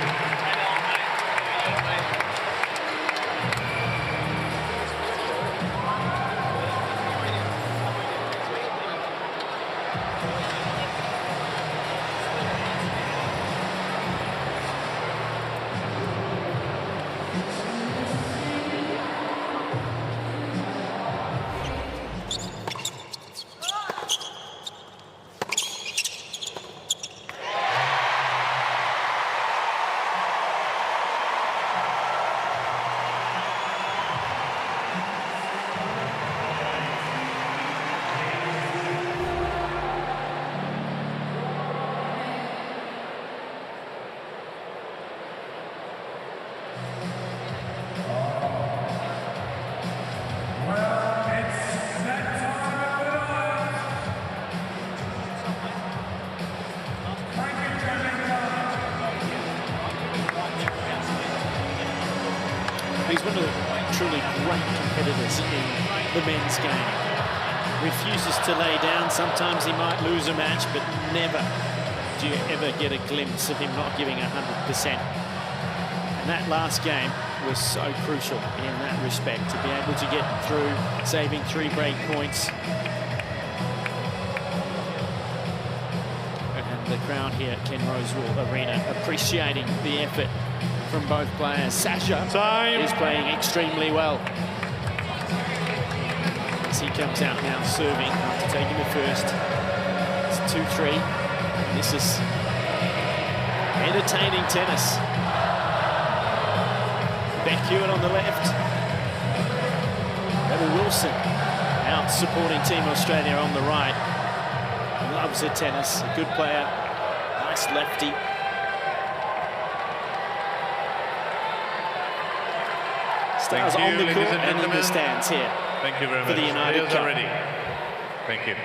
He's one of the truly great competitors in the men's game. Refuses to lay down. Sometimes he might lose a match, but never do you ever get a glimpse of him not giving 100%. And that last game was so crucial in that respect, to be able to get through, saving 3 break points. And the crowd here at Ken Rosewall Arena appreciating the effort from both players. Sasha is playing extremely well. As he comes out now serving after taking the first. It's 2-3. This is entertaining tennis. Beck Hewitt on the left. Rebel Wilson out supporting Team Australia on the right. Loves her tennis, a good player. Nice lefty. Stars on the court and in the stands here. Thank you very much. For the United Cup. Ready. Thank you.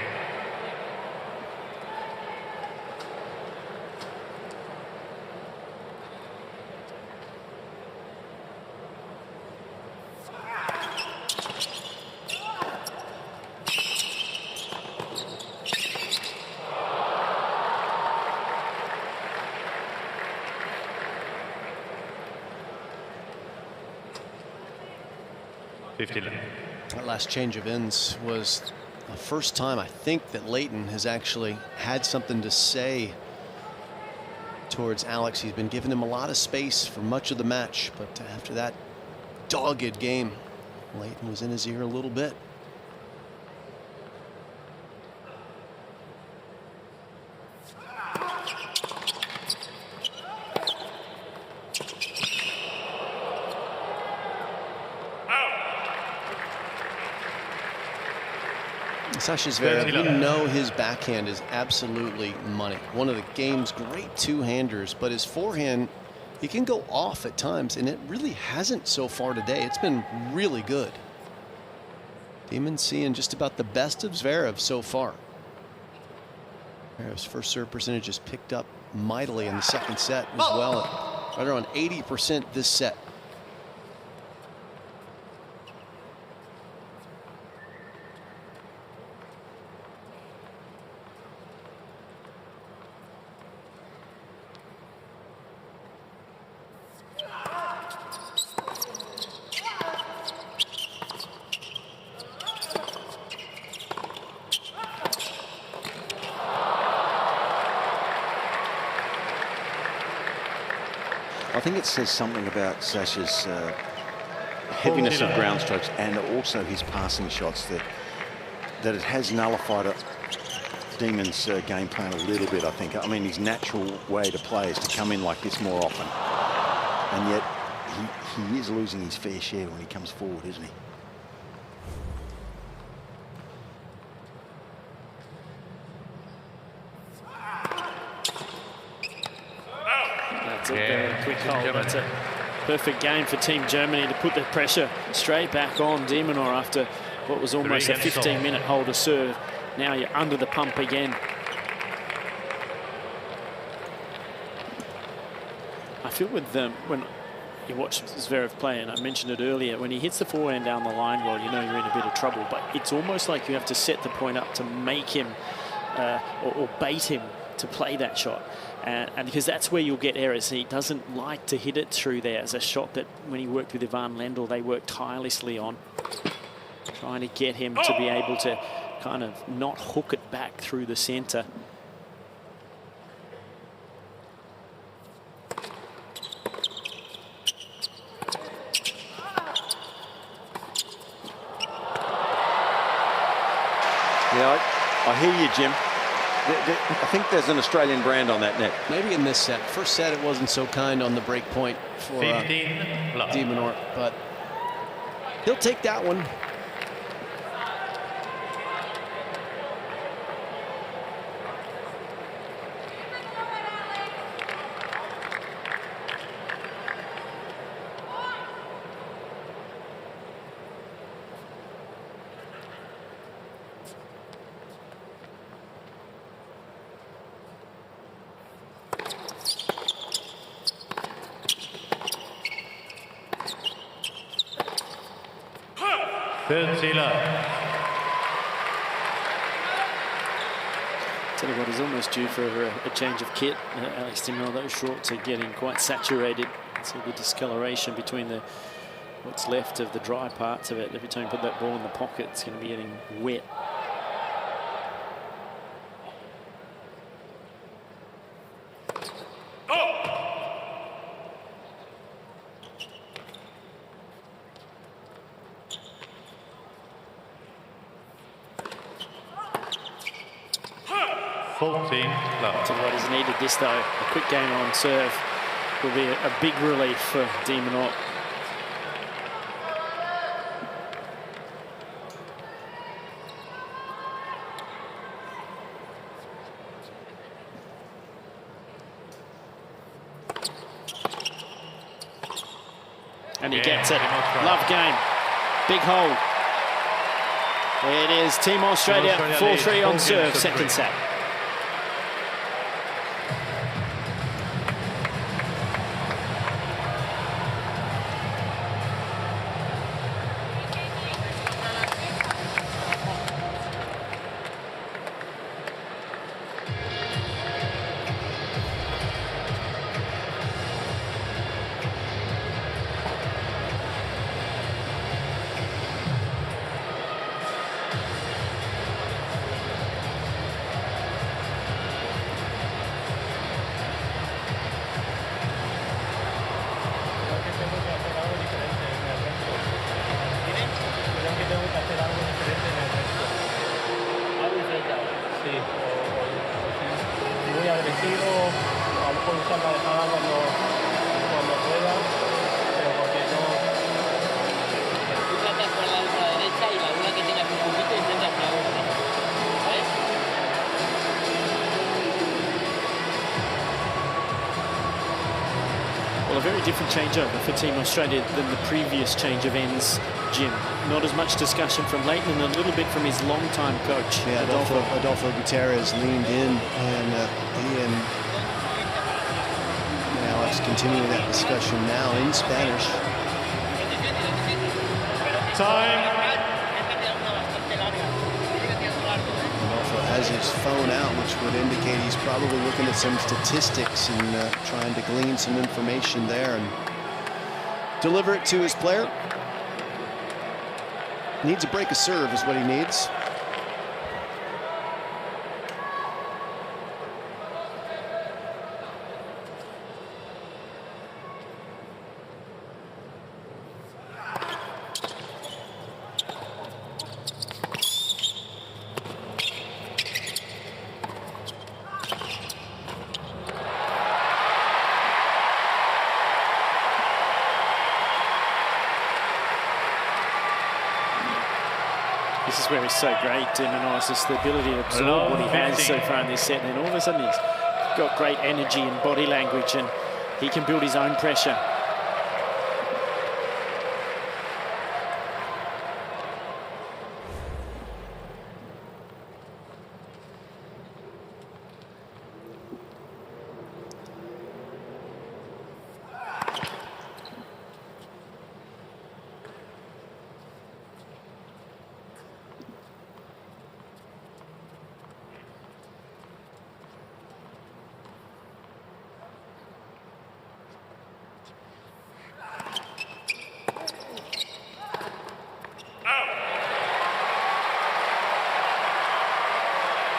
That last change of ends was the first time I think that Leighton has actually had something to say towards Alex. He's been giving him a lot of space for much of the match, but after that dogged game, Leighton was in his ear a little bit. Sasha Zverev, you know his backhand is absolutely money. One of the game's great two-handers, but his forehand, he can go off at times, and it really hasn't so far today. It's been really good. Demon seeing just about the best of Zverev so far. Zverev's first serve percentage has picked up mightily in the second set as well. Right around 80% this set. I think it says something about Sasha's heaviness of ground strokes and also his passing shots that it has nullified Demon's game plan a little bit, I think. I mean, his natural way to play is to come in like this more often. And yet he is losing his fair share when he comes forward, isn't he? That's a very quick hold. That's a perfect game for Team Germany to put the pressure straight back on Minaur after what was almost a 15-minute hold to serve. Now you're under the pump again. I feel with when you watch Zverev play, and I mentioned it earlier, when he hits the forehand down the line, well, you know you're in a bit of trouble, but it's almost like you have to set the point up to make him or bait him to play that shot. And because that's where you'll get errors. He doesn't like to hit it through there as a shot that when he worked with Ivan Lendl, they worked tirelessly on, trying to get him to be able to kind of not hook it back through the center. Yeah, I hear you, Jim. I think there's an Australian brand on that net. Maybe in this set. First set, it wasn't so kind on the break point for Minaur, but he'll take that one. Tell you what, he's almost due for a change of kit. Alex de Minaur, those shorts are getting quite saturated. See the discoloration between what's left of the dry parts of it. Every time you put that ball in the pocket, it's going to be getting wet. To what is needed this though, a quick game on serve will be a big relief for de Minaur. And he gets it. Love game. Big hold. It is Team Australia 4-3 on serve, second set. A very different changeover for Team Australia than the previous change of ends, Jim. Not as much discussion from Leighton and a little bit from his longtime coach. Yeah, Adolfo Gutierrez leaned in, and he and Alex continuing that discussion now in Spanish. Time. Adolfo has his phone out, which would indicate he's probably looking at some statistics and trying to glean some information there and deliver it to his player. Needs a break of serve is what he needs. This is where he's so great, Minaur, just the ability to absorb what he has so far in this set. And all of a sudden he's got great energy and body language, and he can build his own pressure.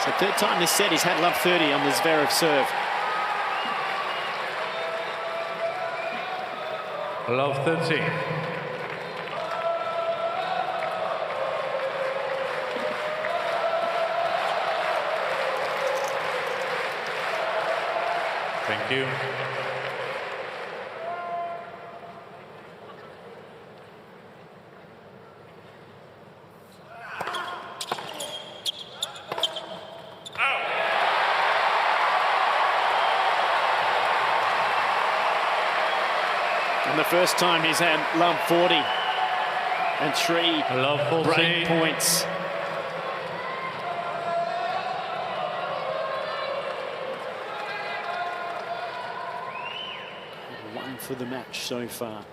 So third time this set he's had love 30 on the Zverev serve. Love 30. Thank you. And the first time he's had love 40 and 3 break points. One for the match so far.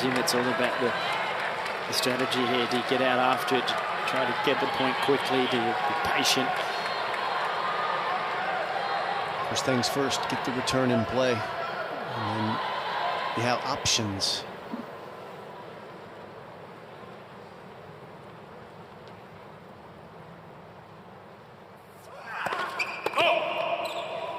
Jim, it's all about the strategy here. Do you get out after it, try to get the point quickly, do you be patient? First things first, get the return in play. And then you have options.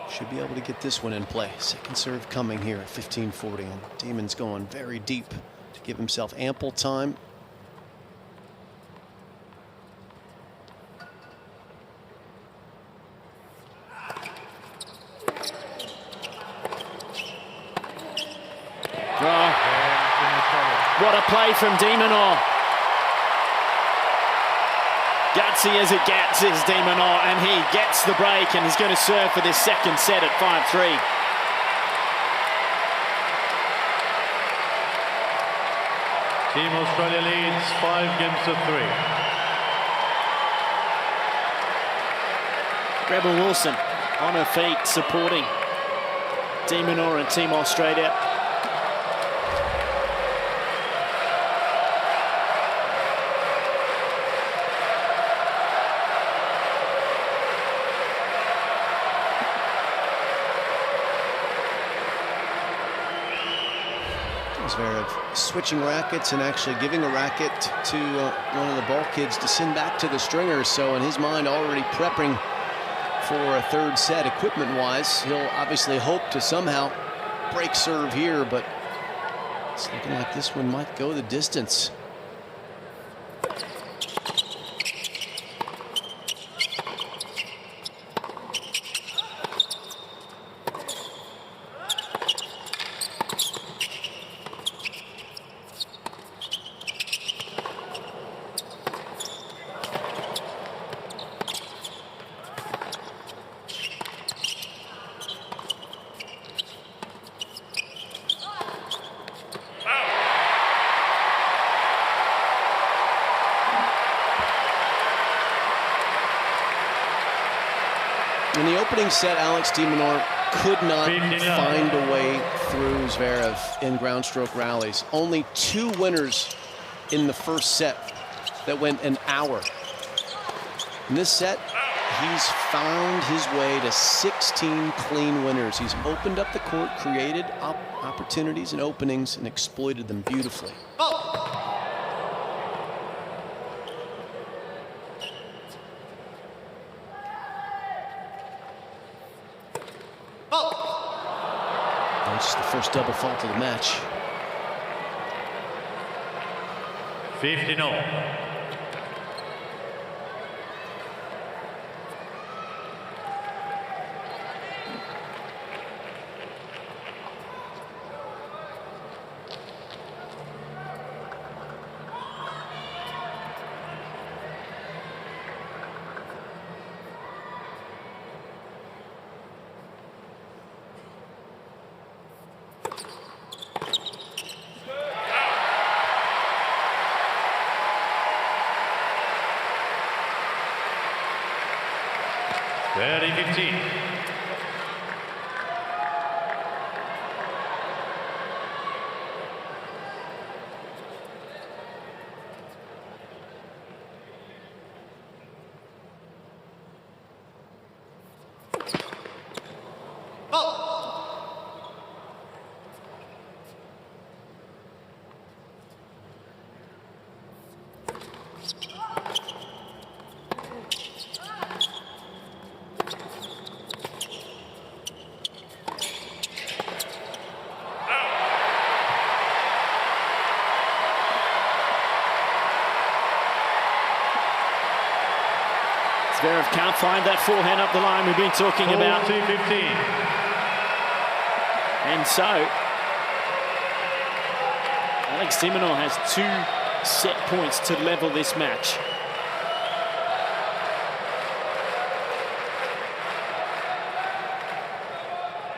Should be able to get this one in play. Second serve coming here at 15:40, and Damon's going very deep to give himself ample time. Oh, what a play from Minaur. Gutsy as it gets is Minaur, and he gets the break, and he's going to serve for this second set at 5-3. Team Australia leads 5-3. Rebel Wilson on her feet supporting Minaur and Team Australia. Zverev switching rackets and actually giving a racket to one of the ball kids to send back to the stringers. So in his mind, already prepping for a third set equipment-wise. He'll obviously hope to somehow break serve here, but it's looking like this one might go the distance. In the opening set, Alex de Minaur could not find a way through Zverev in ground stroke rallies. Only 2 winners in the first set that went an hour. In this set, he's found his way to 16 clean winners. He's opened up the court, created opportunities and openings, and exploited them beautifully. It's the first double fault of the match. 15-0. can't find that forehand up the line we've been talking about. 40-15. And so, Alex de Minaur has 2 set points to level this match.